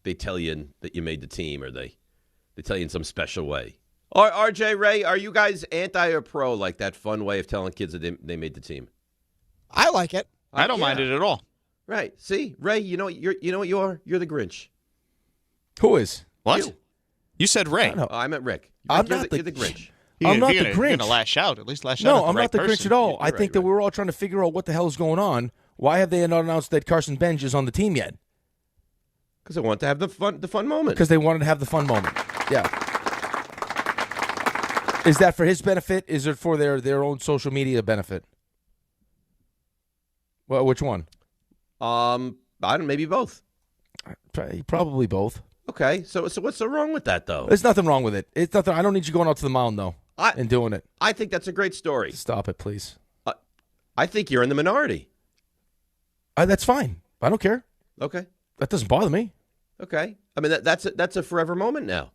they tell you that you made the team, or they tell you in some special way. RJ, Ray, are you guys anti or pro, like that fun way of telling kids that they made the team? I like it. I don't mind it at all. Right. See, Ray, you know what you are? You're the Grinch. Who is? What? You said Ray. Oh, I meant Rick. I'm you're not the Grinch. I'm not the You're Grinch. going to lash out. At least lash out. No, at I'm the not the right Grinch person. at all. You're I think that we're all trying to figure out what the hell is going on. Why have they not announced that Carson Bench is on the team yet? Because I want to have the fun moment. Because they wanted to have the fun moment. Yeah. Is that for his benefit? Is it for their own social media benefit? Well, which one? I don't. Maybe both. Probably both. Okay. So what's so wrong with that, though? There's nothing wrong with it. It's nothing. I don't need you going out to the mound though and doing it. I think that's a great story. Stop it, please. I think you're in the minority. That's fine. I don't care. Okay. That doesn't bother me. Okay. I mean that's a forever moment now.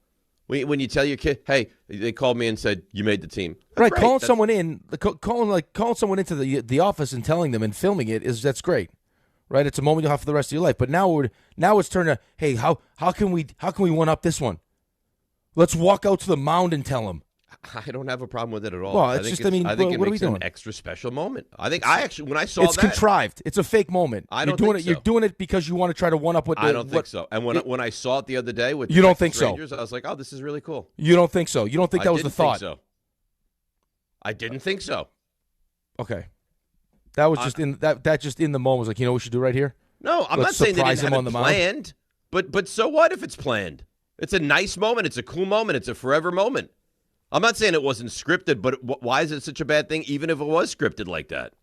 When you tell your kid, hey, they called me and said you made the team. Right, calling someone someone into the office and telling them and filming that's great. Right, it's a moment you'll have for the rest of your life. But now it's turned to, hey, how can we one up this one? Let's walk out to the mound and tell them. I don't have a problem with it at all. Well, I think it what are we makes doing? An extra special moment. I actually when I saw it's contrived. It's a fake moment. I don't think so. You're doing it because you want to try to one up with. I don't think so. And when I saw it the other day with you don't think strangers, so? I was like, oh, this is really cool. You don't think so? You don't think that was the thought? Think so. I didn't think so. Okay, that was just in the moment. Was like, you know what we should do right here? No, I'm not saying they didn't have it planned. But so what if it's planned? It's a nice moment. It's a cool moment. It's a forever moment. I'm not saying it wasn't scripted, but why is it such a bad thing, even if it was scripted like that?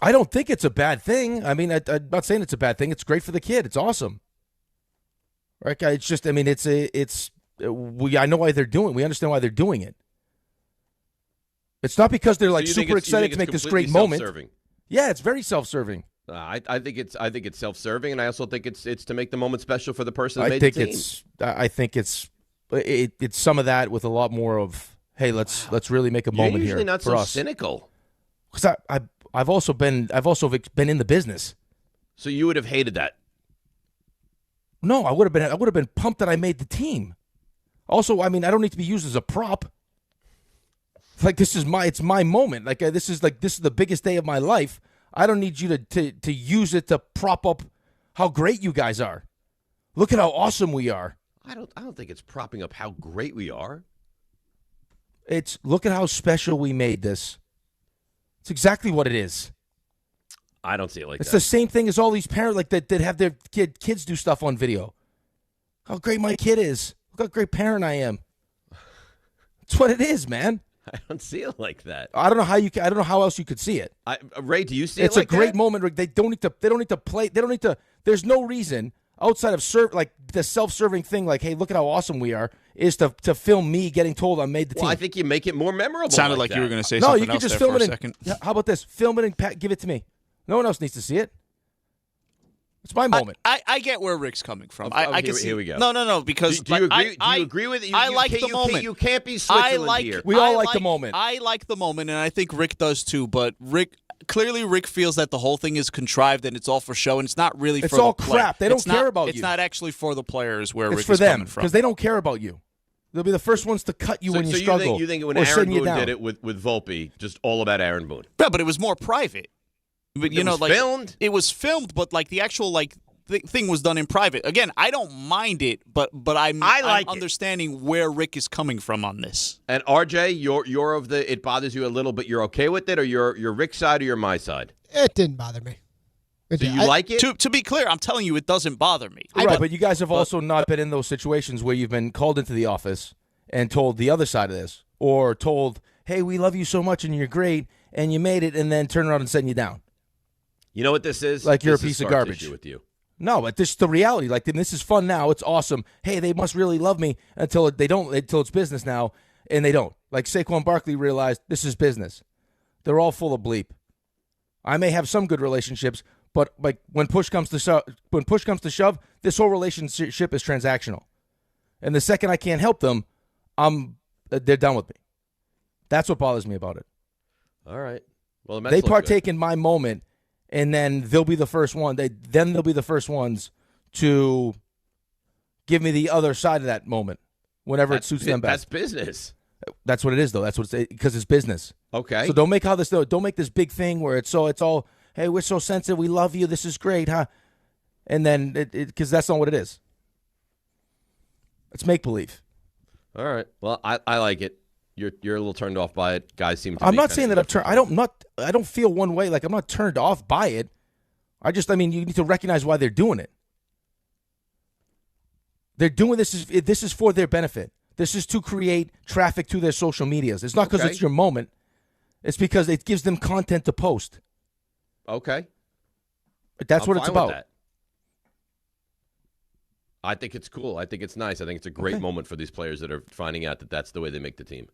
I don't think it's a bad thing. I mean, I'm not saying it's a bad thing. It's great for the kid. It's awesome. Right, guy? It's just, I mean, I know why they're doing it. We understand why they're doing it. It's not because they're like super excited to make this great moment. Yeah, it's very self-serving. I think it's self-serving, and I also think it's to make the moment special for the person that made the team. I think it's some of that with a lot more of, hey, let's really make a moment here. You're usually not for so us. cynical. Because I've also been in the business. So you would have hated that. No, I would have been pumped that I made the team. Also, I mean, I don't need to be used as a prop. Like it's my moment. Like this is the biggest day of my life. I don't need you to use it to prop up how great you guys are. Look at how awesome we are. I don't think it's propping up how great we are. It's look at how special we made this. It's exactly what it is. I don't see it like that. It's the same thing as all these parents that have their kids do stuff on video. How great my kid is. Look how great parent I am. That's what it is, man. I don't see it like that. I don't know how else you could see it. Ray, do you see it like that? It's a great that? moment. Rick. They don't need to play. They don't need to. There's no reason outside of like the self-serving thing. Like, hey, look at how awesome we are. Is to film me getting told I made the team. Well, I think you make it more memorable. Sounded like you were going to say something else. No, you can just film it in. How about this? Film it and give it to me. No one else needs to see it. It's my moment. I get where Rick's coming from. I can see. Here we go. No. Because do you agree with it? I like the moment. You can't be Switzerland here. We all like the moment. I like the moment, and I think Rick does too. But Rick feels that the whole thing is contrived and it's all for show, and it's not really. It's for all the play. crap. They don't care about you. It's not actually for the players. Where it's Rick for is them coming from because they don't care about you. They'll be the first ones to cut you when you struggle. You think when Aaron Boone did it with Volpe, just all about Aaron Boone? Yeah, but it was more private. But it was filmed. It was filmed, but like the actual thing was done in private. Again, I don't mind it, but I'm understanding where Rick is coming from on this. And RJ, you're of the it bothers you a little, but you're okay with it, or you're Rick's side or you're my side? It didn't bother me. You like it? To be clear, I'm telling you, it doesn't bother me. Right, but you guys have also not been in those situations where you've been called into the office and told the other side of this, or told, hey, we love you so much and you're great, and you made it, and then turn around and send you down. You know what this is? Like you're a piece of garbage. With you. No, but this is the reality. Like, this is fun now. It's awesome. Hey, they must really love me until they don't. Until it's business now, and they don't. Like Saquon Barkley realized this is business. They're all full of bleep. I may have some good relationships, but like when push comes to shove, this whole relationship is transactional. And the second I can't help them, they're done with me. That's what bothers me about it. All right. Well, they partake in my moment. And then they'll be the first one. They'll be the first ones to give me the other side of that moment whenever it suits them best. That's business. That's what it is, though. That's what it's because it's business. Okay. So don't make this big thing where it's all, hey, we're so sensitive, we love you, this is great, huh? And then because that's not what it is. It's make believe. All right. Well, I like it. You're a little turned off by it. Guys seem to. I'm not saying that I'm turned. I don't feel one way. Like I'm not turned off by it. I mean, you need to recognize why they're doing it. They're doing this is for their benefit. This is to create traffic to their social medias. It's not because it's your moment. It's because it gives them content to post. Okay. That's what it's about. That. I think it's cool. I think it's nice. I think it's a great moment for these players that are finding out that that's the way they make the team.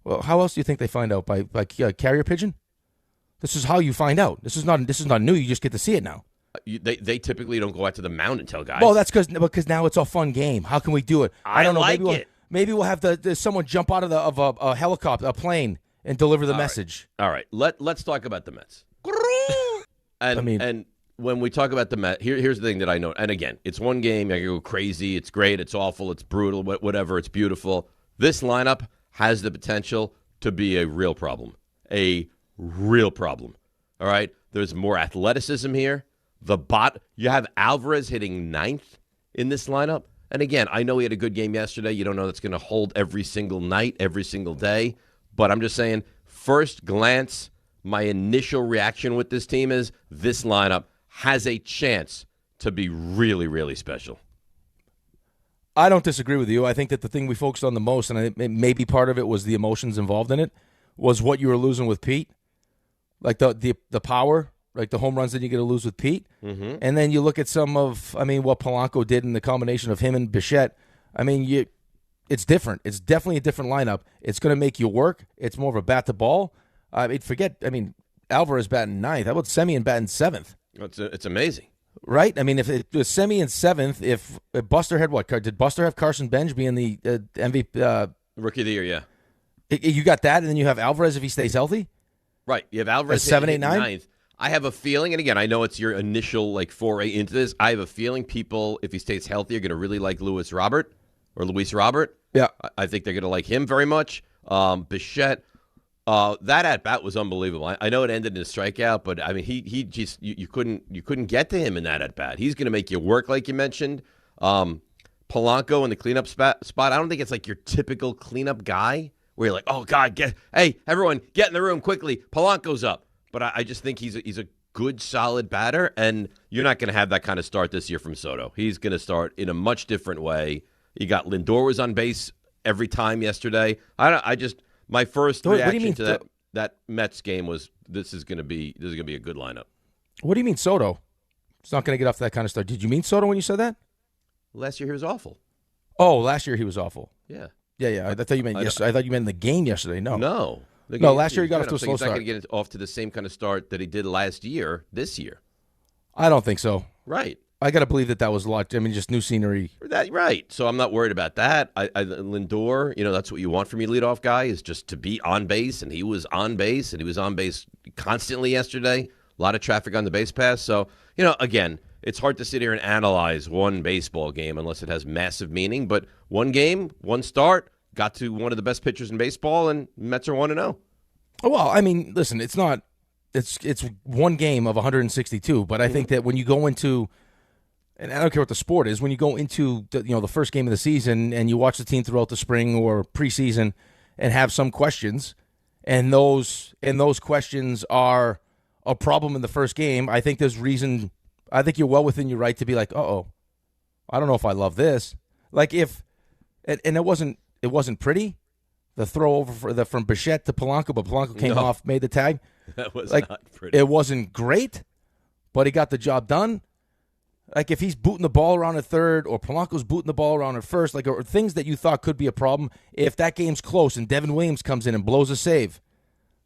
Well, how else do you think they find out? By carrier pigeon? This is how you find out. This is not new. You just get to see it now. They typically don't go out to the mound and tell guys. Well, that's because now it's a fun game. How can we do it? I don't know. Maybe we'll have someone jump out of a helicopter, a plane, and deliver the message. All right. Let's talk about the Mets. And when we talk about the Mets, here's the thing that I know. And again, it's one game. I can go crazy. It's great. It's awful. It's brutal. Whatever. It's beautiful. This lineup has the potential to be a real problem. A real problem. All right. There's more athleticism here. You have Alvarez hitting 9th in this lineup. And again, I know he had a good game yesterday. You don't know that's going to hold every single night, every single day. But I'm just saying, first glance, my initial reaction with this team is this lineup has a chance to be really, really special. I don't disagree with you. I think that the thing we focused on the most, and maybe part of it was the emotions involved in it, was what you were losing with Pete. Like the power, like the home runs that you're going to lose with Pete. Mm-hmm. And then you look at what Polanco did in the combination of him and Bichette. I mean, it's different. It's definitely a different lineup. It's going to make you work. It's more of a bat to ball. Alvarez batting 9th. How about Semien batting 7th? It's amazing. Right? I mean, if it was Semien 7th, if Buster had what? Did Buster have Carson Bench being the MVP? Rookie of the year, yeah. You got that, and then you have Alvarez if he stays healthy? Right. You have Alvarez 7, 8, 9? 9th. I have a feeling, and again, I know it's your initial foray into this. I have a feeling people, if he stays healthy, are going to really like Luis Robert. Yeah. I think they're going to like him very much. Bichette, that at bat was unbelievable. I know it ended in a strikeout, but I mean, he just you couldn't get to him in that at bat. He's going to make you work, like you mentioned. Polanco in the cleanup spot. I don't think it's like your typical cleanup guy where you're like, oh God, hey everyone, get in the room quickly. Polanco's up. But I just think he's a good, solid batter, and you're not going to have that kind of start this year from Soto. He's going to start in a much different way. You got Lindor was on base every time yesterday. My first reaction to that Mets game was this is going to be a good lineup. What do you mean Soto? He's not going to get off that kind of start. Did you mean Soto when you said that? Last year he was awful. Oh, last year he was awful. Yeah. Yeah. I thought you meant yesterday. I thought you meant the game yesterday. No. No, last year he got off to a slow start. He's not going to get off to the same kind of start that he did last year, this year. I don't think so. Right. I got to believe that was a lot. I mean, just new scenery. Right. So I'm not worried about that. Lindor, that's what you want from your leadoff guy is just to be on base, and he was on base, and he was on base constantly yesterday. A lot of traffic on the base pass. So, again, it's hard to sit here and analyze one baseball game unless it has massive meaning. But one game, one start, got to one of the best pitchers in baseball, and Mets are 1-0. Well, I mean, listen, it's not. It's one game of 162, but I think that when you go into, and I don't care what the sport is, when you go into the first game of the season and you watch the team throughout the spring or preseason and have some questions, and those questions are a problem in the first game, I think there's reason. I think you're well within your right to be like, I don't know if I love this. Like and it wasn't pretty. The throw over from Bichette to Polanco, but Polanco came off, made the tag. That was not pretty. It wasn't great, but he got the job done. Like if he's booting the ball around at third, or Polanco's booting the ball around at first, or things that you thought could be a problem, if that game's close and Devin Williams comes in and blows a save,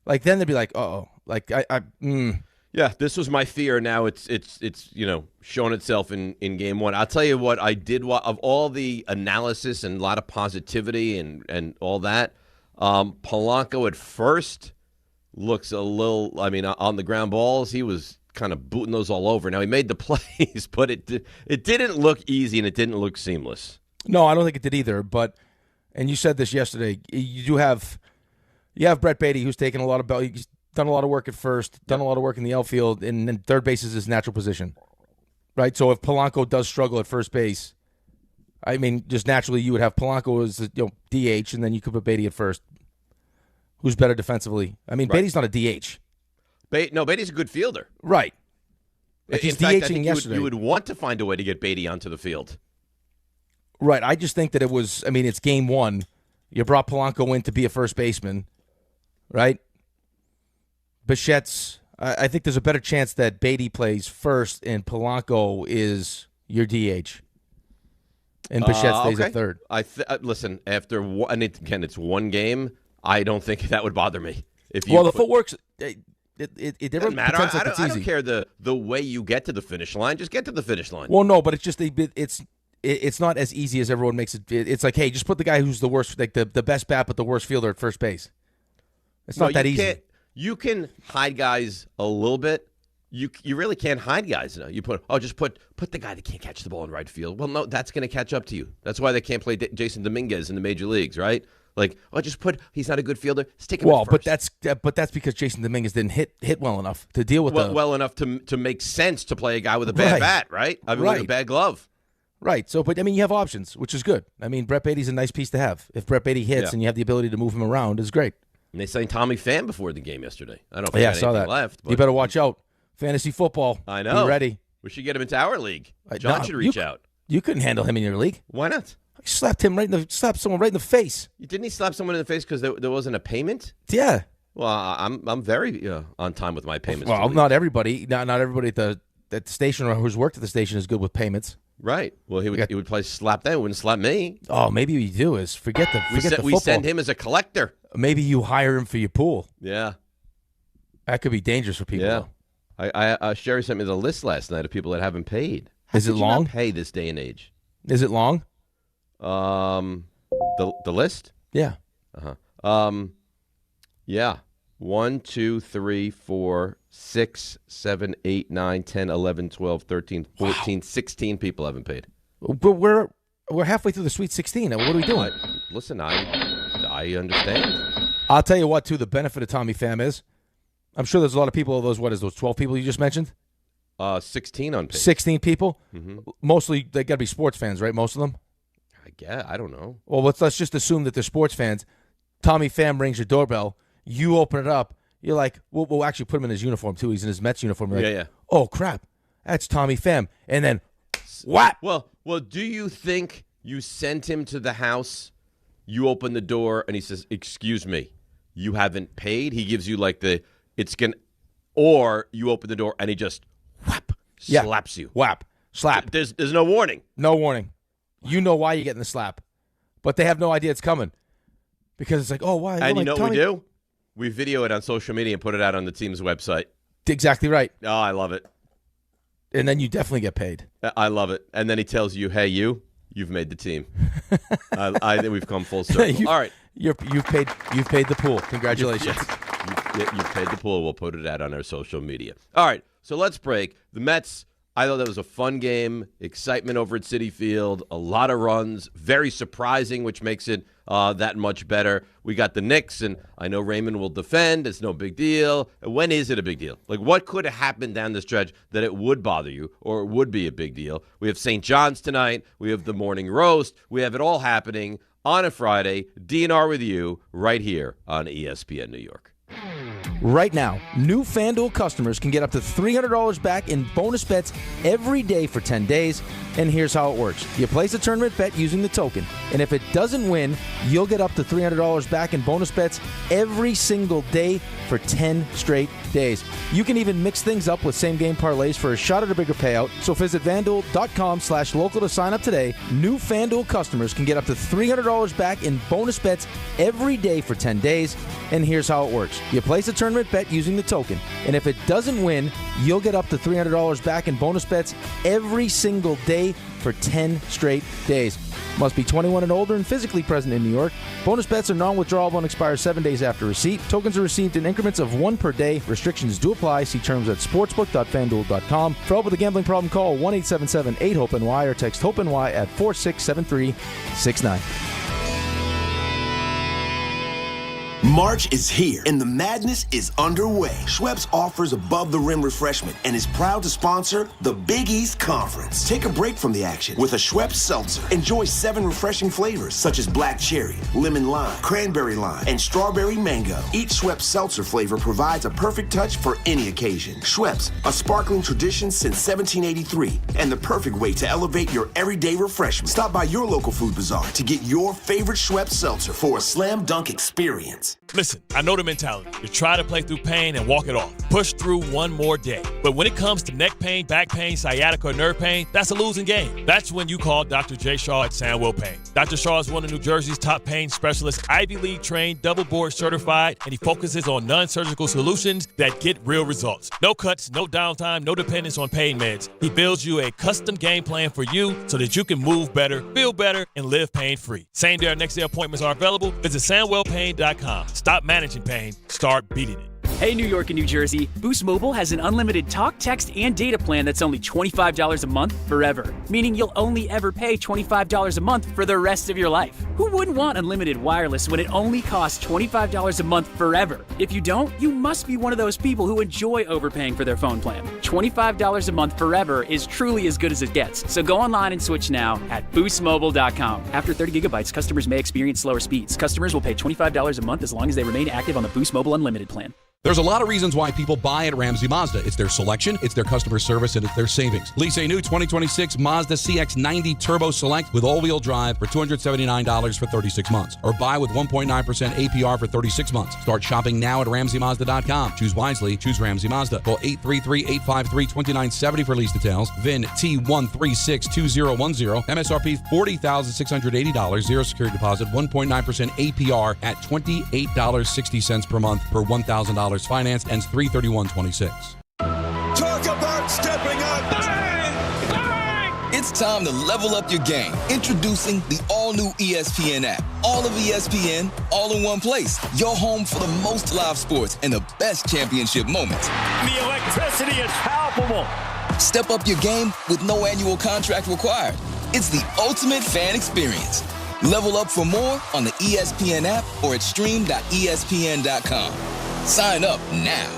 like then they'd be like, like Yeah, this was my fear. Now it's shown itself in game one. I'll tell you what I did of all the analysis and a lot of positivity and all that. Polanco at first looks a little. I mean, on the ground balls, he was kind of booting those all over. Now, he made the plays, but it didn't look easy and it didn't look seamless. No, I don't think it did either. But, and you said this yesterday, you have Brett Beatty, who's taken a lot of he's done a lot of work at first, done a lot of work in the outfield, and then third base is his natural position, right? So if Polanco does struggle at first base, I mean, just naturally you would have Polanco as DH, and then you could put Beatty at first. Who's better defensively? I mean, right. Beatty's not a DH. No, Beatty's a good fielder. Right. If he's DHing I think yesterday, you would want to find a way to get Beatty onto the field. Right. I just think that it's game one. You brought Polanco in to be a first baseman, right? Bichette's, I think there's a better chance that Beatty plays first and Polanco is your DH. And Bichette stays at third. Listen, after one, and again, it's one game. I don't think that would bother me. If the footwork's it doesn't matter. I don't care the way you get to the finish line. Just get to the finish line. Well, no, but it's just it's not as easy as everyone makes it. It's like, hey, just put the guy who's the worst, like the best bat but the worst fielder at first base. It's not that easy. You can hide guys a little bit. You really can't hide guys. No. You put the guy that can't catch the ball in right field. Well, no, that's going to catch up to you. That's why they can't play Jason Dominguez in the major leagues, right? Like, he's not a good fielder. Stick him at first. But that's because Jason Dominguez didn't hit well enough to deal with well enough to make sense to play a guy with a bad bat, right? I mean, with a bad glove. Right. So, but I mean, you have options, which is good. I mean, Brett Beatty's a nice piece to have. If Brett Beatty hits and you have the ability to move him around, it's great. And they signed Tommy Pham before the game yesterday. I don't know if he got anything left. But you better watch out. Fantasy football. I know. Be ready. We should get him into our league. John should reach out. You couldn't handle him in your league. Why not? I slapped someone right in the face. Didn't he slap someone in the face because there wasn't a payment? Yeah. Well, I'm very on time with my payments. Well, not everybody. Not everybody at the station or who's worked at the station is good with payments. Right. Well, he would play slap them. He wouldn't slap me. Oh, maybe what you do is forget the football. We send him as a collector. Maybe you hire him for your pool. Yeah. That could be dangerous for people. Yeah. Sherry sent me the list last night of people that haven't paid. Is it long? Pay this day and age. Is it long? The list? Yeah. Yeah. 1, 2, 3, 4, 6, 7, 8, 9, 10, 11, 12, 13, 14, 16 people haven't paid. But we're halfway through the Sweet 16. What are we doing? Listen, I understand. I'll tell you what, too, the benefit of Tommy Pham is, I'm sure there's a lot of people, those 12 people you just mentioned? 16 unpaid. 16 people? Mm-hmm. Mostly, they got to be sports fans, right, most of them? I guess. I don't know. Well, let's just assume that they're sports fans. Tommy Pham rings your doorbell. You open it up. You're like, we'll actually put him in his uniform, too. He's in his Mets uniform. You're like, yeah. Oh, crap. That's Tommy Pham. And then, what? Well, do you think you sent him to the house, you open the door, and he says, excuse me, you haven't paid? He gives you like or you open the door and he just slaps you. Whap. Slap. There's no warning. No warning. You know why you're getting the slap. But they have no idea it's coming. Because it's like, oh, why? And you know what we do? We video it on social media and put it out on the team's website. Exactly right. Oh, I love it. And then you definitely get paid. I love it. And then he tells you, hey, you've made the team. I think we've come full circle. All right. You've paid the pool. Congratulations. You've paid the pool. We'll put it out on our social media. All right. So let's break. The Mets, I thought that was a fun game. Excitement over at Citi Field. A lot of runs. Very surprising, which makes it that much better. We got the Knicks, and I know Raymond will defend. It's no big deal. When is it a big deal? Like, what could have happened down the stretch that it would bother you or it would be a big deal? We have St. John's tonight. We have the morning roast. We have it all happening on a Friday. DNR with you right here on ESPN New York. Right now, new FanDuel customers can get up to $300 back in bonus bets every day for 10 days. And here's how it works. You place a tournament bet using the token, and if it doesn't win, you'll get up to $300 back in bonus bets every single day for 10 straight days. You can even mix things up with same-game parlays for a shot at a bigger payout. So visit FanDuel.com/local to sign up today. New FanDuel customers can get up to $300 back in bonus bets every day for 10 days. And here's how it works. You place a tournament tournament bet using the token. And if it doesn't win, you'll get up to $300 back in bonus bets every single day for 10 straight days. Must be 21 and older and physically present in New York. Bonus bets are non-withdrawable and expire 7 days after receipt. Tokens are received in increments of 1 per day. Restrictions do apply. See terms at sportsbook.fanduel.com. For help with a gambling problem, call 1-877-8-HOPE-NY or text HOPE-NY at 467369. March is here, and the madness is underway. Schweppes offers above-the-rim refreshment and is proud to sponsor the Big East Conference. Take a break from the action with a Schweppes Seltzer. Enjoy 7 refreshing flavors, such as black cherry, lemon lime, cranberry lime, and strawberry mango. Each Schweppes Seltzer flavor provides a perfect touch for any occasion. Schweppes, a sparkling tradition since 1783, and the perfect way to elevate your everyday refreshment. Stop by your local food bazaar to get your favorite Schweppes Seltzer for a slam dunk experience. Listen, I know the mentality. You try to play through pain and walk it off. Push through one more day. But when it comes to neck pain, back pain, sciatica, or nerve pain, that's a losing game. That's when you call Dr. J. Shaw at Sandwell Pain. Dr. Shaw is one of New Jersey's top pain specialists, Ivy League trained, double board certified, and he focuses on non-surgical solutions that get real results. No cuts, no downtime, no dependence on pain meds. He builds you a custom game plan for you so that you can move better, feel better, and live pain-free. Same day or next day appointments are available. Visit SandwellPain.com. Stop managing pain. Start beating it. Hey, New York and New Jersey, Boost Mobile has an unlimited talk, text, and data plan that's only $25 a month forever, meaning you'll only ever pay $25 a month for the rest of your life. Who wouldn't want unlimited wireless when it only costs $25 a month forever? If you don't, you must be one of those people who enjoy overpaying for their phone plan. $25 a month forever is truly as good as it gets. So go online and switch now at boostmobile.com. After 30 gigabytes, customers may experience slower speeds. Customers will pay $25 a month as long as they remain active on the Boost Mobile Unlimited plan. There's a lot of reasons why people buy at Ramsey Mazda. It's their selection, it's their customer service, and it's their savings. Lease a new 2026 Mazda CX-90 Turbo Select with all-wheel drive for $279 for 36 months. Or buy with 1.9% APR for 36 months. Start shopping now at RamseyMazda.com. Choose wisely. Choose Ramsey Mazda. Call 833-853-2970 for lease details. VIN T1362010. MSRP $40,680. Zero security deposit. 1.9% APR at $28.60 per month per $1,000 financed. Ends 3/31/26. Talk about stepping up. Bang! Bang! It's time to level up your game. Introducing the all-new ESPN app. All of ESPN, all in one place. Your home for the most live sports and the best championship moments. The electricity is palpable. Step up your game with no annual contract required. It's the ultimate fan experience. Level up for more on the ESPN app or at stream.espn.com. Sign up now.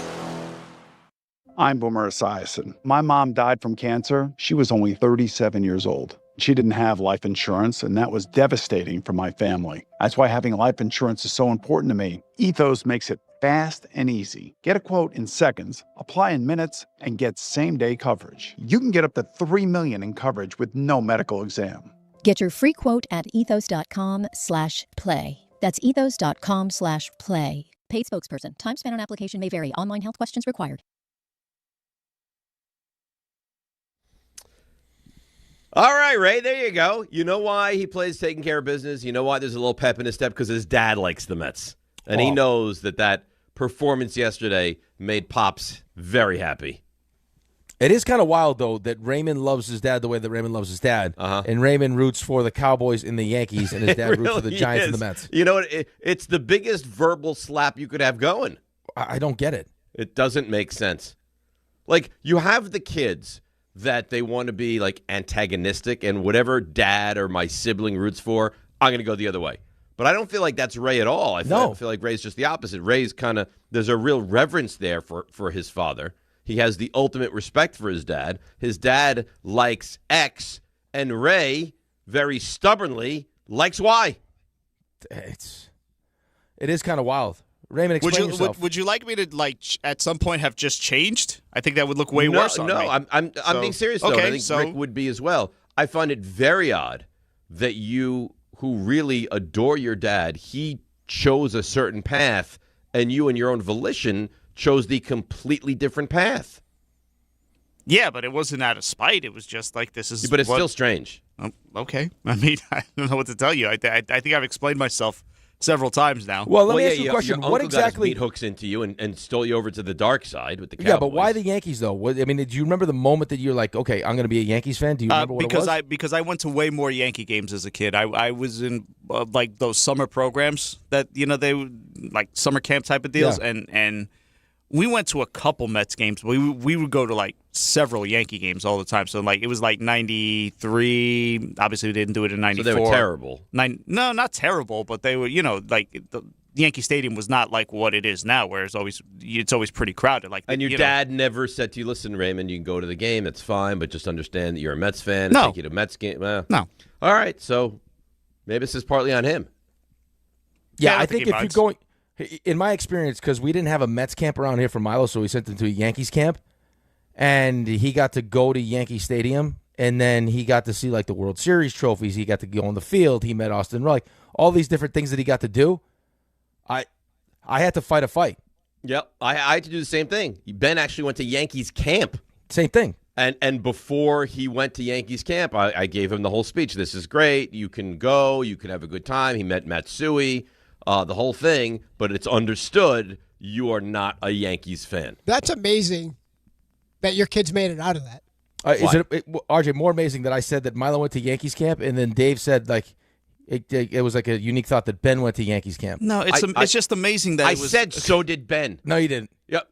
I'm Boomer Esiason. My mom died from cancer. She was only 37 years old. She didn't have life insurance, and that was devastating for my family. That's why having life insurance is so important to me. Ethos makes it fast and easy. Get a quote in seconds, apply in minutes, and get same-day coverage. You can get up to $3 million in coverage with no medical exam. Get your free quote at ethos.com/play. That's ethos.com/play. Paid spokesperson. Time spent on application may vary. Online health questions required. All right, Ray, there you go. You know why he plays taking care of business? You know why there's a little pep in his step? Because his dad likes the Mets. And he knows that performance yesterday made Pops very happy. It is kind of wild, though, that Raymond loves his dad the way that Raymond loves his dad. And Raymond roots for the Cowboys and the Yankees, and his dad roots for the Giants and the Mets. You know what? It's the biggest verbal slap you could have going. I don't get it. It doesn't make sense. Like, you have the kids that they want to be, like, antagonistic, and whatever dad or my sibling roots for, I'm going to go the other way. But I don't feel like that's Ray at all. I feel like Ray's just the opposite. Ray's kind of, there's a real reverence there for his father. He has the ultimate respect for his dad. His dad likes X, and Ray, very stubbornly, likes Y. It is kind of wild. Raymond, explain yourself. Would you like me to, like, at some point have just changed? I think that would look way worse on me. No, I'm being serious, though. I think Rick would be as well. I find it very odd that you, who really adore your dad, he chose a certain path, and you, in your own volition, chose the completely different path. Yeah, but it wasn't out of spite. It was just like, this is. But it's still strange. Okay. I mean, I don't know what to tell you. I think I've explained myself several times now. Well, let me ask you a question. Your What uncle exactly got his meat hooks into you and stole you over to the dark side with the Cowboys. Yeah, but why the Yankees though? Did you remember the moment that you're like, okay, I'm going to be a Yankees fan? Do you remember what it was? Because I went to way more Yankee games as a kid. I was in like those summer programs that they like summer camp type of deals, and we went to a couple Mets games. We would go to like several Yankee games all the time. So like it was like 93. Obviously, we didn't do it in 94. So they were terrible. No, not terrible, but they were. Like the Yankee Stadium was not like what it is now, where it's always pretty crowded. Like, and your dad never said to you, "Listen, Raymond, you can go to the game. That's fine, but just understand that you're a Mets fan. No, take you to a Mets game." No. All right, so maybe this is partly on him. Yeah, I think if you're going. In my experience, because we didn't have a Mets camp around here for Milo, so we sent him to a Yankees camp, and he got to go to Yankee Stadium, and then he got to see like the World Series trophies. He got to go on the field. He met Austin Riley. All these different things that he got to do. I had to fight a fight. Yep, I had to do the same thing. Ben actually went to Yankees camp. Same thing. And before he went to Yankees camp, I gave him the whole speech. This is great. You can go. You can have a good time. He met Matsui. The whole thing, but it's understood you are not a Yankees fan. That's amazing that your kids made it out of that. Is it RJ, more amazing that I said that Milo went to Yankees camp, and then Dave said like it was like a unique thought that Ben went to Yankees camp. No, it's just amazing that I said so did Ben. No, you didn't. Yep.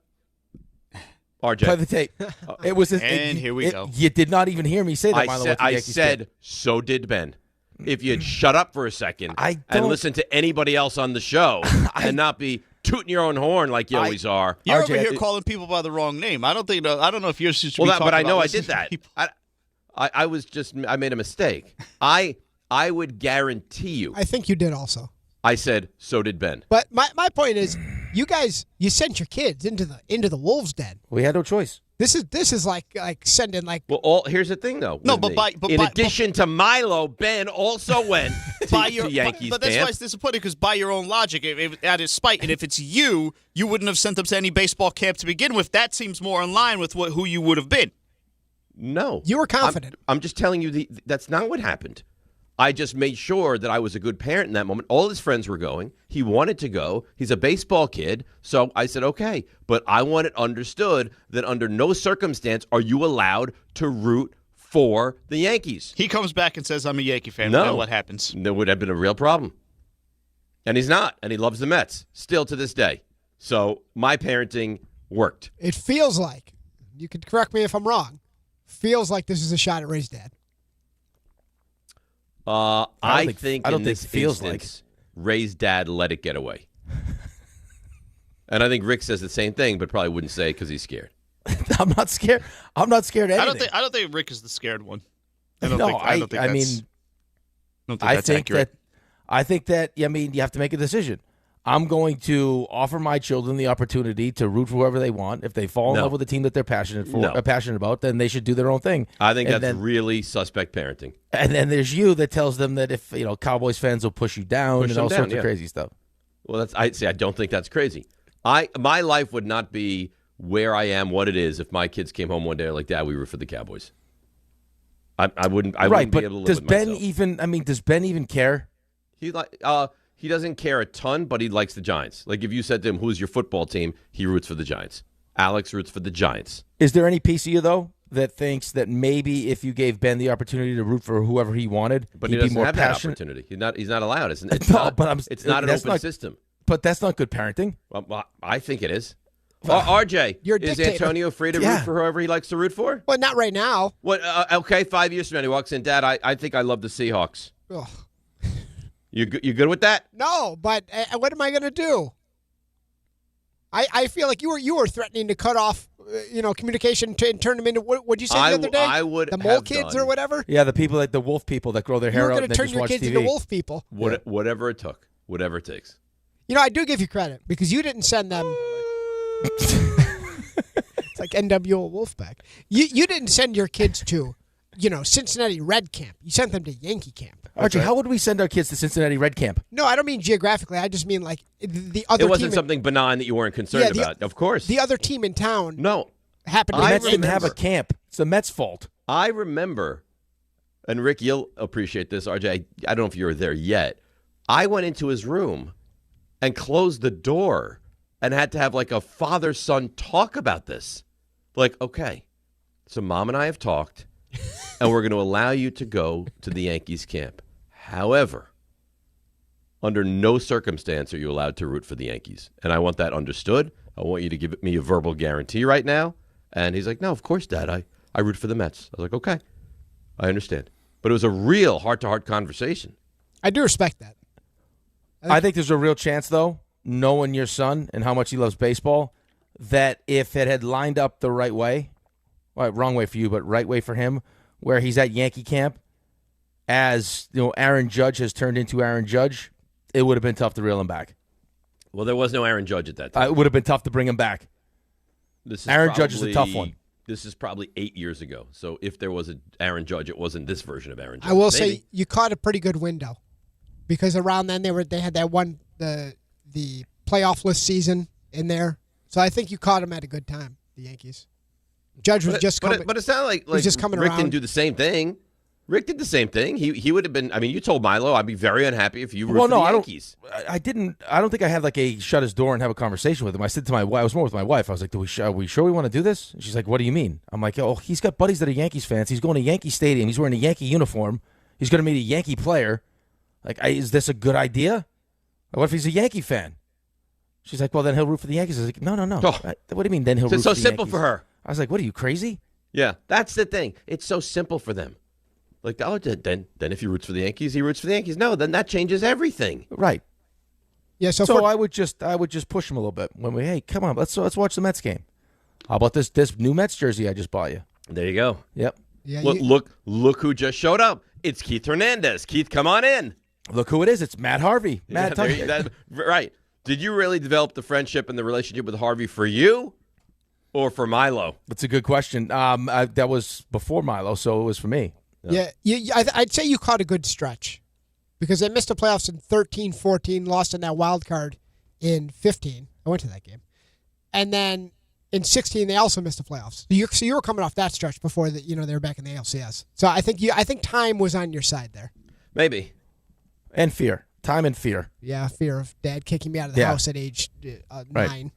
RJ. Play the tape. It was. Here we go. You did not even hear me say that Milo went to Yankees camp. I said so did Ben. If you'd shut up for a second and listen to anybody else on the show and not be tooting your own horn like you always are. You're RJ, over here calling people by the wrong name. I don't know if you're supposed to be talking but I about know I did that. I made a mistake. I would guarantee you. I think you did also. I said so did Ben. But my point is, you guys, you sent your kids into the wolves' den. We had no choice. This is like sending like. Well, here's the thing though. No, in addition to Milo, Ben also went to Yankees But that's why it's disappointing because by your own logic, at his spite, and if it's you wouldn't have sent them to any baseball camp to begin with. That seems more in line with who you would have been. No, you were confident. I'm just telling you that's not what happened. I just made sure that I was a good parent in that moment. All his friends were going. He wanted to go. He's a baseball kid. So I said, okay. But I want it understood that under no circumstance are you allowed to root for the Yankees. He comes back and says, I'm a Yankee fan. No. Then what happens? There would have been a real problem. And he's not. And he loves the Mets still to this day. So my parenting worked. It feels like, you could correct me if I'm wrong, feels like this is a shot at Ray's dad. I think in this instance, Ray's dad let it get away. And I think Rick says the same thing, but probably wouldn't say it because he's scared. I'm not scared. I'm not scared of anything. I don't think Rick is the scared one. I think that you have to make a decision. I'm going to offer my children the opportunity to root for whoever they want. If they fall in love with the team that they're passionate about, then they should do their own thing. I think that's really suspect parenting. And then there's you that tells them that if Cowboys fans will push you down and all sorts of crazy stuff. Well, I don't think that's crazy. My life would not be where I am, what it is, if my kids came home one day like, Dad, we root for the Cowboys. I wouldn't be able to live with myself. Does Ben even care? He doesn't care a ton, but he likes the Giants. Like if you said to him, who's your football team? He roots for the Giants. Alex roots for the Giants. Is there any piece of you, though, that thinks that maybe if you gave Ben the opportunity to root for whoever he wanted, but he'd he doesn't be more have passionate? that opportunity. He's not allowed. It's it's not an open not, system. But that's not good parenting. Well, I think it is. RJ, is Antonio free to root for whoever he likes to root for? Well, not right now. What? Okay, 5 years from now, he walks in, Dad, I think I love the Seahawks. Ugh. You good with that? No, but what am I going to do? I feel like you were threatening to cut off communication and turn them into what'd you say the other day? I would the mole kids or whatever. Yeah, the people the wolf people that grow their hair out and then just watch TV. You're going to turn your kids into wolf people. Whatever it took, whatever it takes. I do give you credit because you didn't send them. It's like NWO Wolfpack. You didn't send your kids to, Cincinnati Red Camp. You sent them to Yankee Camp. Archie, how would we send our kids to Cincinnati Red Camp? No, I don't mean geographically. I just mean like the other team. It wasn't something benign that you weren't concerned about. Of course. The other team in town. No. Happened to the Mets didn't have a camp. It's the Mets' fault. I remember, and Rick, you'll appreciate this, RJ. I don't know if you were there yet. I went into his room and closed the door and had to have like a father-son talk about this. Like, okay, so Mom and I have talked, and we're going to allow you to go to the Yankees camp. However, under no circumstance are you allowed to root for the Yankees. And I want that understood. I want you to give me a verbal guarantee right now. And he's like, no, of course, Dad. I root for the Mets. I was like, okay, I understand. But it was a real heart-to-heart conversation. I do respect that. I think there's a real chance, though, knowing your son and how much he loves baseball, that if it had lined up the right way, well, wrong way for you, but right way for him, where he's at Yankee camp, as Aaron Judge has turned into Aaron Judge, it would have been tough to reel him back. Well, there was no Aaron Judge at that time. It would have been tough to bring him back. Aaron Judge is a tough one. This is probably 8 years ago. So if there was an Aaron Judge, it wasn't this version of Aaron Judge. I will say you caught a pretty good window, because around then they had that one the playoff list season in there. So I think you caught him at a good time. The Yankees. Judge was just coming. But it's not like just coming Rick around. didn't do the same thing. Rick did the same thing. He would have been. I mean, you told Milo, I'd be very unhappy if you root for the Yankees. I don't think I had like a shut his door and have a conversation with him. I said to my wife, I was more with my wife. I was like, are we sure we want to do this? And she's like, what do you mean? I'm like, oh, he's got buddies that are Yankees fans. He's going to Yankee Stadium. He's wearing a Yankee uniform. He's going to meet a Yankee player. Like, is this a good idea? What if he's a Yankee fan? She's like, well, then he'll root for the Yankees. I was like, no. Oh. What do you mean then he'll root for the Yankees? It's so simple for her. I was like, what are you, crazy? Yeah, that's the thing. It's so simple for them. Like, oh, then if he roots for the Yankees, he roots for the Yankees. No, then that changes everything. Right. Yeah. So I would just push him a little bit when hey, come on, let's watch the Mets game. How about this new Mets jersey I just bought you? There you go. Yep. Yeah. Look who just showed up. It's Keith Hernandez. Keith, come on in. Look who it is. It's Matt Harvey. Right. Did you really develop the friendship and the relationship with Harvey for you or for Milo? That's a good question. That was before Milo, so it was for me. Yeah. I'd say you caught a good stretch, because they missed the playoffs in 13, 14, lost in that wild card in 15. I went to that game. And then in 16, they also missed the playoffs. So you were coming off that stretch before they were back in the ALCS. So I think time was on your side there. Maybe. And fear. Time and fear. Yeah, fear of Dad kicking me out of the house at age 9.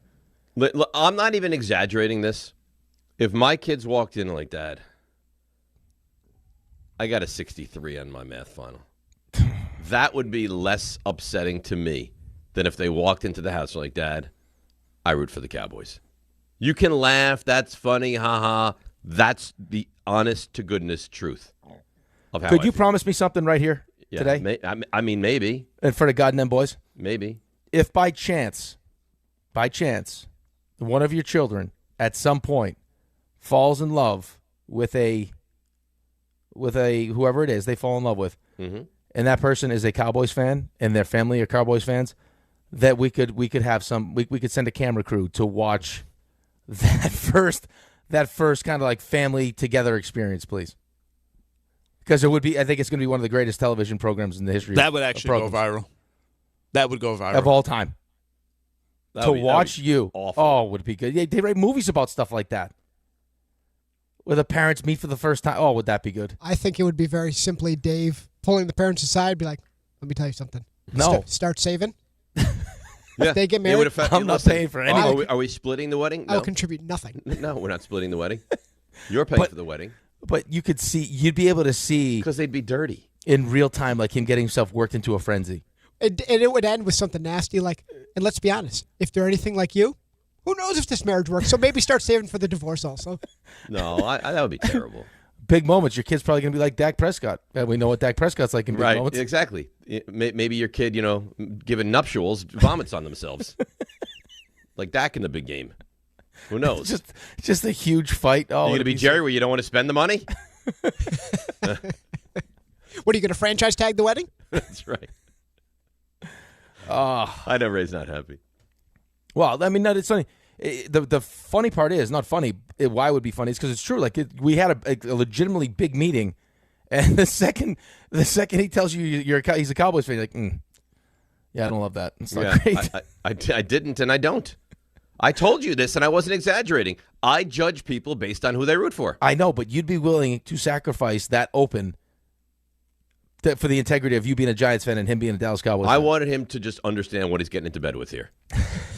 I'm not even exaggerating this. If my kids walked in like, Dad, I got a 63 on my math final, that would be less upsetting to me than if they walked into the house like, Dad, I root for the Cowboys. You can laugh. That's funny. Haha. That's the honest-to-goodness truth of how Could you promise me something right here today? I mean, maybe. And for the God and them boys? Maybe. If by chance, one of your children at some point falls in love with a whoever it is they fall in love with, and that person is a Cowboys fan and their family are Cowboys fans, that we could send a camera crew to watch that first kind of like family together experience, please. Because I think it's going to be one of the greatest television programs in the history. That would actually go viral. That would go viral of all time. Watch you. Awful. Oh, would it be good? Yeah, they write movies about stuff like that, where the parents meet for the first time. Oh, would that be good? I think it would be very simply Dave pulling the parents aside, be like, let me tell you something. No. Start saving. Yeah. If they get married, I'm not paying for anything. Are we splitting the wedding? I'll contribute nothing. No, we're not splitting the wedding. You're paying for the wedding. But you'd be able to see. Because they'd be dirty. In real time, like him getting himself worked into a frenzy. And it would end with something nasty like, and let's be honest, if they're anything like you, who knows if this marriage works? So maybe start saving for the divorce also. No, that would be terrible. Big moments. Your kid's probably going to be like Dak Prescott. And we know what Dak Prescott's like in big moments. Right, exactly. Maybe your kid, given nuptials, vomits on themselves. Like Dak in the big game. Who knows? Just a huge fight. Oh, you're going to be Jerry where you don't want to spend the money? What, are you going to franchise tag the wedding? That's right. Oh. I know Ray's not happy. Well, I mean, it's funny. The funny part is not funny. Why it would be funny is because it's true. Like we had a legitimately big meeting, and the second he tells you he's a Cowboys fan, you're like, yeah, I don't love that. It's not great. I didn't, and I don't. I told you this, and I wasn't exaggerating. I judge people based on who they root for. I know, but you'd be willing to sacrifice that open for the integrity of you being a Giants fan and him being a Dallas Cowboys fan. I wanted him to just understand what he's getting into bed with here.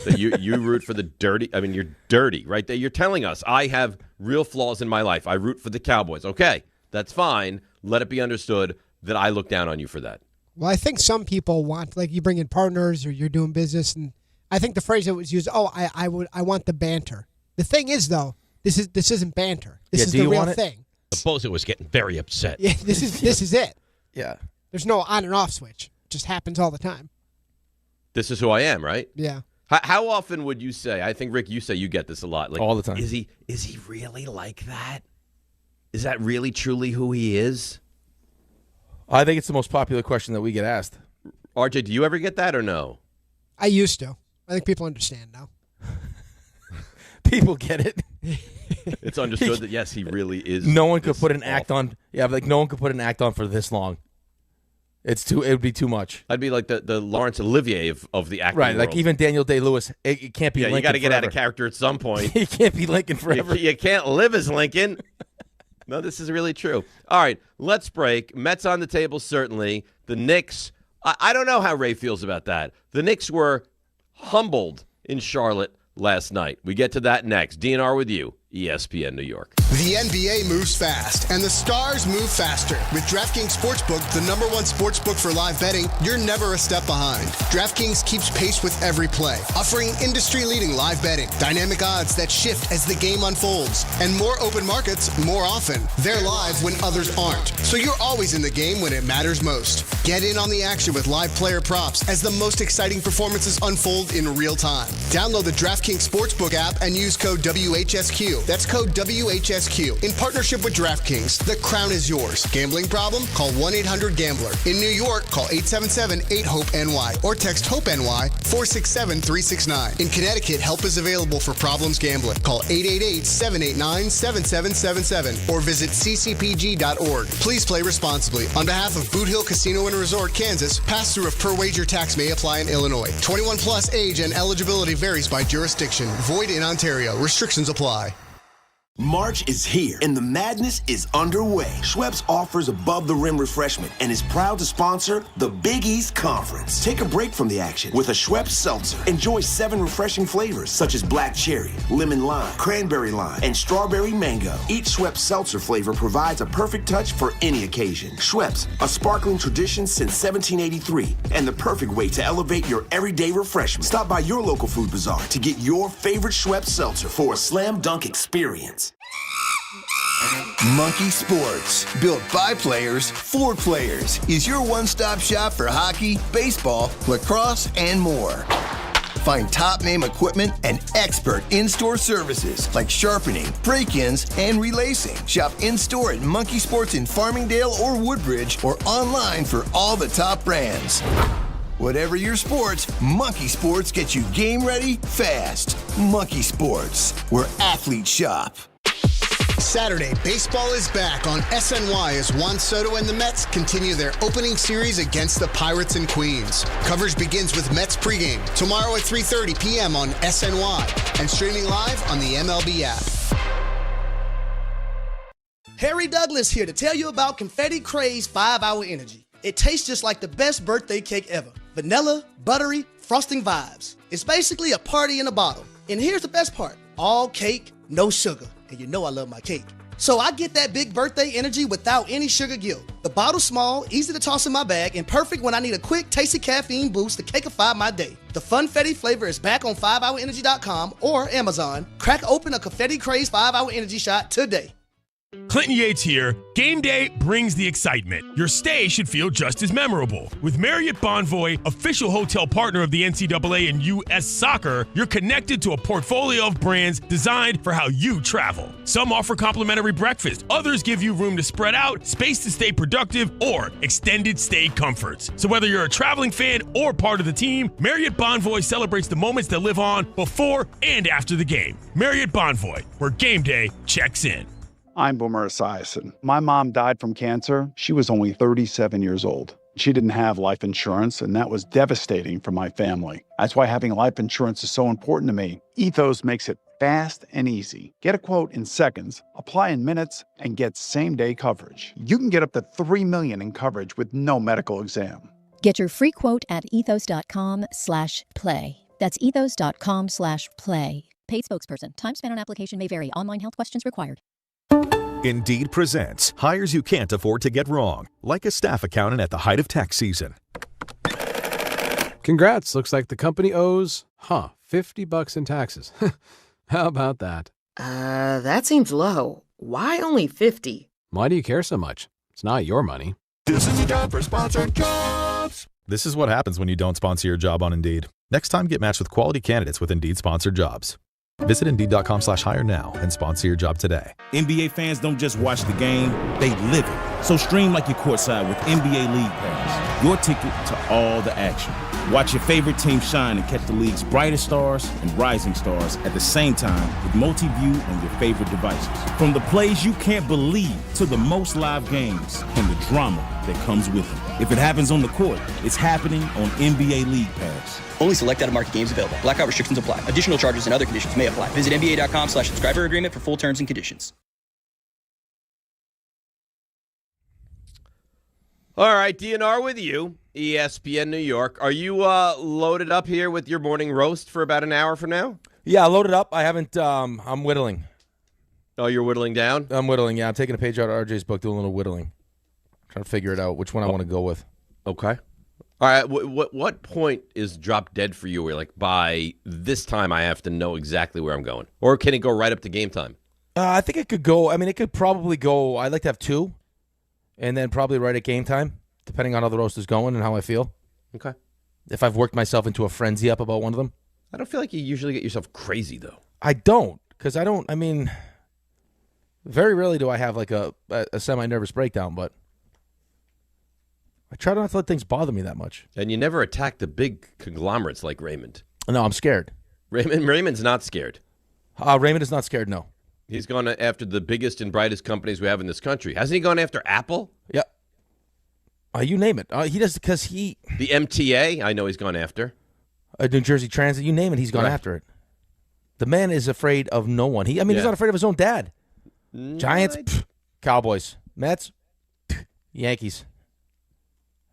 That you root for the dirty. I mean, you're dirty, right? That you're telling us I have real flaws in my life. I root for the Cowboys. Okay, that's fine. Let it be understood that I look down on you for that. Well, I think some people want, like, you bring in partners or you're doing business, and I think the phrase that was used, I want the banter. The thing is, though, this isn't banter. This is the real thing. Suppose it was getting very upset. Yeah, this is it. Yeah. There's no on and off switch. It just happens all the time. This is who I am, right? Yeah. How often would you say? I think, Rick, you say you get this a lot. Like, all the time. Is he really like that? Is that really truly who he is? I think it's the most popular question that we get asked. RJ, do you ever get that or no? I used to. I think people understand now. People get it. It's understood that, yes, he really is. No one could put an act on. Yeah, like no one could put an act on for this long. It would be too much. I'd be like the Laurence Olivier of the acting world. Like even Daniel Day-Lewis, it can't be Lincoln. You got to get forever. out of character at some point. He can't be Lincoln forever. You can't live as Lincoln. No, this is really true. All right, let's break. Mets on the table, certainly. The Knicks, I don't know how Ray feels about that. The Knicks were humbled in Charlotte last night. We get to that next. DNR with you, ESPN New York. The NBA moves fast, and the stars move faster. With DraftKings Sportsbook, the #1 sportsbook for live betting, you're never a step behind. DraftKings keeps pace with every play, offering industry-leading live betting, dynamic odds that shift as the game unfolds, and more open markets more often. They're live when others aren't, so you're always in the game when it matters most. Get in on the action with live player props as the most exciting performances unfold in real time. Download the DraftKings Sportsbook app and use code WHSQ. That's code WHSQ. In partnership with DraftKings, the crown is yours. Gambling problem? Call 1-800-GAMBLER. In New York, call 877-8-HOPE-NY or text HOPE-NY 467-369. In Connecticut, help is available for problems gambling. Call 888-789-7777 or visit ccpg.org. Please play responsibly. On behalf of Boot Hill Casino and Resort, Kansas, pass-through of per-wager tax may apply in Illinois. 21 plus age and eligibility varies by jurisdiction. Void in Ontario. Restrictions apply. March is here and the madness is underway. Schweppes offers above-the-rim refreshment and is proud to sponsor the Big East Conference. Take a break from the action with a Schweppes seltzer. Enjoy 7 refreshing flavors such as black cherry, lemon lime, cranberry lime, and strawberry mango. Each Schweppes seltzer flavor provides a perfect touch for any occasion. Schweppes, a sparkling tradition since 1783 and the perfect way to elevate your everyday refreshment. Stop by your local food bazaar to get your favorite Schweppes seltzer for a slam dunk experience. Monkey Sports, built by players for players, is your one-stop shop for hockey, baseball, lacrosse, and more. Find top-name equipment and expert in-store services like sharpening, break-ins, and relacing. Shop in-store at Monkey Sports in Farmingdale or Woodbridge or online for all the top brands. Whatever your sports, Monkey Sports gets you game ready fast. Monkey Sports, where athletes shop. Saturday, baseball is back on SNY as Juan Soto and the Mets continue their opening series against the Pirates and Queens. Coverage begins with Mets pregame tomorrow at 3:30 p.m. on SNY and streaming live on the MLB app. Harry Douglas here to tell you about Confetti Craze 5-Hour Energy. It tastes just like the best birthday cake ever. Vanilla, buttery, frosting vibes. It's basically a party in a bottle. And here's the best part. All cake, no sugar. And you know I love my cake. So I get that big birthday energy without any sugar guilt. The bottle's small, easy to toss in my bag, and perfect when I need a quick, tasty caffeine boost to cakeify my day. The Funfetti flavor is back on 5hourenergy.com or Amazon. Crack open a Confetti Craze 5-Hour Energy shot today. Clinton Yates here. Game day brings the excitement. Your stay should feel just as memorable. With Marriott Bonvoy, official hotel partner of the NCAA and U.S. Soccer, you're connected to a portfolio of brands designed for how you travel. Some offer complimentary breakfast. Others give you room to spread out, space to stay productive, or extended stay comforts. So whether you're a traveling fan or part of the team, Marriott Bonvoy celebrates the moments that live on before and after the game. Marriott Bonvoy, where game day checks in. I'm Boomer Esiason. My mom died from cancer. She was only 37 years old. She didn't have life insurance, and that was devastating for my family. That's why having life insurance is so important to me. Ethos makes it Fast and easy. Get a quote in seconds, apply in minutes, and get same-day coverage. You can get up to $3 million in coverage with no medical exam. Get your free quote at ethos.com/play. That's ethos.com/play. Paid spokesperson. Time spent on application may vary. Online health questions required. Indeed presents hires you can't afford to get wrong, like a staff accountant at the height of tax season. Congrats. Looks like the company owes, $50 in taxes. How about that? That seems low. Why only 50? Why do you care so much? It's not your money. This is a job for sponsored jobs. This is what happens when you don't sponsor your job on Indeed. Next time, get matched with quality candidates with Indeed sponsored jobs. Visit Indeed.com/hire now and sponsor your job today. NBA fans don't just watch the game, they live it. So stream like you're courtside with NBA League Pass. Your ticket to all the action. Watch your favorite team shine and catch the league's brightest stars and rising stars at the same time with multi-view on your favorite devices. From the plays you can't believe to the most live games and the drama that comes with it. If it happens on the court, it's happening on NBA League Pass. Only select out-of-market games available. Blackout restrictions apply. Additional charges and other conditions may apply. Visit NBA.com/subscriber agreement for full terms and conditions. All right, DNR with you, ESPN New York. Are you loaded up here with your morning roast for about an hour from now? Yeah, loaded up. I haven't, I'm whittling. Oh, you're whittling down? I'm whittling, yeah. I'm taking a page out of RJ's book, doing a little whittling. Trying to figure it out, which one I want to go with. Okay. All right, what point is drop dead for you where like by this time I have to know exactly where I'm going? Or can it go right up to game time? I think it could go, it could probably go, I'd like to have 2, and then probably right at game time, depending on how the roast is going and how I feel. Okay. If I've worked myself into a frenzy up about one of them. I don't feel like you usually get yourself crazy, though. I don't, because very rarely do I have like a semi-nervous breakdown, but I try not to let things bother me that much. And you never attack the big conglomerates like Raymond. No, I'm scared. Raymond's not scared. Raymond is not scared, no. He's gone after the biggest and brightest companies we have in this country. Hasn't he gone after Apple? Yeah. You name it. He does because he... The MTA, I know he's gone after. New Jersey Transit, you name it, he's gone after it. The man is afraid of no one. He's not afraid of his own dad. Giants, Cowboys, Mets, Yankees.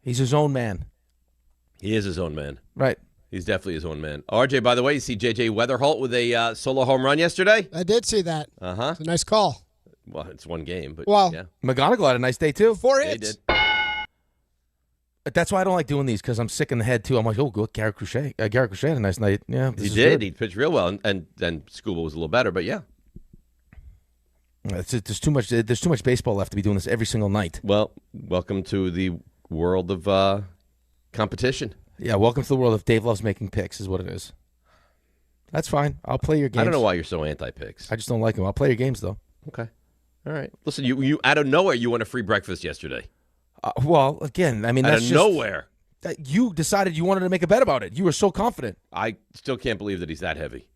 He's his own man. He is his own man. Right. He's definitely his own man. RJ, by the way, you see J.J. Weatherholt with a solo home run yesterday? I did see that. Uh-huh. It's a nice call. Well, it's one game, but yeah. McGonigal had a nice day, too. 4 hits. He did. But that's why I don't like doing these, because I'm sick in the head, too. I'm like, oh, good, Garrett Crochet. Garrett Crochet had a nice night. Yeah, he did. He pitched real well, and Scuba was a little better, but yeah. There's too much baseball left to be doing this every single night. Well, welcome to the world of competition. Yeah, welcome to the world of Dave loves making picks is what it is. That's fine. I'll play your games. I don't know why you're so anti-picks. I just don't like them. I'll play your games, though. Okay. All right. Listen, you out of nowhere, you won a free breakfast yesterday. Well, again, that's out of nowhere. You decided you wanted to make a bet about it. You were so confident. I still can't believe that he's that heavy.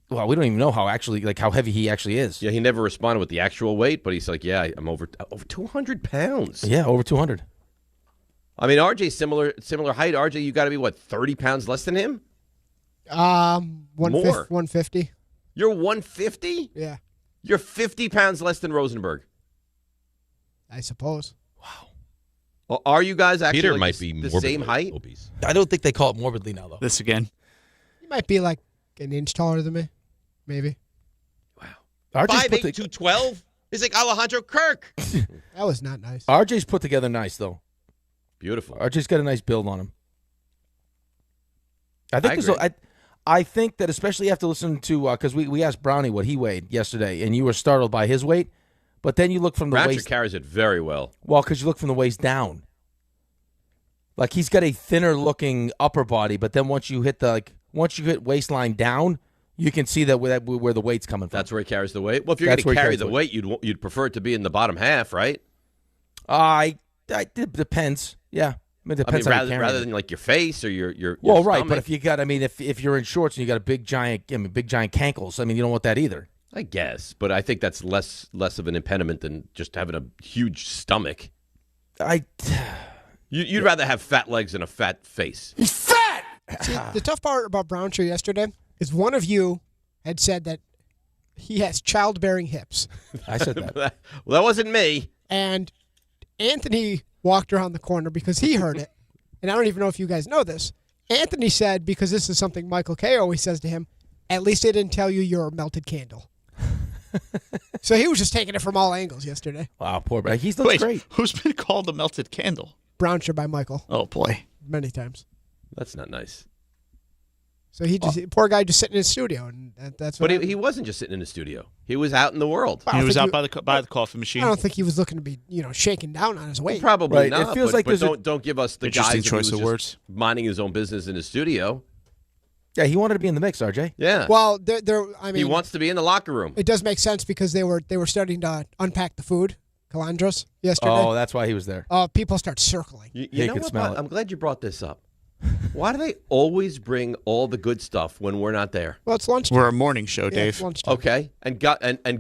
Well, we don't even know how heavy he actually is. Yeah, he never responded with the actual weight, but he's like, yeah, I'm over 200 pounds. Yeah, over 200. I mean, RJ's similar height. RJ, you got to be, 30 pounds less than him? 150. You're 150? Yeah. You're 50 pounds less than Rosenberg. I suppose. Wow. Well, are you guys actually Peter might be the same height? Obese. I don't think they call it morbidly now, though. This again. You might be like an inch taller than me. Maybe. Wow. 5'8", 212? He's like Alejandro Kirk. That was not nice. RJ's put together nice, though. Beautiful. RJ's got a nice build on him. I think that especially after listening to, because we asked Brownie what he weighed yesterday, and you were startled by his weight, but then you look from the Ratchet waist. carries it very well. Well, because you look from the waist down. Like he's got a thinner looking upper body, but then once you hit waistline down, you can see that where the weight's coming from. That's where he carries the weight. Well, if you're going to carry the weight, you'd prefer it to be in the bottom half, right? It depends. Yeah. It depends rather than like your face or your well, stomach. right. But if you got, if you're in shorts and you got a big giant cankles, you don't want that either. I guess, but I think that's less of an impediment than just having a huge stomach. You'd rather have fat legs than a fat face. He's fat! See, the tough part about Brown Show yesterday is one of you had said that he has childbearing hips. I said that. Well, that wasn't me. And Anthony walked around the corner because he heard it. And I don't even know if you guys know this. Anthony said, because this is something Michael Kay always says to him, at least they didn't tell you you're a melted candle. So he was just taking it from all angles yesterday. Wow, poor guy. He's looks great. Who's been called a melted candle? Brownshire by Michael. Oh, boy. Many times. That's not nice. So he just poor guy just sitting in his studio, and that's. What But he wasn't just sitting in the studio. He was out in the world. He was out by the coffee machine. I don't think he was looking to be shaken down on his weight. Probably Right. not. It feels but, like but don't give us the Interesting guys that choice he was of just words. minding his own business in his studio. Yeah, he wanted to be in the mix, RJ. Yeah. Well, I mean, he wants to be in the locker room. It does make sense because they were starting to unpack the food, Calandros, yesterday. Oh, that's why he was there. People start circling. You know could what? smell it. I'm glad you brought this up. Why do they always bring all the good stuff when we're not there? Well, it's lunchtime. We're a morning show, Yeah, Dave. it's lunchtime. Okay, and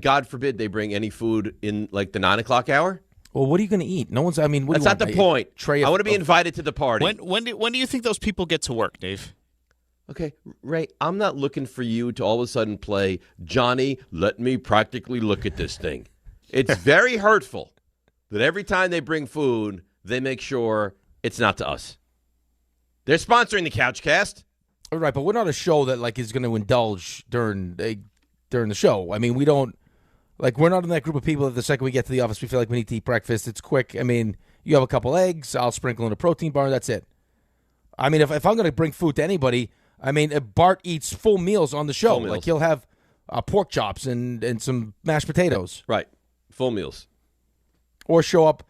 God forbid they bring any food in like the 9 o'clock hour. Well, what are you going to eat? No one's. I mean, what That's do you not want, the point. Tray I of- want to be of- invited to the party. When do you think those people get to work, Dave? Okay, Ray, I'm not looking for you to all of a sudden play, Johnny, let me practically look at this thing. It's very hurtful that every time they bring food, they make sure it's not to us. They're sponsoring the Couchcast. All right, but we're not a show that is going to indulge during the show. I mean, we don't we're not in that group of people that the second we get to the office, we feel like we need to eat breakfast. It's quick. I mean, you have a couple eggs, I'll sprinkle in a protein bar, that's it. I mean, if I'm going to bring food to anybody, I mean, if Bart eats full meals on the show. Full meals. Like he'll have pork chops and some mashed potatoes. Right, full meals. Or show up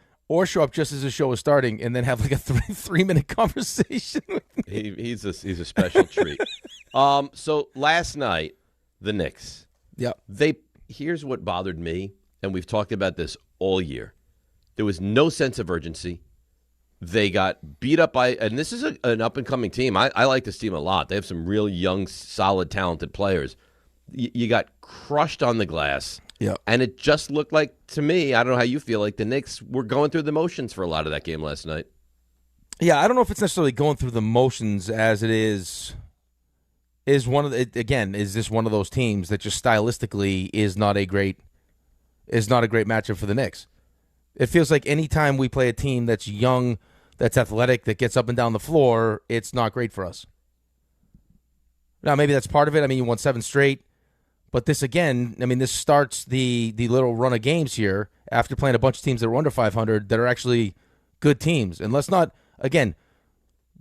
just as the show is starting and then have a 3-minute conversation with me. He's a special treat. So last night, the Knicks. Yeah. Here's what bothered me, and we've talked about this all year. There was no sense of urgency. They got beat up by, and this is an up-and-coming team. I like this team a lot. They have some real young, solid, talented players. You got crushed on the glass. Yeah. And it just looked like, to me, I don't know how you feel, like the Knicks were going through the motions for a lot of that game last night. Yeah, I don't know if it's necessarily going through the motions as it is one of the, again, is this one of those teams that just stylistically is not a great matchup for the Knicks. It feels like any time we play a team that's young, that's athletic, that gets up and down the floor, it's not great for us. Now, maybe that's part of it. I mean, you won 7 straight. But this, again, I mean, this starts the little run of games here after playing a bunch of teams that were under 500 that are actually good teams. And let's not, again,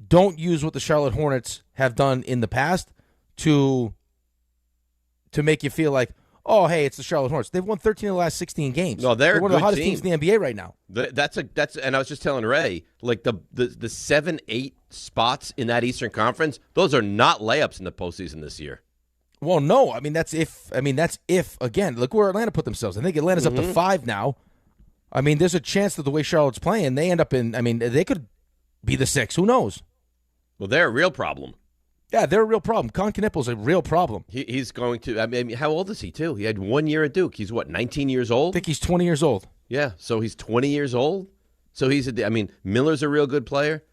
don't use what the Charlotte Hornets have done in the past to make you feel like, oh, hey, it's the Charlotte Hornets. They've won 13 of the last 16 games. No, they're one of the good hottest team. teams in the NBA right now. That's and I was just telling Ray, like the 7-8 spots in that Eastern Conference, those are not layups in the postseason this year. Well, no. I mean, that's if, again, look where Atlanta put themselves. I think Atlanta's up to 5 now. I mean, there's a chance that the way Charlotte's playing, they end up in, I mean, they could be the 6. Who knows? Well, they're a real problem. Yeah, they're a real problem. Con Knippel's a real problem. He's going to, I mean, how old is he, too? He had 1 year at Duke. He's, 19 years old? I think he's 20 years old. Yeah, so he's 20 years old? So Miller's a real good player.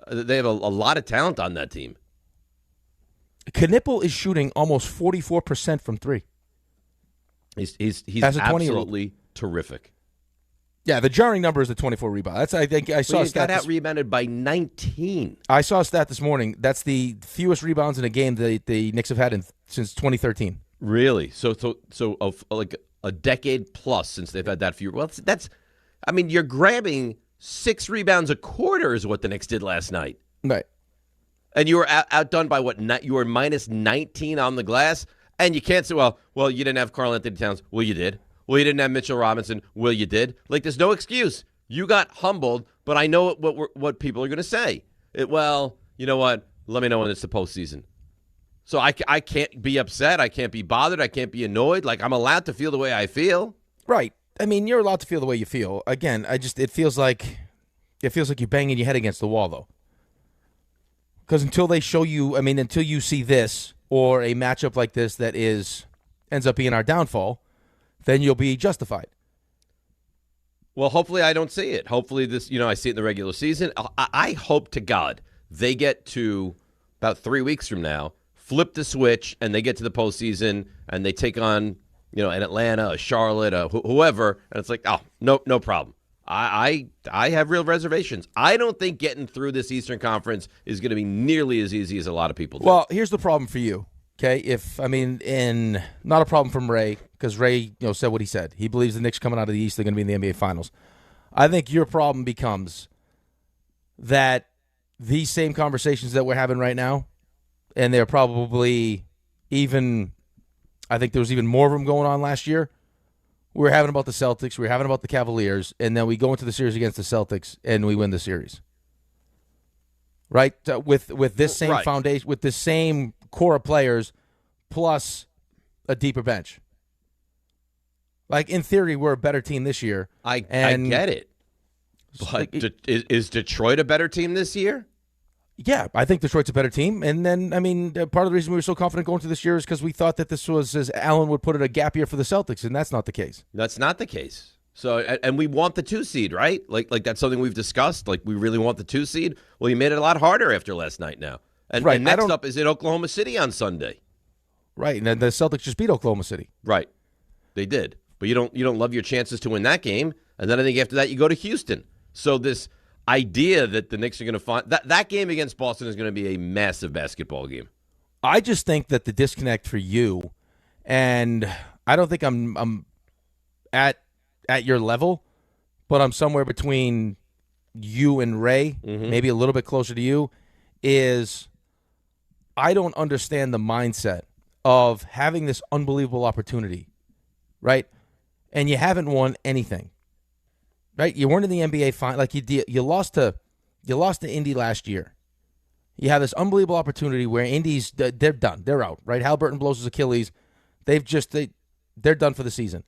They have a lot of talent on that team. Knippel is shooting almost 44% from 3. He's As a 20-year-old. absolutely terrific. Yeah, the jarring number is the 24 rebound. That's I think I saw a He stat. got out rebounded by 19. I saw a stat this morning. That's the fewest rebounds in a game that the Knicks have had since 2013. Really? So of like a decade plus since they've had that few. Well, that's I mean, you're grabbing 6 rebounds a quarter is what the Knicks did last night. Right. And you were outdone by what? You were minus 19 on the glass, and you can't say, well, you didn't have Karl Anthony Towns. Well, you did. Well, you didn't have Mitchell Robinson. Well, you did. Like, there's no excuse. You got humbled, but I know what people are going to say. Well, you know what? Let me know when it's the postseason. So I can't be upset. I can't be bothered. I can't be annoyed. Like, I'm allowed to feel the way I feel. Right. I mean, you're allowed to feel the way you feel. Again, it feels like you're banging your head against the wall, though. Because until they show you, I mean, until you see this or a matchup like this that ends up being our downfall, then you'll be justified. Well, hopefully I don't see it. Hopefully this, I see it in the regular season. I hope to God they get to about 3 weeks from now, flip the switch, and they get to the postseason, and they take on in Atlanta, Charlotte, whoever, and it's like, oh, no problem. I have real reservations. I don't think getting through this Eastern Conference is going to be nearly as easy as a lot of people do. Well, here's the problem for you, okay? Not a problem from Ray, because Ray said what he said. He believes the Knicks coming out of the East, they're going to be in the NBA Finals. I think your problem becomes that these same conversations that we're having right now, and they're probably even, I think there was even more of them going on last year. We were having about the Celtics, we were having about the Cavaliers, and then we go into the series against the Celtics, and we win the series. Right? With this same foundation, with this same core of players, plus a deeper bench. Like, in theory, we're a better team this year. I get it. But is Detroit a better team this year? Yeah, I think Detroit's a better team. And then, part of the reason we were so confident going to this year is because we thought that this was, as Allen would put it, a gap year for the Celtics, and that's not the case. That's not the case. So, and we want the 2 seed, right? Like that's something we've discussed. Like, we really want the 2 seed. Well, you made it a lot harder after last night now. And next up is in Oklahoma City on Sunday. Right, and then the Celtics just beat Oklahoma City. Right, they did. But you don't love your chances to win that game. And then I think after that you go to Houston. So this idea that the Knicks are going to find that game against Boston is going to be a massive basketball game. I just think that the disconnect for you, and I don't think I'm at your level, but I'm somewhere between you and Ray, maybe a little bit closer to you, is I don't understand the mindset of having this unbelievable opportunity, right? And you haven't won anything. Right, you weren't in the NBA final. Like you lost to Indy last year. You have this unbelievable opportunity where Indy's they're done. They're out. Right, Halliburton blows his Achilles. They're done for the season.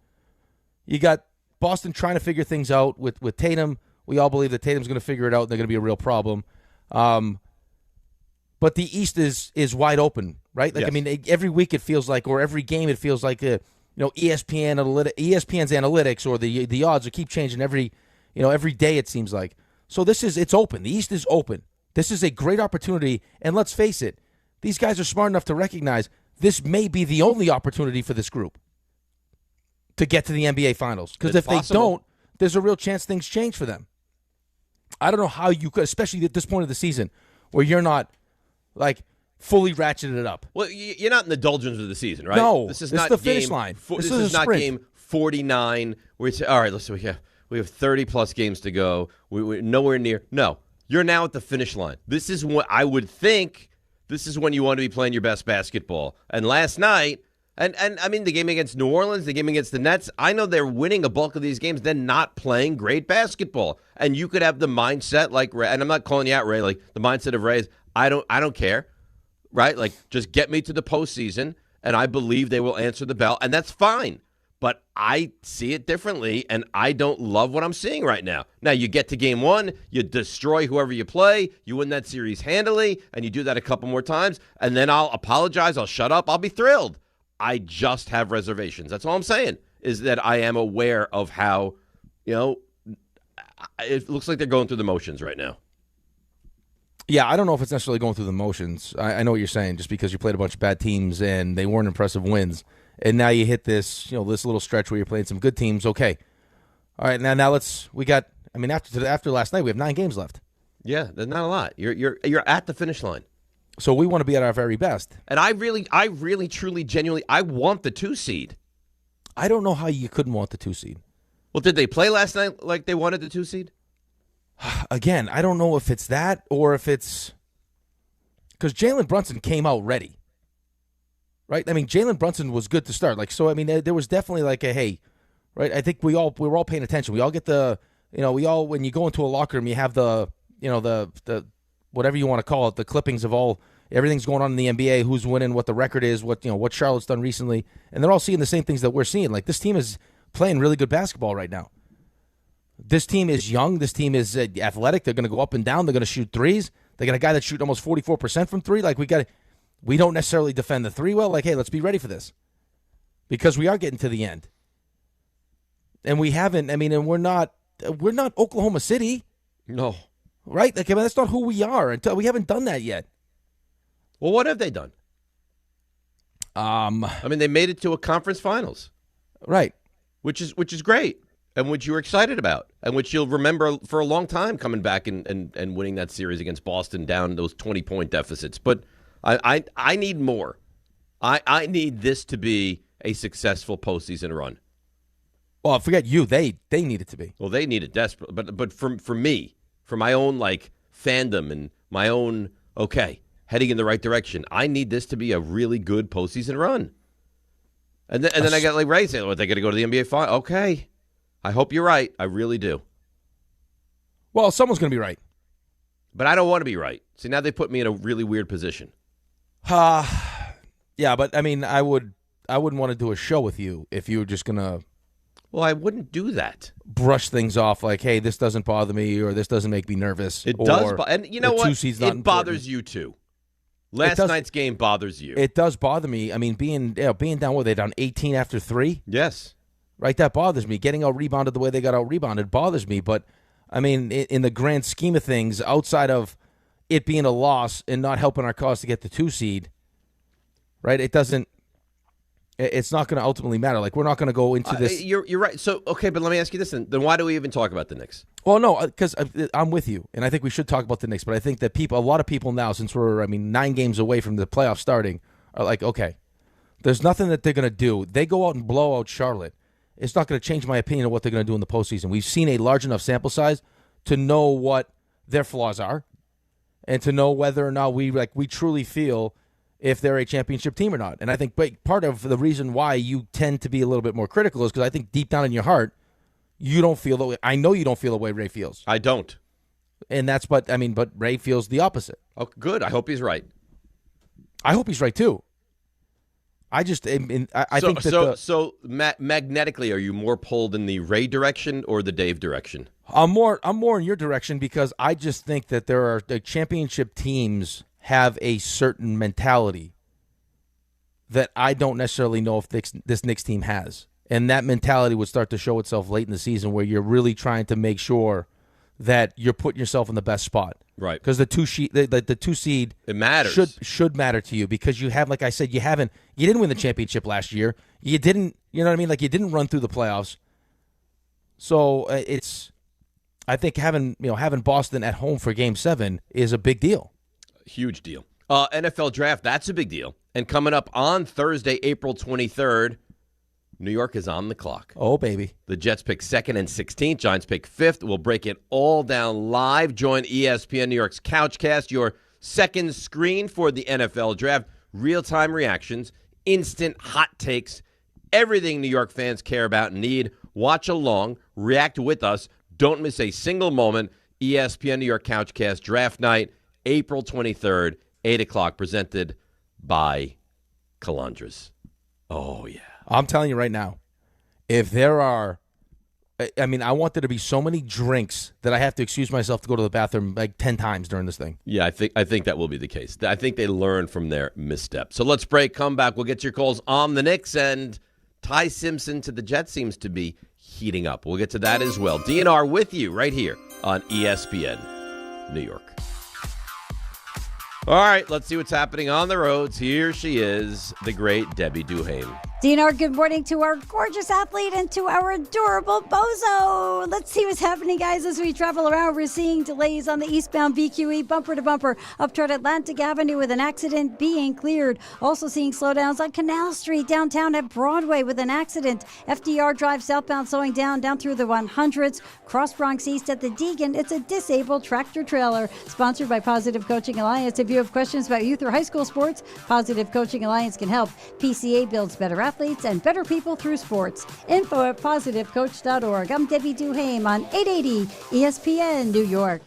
You got Boston trying to figure things out with Tatum. We all believe that Tatum's going to figure it out and they're going to be a real problem. But the East is wide open, right? Like yes. Every week it feels like, or every game it feels like ESPN's analytics or the odds will keep changing every day it seems like. So it's open. The East is open. This is a great opportunity, and let's face it, these guys are smart enough to recognize this may be the only opportunity for this group to get to the NBA Finals. Because if they don't, there's a real chance things change for them. I don't know how you could, especially at this point of the season, where you're not fully ratcheted it up. Well, you're not in the doldrums of the season, right? No, this is not the finish line. This is not game 49 where you say, all right, listen, we have 30-plus games to go. We're nowhere near. No, you're now at the finish line. This is what I would think. This is when you want to be playing your best basketball. And last night, and the game against New Orleans, the game against the Nets, I know they're winning a bulk of these games, then not playing great basketball. And you could have the mindset like Ray, and I'm not calling you out, Ray, like the mindset of Ray is, I don't care. Right? Like, just get me to the postseason, and I believe they will answer the bell, and that's fine. But I see it differently, and I don't love what I'm seeing right now. Now, you get to game 1, you destroy whoever you play, you win that series handily, and you do that a couple more times, and then I'll apologize, I'll shut up, I'll be thrilled. I just have reservations. That's all I'm saying, is that I am aware of how, it looks like they're going through the motions right now. Yeah, I don't know if it's necessarily going through the motions. I know what you're saying, just because you played a bunch of bad teams and they weren't impressive wins. And now you hit this, this little stretch where you're playing some good teams. Okay. All right, now after last night, we have 9 games left. Yeah, there's not a lot. You're at the finish line. So we want to be at our very best. And I really, truly, genuinely, I want the 2 seed. I don't know how you couldn't want the 2 seed. Well, did they play last night like they wanted the 2 seed? Again, I don't know if it's that or if it's because Jalen Brunson came out ready, right? Jalen Brunson was good to start. There was definitely a hey, right? I think we were all paying attention. We all get when you go into a locker room, you have the whatever you want to call it, the clippings of everything's going on in the NBA, who's winning, what the record is, what Charlotte's done recently, and they're all seeing the same things that we're seeing. Like, this team is playing really good basketball right now. This team is young. This team is athletic. They're going to go up and down. They're going to shoot threes. They got a guy that's shooting almost 44% from 3. We don't necessarily defend the 3 well. Hey, let's be ready for this because we are getting to the end, and we haven't. And we're not Oklahoma City. No, right? That's not who we are. Until we haven't done that yet. Well, what have they done? They made it to a conference finals. Right. Which is great, and which you were excited about, and which you'll remember for a long time, coming back and winning that series against Boston down those 20-point deficits. But I need more. I need this to be a successful postseason run. Well, forget you. They need it to be. Well, they need it desperately. But for me, for my own fandom and my own heading in the right direction, I need this to be a really good postseason run. And then I got Ray saying, "Oh, they're going to go to the NBA final." Okay, I hope you're right. I really do. Well, someone's going to be right, but I don't want to be right. See, now they put me in a really weird position. Yeah, but I mean, I wouldn't want to do a show with you if you were just going to. Well, I wouldn't do that. Brush things off like, hey, this doesn't bother me, or this doesn't make me nervous. It does, and you know what? It bothers you too. Last night's game bothers you. It does bother me. I mean, being down, were they down 18 after 3? Yes. Right, that bothers me. Getting out-rebounded the way they got out-rebounded bothers me. But, I mean, in the grand scheme of things, outside of it being a loss and not helping our cause to get the 2 seed, right, it's not going to ultimately matter. Like, we're not going to go into this. You're right. So, okay, but let me ask you this then. Then why do we even talk about the Knicks? Well, no, because I'm with you, and I think we should talk about the Knicks. But I think that a lot of people now, since we're 9 games away from the playoffs starting, are like, okay, there's nothing that they're going to do. They go out and blow out Charlotte. It's not going to change my opinion of what they're going to do in the postseason. We've seen a large enough sample size to know what their flaws are, and to know whether or not we truly feel if they're a championship team or not. And I think part of the reason why you tend to be a little bit more critical is because I think deep down in your heart, you don't feel the way. I know you don't feel the way Ray feels. I don't. And that's but Ray feels the opposite. Oh, good. I hope he's right. I hope he's right too. I just think that magnetically, are you more pulled in the Ray direction or the Dave direction? I'm more in your direction because I just think that the championship teams have a certain mentality that I don't necessarily know if this Knicks team has. And that mentality would start to show itself late in the season where you're really trying to make sure that you're putting yourself in the best spot. Right. Because the 2 seed it matters. Should matter to you because you have, like I said, you didn't win the championship last year. You didn't, you know what I mean? Like you didn't run through the playoffs. So I think having Boston at home for Game 7 is a big deal. Huge deal. NFL draft, that's a big deal. And coming up on Thursday, April 23rd, New York is on the clock. Oh, baby. The Jets pick 2nd and 16th. Giants pick 5th. We'll break it all down live. Join ESPN New York's Couchcast, your second screen for the NFL draft. Real-time reactions, instant hot takes, everything New York fans care about and need. Watch along. React with us. Don't miss a single moment. ESPN New York Couchcast Draft Night, April 23rd, 8 o'clock, presented by Calandras. Oh, yeah. I'm telling you right now, if there are, I want there to be so many drinks that I have to excuse myself to go to the bathroom 10 times during this thing. Yeah, I think that will be the case. I think they learn from their misstep. So let's break, come back. We'll get to your calls on the Knicks, and Ty Simpson to the Jets seems to be heating up. We'll get to that as well. DNR with you right here on ESPN New York. All right, let's see what's happening on the roads. Here she is, the great Debbie Duhaime. DNR, good morning to our gorgeous athlete and to our adorable bozo. Let's see what's happening, guys, as we travel around. We're seeing delays on the eastbound BQE, bumper to bumper, up toward Atlantic Avenue with an accident being cleared. Also seeing slowdowns on Canal Street, downtown at Broadway with an accident. FDR Drive southbound slowing down through the 100s. Cross Bronx East at the Deegan. It's a disabled tractor trailer. Sponsored by Positive Coaching Alliance. If you have questions about youth or high school sports, Positive Coaching Alliance can help. PCA builds better athletes and better people through sports. Info at positivecoach.org. I'm Debbie Duhaime on 880 ESPN New York.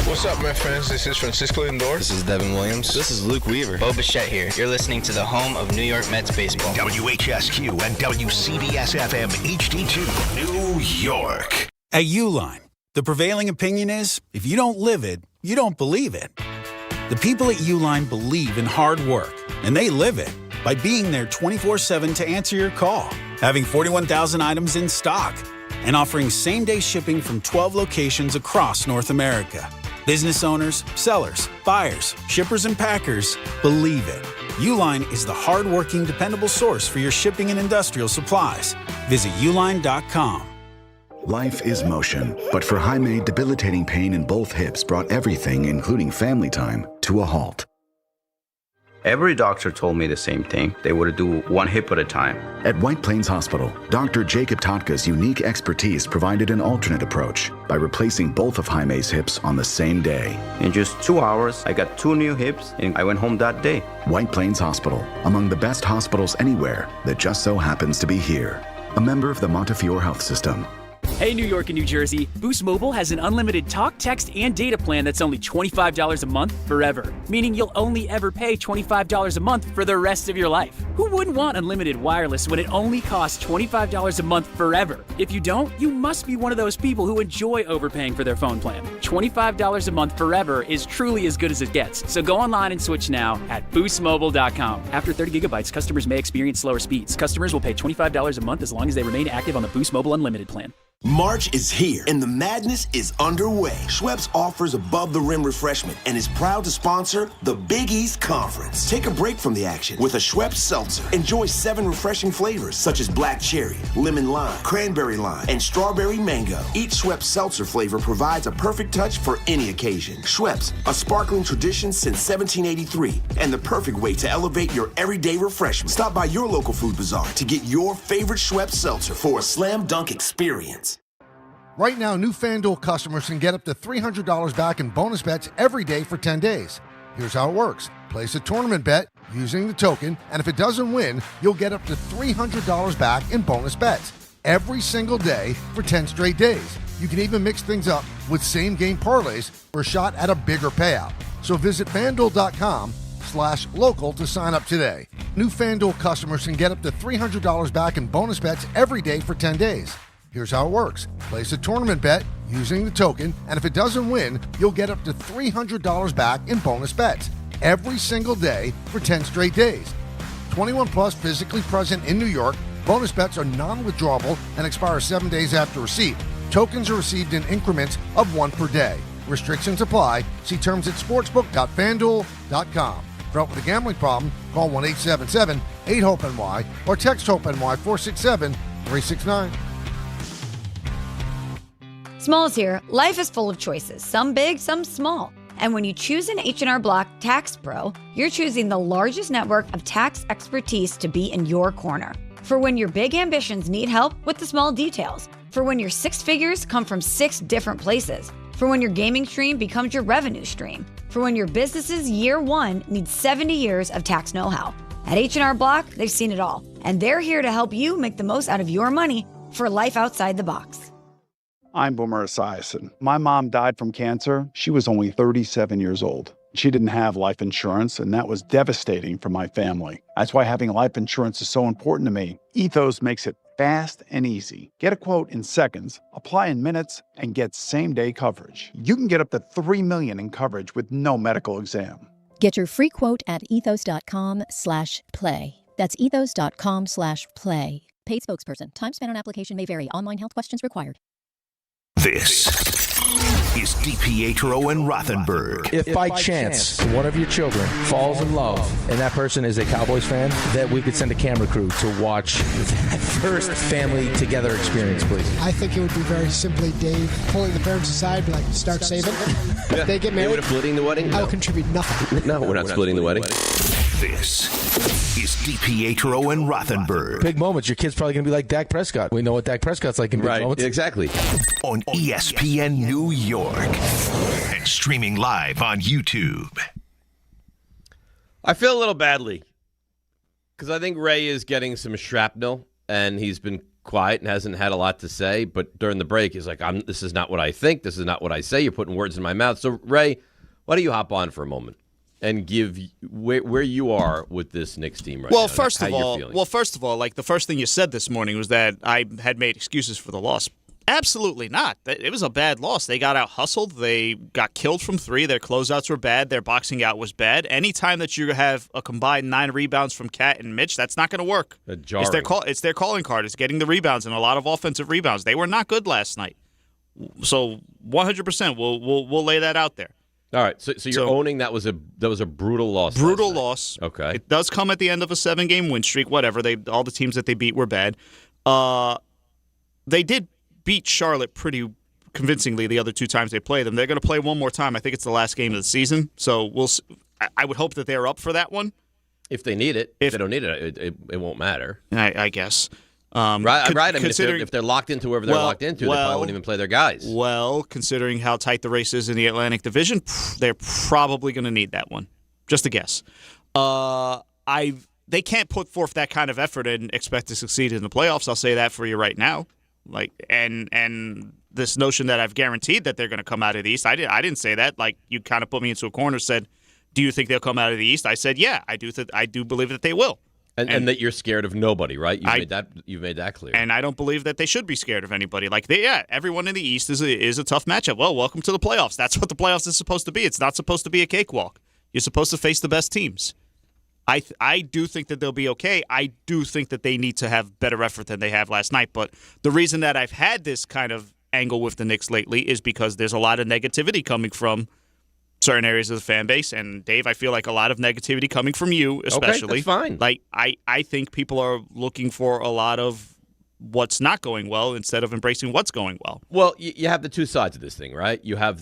What's up, my friends? This is Francisco Lindor. This is Devin Williams. This is Luke Weaver. Bo Bichette here. You're listening to the home of New York Mets baseball. WHSQ and WCBS-FM HD2, New York. At Uline, the prevailing opinion is, if you don't live it, you don't believe it. The people at Uline believe in hard work, and they live it by being there 24/7 to answer your call, having 41,000 items in stock, and offering same-day shipping from 12 locations across North America. Business owners, sellers, buyers, shippers, and packers believe it. Uline is the hardworking, dependable source for your shipping and industrial supplies. Visit uline.com. Life is motion, but for Jaime, debilitating pain in both hips brought everything, including family time, to a halt. Every doctor told me the same thing. They would do one hip at a time. At White Plains Hospital, Dr. Jacob Totka's unique expertise provided an alternate approach by replacing both of Jaime's hips on the same day. In just 2 hours, I got 2 new hips, and I went home that day. White Plains Hospital, among the best hospitals anywhere that just so happens to be here. A member of the Montefiore Health System. Hey, New York and New Jersey, Boost Mobile has an unlimited talk, text, and data plan that's only $25 a month forever, meaning you'll only ever pay $25 a month for the rest of your life. Who wouldn't want unlimited wireless when it only costs $25 a month forever? If you don't, you must be one of those people who enjoy overpaying for their phone plan. $25 a month forever is truly as good as it gets, so go online and switch now at boostmobile.com. After 30 gigabytes, customers may experience slower speeds. Customers will pay $25 a month as long as they remain active on the Boost Mobile Unlimited plan. March is here, and the madness is underway. Schweppes offers above-the-rim refreshment and is proud to sponsor the Big East Conference. Take a break from the action with a Schweppes seltzer. Enjoy 7 refreshing flavors, such as black cherry, lemon lime, cranberry lime, and strawberry mango. Each Schweppes seltzer flavor provides a perfect touch for any occasion. Schweppes, a sparkling tradition since 1783, and the perfect way to elevate your everyday refreshment. Stop by your local food bazaar to get your favorite Schweppes seltzer for a slam dunk experience. Right now, new FanDuel customers can get up to $300 back in bonus bets every day for 10 days. Here's how it works. Place a tournament bet using the token, and if it doesn't win, you'll get up to $300 back in bonus bets every single day for 10 straight days. You can even mix things up with same-game parlays for a shot at a bigger payout. So visit FanDuel.com/local to sign up today. New FanDuel customers can get up to $300 back in bonus bets every day for 10 days. Here's how it works. Place a tournament bet using the token, and if it doesn't win, you'll get up to $300 back in bonus bets every single day for 10 straight days. 21 plus, physically present in New York. Bonus bets are non-withdrawable and expire 7 days after receipt. Tokens are received in increments of 1 per day. Restrictions apply. See terms at sportsbook.fanduel.com. For help with a gambling problem, call 1-877-8-HOPE-NY or text HOPE-NY 467-369. Smalls here. Life is full of choices, some big, some small. And when you choose an H&R Block Tax Pro, you're choosing the largest network of tax expertise to be in your corner. For when your big ambitions need help with the small details. For when your 6 figures come from 6 different places. For when your gaming stream becomes your revenue stream. For when your business's year 1 needs 70 years of tax know-how. At H&R Block, they've seen it all. And they're here to help you make the most out of your money for life outside the box. I'm Boomer Esiason. My mom died from cancer. She was only 37 years old. She didn't have life insurance, and that was devastating for my family. That's why having life insurance is so important to me. Ethos makes it fast and easy. Get a quote in seconds, apply in minutes, and get same-day coverage. You can get up to $3 million in coverage with no medical exam. Get your free quote at ethos.com/play. That's ethos.com/play. Paid spokesperson. Time spent on application may vary. Online health questions required. This is DiPietro and Rothenberg. If by chance one of your children falls in love and that person is a Cowboys fan, that we could send a camera crew to watch that first family together experience, please. I think it would be very simply Dave pulling the parents aside, be like, start saving. If they get married, We're splitting the wedding? I will contribute nothing. No, we're not splitting the wedding. This is DiPietro and Rothenberg. Big moments. Your kid's probably going to be like Dak Prescott. We know what Dak Prescott's like in big moments. Exactly. On ESPN New York and streaming live on YouTube. I feel a little badly because I think Ray is getting some shrapnel, and he's been quiet and hasn't had a lot to say. But during the break, he's like, this is not what I think. This is not what I say. You're putting words in my mouth. So, Ray, why don't you hop on for a moment and give where you are with this Knicks team right now? First of all, like the first thing you said this morning was that I had made excuses for the loss. Absolutely not. It was a bad loss. They got out hustled. They got killed from 3. Their closeouts were bad. Their boxing out was bad. Anytime that you have a combined 9 rebounds from Cat and Mitch, that's not going to work. It's their calling card. It's getting the rebounds and a lot of offensive rebounds. They were not good last night. So 100%, we'll lay that out there. All right, so you're owning that was a brutal loss. Brutal loss. Okay. It does come at the end of a 7-game win streak. Whatever. All the teams that they beat were bad. They did beat Charlotte pretty convincingly the other 2 times they played them. They're going to play one more time. I think it's the last game of the season. So I would hope that they're up for that one. If they need it. If they don't need it, it won't matter. I guess. Right. I mean, if they're locked into whoever they're locked into, they probably wouldn't even play their guys. Well, considering how tight the race is in the Atlantic Division, they're probably going to need that one. Just a guess. They can't put forth that kind of effort and expect to succeed in the playoffs. I'll say that for you right now. And this notion that I've guaranteed that they're going to come out of the East, I didn't say that. Like, you kind of put me into a corner, said, do you think they'll come out of the East? I said, yeah, I do believe that they will. And that you're scared of nobody, right? You've made that clear. And I don't believe that they should be scared of anybody. Everyone in the East is a tough matchup. Well, welcome to the playoffs. That's what the playoffs is supposed to be. It's not supposed to be a cakewalk. You're supposed to face the best teams. I do think that they'll be okay. I do think that they need to have better effort than they have last night. But the reason that I've had this kind of angle with the Knicks lately is because there's a lot of negativity coming from certain areas of the fan base. And, Dave, I feel like a lot of negativity coming from you, especially. Okay, that's fine. Like, I think people are looking for a lot of what's not going well instead of embracing what's going well. Well, you have the two sides of this thing, right? You have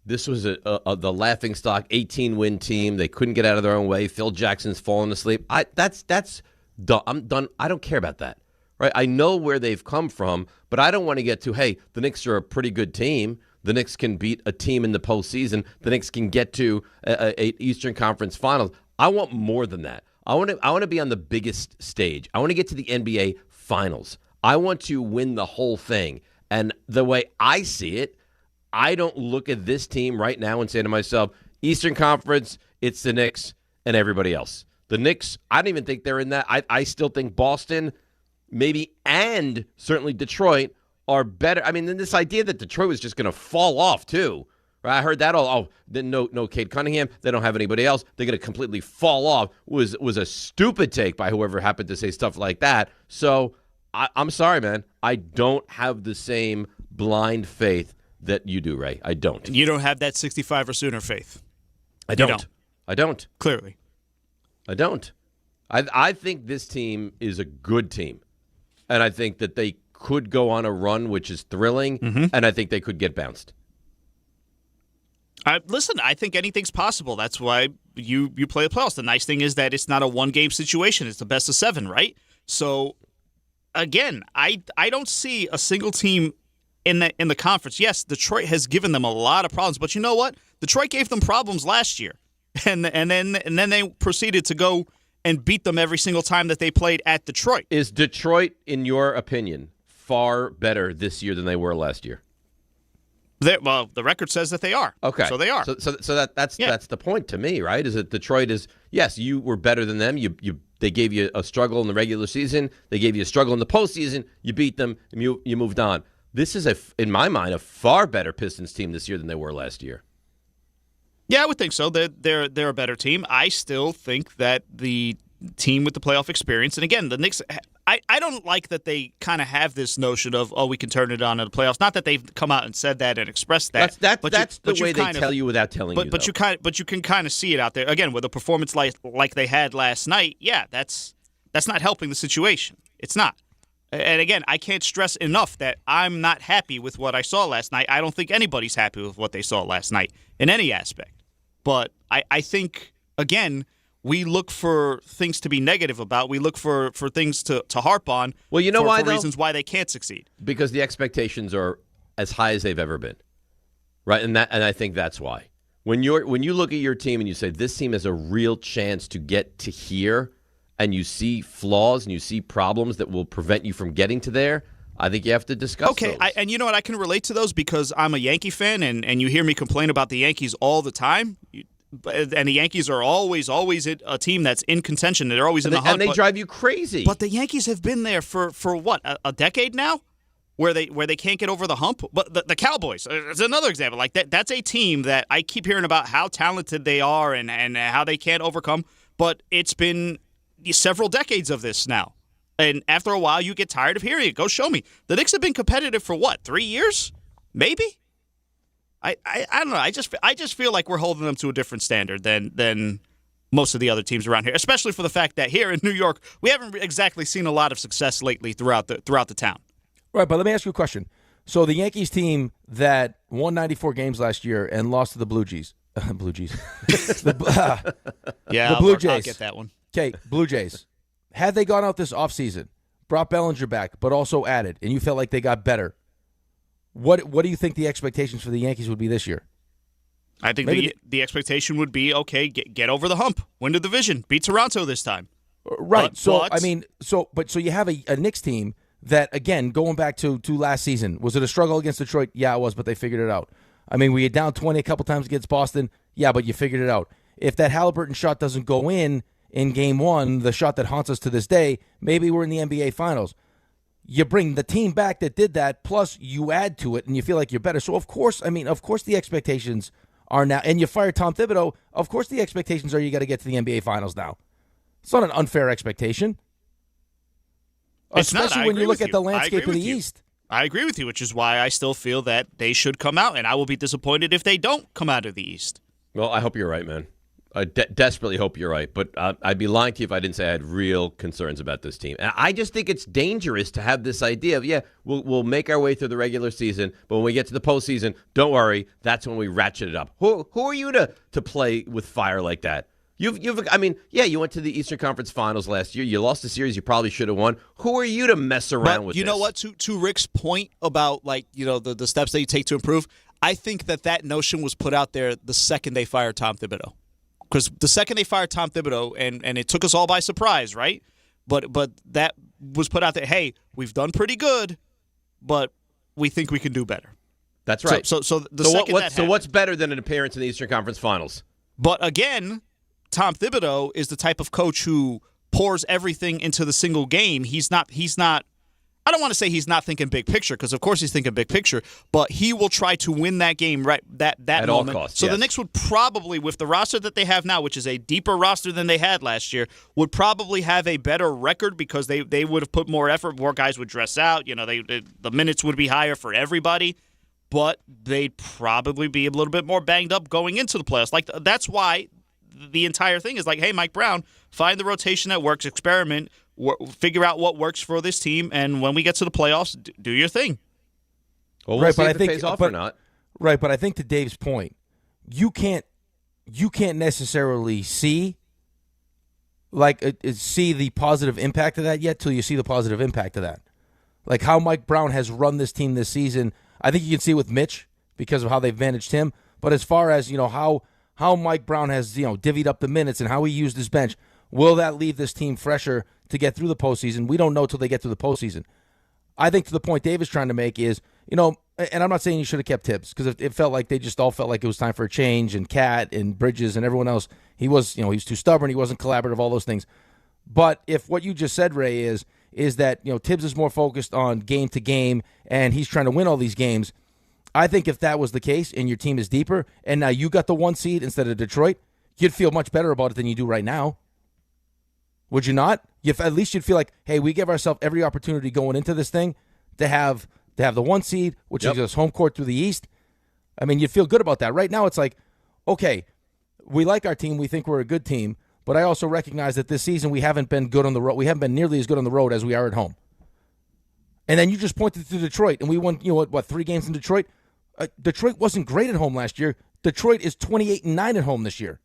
this was the laughingstock 18-win team. They couldn't get out of their own way. Phil Jackson's fallen asleep. That's done. I'm done. I don't care about that, right? I know where they've come from, but I don't want to get to, the Knicks are a pretty good team. The Knicks can beat a team in the postseason. The Knicks can get to a Eastern Conference Finals. I want more than that. I want to be on the biggest stage. I want to get to the NBA Finals. I want to win the whole thing. And the way I see it, I don't look at this team right now and say to myself, Eastern Conference, it's the Knicks and everybody else. The Knicks, I don't even think they're in that. I still think Boston, maybe, and certainly Detroit are better. I mean, then this idea that Detroit was just going to fall off, too. Right? I heard that all. Oh, then no Cade Cunningham. They don't have anybody else. They're going to completely fall off. Was a stupid take by whoever happened to say stuff like that. So I'm sorry, man. I don't have the same blind faith that you do, Ray. I don't. You don't have that 65 or sooner faith. I don't. I don't. Clearly. I don't. I think this team is a good team. And I think that they could go on a run, which is thrilling, and I think they could get bounced. Listen, I think anything's possible. That's why you play the playoffs. The nice thing is that it's not a one-game situation. It's the best of 7, right? So, again, I don't see a single team in the conference. Yes, Detroit has given them a lot of problems, but you know what? Detroit gave them problems last year, and then they proceeded to go and beat them every single time that they played at Detroit. Is Detroit, in your opinion, far better this year than they were last year? Well, the record says that they are. Okay, so they are. So that's the point to me, right? Is that Detroit is, yes, you were better than them. They gave you a struggle in the regular season. They gave you a struggle in the postseason. You beat them. And you moved on. This is, in my mind, a far better Pistons team this year than they were last year. Yeah, I would think so. They're a better team. I still think that the team with the playoff experience, and again, the Knicks, I don't like that they kind of have this notion of, we can turn it on in the playoffs. Not that they've come out and said that and expressed that. That's the way they tell you without telling you. But you can kind of see it out there again with a performance like they had last night. Yeah, that's not helping the situation. It's not. And again, I can't stress enough that I'm not happy with what I saw last night. I don't think anybody's happy with what they saw last night in any aspect. But I think, again, we look for things to be negative about. We look for things to harp on. Well, you know why, for reasons why they can't succeed. Because the expectations are as high as they've ever been, right? And I think that's why. When you look at your team and you say this team has a real chance to get to here, and you see flaws and you see problems that will prevent you from getting to there, I think you have to discuss those. And you know what? I can relate to those because I'm a Yankee fan, and you hear me complain about the Yankees all the time. And the Yankees are always a team that's in contention. They're always in the hunt. And they drive you crazy. But the Yankees have been there for what, a decade now? Where they can't get over the hump. But the Cowboys is another example. Like that's a team that I keep hearing about how talented they are and how they can't overcome. But it's been several decades of this now. And after a while, you get tired of hearing it. Go show me. The Knicks have been competitive for what, 3 years? Maybe? I don't know. I just feel like we're holding them to a different standard than most of the other teams around here, especially for the fact that here in New York, we haven't exactly seen a lot of success lately throughout the town. Right, but let me ask you a question. So the Yankees team that won 94 games last year and lost to the Blue Jays. The Blue Jays. I'll get that one. Okay, Blue Jays. Had they gone out this offseason, brought Bellinger back, but also added, and you felt like they got better, what do you think the expectations for the Yankees would be this year? I think the expectation would be, okay, get over the hump, win the division, beat Toronto this time. Right. So you have a Knicks team that, again, going back to last season, was it a struggle against Detroit? Yeah, it was, but they figured it out. I mean, we had down 20 a couple times against Boston. Yeah, but you figured it out. If that Halliburton shot doesn't go in game one, the shot that haunts us to this day, maybe we're in the NBA Finals. You bring the team back that did that, plus you add to it, and you feel like you're better. So, of course the expectations are now, and you fire Tom Thibodeau, of course the expectations are you got to get to the NBA Finals now. It's not an unfair expectation. Especially when you look at the landscape of the East. I agree with you, which is why I still feel that they should come out, and I will be disappointed if they don't come out of the East. Well, I hope you're right, man. I desperately hope you're right, but I'd be lying to you if I didn't say I had real concerns about this team. And I just think it's dangerous to have this idea of, we'll make our way through the regular season, but when we get to the postseason, don't worry, that's when we ratchet it up. Who are you to play with fire like that? You went to the Eastern Conference Finals last year. You lost the series you probably should have won. Who are you to mess around with this? You know what? To Rick's point about the steps that you take to improve, I think that notion was put out there the second they fired Tom Thibodeau. Because the second they fired Tom Thibodeau, and it took us all by surprise, right? But that was put out there, hey, we've done pretty good, but we think we can do better. That's right. So what's better than an appearance in the Eastern Conference Finals? But again, Tom Thibodeau is the type of coach who pours everything into the single game. He's not I don't want to say he's not thinking big picture, because of course he's thinking big picture, but he will try to win that game right at moment. All costs, so The Knicks would probably, with the roster that they have now, which is a deeper roster than they had last year, would probably have a better record because they would have put more effort, more guys would dress out, the minutes would be higher for everybody, but they'd probably be a little bit more banged up going into the playoffs. That's why the entire thing is hey, Mike Brown, find the rotation that works, experiment, figure out what works for this team, and when we get to the playoffs, do your thing. Well, we'll see if it pays off or not. Right, but I think to Dave's point, you can't necessarily see the positive impact of that yet till you see the positive impact of that. Like how Mike Brown has run this team this season, I think you can see with Mitch because of how they've managed him. But as far as how Mike Brown has divvied up the minutes and how he used his bench, will that leave this team fresher to get through the postseason? We don't know till they get through the postseason. I think to the point Dave is trying to make is, and I'm not saying you should have kept Tibbs because it felt like they just all felt like it was time for a change, and Cat and Bridges and everyone else, he was too stubborn, he wasn't collaborative, all those things. But if what you just said, Ray, is that Tibbs is more focused on game to game and he's trying to win all these games, I think if that was the case and your team is deeper and now you got the 1 seed instead of Detroit, you'd feel much better about it than you do right now. Would you not? At least you'd feel like, hey, we give ourselves every opportunity going into this thing to have the 1 seed, which gives us home court through the East. I mean, you'd feel good about that. Right now it's like, okay, we like our team. We think we're a good team. But I also recognize that this season we haven't been good on the road. We haven't been nearly as good on the road as we are at home. And then you just pointed to Detroit, and we won, 3 games in Detroit? Detroit wasn't great at home last year. Detroit is 28-9 at home this year.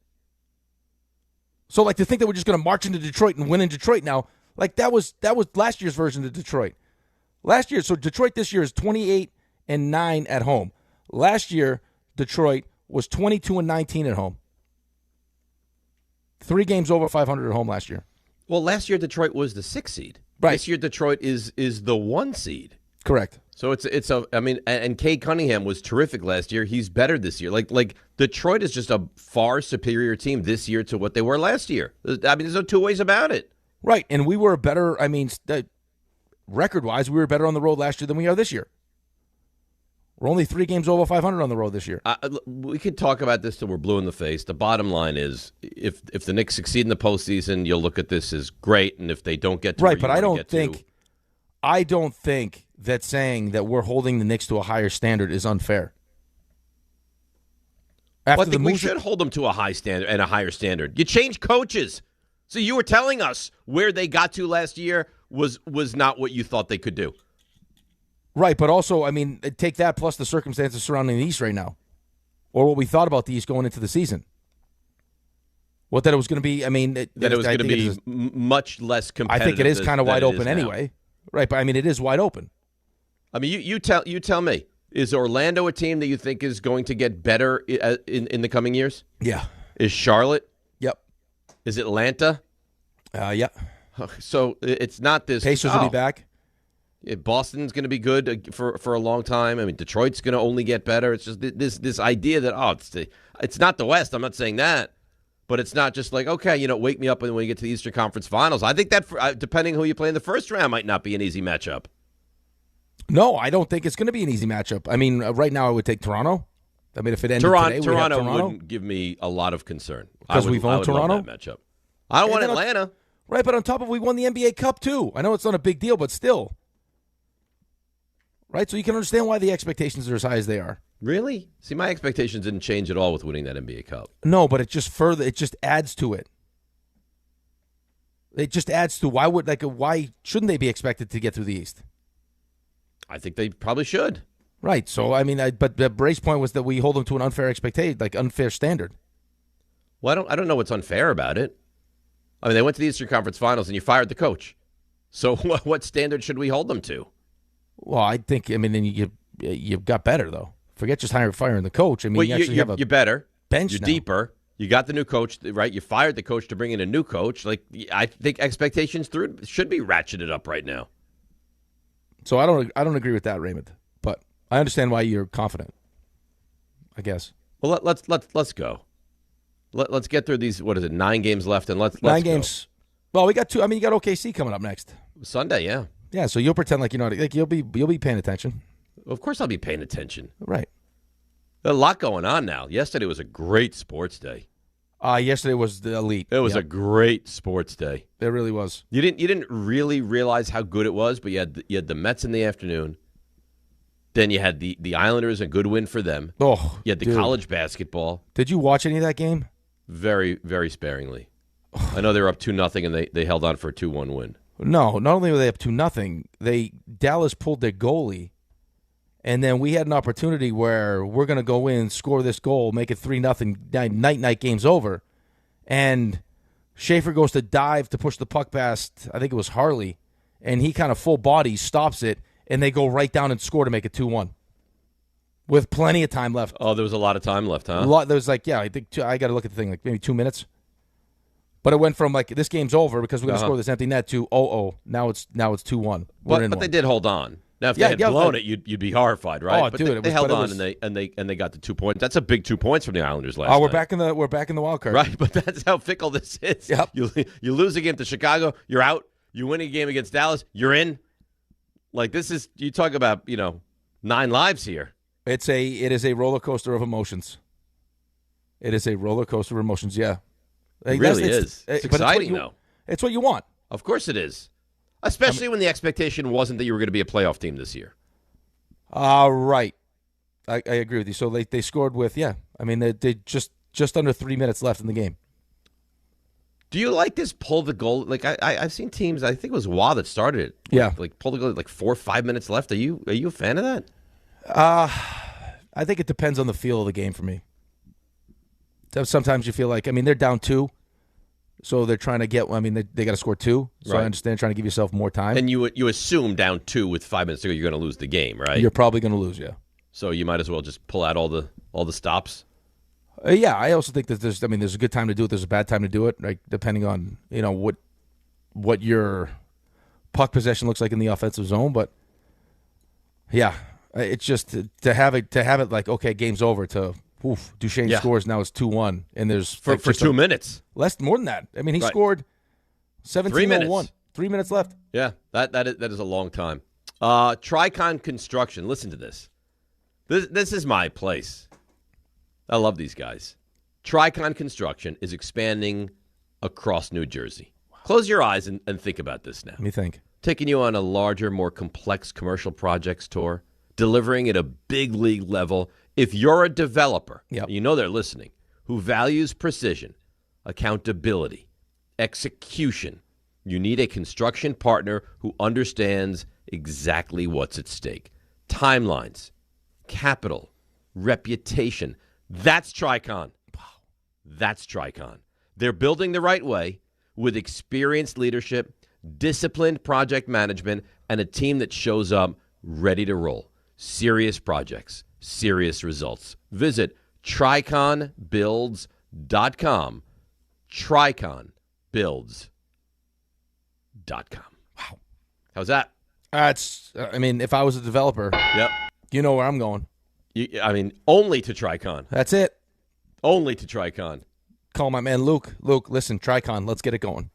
So, to think that we're just going to march into Detroit and win in Detroit now, that was last year's version of Detroit. So Detroit this year is 28-9 at home. Last year, Detroit was 22-19 at home. 3 games over 500 at home last year. Well, last year Detroit was the 6th seed. Right. This year Detroit is the 1 seed. Correct. So and Cade Cunningham was terrific last year. He's better this year. Detroit is just a far superior team this year to what they were last year. There's no two ways about it. Right, and we were better, record-wise, we were better on the road last year than we are this year. We're only 3 games over 500 on the road this year. We could talk about this till we're blue in the face. The bottom line is, if the Knicks succeed in the postseason, you'll look at this as great, and if they don't get to right, but I don't think that saying that we're holding the Knicks to a higher standard is unfair. I think we should hold them to a high standard and a higher standard. You change coaches. So you were telling us where they got to last year was not what you thought they could do. Right, but also, I mean, take that plus the circumstances surrounding the East right now, or what we thought about the East going into the season. What that it was going to be, I mean... That it was going to be much less competitive. I think it is kind of wide open anyway. Right, but I mean, it is wide open. I mean, you tell me, is Orlando a team that you think is going to get better in the coming years? Yeah. Is Charlotte? Yep. Is Atlanta? Yeah. So it's not this... Pacers will be back. Boston's going to be good for a long time. I mean, Detroit's going to only get better. It's just this idea that, it's not the West. I'm not saying that. But it's not just like, okay, wake me up when we get to the Eastern Conference Finals. I think that, depending who you play in the first round, might not be an easy matchup. No, I don't think it's going to be an easy matchup. I mean, right now I would take Toronto. I mean, if it ended today, Toronto wouldn't give me a lot of concern. Because we've owned Toronto? Love that matchup. I don't want Atlanta. Right, but on top of we won the NBA Cup, too. I know it's not a big deal, but still. Right, so you can understand why the expectations are as high as they are. Really? See, my expectations didn't change at all with winning that NBA Cup. No, but it just adds to it. It just adds to why shouldn't they be expected to get through the East? I think they probably should. Right. So I mean, but the Bray's point was that we hold them to an unfair expectation, like unfair standard. Well, I don't know what's unfair about it. I mean, they went to the Eastern Conference Finals and you fired the coach. So what standard should we hold them to? Well, I think then you've got better though. Forget just firing the coach. I mean, you're better. Bench. You're now. Deeper. You got the new coach, right? You fired the coach to bring in a new coach. Like, I think expectations should be ratcheted up right now. So I don't agree with that, Raymond. But I understand why you're confident. I guess. Well, let's go. Let's get through these. What is it? 9 games left, and let's 9 games. Go. Well, we got 2. I mean, you got OKC coming up next Sunday. Yeah. Yeah. So you'll pretend like you'll be paying attention. Of course, I'll be paying attention. Right. A lot going on now. Yesterday was a great sports day. Yesterday was the elite. It was a great sports day. It really was. You didn't really realize how good it was, but you had the Mets in the afternoon. Then you had the Islanders, a good win for them. Oh, you had the college basketball. Did you watch any of that game? Very, very sparingly. I know they were up 2-0, and they held on for a 2-1 win. No, not only were they up 2-0, Dallas pulled their goalie. And then we had an opportunity where we're going to go in, score this goal, make it 3-0, night, game's over. And Schaefer goes to dive to push the puck past, I think it was Harley, and he kind of full body stops it, and they go right down and score to make it 2-1 with plenty of time left. Oh, there was a lot of time left, huh? There was I think I got to look at the thing, like maybe 2 minutes. But it went from this game's over because we're going to score this empty net to 0-0. Now it's 2-1. But they did hold on. Now, if they had blown it, you'd be horrified, right? Oh, but dude, they held on and they got the 2 points. That's a big 2 points from the Islanders last night. We're back in the wild card, right? But that's how fickle this is. Yep. You lose a game to Chicago, you're out. You win a game against Dallas, you're in. Like this is you talk about 9 lives here. It is a roller coaster of emotions. It is a roller coaster of emotions. Yeah, it really is. It's exciting though. It's what you want. Of course it is. Especially when the expectation wasn't that you were going to be a playoff team this year. Right. I agree with you. So they scored with, they just under 3 minutes left in the game. Do you like this pull the goal? Like I've seen teams, I think it was Waugh that started it. Yeah. Like pull the goal 4 or 5 minutes left. Are you a fan of that? I think it depends on the feel of the game for me. Sometimes you feel like, they're down 2. So they're trying to get. They got to score 2. So right. I understand trying to give yourself more time. And you assume down 2 with 5 minutes to go, you're going to lose the game, right? You're probably going to lose, yeah. So you might as well just pull out all the stops. Yeah, I also think that there's a good time to do it. There's a bad time to do it, right? Depending on what your puck possession looks like in the offensive zone. But yeah, it's just to have it like okay, game's over. To Duchesne scores now it's 2-1, and there's for 2 minutes. More than that. He scored 17:01. 3 minutes left. Yeah, that is a long time. Tricon Construction. Listen to this. This is my place. I love these guys. Tricon Construction is expanding across New Jersey. Close your eyes and think about this now. Let me think. Taking you on a larger, more complex commercial projects tour, delivering at a big league level If you're a developer, Yep. you know they're listening, who values precision, accountability, execution, you need a construction partner who understands exactly what's at stake. Timelines, capital, reputation. That's Tricon. Wow. That's Tricon. They're building the right way with experienced leadership, disciplined project management, and a team that shows up ready to roll. Serious projects, serious results. Visit TriconBuilds.com. TriconBuilds.com. Wow. How's that? If I was a developer, yep, you know where I'm going. Only to Tricon. That's it. Only to Tricon. Call my man Luke. Luke, listen, Tricon, let's get it going.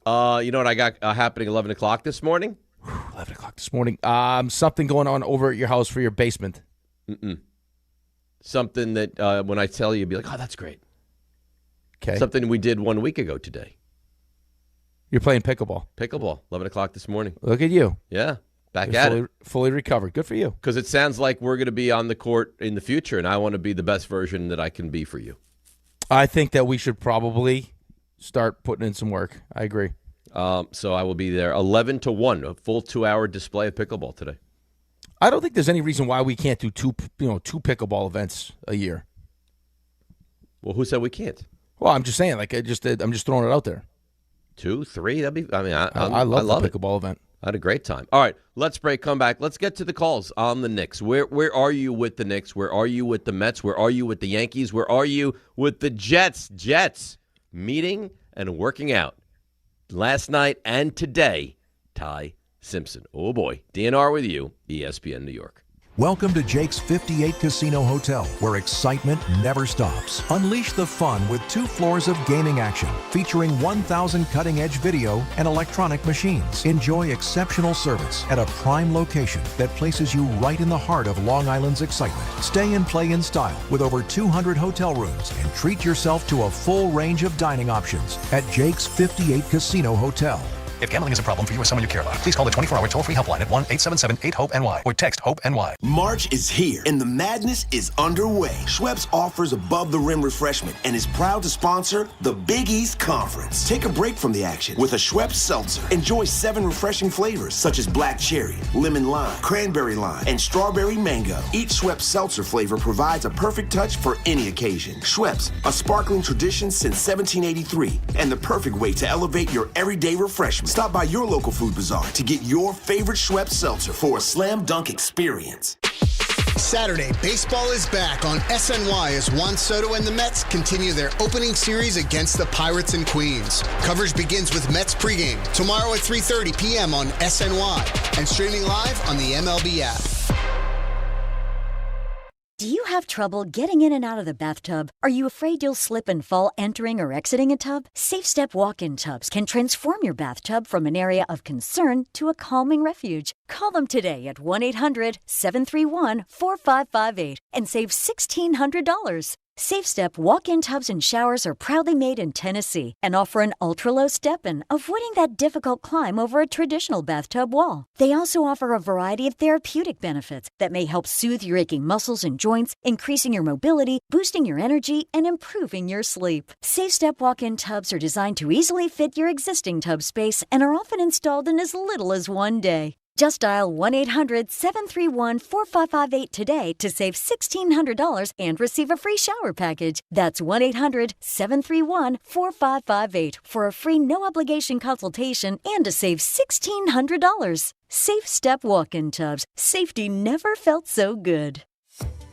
You know what I got happening 11 o'clock this morning? 11 o'clock this morning. Something going on over at your house for your basement. Something that when I tell you, you'll be like, oh, that's great. Okay. Something we did 1 week ago today. You're playing pickleball. Pickleball, 11 o'clock this morning. Look at you. Yeah, back You're at it. Fully recovered. Good for you. Because it sounds like we're going to be on the court in the future, and I want to be the best version that I can be for you. I think that we should probably start putting in some work. I agree. So I will be there 11 to 1, a full 2-hour display of pickleball today. I don't think there's any reason why we can't do two pickleball events a year. Well, who said we can't? Well, I'm just saying, I'm just throwing it out there. 2, 3, that'd be. I love the pickleball event. I had a great time. All right, let's break. Come back. Let's get to the calls on the Knicks. Where are you with the Knicks? Where are you with the Mets? Where are you with the Yankees? Where are you with the Jets? Jets meeting and working out last night and today. Ty Simpson. Oh boy, DNR with you, ESPN New York. Welcome to Jake's 58 Casino Hotel, where excitement never stops. Unleash the fun with 2 floors of gaming action, featuring 1,000 cutting-edge video and electronic machines. Enjoy exceptional service at a prime location that places you right in the heart of Long Island's excitement. Stay and play in style with over 200 hotel rooms and treat yourself to a full range of dining options at Jake's 58 Casino Hotel. If gambling is a problem for you or someone you care about, please call the 24-hour toll-free helpline at 1-877-8-HOPE-NY or text HOPE-NY. March is here and the madness is underway. Schweppes offers above-the-rim refreshment and is proud to sponsor the Big East Conference. Take a break from the action with a Schweppes Seltzer. Enjoy 7 refreshing flavors such as black cherry, lemon lime, cranberry lime, and strawberry mango. Each Schweppes Seltzer flavor provides a perfect touch for any occasion. Schweppes, a sparkling tradition since 1783 and the perfect way to elevate your everyday refreshment. Stop by your local food bazaar to get your favorite Schweppes Seltzer for a slam dunk experience. Saturday, baseball is back on SNY as Juan Soto and the Mets continue their opening series against the Pirates and Queens. Coverage begins with Mets pregame tomorrow at 3:30 p.m. on SNY and streaming live on the MLB app. Do you have trouble getting in and out of the bathtub? Are you afraid you'll slip and fall entering or exiting a tub? SafeStep walk-in tubs can transform your bathtub from an area of concern to a calming refuge. Call them today at 1-800-731-4558 and save $1,600. SafeStep walk-in tubs and showers are proudly made in Tennessee and offer an ultra-low step-in, avoiding that difficult climb over a traditional bathtub wall. They also offer a variety of therapeutic benefits that may help soothe your aching muscles and joints, increasing your mobility, boosting your energy, and improving your sleep. SafeStep walk-in tubs are designed to easily fit your existing tub space and are often installed in as little as 1 day. Just dial 1-800-731-4558 today to save $1,600 and receive a free shower package. That's 1-800-731-4558 for a free no-obligation consultation and to save $1,600. Safe Step walk-in tubs. Safety never felt so good.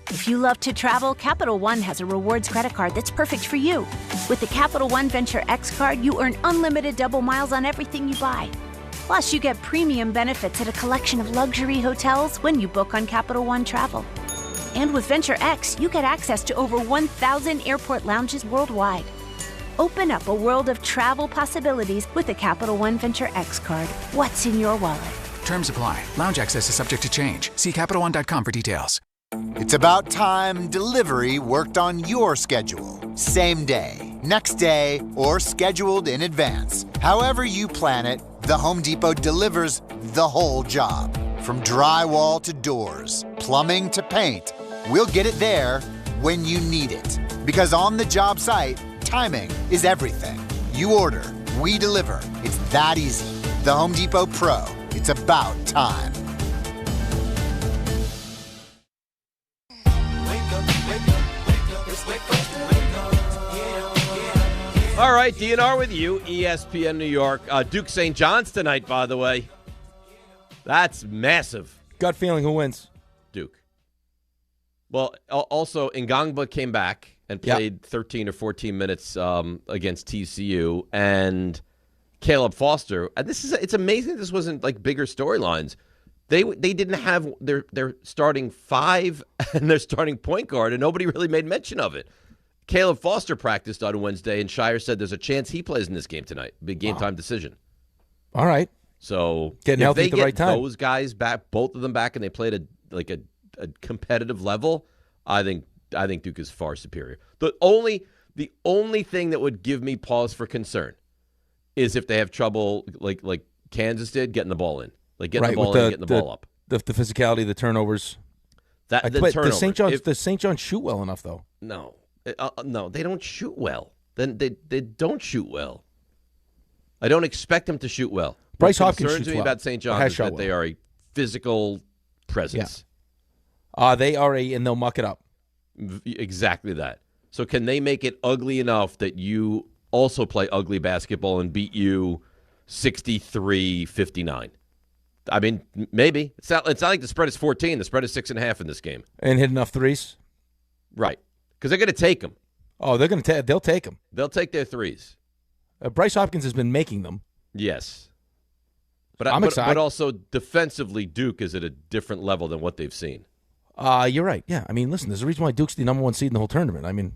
If you love to travel, Capital One has a rewards credit card that's perfect for you. With the Capital One Venture X card, you earn unlimited double miles on everything you buy. Plus, you get premium benefits at a collection of luxury hotels when you book on Capital One Travel. And with Venture X, you get access to over 1,000 airport lounges worldwide. Open up a world of travel possibilities with the Capital One Venture X card. What's in your wallet? Terms apply. Lounge access is subject to change. See CapitalOne.com for details. It's about time delivery worked on your schedule. Same day, next day, or scheduled in advance. However you plan it, the Home Depot delivers the whole job. From drywall to doors, plumbing to paint, we'll get it there when you need it. Because on the job site, timing is everything. You order, we deliver. It's that easy. The Home Depot Pro. It's about time. All right, DNR with you, ESPN New York. Duke St. John's tonight, by the way. That's massive. Gut feeling, who wins? Duke. Well, also, Ngangba came back and played 13 or 14 minutes against TCU. And Caleb Foster. And it's amazing this wasn't like bigger storylines. They didn't have their starting five and their starting point guard, and nobody really made mention of it. Caleb Foster practiced on Wednesday, and Shire said there's a chance he plays in this game tonight. Big game time decision. All right. So getting healthy at the right time. Those guys back, both of them back, and they played a competitive level. I think Duke is far superior. The only thing that would give me pause for concern is if they have trouble like Kansas did getting the ball in, like getting the ball in, getting the ball up. The physicality, the turnovers. Does St. John shoot well enough though? No. No, they don't shoot well. Then they don't shoot well. I don't expect them to shoot well. Bryce Hopkins concerns me about St. John's is that they are a physical presence. Yeah. They are and they'll muck it up. Exactly that. So can they make it ugly enough that you also play ugly basketball and beat you 63-59? I mean, maybe. It's not like the spread is 14. The spread is 6.5 in this game. And hit enough threes? Right. Because they're going to take them. Oh, they'll take them. They'll take their threes. Bryce Hopkins has been making them. Yes. But I'm excited. But also defensively, Duke is at a different level than what they've seen. You're right. Yeah. I mean, listen, there's a reason why Duke's the number one seed in the whole tournament. I mean,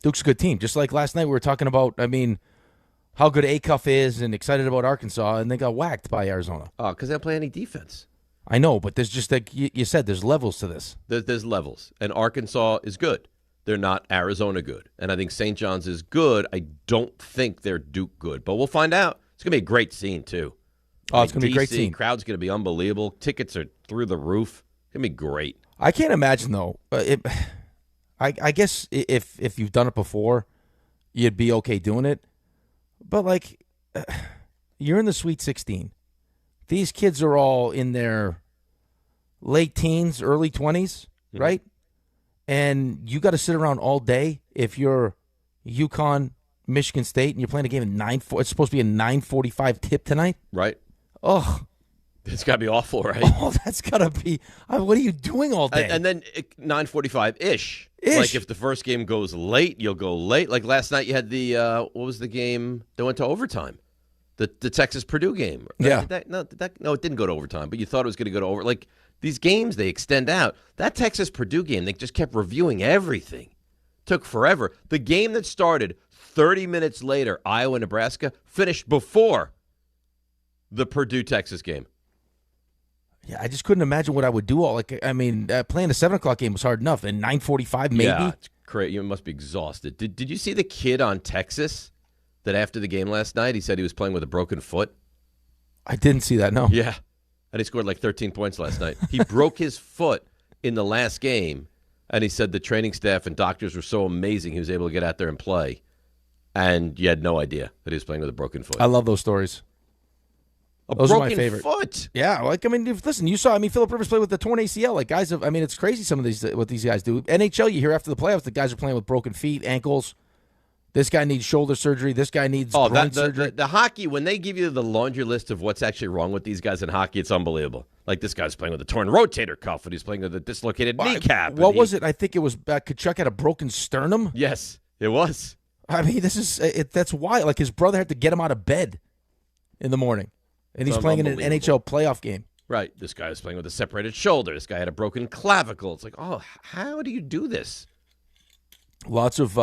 Duke's a good team. Just like last night we were talking about, how good Acuff is and excited about Arkansas, and they got whacked by Arizona. Oh, because they don't play any defense. I know, but there's just like you said, there's levels to this. There's levels, and Arkansas is good. They're not Arizona good. And I think St. John's is good. I don't think they're Duke good. But we'll find out. It's going to be a great scene, too. Oh, it's going to be a great scene. Crowd's going to be unbelievable. Tickets are through the roof. It's going to be great. I can't imagine, though. I guess if you've done it before, you'd be okay doing it. But, you're in the Sweet 16. These kids are all in their late teens, early 20s, right? And you got to sit around all day if you're UConn, Michigan State, and you're playing a game at 9:40. It's supposed to be a 9:45 tip tonight. Right. Oh, it's got to be awful, right? Oh, that's got to be. What are you doing all day? And then 9:45-ish. Like if the first game goes late, you'll go late. Like last night, you had the what was the game that went to overtime? The Texas Purdue game. Yeah. No, it didn't go to overtime, but you thought it was going to go to over. Like these games, they extend out. That Texas Purdue game, they just kept reviewing everything. Took forever. The game that started 30 minutes later, Iowa-Nebraska, finished before the Purdue-Texas game. Yeah, I just couldn't imagine what I would do. Playing a 7 o'clock game was hard enough, and 9:45 maybe. Yeah, it's crazy. You must be exhausted. Did you see the kid on Texas that after the game last night, he said he was playing with a broken foot? I didn't see that, no. Yeah, and he scored like 13 points last night. He broke his foot in the last game, and he said the training staff and doctors were so amazing he was able to get out there and play, and you had no idea that he was playing with a broken foot. I love those stories. Those are my favorite. Foot. Yeah, listen, you saw. Philip Rivers play with the torn ACL. Guys have. It's crazy. Some of what these guys do. NHL, you hear after the playoffs, the guys are playing with broken feet, ankles. This guy needs shoulder surgery. This guy needs groin surgery. The hockey, when they give you the laundry list of what's actually wrong with these guys in hockey, it's unbelievable. Like this guy's playing with a torn rotator cuff, and he's playing with a dislocated kneecap. What was it? I think it was Kachuk had a broken sternum. Yes, it was. This is that's why. Like his brother had to get him out of bed in the morning. And he's playing in an NHL playoff game. Right. This guy is playing with a separated shoulder. This guy had a broken clavicle. It's like, oh, how do you do this? Lots of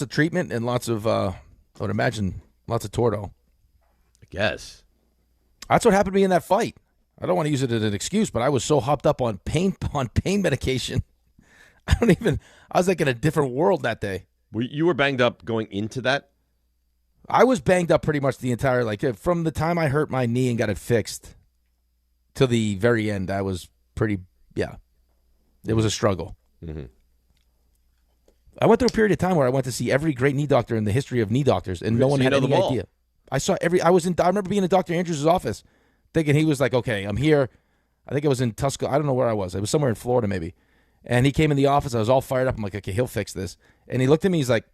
treatment and lots of, I would imagine, lots of Torto. I guess. That's what happened to me in that fight. I don't want to use it as an excuse, but I was so hopped up on pain medication. I was like in a different world that day. You were banged up going into that? I was banged up pretty much the entire, from the time I hurt my knee and got it fixed to the very end, I was pretty, yeah. It was a struggle. Mm-hmm. I went through a period of time where I went to see every great knee doctor in the history of knee doctors, and no one had any idea. I remember being in Dr. Andrews' office, thinking he was like, okay, I'm here. I think it was in Tuscaloosa. I don't know where I was. It was somewhere in Florida maybe. And he came in the office. I was all fired up. I'm like, okay, he'll fix this. And he looked at me. He's like,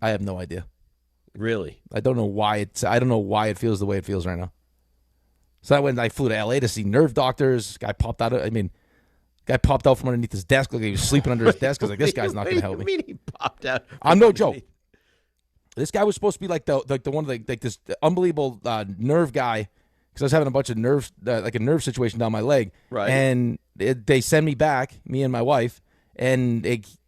I have no idea. Really? I don't know why it feels the way it feels right now. So I flew to L.A. to see nerve doctors. Guy popped out from underneath his desk. Like he was sleeping under his desk. I was like, this guy's not going to help me. What do you mean he popped out? I'm no joke. This guy was supposed to be like the one of this unbelievable nerve guy, because I was having a bunch of nerve like a nerve situation down my leg. Right. And they send me back, me and my wife, and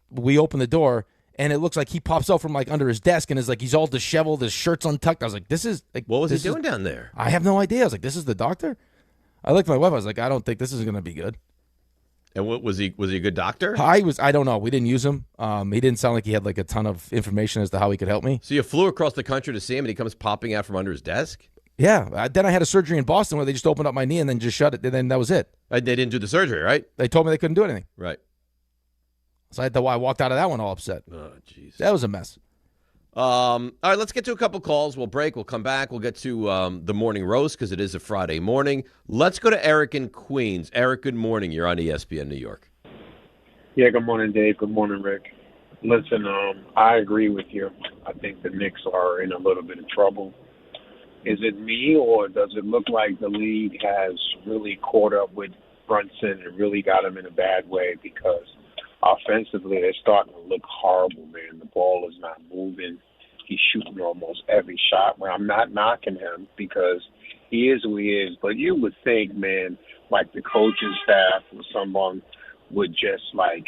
we open the door, and it looks like he pops out from like under his desk and is like, he's all disheveled, his shirt's untucked. I was like, this is like, what was he doing down there? I have no idea. I was like, this is the doctor? I looked at my wife. I was like, I don't think this is going to be good. And what was he? Was he a good doctor? I don't know. We didn't use him. He didn't sound like he had like a ton of information as to how he could help me. So you flew across the country to see him, and he comes popping out from under his desk? Yeah. Then I had a surgery in Boston where they just opened up my knee and then just shut it, and then that was it. They didn't do the surgery, right? They told me they couldn't do anything. Right. So I walked out of that one all upset. Oh, jeez. That was a mess. All right, let's get to a couple calls. We'll break. We'll come back. We'll get to the morning roast because it is a Friday morning. Let's go to Eric in Queens. Eric, good morning. You're on ESPN New York. Yeah, good morning, Dave. Good morning, Rick. Listen, I agree with you. I think the Knicks are in a little bit of trouble. Is it me, or does it look like the league has really caught up with Brunson and really got him in a bad way? Because offensively, they're starting to look horrible, man. The ball is not moving. He's shooting almost every shot. Well, I'm not knocking him because he is who he is. But you would think, man, like the coaching staff or someone would just, like,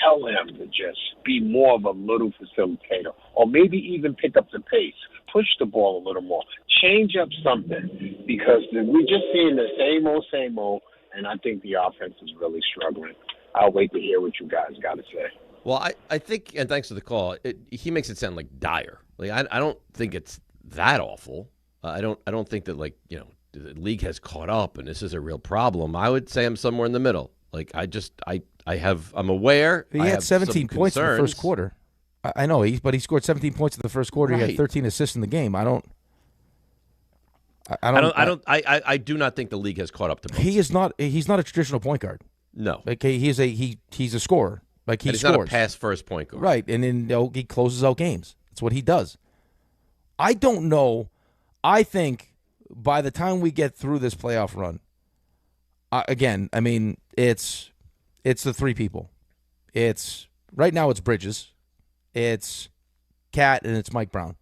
tell him to just be more of a little facilitator, or maybe even pick up the pace, push the ball a little more, change up something, because we're just seeing the same old, and I think the offense is really struggling. I'll wait to hear what you guys got to say. Well, I think, and thanks for the call, he makes it sound like dire. Like I don't think it's that awful. I don't think that, like, you know, the league has caught up and this is a real problem. I would say I'm somewhere in the middle. Like I'm aware. He had 17 points in the first quarter. I know, but he scored 17 points in the first quarter. Right. He had 13 assists in the game. I do not think the league has caught up to him. He's not a traditional point guard. No. Like he's a scorer. Like he's not a pass first point guard. Right, and then he closes out games. That's what he does. I don't know. I think by the time we get through this playoff run, again, I mean, it's the three people. It's right now it's Bridges, it's Cat, and it's Mike Brown.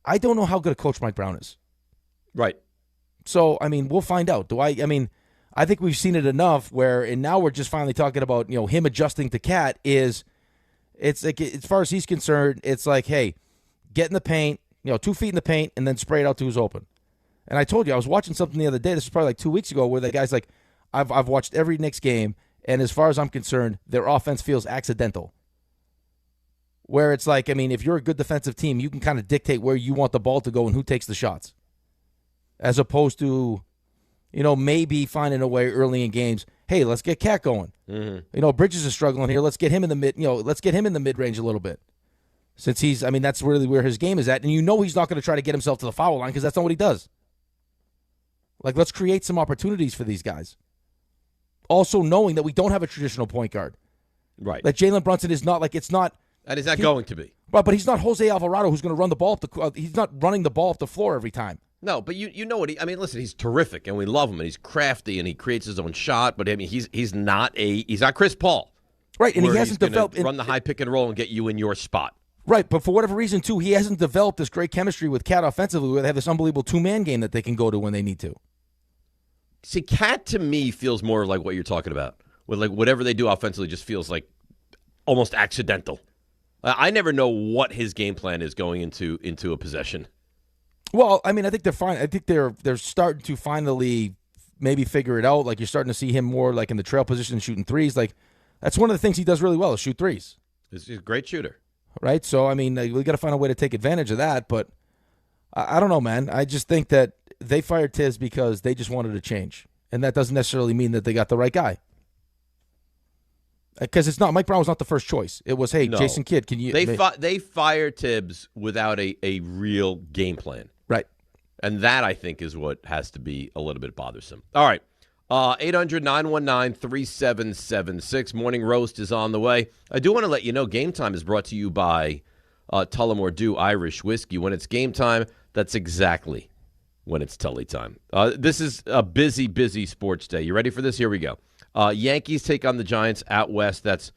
I don't know how good a coach Mike Brown is. Right. So, I mean, we'll find out. I think we've seen it enough and now we're just finally talking about, you know, him adjusting to Cat it's like, as far as he's concerned, it's like, hey, get in the paint, you know, 2 feet in the paint and then spray it out to who's open. And I told you, I was watching something the other day, this was probably like 2 weeks ago, where the guy's like, I've watched every Knicks game, and as far as I'm concerned, their offense feels accidental. Where it's like, I mean, if you're a good defensive team, you can kind of dictate where you want the ball to go and who takes the shots. As opposed to, you know, maybe finding a way early in games, hey, let's get Cat going. Mm-hmm. You know, Bridges is struggling here. Let's get him in the mid-range a little bit. Since that's really where his game is at. And you know he's not going to try to get himself to the foul line because that's not what he does. Like, let's create some opportunities for these guys. Also knowing that we don't have a traditional point guard. Right. That Jalen Brunson is not like, it's not. And he's not going to be. But he's not Jose Alvarado who's going to run the ball he's not running the ball off the floor every time. No, but you know what? Listen, he's terrific, and we love him, and he's crafty, and he creates his own shot. But I mean, he's not Chris Paul, right? And he hasn't developed run the high pick and roll and get you in your spot, right? But for whatever reason, too, he hasn't developed this great chemistry with Cat offensively, where they have this unbelievable 2-man game that they can go to when they need to. See, Cat to me feels more like what you're talking about. With like whatever they do offensively, just feels like almost accidental. I never know what his game plan is going into a possession. Well, I mean, I think they're fine. I think they're starting to finally maybe figure it out. Like, you're starting to see him more like in the trail position shooting threes. Like, that's one of the things he does really well is shoot threes. He's a great shooter. Right? So, I mean, we got to find a way to take advantage of that. But I don't know, man. I just think that they fired Tiz because they just wanted to change. And that doesn't necessarily mean that they got the right guy. Because it's not Mike Brown was not the first choice. It was, hey, No. Jason Kidd, can you? They fire Tibbs without a real game plan. Right. And that, I think, is what has to be a little bit bothersome. All right. 800-919-3776. Morning Roast is on the way. I do want to let you know Game Time is brought to you by Tullamore Dew Irish Whiskey. When it's game time, that's exactly when it's Tully time. This is a busy, busy sports day. You ready for this? Here we go. Yankees take on the Giants out west. That's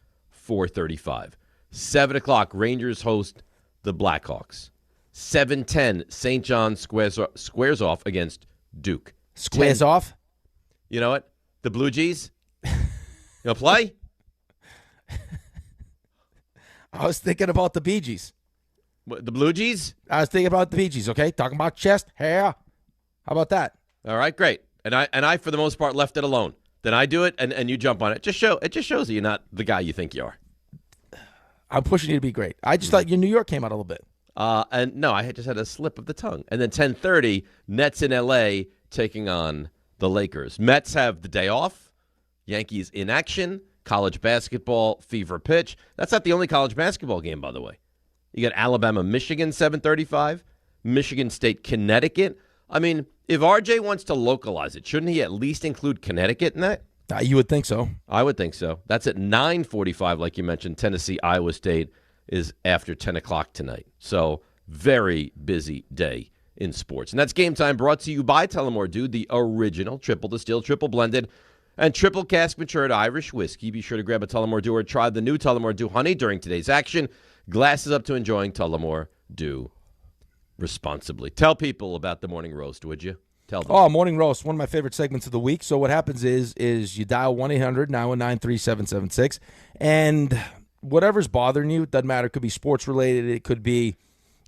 4:35. 7 o'clock, Rangers host the Blackhawks. 7:10, St. John squares off against Duke. Squares off? You know what? The Blue Jays? You want to play? I was thinking about the Bee Gees. What, the Blue Jays? I was thinking about the Bee Gees, okay? Talking about chest, hair. How about that? All right, great. And I for the most part, left it alone. Then I do it, and you jump on it. It just shows that you're not the guy you think you are. I'm pushing you to be great. I just thought your New York came out a little bit. And no, I just had a slip of the tongue. And then 10:30, Nets in L.A. taking on the Lakers. Mets have the day off. Yankees in action. College basketball fever pitch. That's not the only college basketball game, by the way. You got Alabama, Michigan, 7:35. Michigan State, Connecticut. I mean, if RJ wants to localize it, shouldn't he at least include Connecticut in that? You would think so. I would think so. That's at 9:45, like you mentioned. Tennessee, Iowa State is after 10 o'clock tonight. So very busy day in sports. And that's Game Time, brought to you by Tullamore Dew, the original triple distilled, triple blended, and triple cask matured Irish whiskey. Be sure to grab a Tullamore Dew or try the new Tullamore Dew Honey during today's action. Glasses up to enjoying Tullamore Dew responsibly. Tell people about the Morning Roast, would you? Tell them. Oh, Morning Roast, one of my favorite segments of the week. So what happens is you dial 1-800-919-3776, and whatever's bothering you, doesn't matter. It could be sports related. It could be,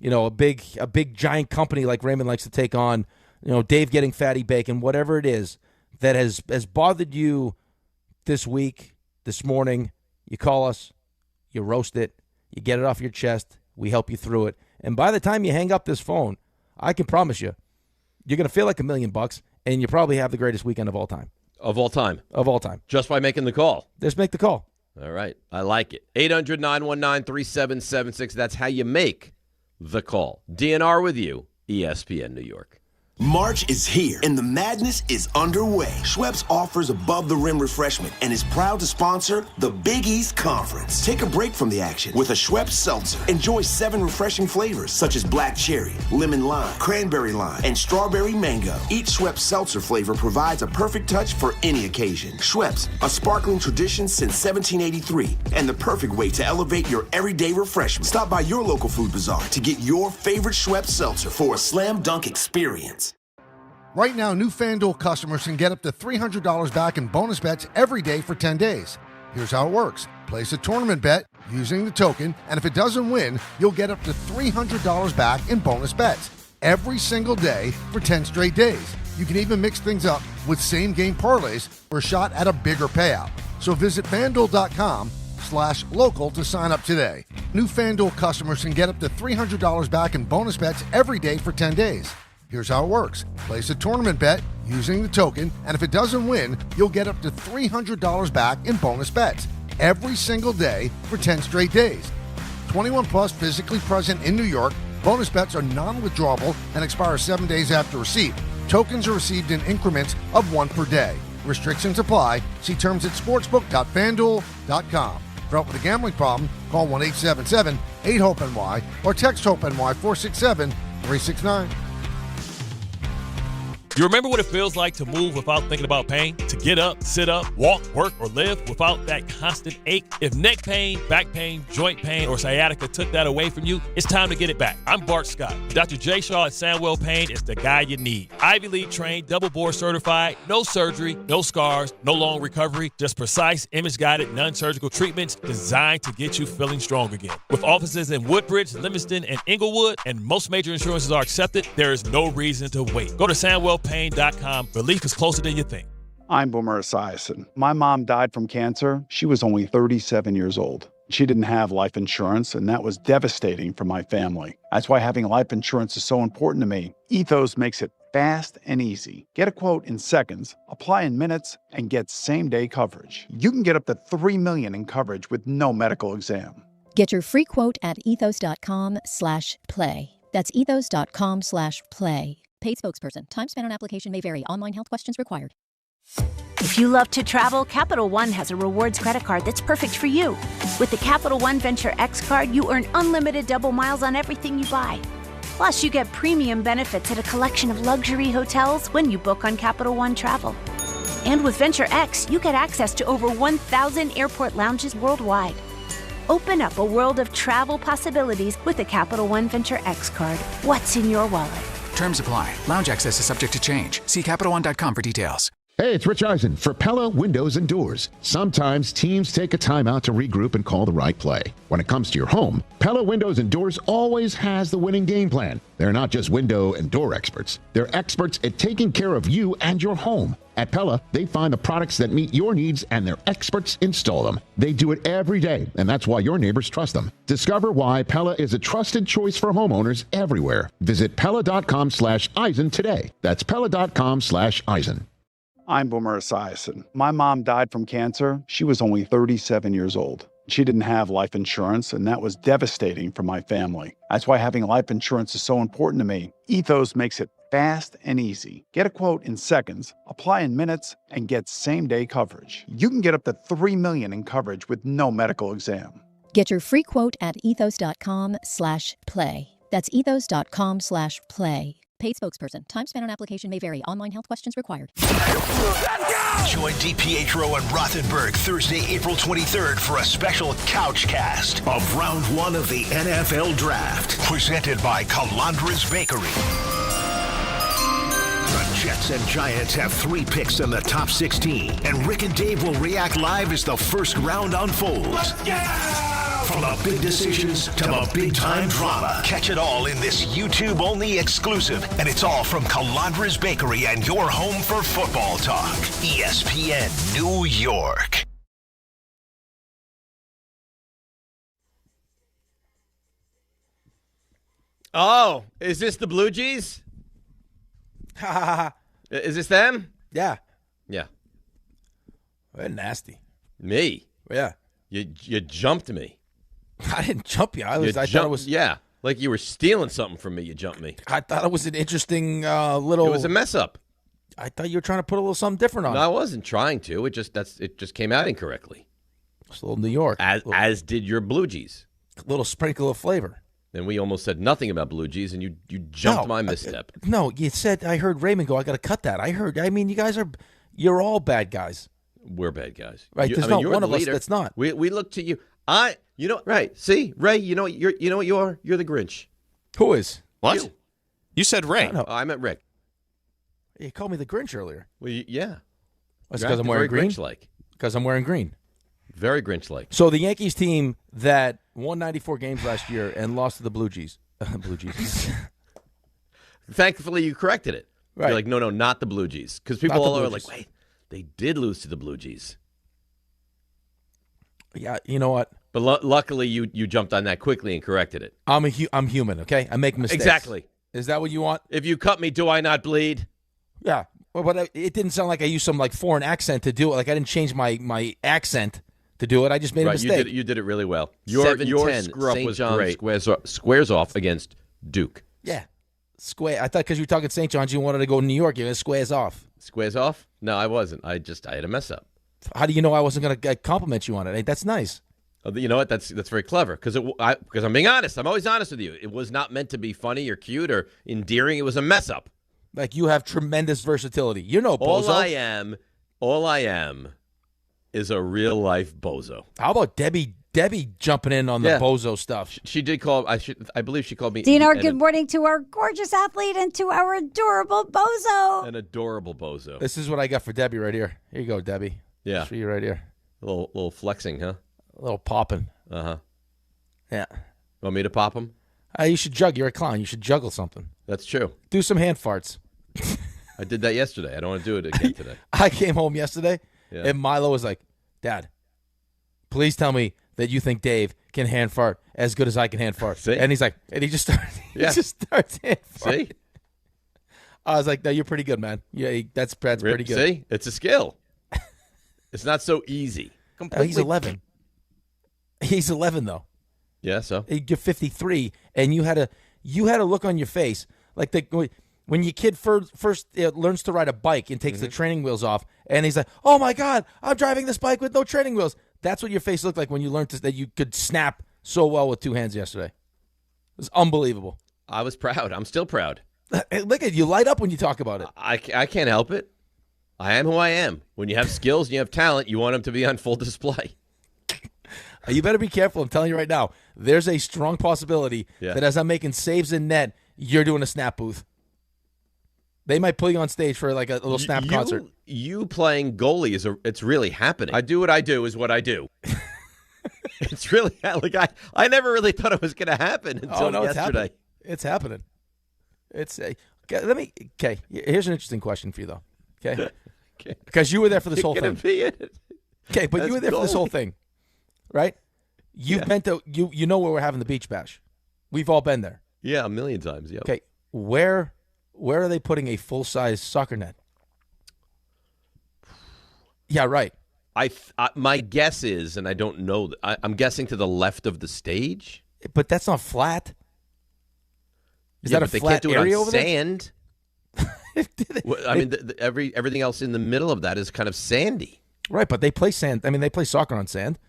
a big giant company like Raymond likes to take on, Dave getting fatty bacon, whatever it is that has bothered you this week, this morning. You call us, you roast it, you get it off your chest, we help you through it. And by the time you hang up this phone, I can promise you, you're going to feel like $1 million, and you probably have the greatest weekend of all time. Of all time? Of all time. Just by making the call? Just make the call. All right. I like it. 800-919-3776. That's how you make the call. DNR with you, ESPN New York. March is here, and the madness is underway. Schweppes offers above-the-rim refreshment and is proud to sponsor the Big East Conference. Take a break from the action with a Schweppes seltzer. Enjoy 7 refreshing flavors, such as black cherry, lemon lime, cranberry lime, and strawberry mango. Each Schweppes seltzer flavor provides a perfect touch for any occasion. Schweppes, a sparkling tradition since 1783, and the perfect way to elevate your everyday refreshment. Stop by your local food bazaar to get your favorite Schweppes seltzer for a slam dunk experience. Right now, new FanDuel customers can get up to $300 back in bonus bets every day for 10 days. Here's how it works. Place a tournament bet using the token, and if it doesn't win, you'll get up to $300 back in bonus bets every single day for 10 straight days. You can even mix things up with same-game parlays for a shot at a bigger payout. So visit FanDuel.com/local to sign up today. New FanDuel customers can get up to $300 back in bonus bets every day for 10 days. Here's how it works. Place a tournament bet using the token, and if it doesn't win, you'll get up to $300 back in bonus bets every single day for 10 straight days. 21 plus, physically present in New York. Bonus bets are non-withdrawable and expire 7 days after receipt. Tokens are received in increments of 1 per day. Restrictions apply. See terms at sportsbook.fanduel.com. For help with a gambling problem, call 1-877-8-HOPE-NY or text HOPE-NY 467-369. You remember what it feels like to move without thinking about pain? To get up, sit up, walk, work, or live without that constant ache? If neck pain, back pain, joint pain, or sciatica took that away from you, it's time to get it back. I'm Bart Scott. Dr. J. Shaw at Sandwell Pain is the guy you need. Ivy League trained, double board certified, no surgery, no scars, no long recovery, just precise, image-guided, non-surgical treatments designed to get you feeling strong again. With offices in Woodbridge, Livingston, and Inglewood, and most major insurances are accepted, there is no reason to wait. Go to SandwellPain.com. Relief is closer than you think. I'm Boomer Esiason. My mom died from cancer. She was only 37 years old. She didn't have life insurance, and that was devastating for my family. That's why having life insurance is so important to me. Ethos makes it fast and easy. Get a quote in seconds, apply in minutes, and get same-day coverage. You can get up to $3 million in coverage with no medical exam. Get your free quote at ethos.com/play. That's ethos.com/play. Paid spokesperson. Time spent on application may vary. Online health questions required. If you love to travel, Capital One has a rewards credit card that's perfect for you. With the Capital One Venture X card, you earn unlimited double miles on everything you buy. Plus, you get premium benefits at a collection of luxury hotels when you book on Capital One Travel. And with Venture X, you get access to over 1,000 airport lounges worldwide. Open up a world of travel possibilities with the Capital One Venture X card. What's in your wallet? Terms apply. Lounge access is subject to change. See CapitalOne.com for details. Hey, it's Rich Eisen for Pella Windows and Doors. Sometimes teams take a timeout to regroup and call the right play. When it comes to your home, Pella Windows and Doors always has the winning game plan. They're not just window and door experts. They're experts at taking care of you and your home. At Pella, they find the products that meet your needs and their experts install them. They do it every day, and that's why your neighbors trust them. Discover why Pella is a trusted choice for homeowners everywhere. Visit Pella.com/Eisen today. That's Pella.com/Eisen. I'm Boomer Esiason. My mom died from cancer. She was only 37 years old. She didn't have life insurance, and that was devastating for my family. That's why having life insurance is so important to me. Ethos makes it fast and easy. Get a quote in seconds, apply in minutes, and get same-day coverage. You can get up to $3 million in coverage with no medical exam. Get your free quote at ethos.com/play. That's ethos.com/play. Paid spokesperson. Time spent on application may vary. Online health questions required. Join DiPietro and Rothenberg Thursday, April 23rd for a special couch cast of Round 1 of the NFL Draft. Presented by Calandra's Bakery. The Jets and Giants have 3 picks in the top 16, and Rick and Dave will react live as the first round unfolds. From the big decisions to the big-time drama. Catch it all in this YouTube-only exclusive, and it's all from Calandra's Bakery and your home for football talk. ESPN New York. Oh, is this the Blue Jays? Is this them? Yeah. Yeah. They're nasty. Me? Yeah. You jumped me. I didn't jump you. I thought it was. Yeah, like you were stealing something from me. You jumped me. I thought it was an interesting little. It was a mess up. I thought you were trying to put a little something different on it. No, I wasn't trying to. It just came out incorrectly. It's a little New York. As did your Blue Jays. A little sprinkle of flavor. And we almost said nothing about Blue Jays, and you jumped my misstep. No, you said, I heard Raymond go, I got to cut that. I mean, you're all bad guys. We're bad guys. Right, there's not one of us that's not. We look to you. Right. See, Ray, you know what you are? You're the Grinch. Who is? What? You said Ray. No. I meant Rick. You called me the Grinch earlier. Well, yeah. That's because I'm wearing green? Grinch-like. Because I'm wearing green. Very Grinch-like. So the Yankees team that won 94 games last year and lost to the Blue Jays. Blue Jays. Thankfully, you corrected it. Right. You're like, no, not the Blue Jays. Because people all are like, wait, they did lose to the Blue Jays. Yeah, you know what? But luckily, you jumped on that quickly and corrected it. I'm human, okay? I make mistakes. Exactly. Is that what you want? If you cut me, do I not bleed? Yeah. Well, but it didn't sound like I used some foreign accent to do it. Like I didn't change my accent to do it. I just made a mistake. You did it really well. Your screw up was great. Squares off against Duke. Yeah. Square. I thought because you were talking St. John's, you wanted to go to New York. You squares off. Squares off? No, I wasn't. I had a mess up. How do you know I wasn't going to compliment you on it? Hey, that's nice. You know what? That's very clever. Because I'm being honest. I'm always honest with you. It was not meant to be funny or cute or endearing. It was a mess up. Like you have tremendous versatility. You're no bozo. All I am is a real life bozo. How about Debbie jumping in on the bozo stuff? She did call. I believe she called me. Dinar, good morning to our gorgeous athlete and to our adorable bozo. An adorable bozo. This is what I got for Debbie right here. Here you go, Debbie. Yeah. For you right here. A little flexing, huh? A little popping. Uh-huh. Yeah. Want me to pop him? You should juggle. You're a clown. You should juggle something. That's true. Do some hand farts. I did that yesterday. I don't want to do it again today. I came home yesterday, and Milo was like, Dad, please tell me that you think Dave can hand fart as good as I can hand fart. See? And he's like, and he just starts hand farting. See? I was like, no, you're pretty good, man. Yeah, that's pretty good. See? It's a skill. It's not so easy. He's 11. He's 11, though. Yeah, so? You're 53, and you had a look on your face. Like when your kid first learns to ride a bike and takes the training wheels off, and he's like, oh, my God, I'm driving this bike with no training wheels. That's what your face looked like when you learned that you could snap so well with two hands yesterday. It was unbelievable. I was proud. I'm still proud. Look at you light up when you talk about it. I can't help it. I am who I am. When you have skills and you have talent, you want them to be on full display. You better be careful. I'm telling you right now, there's a strong possibility that as I'm making saves in net, you're doing a snap booth. They might pull you on stage for like a little snap concert. You playing goalie it's really happening. I do what I do is what I do. It's really like I never really thought it was going to happen until yesterday. It's happening. It's okay. Here's an interesting question for you though. Okay, because you were there for this whole thing. Okay, but you were there for this whole thing, right? You've been to you know where we're having the beach bash. We've all been there. Yeah, a million times. Yeah. Okay, where are they putting a full-size soccer net? Yeah, right. My guess is, and I don't know, I'm guessing to the left of the stage. But that's not flat. Is that a they flat can't do it area on over there? sand. I mean, everything else in the middle of that is kind of sandy. Right, but they play sand. I mean, they play soccer on sand.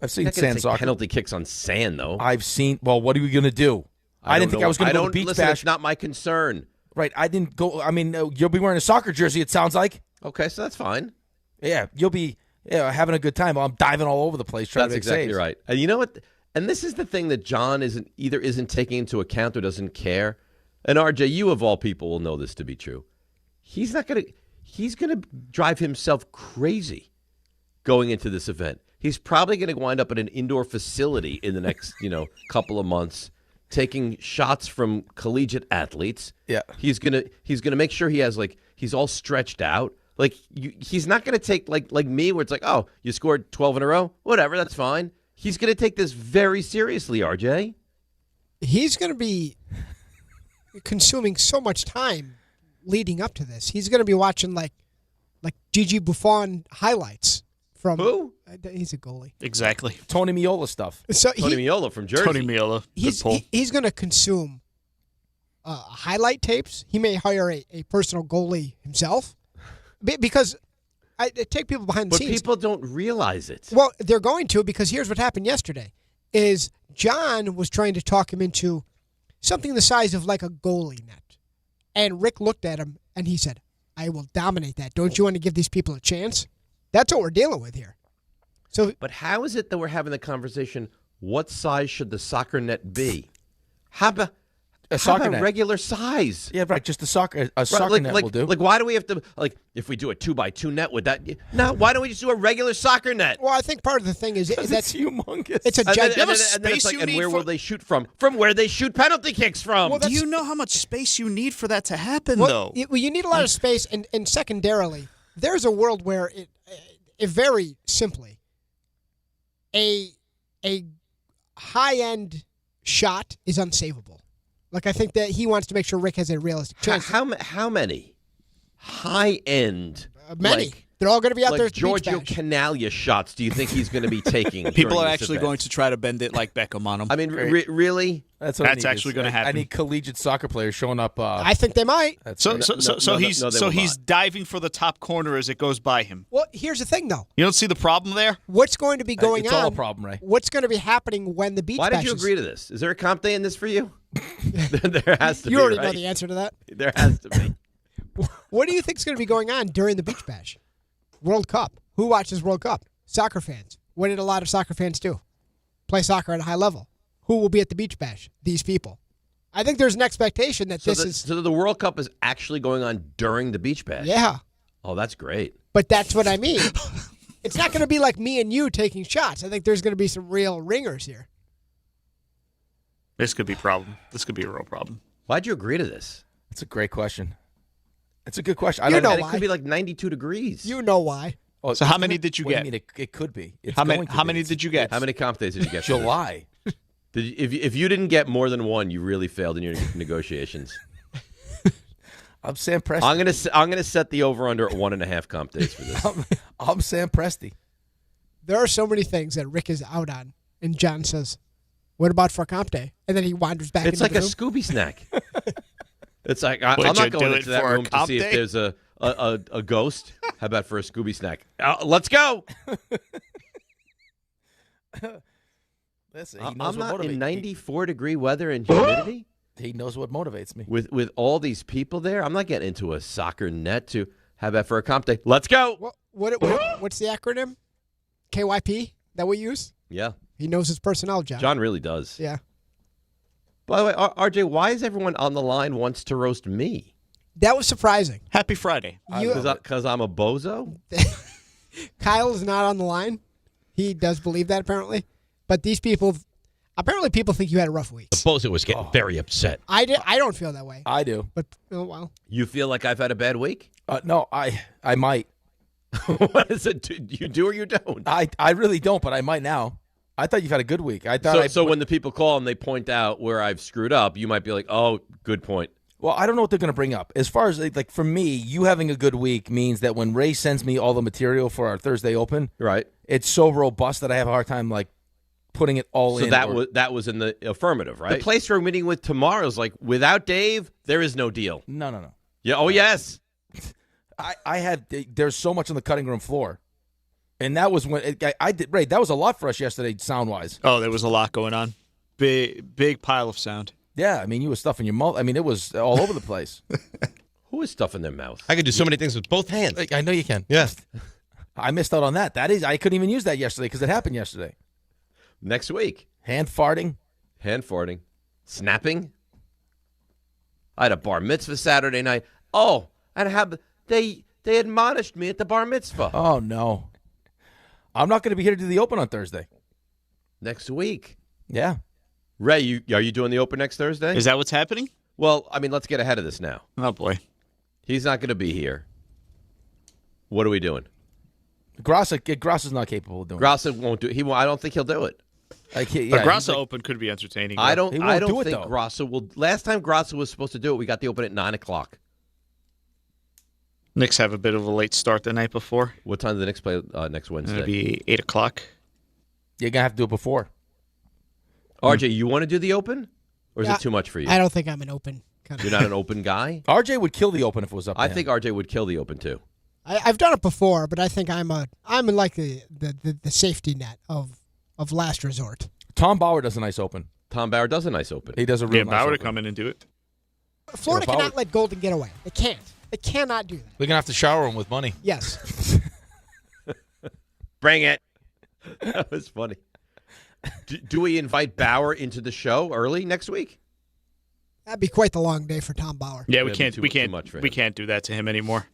I've seen sand soccer. Penalty kicks on sand, though. I've seen. Well, what are we going to do? I didn't think I was going to go to the beach bash. It's not my concern. Right, I didn't go. I mean, you'll be wearing a soccer jersey, it sounds like. Okay, so that's fine. Yeah, you'll be having a good time while I'm diving all over the place trying to make saves. That's exactly right. And you know what? And this is the thing that John isn't taking into account or doesn't care. And RJ, you of all people will know this to be true. He's gonna drive himself crazy going into this event. He's probably going to wind up at an indoor facility in the next, couple of months, taking shots from collegiate athletes. Yeah, he's gonna make sure he has he's all stretched out. He's not gonna take like me, where it's like, oh, you scored 12 in a row, whatever, that's fine. He's gonna take this very seriously, RJ. He's gonna be consuming so much time leading up to this. He's gonna be watching like Gigi Buffon highlights from who? He's a goalie. Exactly. Tony Miola stuff. So Tony Miola from Jersey. Tony Miola. He's going to consume highlight tapes. He may hire a personal goalie himself because I take people behind the scenes. But people don't realize it. Well, they're going to, because here's what happened yesterday. Is John was trying to talk him into something the size of like a goalie net. And Rick looked at him and he said, I will dominate that. Don't you want to give these people a chance? That's what we're dealing with here. But how is it that we're having the conversation, what size should the soccer net be? How about net. Regular size? Yeah, right. Just a soccer net will do. Why do we have to, if we do a 2x2 net, would that, no, why don't we just do a regular soccer net? Well, I think part of the thing is that's humongous. It's a gigantic space you need. And where will they shoot from? From where they shoot penalty kicks from. Well, do you know how much space you need for that to happen, though? You need a lot of space, and secondarily, there's a world where it very simply, a high-end shot is unsavable. I think that he wants to make sure Rick has a realistic chance. How many high-end? Many. They're all going to be out there at the Giorgio beach bash. Canalia shots do you think he's going to be taking? People are actually going to try to bend it like Beckham on him. I mean, really? That's actually going to happen. I need collegiate soccer players showing up. I think they might. So he's diving for the top corner as it goes by him. Well, here's the thing, though. You don't see the problem there? What's going to be going on? It's all a problem, Ray. What's going to be happening when the beach bash? Why did you agree to this? Is there a comp day in this for you? There has to be. You already right? know the answer to that. There has to be. What do you think is going to be going on during the beach bash? World Cup. Who watches World Cup? Soccer fans. What did a lot of soccer fans do? Play soccer at a high level. Who will be at the beach bash? These people. I think there's an expectation that So the World Cup is actually going on during the beach bash? Yeah. Oh, that's great. But that's what I mean. It's not going to be like me and you taking shots. I think there's going to be some real ringers here. This could be a problem. This could be a real problem. Why'd you agree to this? That's a great question. It's a good question. You know why. It why. could be like 92 degrees. You know why. Oh, so how many did you get? I mean, it could be. How many did you get? How many comp days did you get? July. If you didn't get more than one, you really failed in your negotiations. I'm Sam Presti. I'm gonna set the over under at 1.5 comp days for this. I'm Sam Presti. There are so many things that Rick is out on, and John says, "What about for comp day?" And then he wanders back. It's into like the a room. Scooby snack. It's like I'm Would not you going do into it that for a room to comp see day? if there's a ghost. How about for a Scooby snack? Let's go. Listen, I'm not in 94-degree weather and humidity. He knows what motivates me. With all these people there, I'm not getting into a soccer net to have that for a comp day. Let's go. What's the acronym? KYP that we use? Yeah. He knows his personnel, John. John really does. Yeah. By the way, RJ, why is everyone on the line wants to roast me? That was surprising. Happy Friday. Because I'm a bozo? Kyle is not on the line. He does believe that, apparently. But these people, apparently people think you had a rough week. The bozo was getting very upset. I don't feel that way. I do. But, oh, well. You feel like I've had a bad week? No, I might. What is it? You do or you don't? I really don't, but I might now. I thought you've had a good week. I thought so when the people call and they point out where I've screwed up, you might be like, oh, good point. Well, I don't know what they're going to bring up. As far as, like, for me, you having a good week means that when Ray sends me all the material for our Thursday Open, right, it's so robust that I have a hard time, like, putting it all in. So that was in the affirmative, right? The place we're meeting with tomorrow is like, without Dave, there is no deal. No. Yeah. Oh, yes. There's so much on the cutting room floor. And that was when I did. Ray, that was a lot for us yesterday, sound-wise. Oh, there was a lot going on. Big pile of sound. Yeah, I mean, you were stuffing your mouth. I mean, it was all over the place. Who is stuffing their mouth? I could do so many things with both hands. I know you can. Yeah. I missed out on that. I couldn't even use that yesterday because it happened yesterday. Next week. Hand farting. Snapping. I had a bar mitzvah Saturday night. Oh, and they admonished me at the bar mitzvah. Oh, no. I'm not going to be here to do the Open on Thursday. Next week. Yeah. Ray, are you doing the Open next Thursday? Is that what's happening? Well, I mean, let's get ahead of this now. Oh, boy. He's not going to be here. What are we doing? Grassa's not capable of doing it. Grassa won't do it. I don't think he'll do it. A Grassa Open could be entertaining. I don't think though. Grassa will. Last time Grassa was supposed to do it, we got the Open at 9 o'clock. Knicks have a bit of a late start the night before. What time do the Knicks play next Wednesday? It'll be 8 o'clock. You're going to have to do it before. RJ, you want to do the Open? Or is it too much for you? I don't think I'm an Open kind of You're not an Open guy? RJ would kill the Open if it was up to him. I think RJ would kill the Open, too. I've done it before, but I think I'm in like the safety net of last resort. Tom Bauer does a nice Open. Tom Bauer does a nice Open. He does a real nice Bauer Open. to come in and do it. Florida cannot let Golden get away. They can't. They cannot do that. We're going to have to shower him with money. Yes. Bring it. That was funny. Do we invite Bauer into the show early next week? That'd be quite the long day for Tom Bauer. Yeah, we can't do that to him anymore.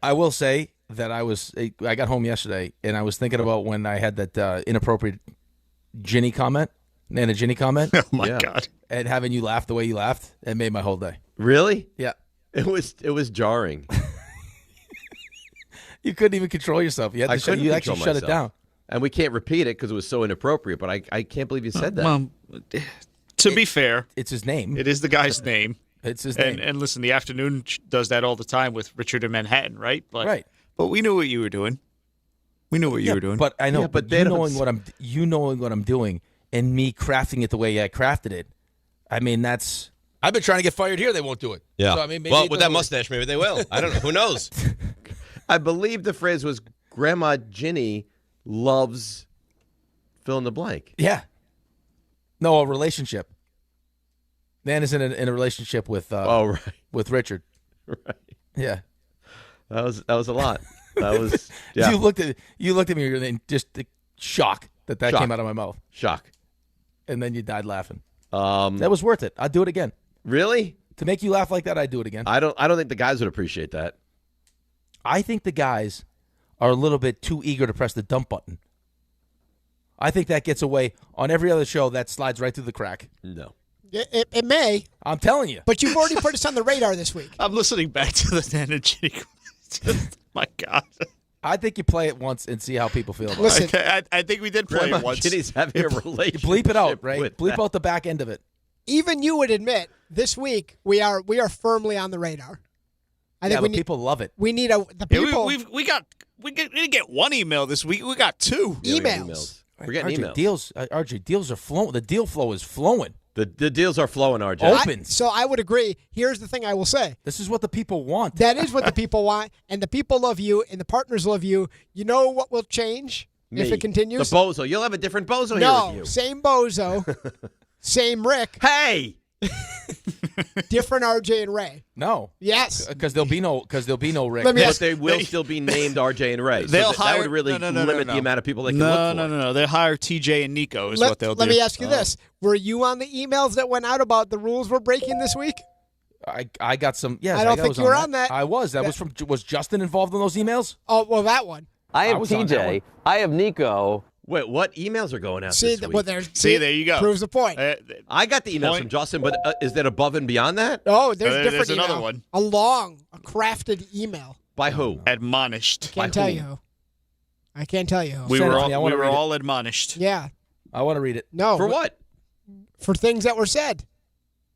I will say that I got home yesterday and I was thinking about when I had that inappropriate Ginny comment, Nana Ginny comment. Oh my God! And having you laugh the way you laughed, it made my whole day. Really? Yeah. It was jarring. You couldn't even control yourself. You actually shut it down. And we can't repeat it because it was so inappropriate, but I can't believe you said that. Well, to be fair, it's his name. It is the guy's name. It's his name. And listen, the Afternoon does that all the time with Richard in Manhattan, right? Right. But we knew what you were doing. We knew what you were doing. But I know, but you knowing what I'm doing and me crafting it the way I crafted it, I mean, that's... I've been trying to get fired here. They won't do it. Yeah. So, I mean, maybe with that mustache, maybe they will. I don't know. Who knows? I believe the phrase was Grandma Ginny loves fill in the blank. Yeah. No, a relationship. Man is in a relationship with with Richard. Right. Yeah. That was a lot. That was yeah. You looked at me and just shock that came out of my mouth. Shock. And then you died laughing. That was worth it. I'd do it again. Really? To make you laugh like that, I'd do it again. I don't think the guys would appreciate that. I think the guys are a little bit too eager to press the dump button. I think that gets away on every other show. That slides right through the crack. No. It may. I'm telling you. But you've already put us on the radar this week. I'm listening back to the Nana Ginny. My God. I think you play it once and see how people feel about Listen, it. I think we did play it once. Ginny's having a relationship. Bleep it out, right? With Bleep that. out the back end of it. Even you would admit this week we are firmly on the radar. I think people love it. We need the people. We didn't get one email this week. We got 2 emails. We're getting emails. Deals are flowing. The deal flow is flowing. The deals are flowing, RJ. Open. So I would agree. Here's the thing I will say. This is what the people want. That is what the people want, and the people love you, and the partners love you. You know what will change if it continues? The bozo. You'll have a different bozo here No, with you. same bozo, same Rick. Hey! Different RJ and Ray. No. Yes. Because there'll be no Rick. Let me But ask- they will still be named RJ and Ray. So They'll that hire- would really limit the amount of people they can look for. No. They'll hire TJ and Nico is what they'll do. Let me ask you this. Were you on the emails that went out about the rules we're breaking this week? I got some. Yes, I don't think you were on that. I was. Was Justin involved in those emails? Oh, well, that one. I have was on that one. TJ. I have Nico. Wait, what emails are going out See, this week? well, there you go. Proves the point. I got the emails from Justin, but is that above and beyond that? Oh, there's different there's another email. one. A long, crafted email. By who? Admonished. Can't tell you who. I can't tell you who. We Send were it to me. I all, wanna we were read it. all admonished. Yeah. I want to read it. No. For what? For things that were said.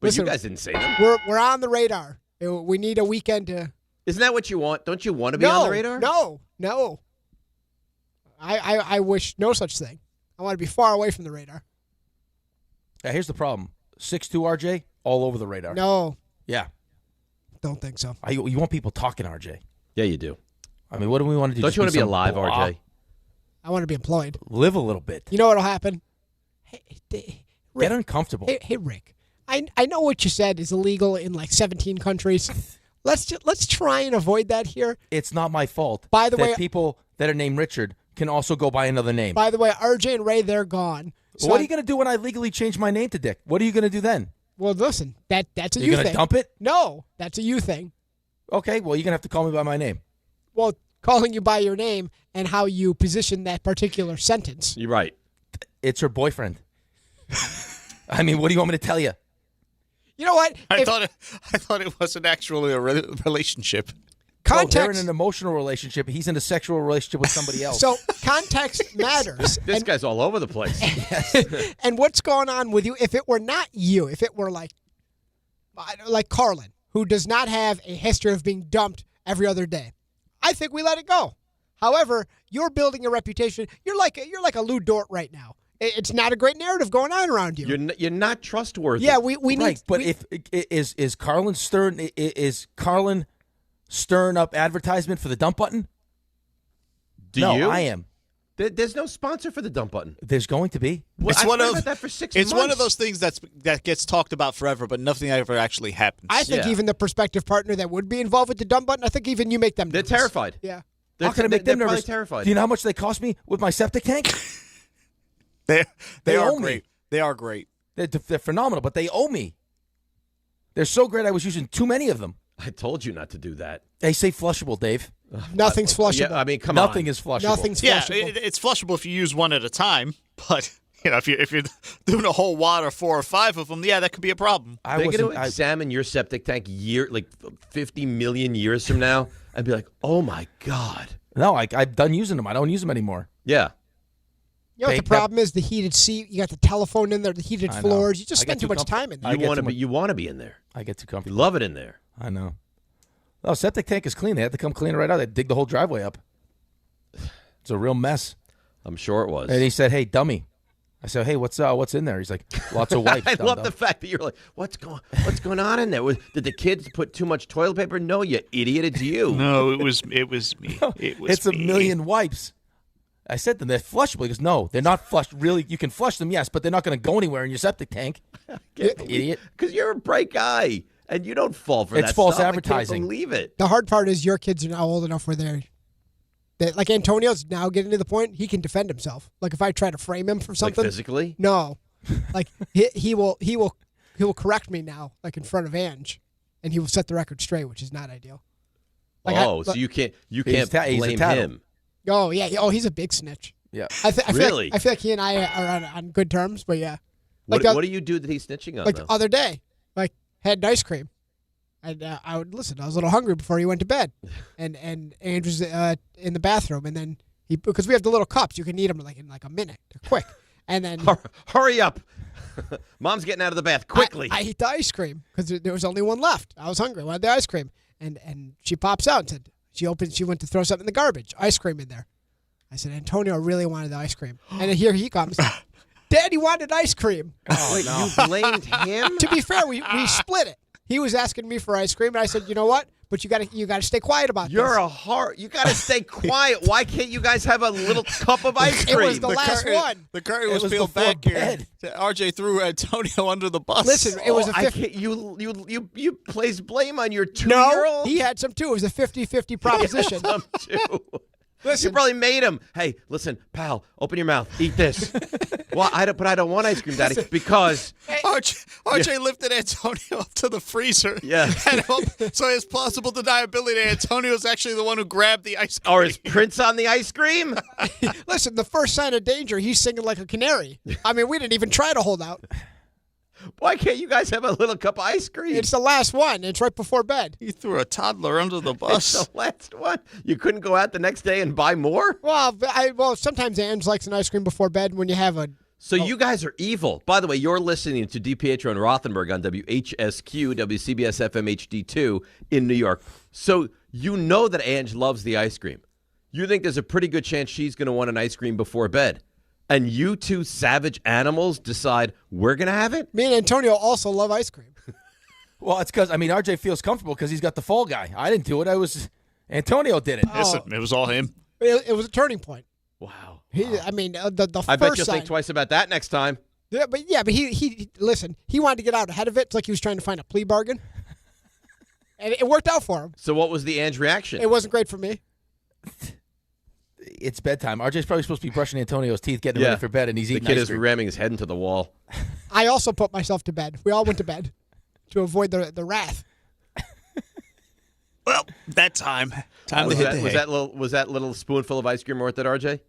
But Listen, you guys didn't say them. We're on the radar. We need a weekend to. Isn't that what you want? Don't you want to be on the radar? No. I wish no such thing. I want to be far away from the radar. Yeah, here's the problem. 6'2", RJ, all over the radar. No. Yeah. Don't think so. You want people talking, RJ. Yeah, you do. I mean, what do we want to do? Don't Just you want to be some alive, blah? RJ? I want to be employed. Live a little bit. You know what'll happen? Hey, Rick, Get uncomfortable. Hey, Rick. I know what you said is illegal in like 17 countries. Let's try and avoid that here. It's not my fault. By the that way, people that are named Richard can also go by another name. By the way, RJ and Ray, they're gone. So what are you going to do when I legally change my name to Dick? What are you going to do then? Well, listen, that's a you thing. You're going to dump it? No, that's a you thing. Okay, well, you're going to have to call me by my name. Well, calling you by your name and how you position that particular sentence. You're right. It's her boyfriend. I mean, what do you want me to tell you? You know what? I thought it wasn't actually a relationship. Context. They're in an emotional relationship. He's in a sexual relationship with somebody else. So context matters. This guy's all over the place. And what's going on with you? If it were not you, if it were like Carlin, who does not have a history of being dumped every other day, I think we let it go. However, you're building a reputation. You're like a Lou Dort right now. It's not a great narrative going on around you. You're not trustworthy. Yeah, we need. Right, but is Carlin stirring up advertisement for the dump button? Do you? I am. There's no sponsor for the dump button. There's going to be. Well, It's I've one heard of about that for 6 It's months. one of those things that gets talked about forever, but nothing ever actually happens. I think even the prospective partner that would be involved with the dump button, I think even you make them nervous. They're terrified. Yeah. How can I make them they're nervous? probably terrified. Do you know how much they cost me with my septic tank? They are owe me. great. They are great. They're phenomenal, but they owe me. They're so great I was using too many of them. I told you not to do that. They say flushable, Dave. Nothing's flushable. Yeah, I mean, come on. Nothing is flushable. Nothing's Yeah, flushable. it's flushable if you use one at a time, but if you're doing a whole wad or 4 or 5 of them, that could be a problem. They're going to examine your septic tank 50 million years from now and be like, oh, my God. No, I'm done using them. I don't use them anymore. Yeah. You know what the problem is? The heated seat. You got the telephone in there, the heated I know. floors. You just I get spend too too much time in there. You want to be in there. I get too You comfortable. love it in there. I know. No, septic tank is clean. They had to come clean it right out. They dig the whole driveway up. It's a real mess. I'm sure it was. And he said, "Hey, dummy." I said, "Hey, what's in there?" He's like, "Lots of wipes." I dum love dum. the fact that you're like, what's going on in there? Did the kids put too much toilet paper? No, you idiot. It's you. No, it was me. It was It's a million wipes. I said to them, they're flushable. He goes, no, they're not flushed. Really, you can flush them, yes, but they're not going to go anywhere in your septic tank. Idiot. Because you're a bright guy, and you don't fall for It's that false stuff. advertising. I can't believe it. The hard part is your kids are now old enough where like Antonio's now getting to the point he can defend himself. Like if I try to frame him for something, physically? No, like he will correct me now, like in front of Ange, and he will set the record straight, which is not ideal. Like so you can't he's blame a tattle. him. Oh yeah, he's a big snitch. Yeah, I feel Really? like, I feel like he and I are on good terms, but yeah. What Like do you do that he's snitching on? like though? the other day, like had ice cream. And I would listen. I was a little hungry before he went to bed, and Andrew's in the bathroom, and then because we have the little cups, you can eat them in like a minute, they're quick, and then Hurry up! Mom's getting out of the bath quickly. I ate the ice cream because there was only one left. I was hungry. I wanted the ice cream. And she pops out and said, she went to throw something in the garbage. Ice cream in there. I said, Antonio really wanted the ice cream. And then here he comes. Daddy wanted ice cream. Oh, wait, you blamed him? To be fair, we split it. He was asking me for ice cream, and I said, you know what? But you gotta stay quiet about this. You're you gotta stay quiet. Why can't you guys have a little cup of ice cream? It was the last one. The curtain was peeled back here. RJ threw Antonio under the bus. Listen, it was a 50. You place blame on your 2-year-old? No, he had some too. It was a 50-50 proposition. He had some too. Listen, you probably made him. Hey, listen, pal, open your mouth. Eat this. Well, I don't want ice cream, Daddy, because RJ lifted Antonio up to the freezer. Yeah. So his plausible deniability, Antonio's actually the one who grabbed the ice cream. Or is Prince on the ice cream? Listen, the first sign of danger, he's singing like a canary. I mean, we didn't even try to hold out. Why can't you guys have a little cup of ice cream? It's the last one. It's right before bed. He threw a toddler under the bus. It's the last one. You couldn't go out the next day and buy more? Well, sometimes Ange likes an ice cream before bed when you have a... So you guys are evil. By the way, you're listening to DiPietro and Rothenberg on WHSQ, WCBS FM HD2 in New York. So you know that Ange loves the ice cream. You think there's a pretty good chance she's going to want an ice cream before bed. And you two savage animals decide we're going to have it? Me and Antonio also love ice cream. Well, it's because, RJ feels comfortable because he's got the fall guy. I didn't do it. Antonio did it. Listen, it was all him. It was a turning point. Wow. The first I bet you'll sign, think twice about that next time. Yeah, but he listen, he wanted to get out ahead of it. It's like he was trying to find a plea bargain. And it worked out for him. So what was the Ange reaction? It wasn't great for me. It's bedtime. RJ's probably supposed to be brushing Antonio's teeth, getting ready for bed, and he's eating The kid ice is cream. ramming his head into the wall. I also put myself to bed. We all went to bed to avoid the wrath. Well, that time to hit the hay. Was that little spoonful of ice cream worth it, RJ?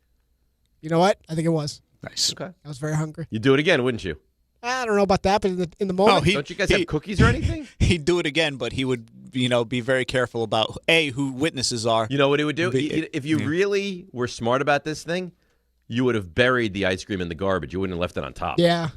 You know what? I think it was. Nice. Okay. I was very hungry. You'd do it again, wouldn't you? I don't know about that, but in the moment. Don't you guys have cookies or anything? He'd do it again, but he would, be very careful about, who witnesses are. You know what he would do? If you really were smart about this thing, you would have buried the ice cream in the garbage. You wouldn't have left it on top. Yeah,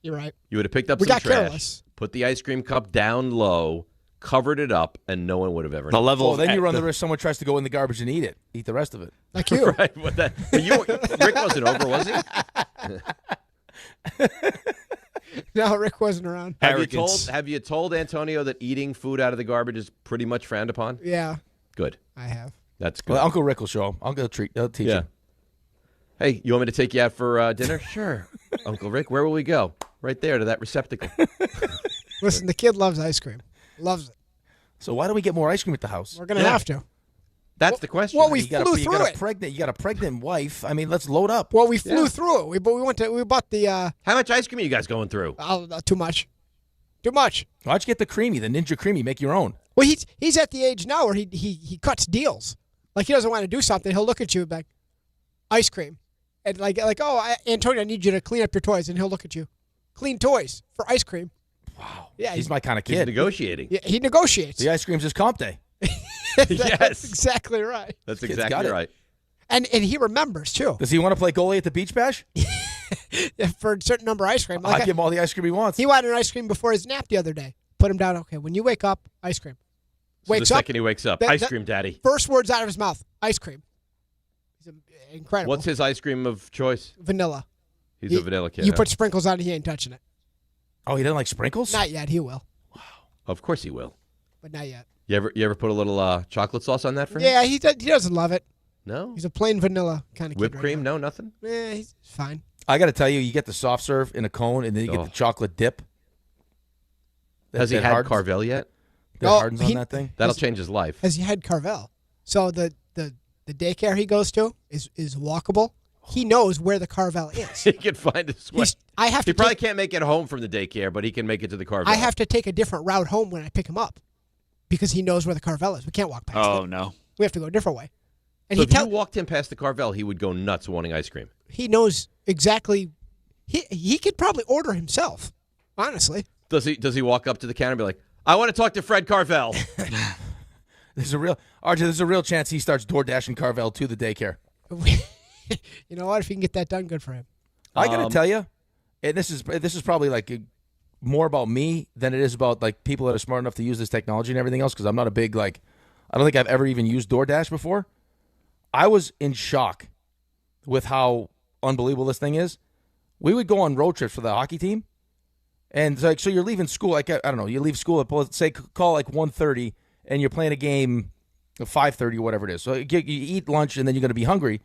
you're right. You would have picked up We some got trash, careless. put the ice cream cup down low, covered it up, and no one would have ever known. Well, then you run the risk someone tries to go in the garbage and eat the rest of it. Like you. Right. But Rick wasn't over, was he? No, Rick wasn't around. Have you told Antonio that eating food out of the garbage is pretty much frowned upon? Yeah. Good. I have. That's good. Well, Uncle Rick will show him. He'll teach him. Hey, you want me to take you out for dinner? Sure. Uncle Rick, where will we go? Right there to that receptacle. Listen, the kid loves ice cream. Loves it. So why don't we get more ice cream at the house? We're going to have to. That's the question. Well, we flew through it. You got a pregnant wife. I mean, let's load up. Well, we flew through it. We bought the... How much ice cream are you guys going through? Too much. Too much. Why'd you get the Ninja Creamy? Make your own. Well, he's at the age now where he cuts deals. Like, he doesn't want to do something. He'll look at you like, ice cream. And Antonio, I need you to clean up your toys. And he'll look at you. Clean toys for ice cream. Wow. Yeah, he's my kind of kid. He's negotiating. Yeah, he negotiates. The ice cream's his comp day. That's exactly right. That's exactly right. And he remembers, too. Does he want to play goalie at the beach bash? For a certain number of ice cream. I'll give him all the ice cream he wants. He wanted an ice cream before his nap the other day. Put him down. Okay, when you wake up, ice cream. The second he wakes up, ice cream, Daddy. First words out of his mouth, ice cream. He's incredible. What's his ice cream of choice? Vanilla. He's a vanilla kid. You put sprinkles on it, he ain't touching it. Oh, he doesn't like sprinkles? Not yet. He will. Wow. Of course he will. But not yet. You ever put a little chocolate sauce on that for him? Yeah, he doesn't love it. No? He's a plain vanilla kind of kid. Whipped right cream? now. No, nothing? Yeah, he's fine. I got to tell you, you get the soft serve in a cone, and then you get the chocolate dip. Has he had Carvel yet? That hardens on that thing? That'll change his life. Has he had Carvel? So the daycare he goes to is walkable. He knows where the Carvel is. He can find his way. He probably can't make it home from the daycare, but he can make it to the Carvel. I have to take a different route home when I pick him up because he knows where the Carvel is. We can't walk past it. Oh, no. We have to go a different way. And so if you walked him past the Carvel, he would go nuts wanting ice cream. He knows exactly. He could probably order himself, honestly. Does he walk up to the counter and be like, I want to talk to Fred Carvel? There's a real chance he starts door dashing Carvel to the daycare. You know what? If he can get that done, good for him. I got to tell you, and this is probably like more about me than it is about like people that are smart enough to use this technology and everything else, because I'm not a big I don't think I've ever even used DoorDash before. I was in shock with how unbelievable this thing is. We would go on road trips for the hockey team, and so you're leaving school, like, I don't know, you leave school at, say, call like 1:30, and you're playing a game at 5:30 or whatever it is. So you eat lunch, and then you're going to be hungry.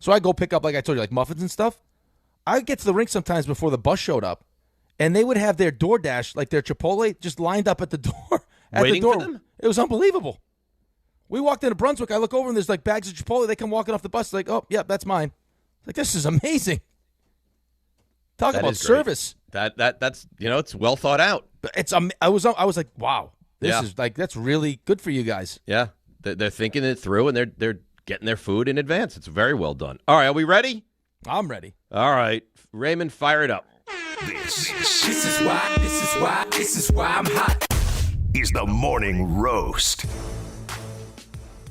So I go pick up, like I told you, like muffins and stuff. I would get to the rink sometimes before the bus showed up, and they would have their DoorDash, like their Chipotle, just lined up at the door. Waiting for them? It was unbelievable. We walked into Brunswick. I look over, and there's like bags of Chipotle. They come walking off the bus, like, oh, yeah, that's mine. Like, this is amazing. Talk about service. That's it's well thought out. I was like, wow, this is like, that's really good for you guys. Yeah, they're thinking it through, and they're getting their food in advance. It's very well done. All right, are we ready? I'm ready. All right, Raymond, fire it up. This is why I'm hot. Is the morning roast.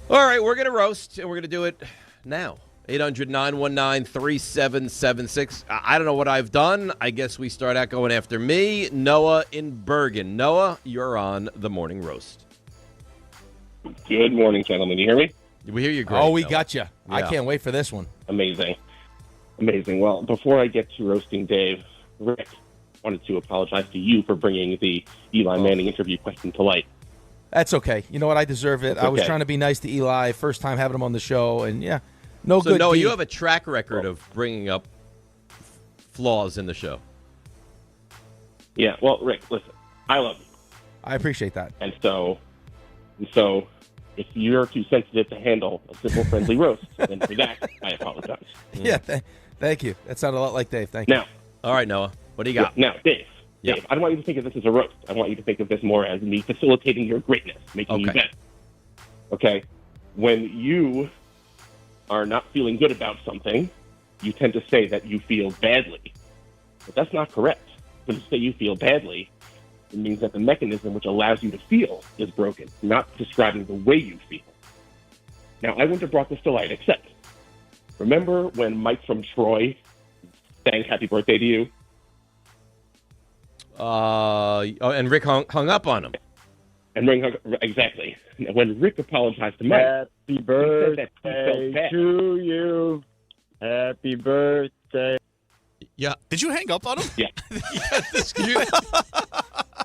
All right, we're gonna roast, and we're gonna do it now. 800-919-3776. I don't know what I've done. I guess we start out going after me. Noah in Bergen. Noah, you're on the morning roast. Good morning, gentlemen. You hear me? We hear you great. Oh, we Noah. got you. Yeah. I can't wait for this one. Amazing. Well, before I get to roasting Dave, Rick, wanted to apologize to you for bringing the Eli Manning interview question to light. That's okay. You know what? I deserve it. That's I was okay. trying to be nice to Eli. First time having him on the show, and yeah. No So, good Noah, deed. you have a track record of bringing up flaws in the show. Yeah, well, Rick, listen, I love you. I appreciate that. And so if you're too sensitive to handle a simple, friendly roast, then for that, I apologize. Yeah, thank you. That sounded a lot like Dave. Thank you. Now, all right, Noah, what do you got? Now, Dave, Yeah. I don't want you to think of this as a roast. I want you to think of this more as me facilitating your greatness, making you better. Okay? When you are not feeling good about something, you tend to say that you feel badly. But that's not correct. When you say you feel badly, it means that the mechanism which allows you to feel is broken, not describing the way you feel. Now, I wouldn't have brought this to light, except remember when Mike from Troy sang Happy Birthday to you? And Rick hung up on him. And exactly. When Rick apologized to Mike, Happy birthday to you. Happy birthday. Yeah. Did you hang up on him? Yeah.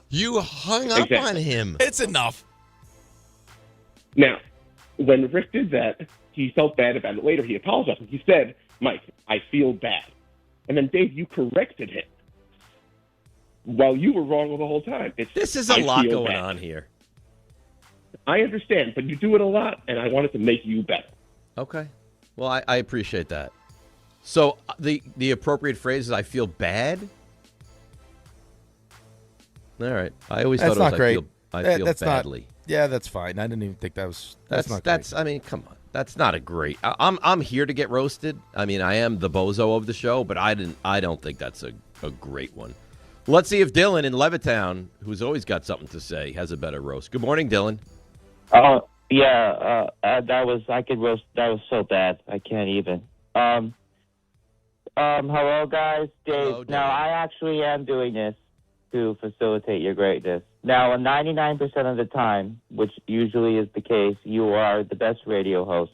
You hung up on him. It's enough. Now, when Rick did that, he felt bad about it later. He apologized. He said, Mike, I feel bad. And then, Dave, you corrected him. While you were wrong the whole time. This is a lot going on here. I understand, but you do it a lot, and I wanted to make you better. Okay. Well, I appreciate that. So the appropriate phrase is I feel bad? All right. I always That's thought it was not great. I feel That's badly. Not, yeah, that's fine. I didn't even think that was. That's not. That's. I mean, come on. That's not a great. I'm here to get roasted. I mean, I am the bozo of the show, but I don't think that's a great one. Let's see if Dylan in Levittown, who's always got something to say, has a better roast. Good morning, Dylan. That was, I could roast, that was so bad. I can't even. Hello, guys. Dave. Hello, Dylan. Now, I actually am doing this to facilitate your greatness. Now, 99% of the time, which usually is the case, you are the best radio host.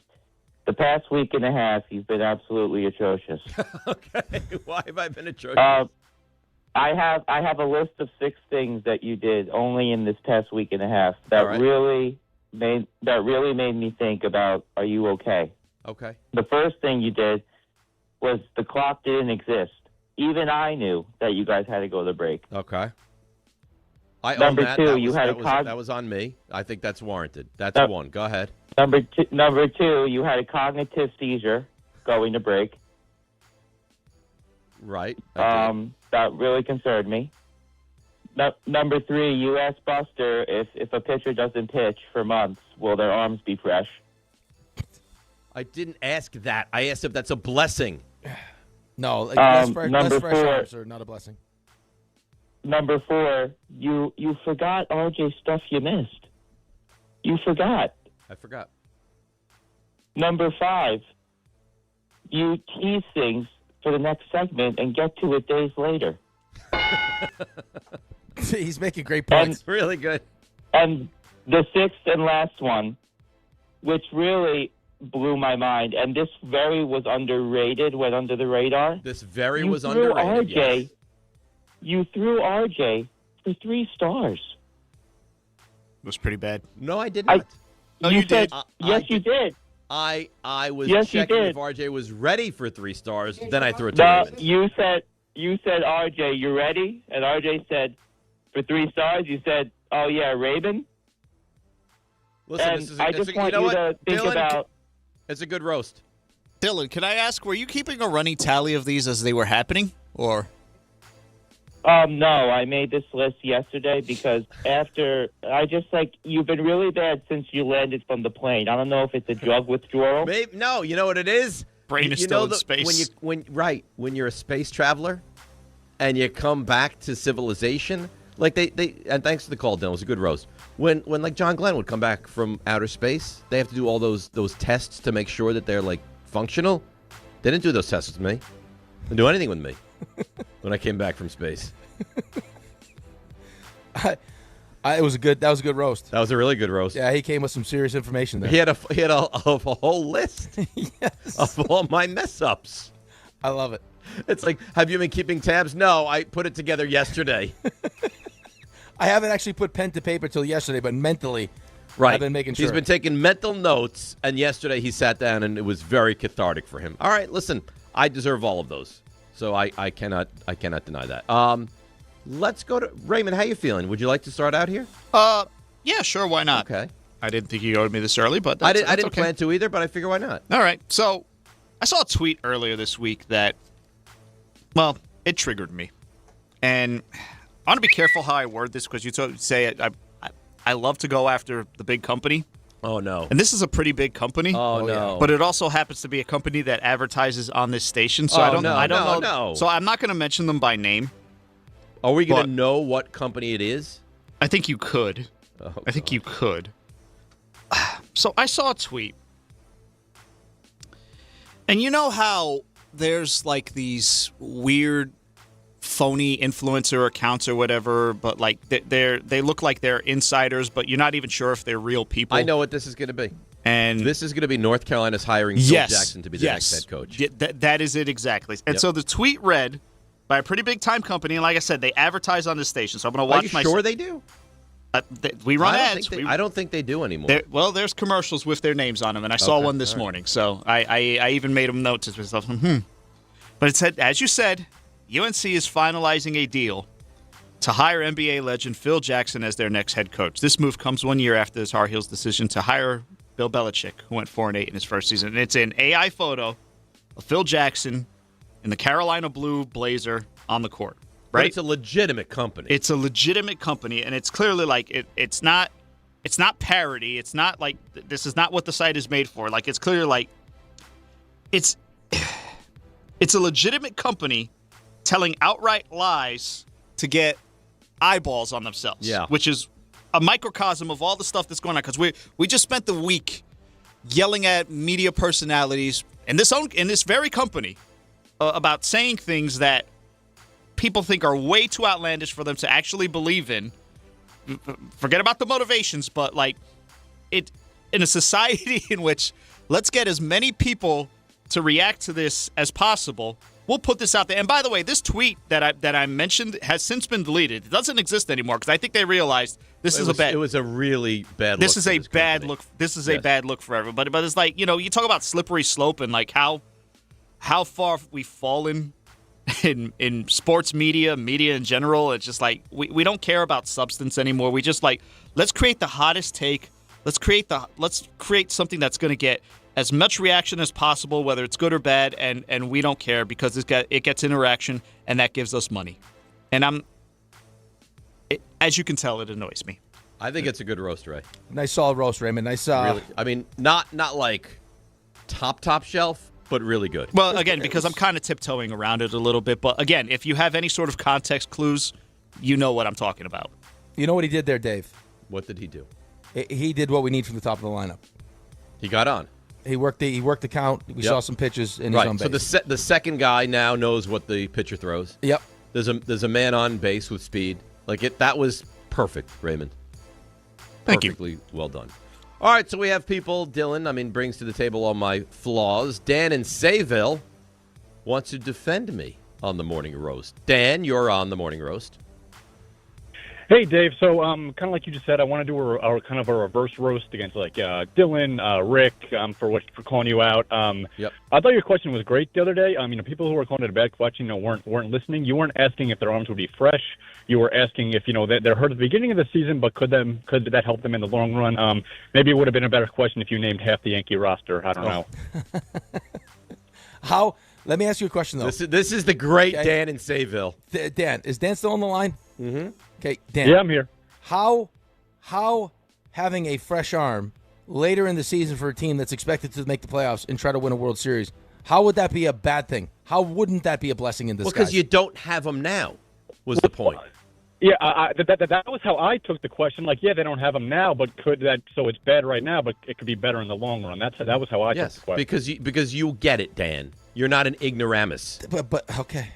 The past week and a half, you've been absolutely atrocious. Okay. Why have I been atrocious? I have a list of 6 things that you did only in this past week and a half that really made me think about, are you okay? Okay. The first thing you did was the clock didn't exist. Even I knew that you guys had to go to break. Okay. I Number own that. two, That was on me. I think that's warranted. That's one. Go ahead. Number two, you had a cognitive seizure going to break. Right. That really concerned me. Number 3, you asked Buster if a pitcher doesn't pitch for months, will their arms be fresh? I didn't ask that. I asked if that's a blessing. No, like less fresh four, arms are not a blessing. Number 4, you forgot RJ stuff you missed. You forgot. I forgot. Number 5, you tease things for the next segment and get to it days later. He's making great points. Really good. And the sixth and last one, which really blew my mind, and this very was underrated, went under the radar. This very was underrated, yes. You threw RJ for 3 stars. It was pretty bad. No, I did not. You did. Yes, you did. I was Yes, you checking did. if RJ was ready for 3 stars. Then I threw it to Raymond. You said, RJ, you ready? And RJ said, for 3 stars, you said, oh, yeah, Raven. Listen, and this is I just you want know you what? to think Dylan, about... It's a good roast. Dylan, can I ask, were you keeping a running tally of these as they were happening? Or... No, I made this list yesterday because you've been really bad since you landed from the plane. I don't know if it's a drug withdrawal. Maybe, no, you know what it is? Brain is still in space. When you're a space traveler and you come back to civilization, like they and thanks to the call, Dylan, it was a good roast. When like John Glenn would come back from outer space, they have to do all those tests to make sure that they're like functional. They didn't do those tests with me. They didn't do anything with me when I came back from space. That was a good roast. That was a really good roast. Yeah, he came with some serious information there. He had a whole list of all my mess ups. I love it. It's like, have you been keeping tabs? No, I put it together yesterday. I haven't actually put pen to paper till yesterday, but mentally, right. I've been making sure. He's been taking mental notes, and yesterday he sat down, and it was very cathartic for him. All right, listen, I deserve all of those, so I cannot deny that. Let's go to Raymond. How you feeling? Would you like to start out here? Yeah, sure. Why not? Okay. I didn't think you owed me this early, but I that's didn't okay. plan to either, but I figure why not? All right. So I saw a tweet earlier this week that, well, it triggered me, and I want to be careful how I word this because you say it. I love to go after the big company. Oh no! And this is a pretty big company. Oh no! But it also happens to be a company that advertises on this station. So I don't know. No. So I'm not going to mention them by name. Are we going to know what company it is? I think you could. I think you could. So I saw a tweet. And you know how there's like these weird phony influencer accounts or whatever, but like they look like they're insiders, but you're not even sure if they're real people. I know what this is going to be. And this is going to be North Carolina's hiring Phil Jackson to be the next head coach. That is it exactly. And so the tweet read by a pretty big time company, and like I said, they advertise on this station. So I'm going to watch. Are you sure they do? We run ads. I don't think they do anymore. Well, there's commercials with their names on them, and I saw one this morning. So I even made them note to myself. But it said, as you said, UNC is finalizing a deal to hire NBA legend Phil Jackson as their next head coach. This move comes 1 year after the Tar Heels' decision to hire Bill Belichick, who went 4-8 in his first season. And it's an AI photo of Phil Jackson in the Carolina blue blazer on the court. Right? But it's a legitimate company. It's a legitimate company, and it's clearly like it's not parody. It's not like this is not what the site is made for. Like it's clearly like it's a legitimate company telling outright lies to get eyeballs on themselves. Yeah. Which is a microcosm of all the stuff that's going on. Because we just spent the week yelling at media personalities in this very company about saying things that people think are way too outlandish for them to actually believe in. Forget about the motivations, but like it in a society in which let's get as many people to react to this as possible. We'll put this out there. And by the way, this tweet that I mentioned has since been deleted. It doesn't exist anymore because I think they realized it was a really bad. This is a bad look. This is a bad look for everybody. But it's like, you talk about slippery slope and like how far we've fallen in sports media in general. It's just like we don't care about substance anymore. We just like let's create the hottest take. Let's create something that's going to get as much reaction as possible, whether it's good or bad, and we don't care because it gets interaction and that gives us money. And as you can tell, it annoys me. I think it's a good roast, Ray. Nice solid roast, Raymond. Nice. Really, I mean, not like top shelf, but really good. Well, again, because I'm kind of tiptoeing around it a little bit. But again, if you have any sort of context clues, you know what I'm talking about. You know what he did there, Dave? What did he do? He did what we need from the top of the lineup. He got on. He worked the count. We saw some pitches in his own base. So the second guy now knows what the pitcher throws. Yep. There's a man on base with speed. That was perfect, Raymond. Thank you. Perfectly well done. All right, so we have people. Dylan, brings to the table all my flaws. Dan in Sayville wants to defend me on the morning roast. Dan, you're on the morning roast. Hey, Dave. So, kind of like you just said, I want to do a kind of a reverse roast against Dylan, Rick, for calling you out. Yep. I thought your question was great the other day. People who were calling it a bad question, weren't listening. You weren't asking if their arms would be fresh. You were asking if they're hurt at the beginning of the season, but could that help them in the long run? Maybe it would have been a better question if you named half the Yankee roster. I don't know. How? Let me ask you a question though. This is the great Dan in Sayville. Dan, is Dan still on the line? Mm-hmm. Okay, Dan. Yeah, I'm here. How having a fresh arm later in the season for a team that's expected to make the playoffs and try to win a World Series, how would that be a bad thing? How wouldn't that be a blessing in disguise? Well, because you don't have them now, was the point. Yeah, that was how I took the question. They don't have them now, but could that? So it's bad right now, but it could be better in the long run. That was how I took the question. Because you get it, Dan. You're not an ignoramus. But okay.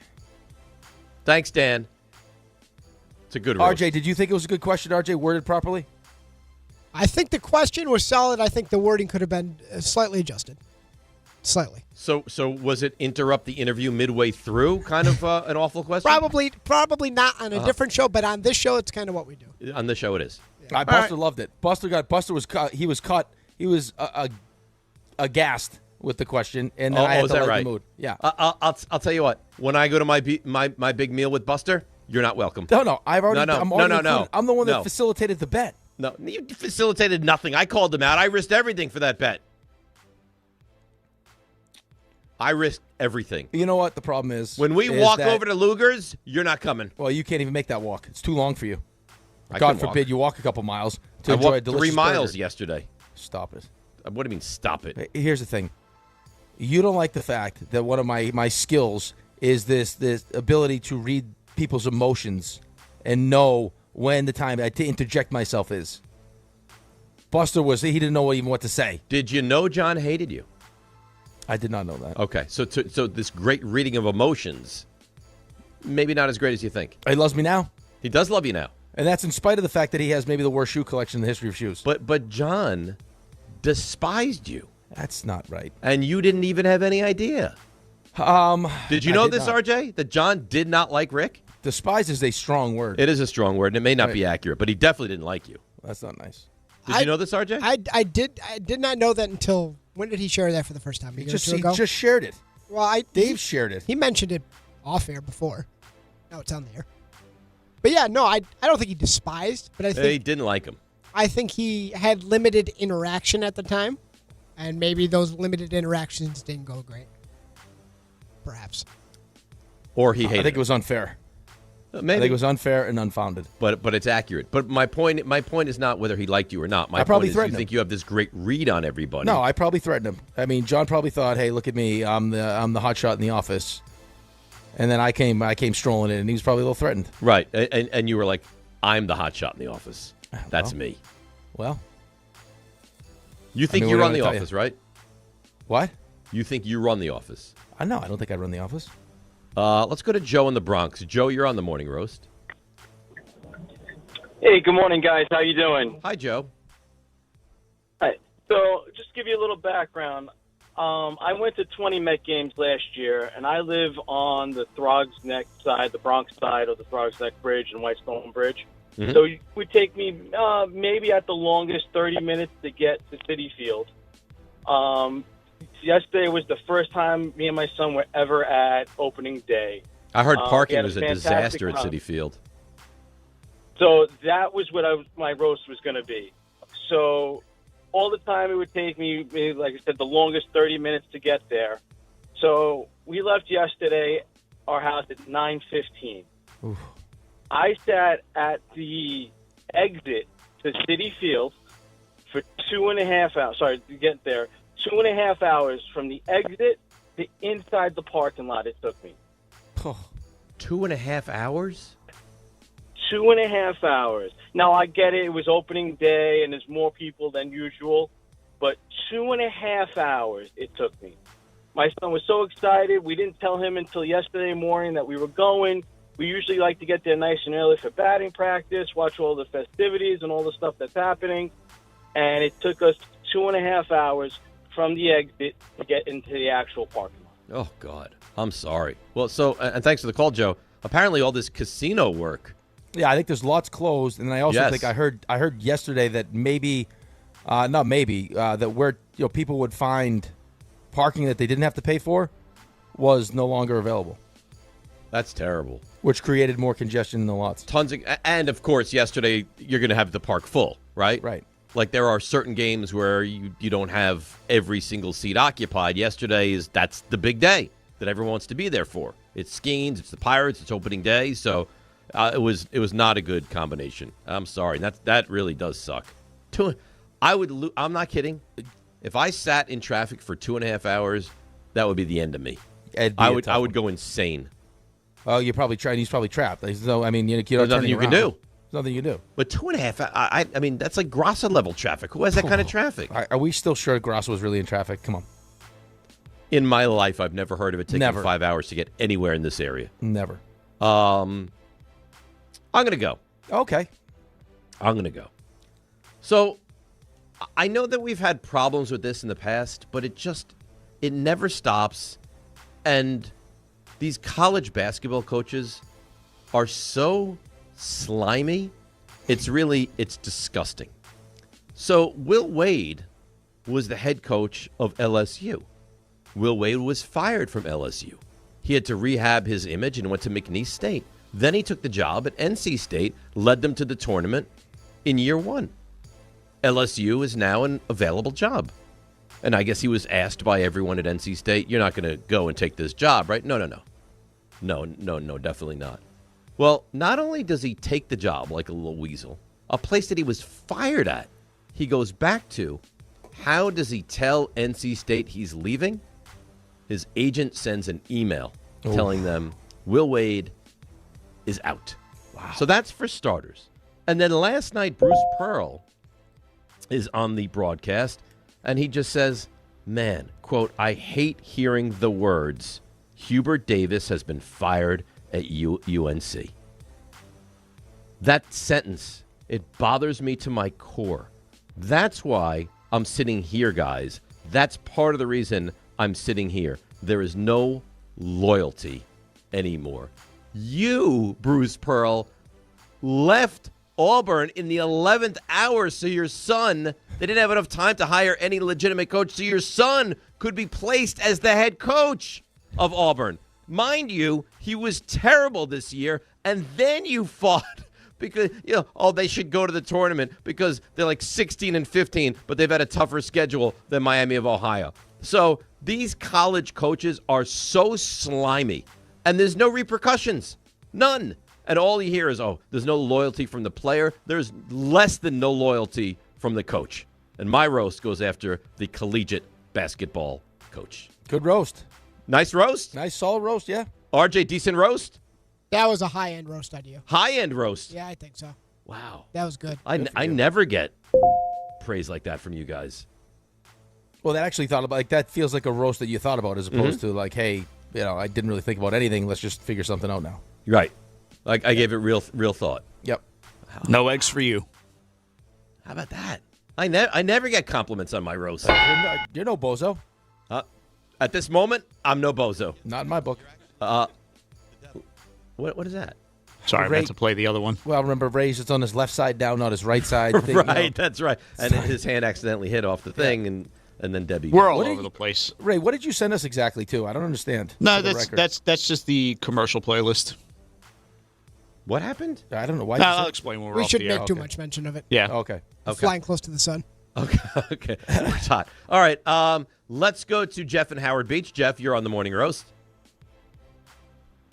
Thanks, Dan. It's a good roast. RJ, did you think it was a good question, RJ, worded properly? I think the question was solid. I think the wording could have been slightly adjusted. Slightly. So was it interrupt the interview midway through kind of an awful question? Probably not on a different show, but on this show, it's kind of what we do. On this show, it is. Yeah. Buster loved it. Buster was cut. He was cut. He was aghast with the question, and then I had to lighten the mood. Yeah. I'll tell you what. When I go to my big meal with Buster, you're not welcome. No. I've already. No. I'm the one that facilitated the bet. No, you facilitated nothing. I called him out. I risked everything for that bet. I risked everything. You know what the problem is? When we walk over to Luger's, you're not coming. Well, you can't even make that walk. It's too long for you. God forbid you walk a couple miles to enjoy a delicious 3 miles burger. yesterday. Stop it. What do you mean, stop it? Here's the thing. You don't like the fact that one of my skills is this ability to read people's emotions and know when the time to interject myself is. Buster he didn't know even what to say. Did you know John hated you? I did not know that. Okay, so this great reading of emotions, maybe not as great as you think. He loves me now. He does love you now. And that's in spite of the fact that he has maybe the worst shoe collection in the history of shoes. But John despised you. That's not right. And you didn't even have any idea. Did you know this, RJ? That John did not like Rick? Despise is a strong word. It is a strong word, and it may not be accurate, but he definitely didn't like you. That's not nice. Did you know this, RJ? I did not know that until, when did he share that for the first time? He just shared it. Well, Dave shared it. He mentioned it off air before. Now it's on the air. But yeah, no, I don't think he despised, but I think he didn't like him. I think he had limited interaction at the time, and maybe those limited interactions didn't go great. Perhaps. Or he hated I think it was unfair. Maybe. I think it was unfair and unfounded. But it's accurate. But my point is not whether he liked you or not. My I probably point is threatened you think you have this great read on everybody. No, I probably threatened him. I mean, John probably thought, "Hey, look at me. I'm the hot shot in the office." And then I came strolling in, and he was probably a little threatened. Right. And you were like, "I'm the hot shot in the office. That's me." Well, you think you run the office, right? What? You think you run the office? No, I don't think I run the office. Let's go to Joe in the Bronx. Joe, you're on the morning roast. Hey, good morning, guys. How you doing? Hi, Joe. Hi. So, just to give you a little background, I went to 20 Met games last year, and I live on the Throgs Neck side, the Bronx side of the Throgs Neck Bridge and Whitestone Bridge. Mm-hmm. So it would take me maybe at the longest 30 minutes to get to Citi Field. Yesterday was the first time me and my son were ever at opening day. I heard parking we had was a disaster at Citi Field. So that was what my roast was going to be. So all the time it would take me, like I said, the longest 30 minutes to get there. So we left yesterday, our house at 9:15. I sat at the exit to Citi Field for 2.5 hours. Sorry, to get there. 2.5 hours from the exit to inside the parking lot it took me. 2.5 hours? 2.5 hours. Now, I get it. It was opening day, and there's more people than usual. But 2.5 hours it took me. My son was so excited. We didn't tell him until yesterday morning that we were going. We usually like to get there nice and early for batting practice, watch all the festivities and all the stuff that's happening. And it took us 2.5 hours from the exit to get into the actual parking lot. Oh, God. I'm sorry. Well, and thanks for the call, Joe. Apparently all this casino work. Yeah, I think there's lots closed. And I also think I heard yesterday that that where people would find parking that they didn't have to pay for was no longer available. That's terrible. Which created more congestion in the lots. And of course, yesterday you're going to have the park full, right? Right. Like there are certain games where you don't have every single seat occupied. Yesterday that's the big day that everyone wants to be there for. It's Skenes, it's the Pirates, it's opening day, so it was not a good combination. I'm sorry. That really does suck. I'm not kidding. If I sat in traffic for 2.5 hours, that would be the end of me. I would go insane. Oh, you're probably he's probably trapped. So I mean, there's nothing you can do. There's nothing you can do. But 2.5, I mean, that's like Grassa level traffic. Who has that kind of traffic? Are we still sure Grassa was really in traffic? Come on. In my life, I've never heard of it taking 5 hours to get anywhere in this area. Never. I'm going to go. Okay. I'm going to go. So I know that we've had problems with this in the past, but it never stops. And these college basketball coaches are so slimy. It's disgusting. So Will Wade was the head coach of LSU. Will Wade was fired from LSU. He had to rehab his image and went to McNeese State. Then he took the job at NC State, led them to the tournament in year one. LSU is now an available job. And I guess he was asked by everyone at NC State, you're not going to go and take this job, right? No, definitely not. Well, not only does he take the job like a little weasel, a place that he was fired at, he goes back to. How does he tell NC State he's leaving? His agent sends an email telling them Will Wade is out. Wow. So that's for starters. And then last night, Bruce Pearl is on the broadcast, and he just says, man, quote, I hate hearing the words, Hubert Davis has been fired at UNC. That sentence, it bothers me to my core. That's why I'm sitting here, guys. That's part of the reason I'm sitting here. There is no loyalty anymore. You, Bruce Pearl, left Auburn in the 11th hour so your son, they didn't have enough time to hire any legitimate coach, so your son could be placed as the head coach of Auburn. Mind you, he was terrible this year, and then you fought because, they should go to the tournament because they're like 16 and 15, but they've had a tougher schedule than Miami of Ohio. So these college coaches are so slimy, and there's no repercussions. None. And all you hear is, there's no loyalty from the player. There's less than no loyalty from the coach. And my roast goes after the collegiate basketball coach. Good roast. Nice roast. Nice solid roast, yeah. RJ, decent roast? That was a high-end roast idea. High-end roast? Yeah, I think so. Wow. That was good. I never get praise like that from you guys. Well, that actually that feels like a roast that you thought about as opposed to like, hey, I didn't really think about anything. Let's just figure something out now. Right. Like I gave it real thought. Yep. Wow. No eggs for you. How about that? I never get compliments on my roast. You're no bozo. At this moment, I'm no bozo. Not in my book. What is that? Sorry, I meant to play the other one. Well, remember, Ray's it's on his left side down, not his right side. Right, that's right. And his hand accidentally hit off the thing, and then Debbie. We're all over the place. Ray, what did you send us exactly to? I don't understand. No, that's just the commercial playlist. What happened? I don't know why. I'll explain when we're We off shouldn't the air. make too much mention of it. Yeah. Okay. Flying close to the sun. Okay. It's hot. All right. Let's go to Jeff in Howard Beach. Jeff, you're on the morning roast.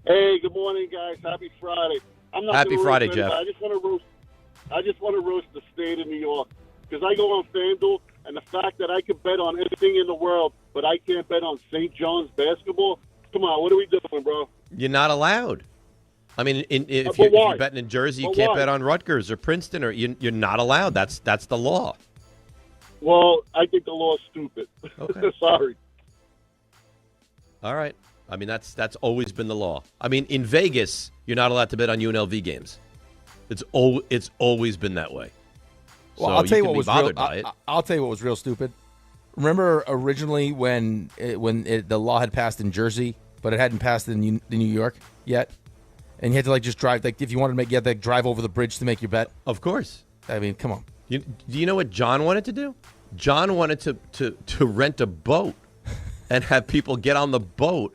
Hey, good morning, guys. Happy Friday. I'm not Happy Friday, Jeff. I just want to roast the state of New York because I go on FanDuel, and the fact that I can bet on anything in the world, but I can't bet on St. John's basketball. Come on, what are we doing, bro? You're not allowed. I mean, if But why? you're betting in Jersey, you But can't why? bet on Rutgers or Princeton, or you're not allowed. That's the law. Well, I think the law is stupid. Okay. Sorry. All right. I mean, that's always been the law. I mean, in Vegas, you're not allowed to bet on UNLV games. It's always been that way. Well, So I'll tell you can what be was bothered real. by it. I'll tell you what was real stupid. Remember originally when the law had passed in Jersey, but it hadn't passed in New York yet, and you had to like just drive. Like if you wanted to you had to drive over the bridge to make your bet. Of course. I mean, come on. Do you know what John wanted to do? John wanted to rent a boat and have people get on the boat.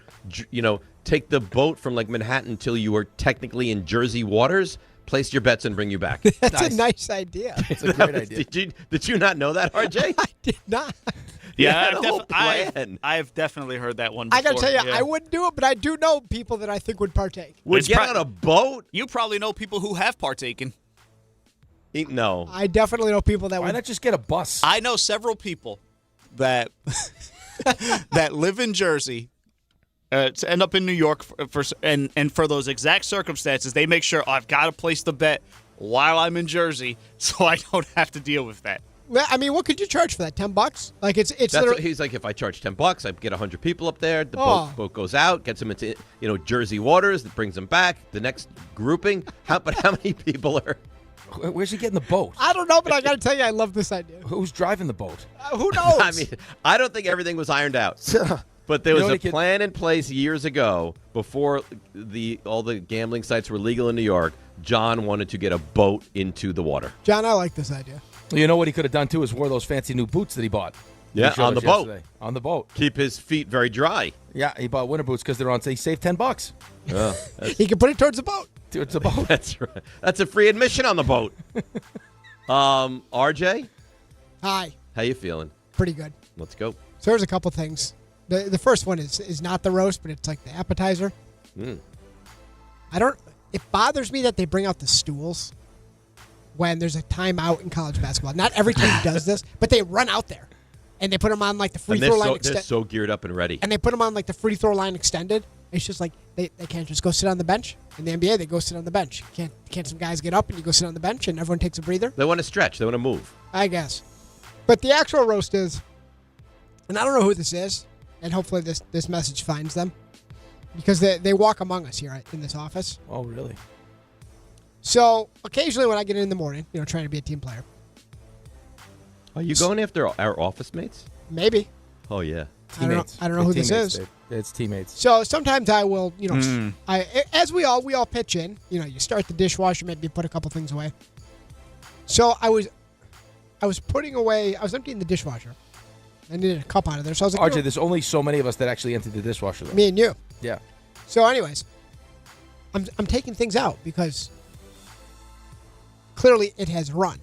Take the boat from like Manhattan until you were technically in Jersey waters. Place your bets and bring you back. That's a nice idea. It's a great idea. Did you not know that, RJ? I did not. Yeah, plan. I've definitely heard that one before. I got to tell you, yeah. I wouldn't do it, but I do know people that I think would partake. Would get on a boat? You probably know people who have partaken. No. I definitely know people that Why would. not just get a bus? I know several people that that live in Jersey to end up in New York and for those exact circumstances, they make sure I've got to place the bet while I'm in Jersey so I don't have to deal with that. I mean, what could you charge for that? $10? Like it's That's literally. what he's like. If I charge $10, I get 100 people up there. The boat goes out, gets them into Jersey waters, that brings them back. The next grouping. How many people are? Where's he getting the boat? I don't know, but I got to tell you, I love this idea. Who's driving the boat? Who knows? I mean, I don't think everything was ironed out. But there was a plan in place years ago before all the gambling sites were legal in New York. John wanted to get a boat into the water. John, I like this idea. You know what he could have done too is wore those fancy new boots that he bought. Yeah, on the boat. Yesterday. On the boat. Keep his feet very dry. Yeah, he bought winter boots because they're on. So he saved $10. He can put it towards the boat. Towards the boat. That's right. That's a free admission on the boat. RJ, Hi. how you feeling? Pretty good. Let's go. So there's a couple things. The first one is not the roast, but it's like the appetizer. It bothers me that they bring out the stools when there's a timeout in college basketball. Not every team does this, but they run out there and they put them on like the free throw line They're so geared up and ready. And they put them on like the free throw line extended. It's just like they can't just go sit on the bench. In the NBA, they go sit on the bench. Can't some guys get up and you go sit on the bench and everyone takes a breather? They want to stretch. They want to move. I guess. But the actual roast is, and I don't know who this is, and hopefully this message finds them, because they walk among us here in this office. Oh, really? So occasionally when I get in the morning, trying to be a team player. Are you going after our office mates? Maybe. Oh, yeah. Teammates. I don't know who this is. Dave. It's teammates. So sometimes I will, as we all pitch in. You start the dishwasher, maybe put a couple things away. So I was emptying the dishwasher. I needed a cup out of there, so I was like, RJ, there's only so many of us that actually empty the dishwasher, though. Me and you. Yeah. So, anyways, I'm taking things out because clearly it has run.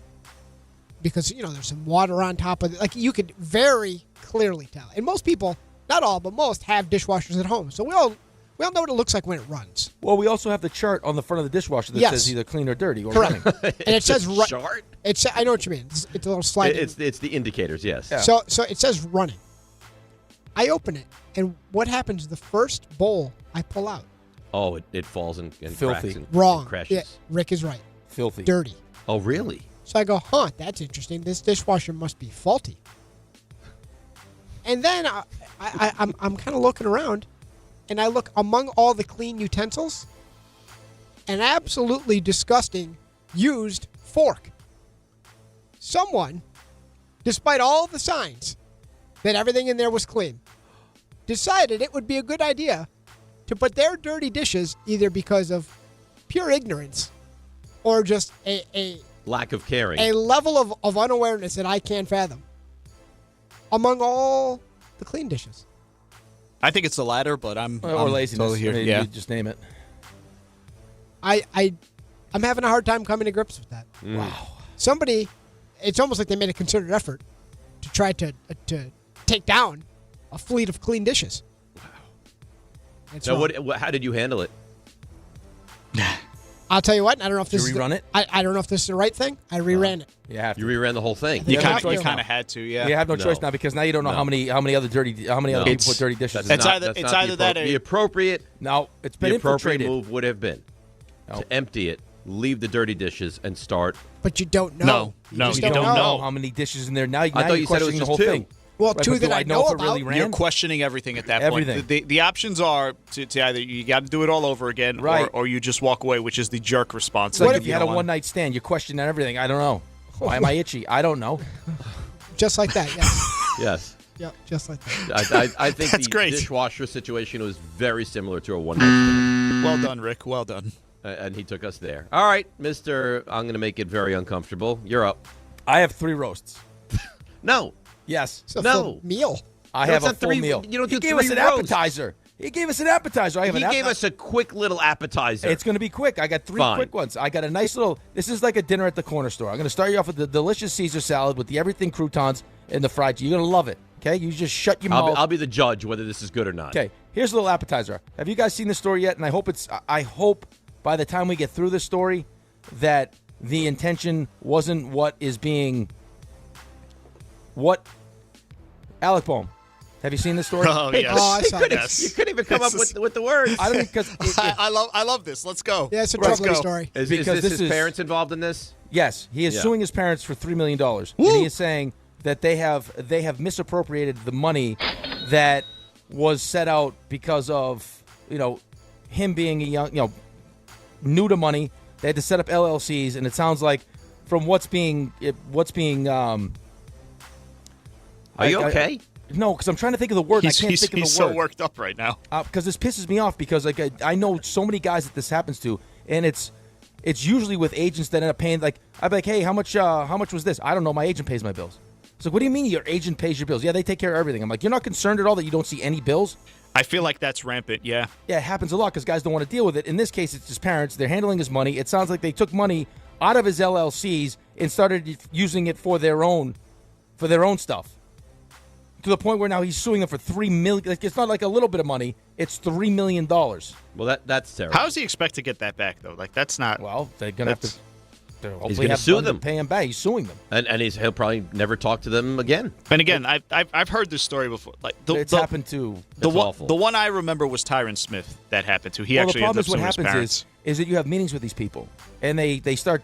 Because there's some water on top of it. Like you could very clearly tell. And most people, not all, but most have dishwashers at home. So we all know what it looks like when it runs. Well, we also have the chart on the front of the dishwasher that says either clean or dirty or running. And it says chart. I know what you mean. It's a little sliding. It's the indicators, yes. Yeah. So it says running. I open it, and what happens? The first bowl I pull out. Oh, it falls and Filthy. cracks and Wrong. crashes. Yeah, Rick is right. Filthy. Dirty. Oh, really? So I go, that's interesting. This dishwasher must be faulty. And then I'm kind of looking around, and I look among all the clean utensils, an absolutely disgusting used fork. Someone, despite all the signs that everything in there was clean, decided it would be a good idea to put their dirty dishes, either because of pure ignorance or just a lack of caring, a level of unawareness that I can't fathom, among all the clean dishes. I think it's the latter, but I'm laziness. totally here. You just name it. I'm having a hard time coming to grips with that. Wow. Somebody, it's almost like they made a concerted effort to try to take down a fleet of clean dishes. Wow. So how did you handle it? I'll tell you what. I don't know if this Did you rerun it? I don't know if this is the right thing. I reran it. You have to. You reran the whole thing. You kind of had to, yeah. You have no choice now because now you don't know how many other people put dirty dishes. It's either that or the appropriate. No, it's been the appropriate infiltrated. move would have been to empty it, leave the dirty dishes, and start. But you don't know. No, You don't know how many dishes in there. Now I thought you're you said it was questioning just the whole two. thing. Well, Right, two but that do I I know if it about. really ran? You're questioning everything at that Everything. point. The options are to either you got to do it all over again, Right. or you just walk away, which is the jerk response. It's like if you had a one-night stand, you're questioning everything. I don't know. Why am I itchy? I don't know. Just like that, yes. Yes. Yeah, just like that. I think That's the great. dishwasher situation was very similar to a one-night stand. Well done, Rick. Well done. And he took us there. All right, Mr. I'm going to make it very uncomfortable. You're up. I have 3 roasts. No. Yes. It's a No. full meal. I No, have it's a not full three- meal. you don't He do gave us three an roasts. appetizer. He gave us an appetizer. I have He an gave us a quick little appetizer. It's going to be quick. I got 3 Fine. quick ones. I got a nice little. This is like a dinner at the corner store. I'm going to start you off with the delicious Caesar salad with the everything croutons and the fried cheese. You're going to love it. Okay, you just shut your mouth. I'll be the judge whether this is good or not. Okay, here's a little appetizer. Have you guys seen the story yet? And I hope by the time we get through the story that the intention wasn't what is being. What? Alec Boehm. Have you seen this story? Oh, yes. Oh, I saw Yes. You couldn't even come up with the words. I don't because I love this. Let's go. Yeah, it's a Let's troubling go. story. Is because his this is- parents involved in this? Yes, he is Yeah. suing his parents for $3 million. And he is saying that they have misappropriated the money that was set out because of him being a young new to money. They had to set up LLCs, and it sounds like from what's being. Are you okay? No, because I'm trying to think of the word. And I can't think of the he's word. so worked up right now. Because this pisses me off because I know so many guys that this happens to, and it's usually with agents that end up paying. Like I'd be like, hey, how much was this? I don't know. My agent pays my bills. It's like, what do you mean your agent pays your bills? Yeah, they take care of everything. I'm like, you're not concerned at all that you don't see any bills? I feel like that's rampant. Yeah. Yeah, it happens a lot because guys don't want to deal with it. In this case, it's his parents. They're handling his money. It sounds like they took money out of his LLCs and started using it for their own stuff. To the point where now he's suing them for $3 million. Like, it's not like a little bit of money; it's $3 million. Well, that's terrible. How does he expect to get that back though? Like that's not. Well, they're gonna have to. Hopefully He's going to have sue funds them. and pay him back. He's suing them. And he'll probably never talk to them again. And again, I've heard this story before. Like It's happened to the one. awful. The one I remember was Tyron Smith. That happened to. He Well, actually the problem ended is up what suing his happens parents. is that you have meetings with these people, and they start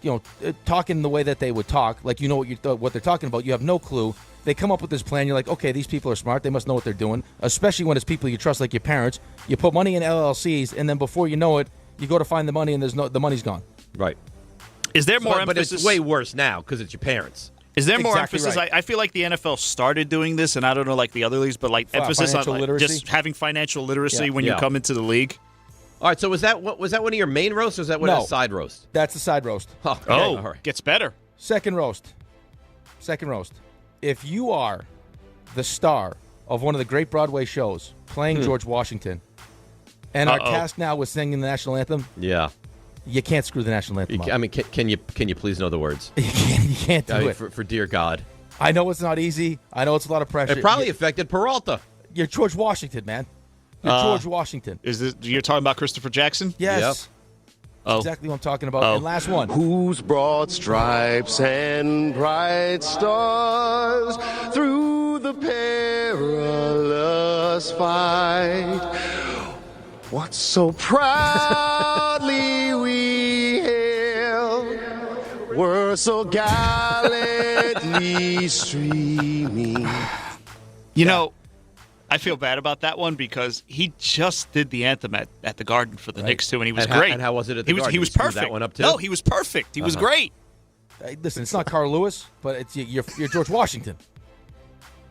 talking the way that they would talk, like what they're talking about. You have no clue. They come up with this plan. You're like, okay, these people are smart. They must know what they're doing. Especially when it's people you trust, like your parents. You put money in LLCs, and then before you know it, you go to find the money, and the money's gone. Right. Is there more But emphasis? it's way worse now because it's your parents. Is there more Exactly emphasis? right. I feel like the NFL started doing this, and I don't know like the other leagues, but like emphasis on financial like, literacy? just having financial literacy Yeah. when you Yeah. come into the league. All right, so was that one of your main roasts, or was that one of No. the side roast? That's the side roast. Okay, Oh, all right. gets better. Second roast. If you are the star of one of the great Broadway shows playing George Washington, and our task now was singing the national anthem, Yeah. you can't screw the national anthem up. I mean, can you please know the words? You can't do it. For dear God. I know it's not easy. I know it's a lot of pressure. It probably affected Peralta. You're George Washington, man. You're George Washington. Is this you're talking about Christopher Jackson? Yes. Yep. Oh. Exactly what I'm talking about. Oh. And last one. Whose broad stripes and bright stars through the perilous fight, what so proudly we hailed, were so gallantly streaming. You know, I feel bad about that one because he just did the anthem at the Garden for the Knicks too, and he was great. And how was it at the he was, Garden? He was You screwed perfect. that one up too? No, he was perfect. He was great. Hey, listen, it's not Carl Lewis, but it's you're George Washington.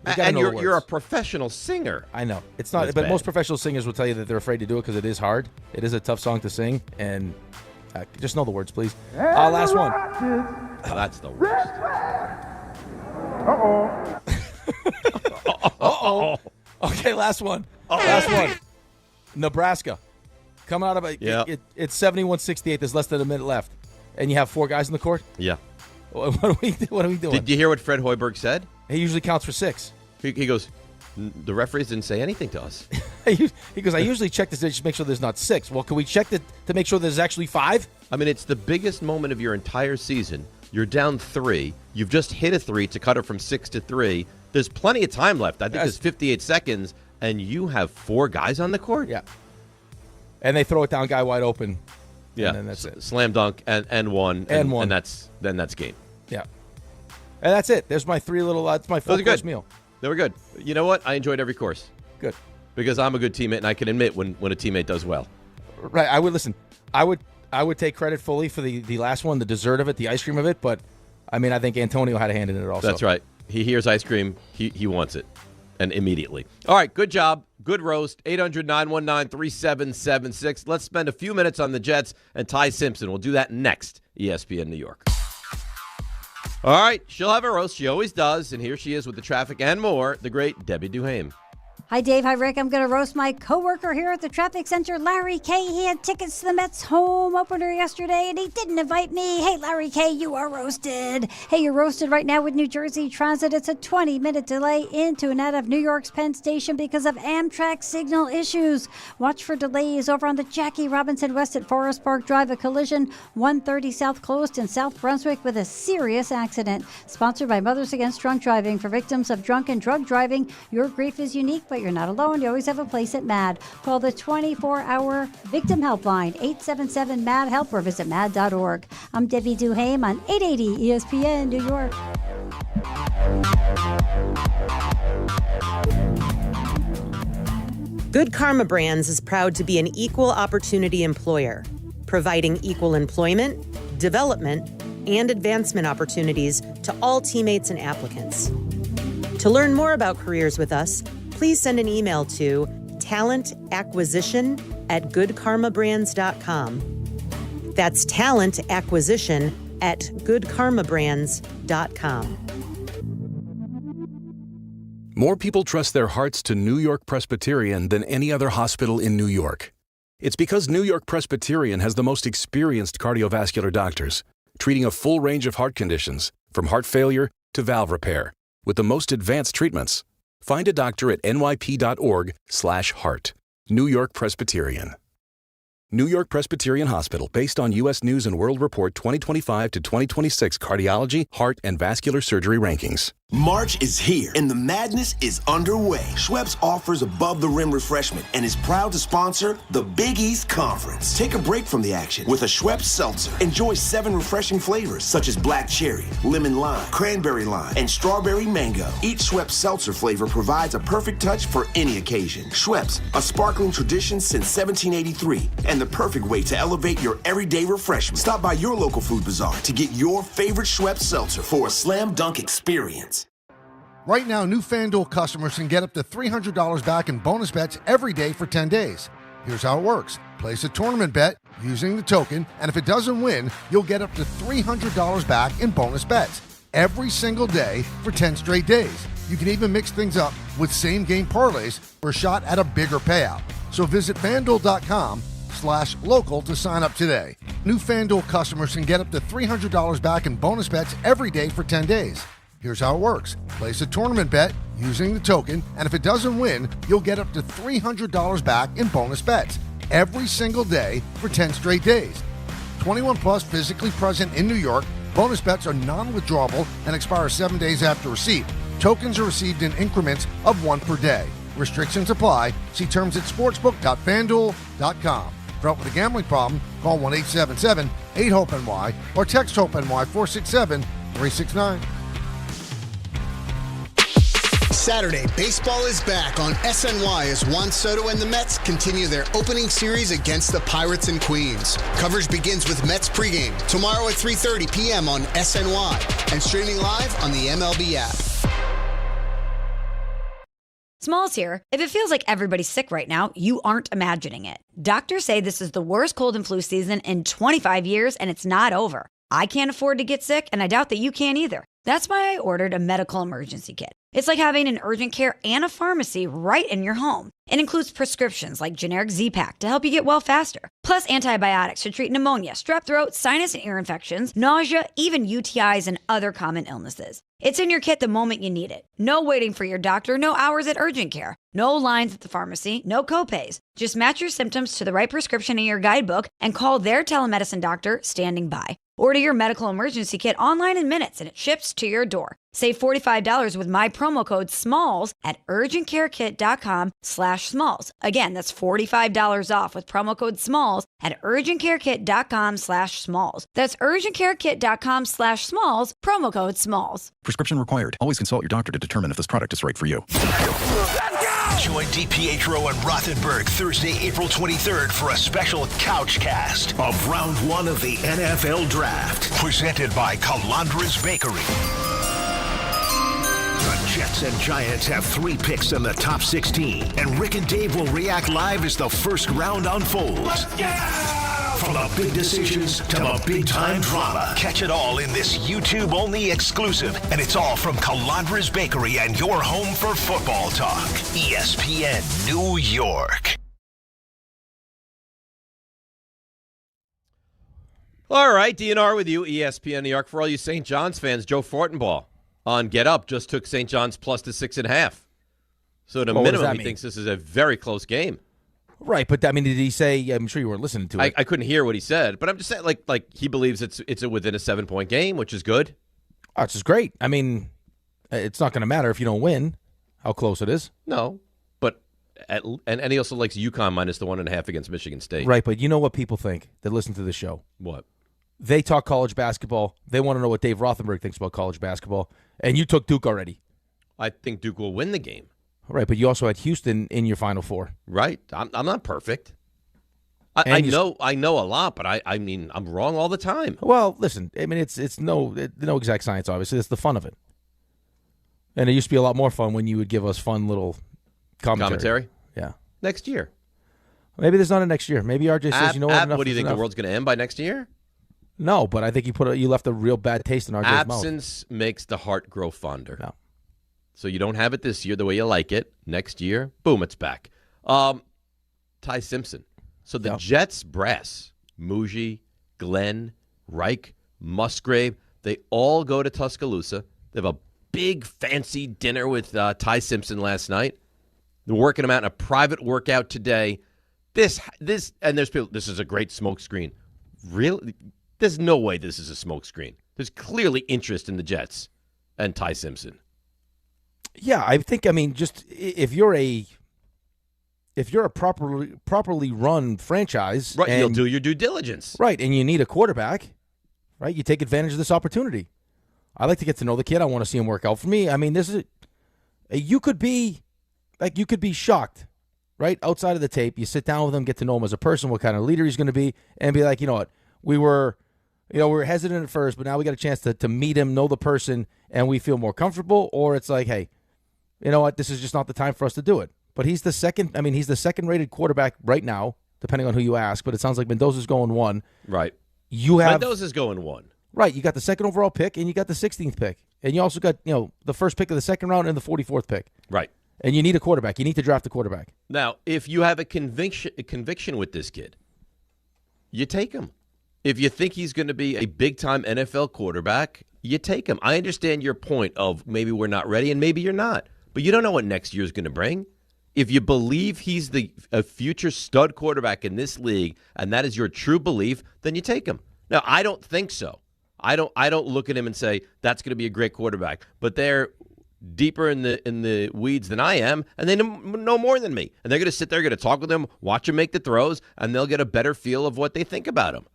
You gotta And know the you're a words. professional singer. I know it's not, That's but bad. most professional singers will tell you that they're afraid to do it because it is hard. It is a tough song to sing, and just know the words, please. Last one. Oh, that's the worst. Uh-oh. Okay, last one. Last one. Nebraska. Coming out of it's 71-68. There's less than a minute left, and you have 4 guys in the court. Yeah. What are we doing? Did you hear what Fred Hoiberg said? He usually counts for 6. He goes, the referees didn't say anything to us. He goes, I usually check this to make sure there's not 6. Well, can we check to make sure there's actually 5? I mean, it's the biggest moment of your entire season. You're down 3. You've just hit a 3 to cut it from 6 to 3. There's plenty of time left. I think there's 58 seconds, and you have 4 guys on the court? Yeah. And they throw it down, guy wide open. Yeah. And then that's it. Slam dunk and one. And one. And that's game. Yeah. And that's it. There's my 3 little, it's my full course meal. They were good. You know what? I enjoyed every course. Good. Because I'm a good teammate, and I can admit when a teammate does well. Right. I would take credit fully for the last one, the dessert of it, the ice cream of it, but I mean, I think Antonio had a hand in it also. That's right. He hears ice cream. He wants it. And immediately. All right, good job. Good roast. 800-919-3776. Let's spend a few minutes on the Jets and Ty Simpson. We'll do that next. ESPN New York. All right, she'll have a roast. She always does. And here she is with the traffic and more, the great Debbie Duhame. Hi, Dave. Hi, Rick. I'm going to roast my coworker here at the traffic center, Larry K. He had tickets to the Mets home opener yesterday, and he didn't invite me. Hey, Larry K., you are roasted. Hey, you're roasted right now with New Jersey Transit. It's a 20-minute delay into and out of New York's Penn Station because of Amtrak signal issues. Watch for delays over on the Jackie Robinson West at Forest Park Drive. A collision 130 South Coast in South Brunswick with a serious accident. Sponsored by Mothers Against Drunk Driving. For victims of drunk and drug driving, your grief is unique, but you're not alone. You always have a place at MAD. Call the 24-hour victim helpline, 877-MAD-HELP, or visit mad.org. I'm Debbie Duhame on 880 ESPN New York. Good Karma Brands is proud to be an equal opportunity employer, providing equal employment, development, and advancement opportunities to all teammates and applicants. To learn more about careers with us, please send an email to talentacquisition@goodkarmabrands.com. That's talentacquisition@goodkarmabrands.com. More people trust their hearts to New York Presbyterian than any other hospital in New York. It's because New York Presbyterian has the most experienced cardiovascular doctors, treating a full range of heart conditions, from heart failure to valve repair, with the most advanced treatments. Find a doctor at nyp.org/heart. New York Presbyterian. New York Presbyterian Hospital, based on U.S. News & World Report 2025 to 2026 cardiology, heart, and vascular surgery rankings. March is here, and the madness is underway. Schweppes offers above-the-rim refreshment and is proud to sponsor the Big East Conference. Take a break from the action with a Schweppes Seltzer. Enjoy 7 refreshing flavors, such as black cherry, lemon lime, cranberry lime, and strawberry mango. Each Schweppes Seltzer flavor provides a perfect touch for any occasion. Schweppes, a sparkling tradition since 1783, and the perfect way to elevate your everyday refreshment. Stop by your local food bazaar to get your favorite Schweppes Seltzer for a slam dunk experience. Right now, new FanDuel customers can get up to $300 back in bonus bets every day for 10 days. Here's how it works. Place a tournament bet using the token, and if it doesn't win, you'll get up to $300 back in bonus bets every single day for 10 straight days. You can even mix things up with same-game parlays for a shot at a bigger payout. So visit FanDuel.com/local to sign up today. New FanDuel customers can get up to $300 back in bonus bets every day for 10 days. Here's how it works. Place a tournament bet using the token, and if it doesn't win, you'll get up to $300 back in bonus bets every single day for 10 straight days. 21 plus, physically present in New York. Bonus bets are non-withdrawable and expire 7 days after receipt. Tokens are received in increments of 1 per day. Restrictions apply. See terms at sportsbook.fanduel.com. For help with a gambling problem, call 1-877-8-HOPE-NY or text HOPE-NY 467-369. Saturday, baseball is back on SNY as Juan Soto and the Mets continue their opening series against the Pirates and Queens. Coverage begins with Mets pregame tomorrow at 3:30 p.m. on SNY and streaming live on the MLB app. Smalls here. If it feels like everybody's sick right now, you aren't imagining it. Doctors say this is the worst cold and flu season in 25 years, and it's not over. I can't afford to get sick, and I doubt that you can either. That's why I ordered a medical emergency kit. It's like having an urgent care and a pharmacy right in your home. It includes prescriptions like generic Z-Pak to help you get well faster, plus antibiotics to treat pneumonia, strep throat, sinus and ear infections, nausea, even UTIs and other common illnesses. It's in your kit the moment you need it. No waiting for your doctor, no hours at urgent care, no lines at the pharmacy, no copays. Just match your symptoms to the right prescription in your guidebook and call their telemedicine doctor standing by. Order your medical emergency kit online in minutes and it ships to your door. Save $45 with my promo code SMALLS at urgentcarekit.com/SNY. urgentcarekit.com/smalls. Again, that's $45 off with promo code SMALLS at urgentcarekit.com/smalls. That's urgentcarekit.com/smalls, promo code SMALLS. Prescription required. Always consult your doctor to determine if this product is right for you. Join DiPietro and Rothenberg Thursday, April 23rd for a special couch cast of round 1 of the NFL Draft. Presented by Calandra's Bakery. The Jets and Giants have 3 picks in the top 16, and Rick and Dave will react live as the first round unfolds. From the big decisions to the big-time drama. Catch it all in this YouTube-only exclusive, and it's all from Calandra's Bakery and your home for football talk. ESPN New York. All right, DNR with you, ESPN New York. For all you St. John's fans, Joe Fortenbaugh on Get Up just took St. John's plus to 6.5. So at a minimum, he thinks this is a very close game. Right, but I mean, did he say? I'm sure you weren't listening to it. I couldn't hear what he said, but I'm just saying, like he believes it's within a 7-point game, which is good. Oh, which is great. I mean, it's not going to matter if you don't win, how close it is. No, but and he also likes UConn minus the 1.5 against Michigan State. Right, but you know what people think that listen to the show? What? They talk college basketball. They want to know what Dave Rothenberg thinks about college basketball, and you took Duke already. I think Duke will win the game. Right, but you also had Houston in your Final Four. Right. I'm not perfect. I know a lot, but I mean I'm wrong all the time. Well, listen, I mean it's no exact science, obviously. It's the fun of it. And it used to be a lot more fun when you would give us fun little commentary. Yeah. Next year. Maybe there's not a next year. Maybe RJ says, you know what? What do you think, the world's going to end by next year? No, but I think you left a real bad taste in RJ's mouth. Absence makes the heart grow fonder. No. So you don't have it this year the way you like it. Next year, boom, it's back. Ty Simpson. So the Jets brass, Muji, Glenn, Reich, Musgrave, they all go to Tuscaloosa. They have a big fancy dinner with Ty Simpson last night. They're working him out in a private workout today. This and there's people. This is a great smoke screen. Really? There's no way this is a smoke screen. There's clearly interest in the Jets and Ty Simpson. Yeah, I think. I mean, just if you're a properly run franchise, right, you'll do your due diligence, right, and you need a quarterback, right. You take advantage of this opportunity. I like to get to know the kid. I want to see him work out for me. I mean, this is you could be shocked, right, outside of the tape. You sit down with him, get to know him as a person, what kind of leader he's going to be, and be like, you know what, we were hesitant at first, but now we got a chance to meet him, know the person, and we feel more comfortable. Or it's like, hey, you know what, this is just not the time for us to do it. But he's the second. I mean, he's the second-rated quarterback right now, depending on who you ask. But it sounds like Mendoza's going 1. Right. Mendoza's going 1. Right. You got the second overall pick, and you got the 16th pick, and you also got the first pick of the second round and the 44th pick. Right. And you need a quarterback. You need to draft a quarterback. Now, if you have a conviction with this kid, you take him. If you think he's going to be a big-time NFL quarterback, you take him. I understand your point of maybe we're not ready, and maybe you're not. But you don't know what next year is going to bring. If you believe he's a future stud quarterback in this league, and that is your true belief, then you take him. Now, I don't think so. I don't look at him and say that's going to be a great quarterback. But they're deeper in the weeds than I am, and they know more than me. And they're going to sit there, going to talk with him, watch him make the throws, and they'll get a better feel of what they think about him.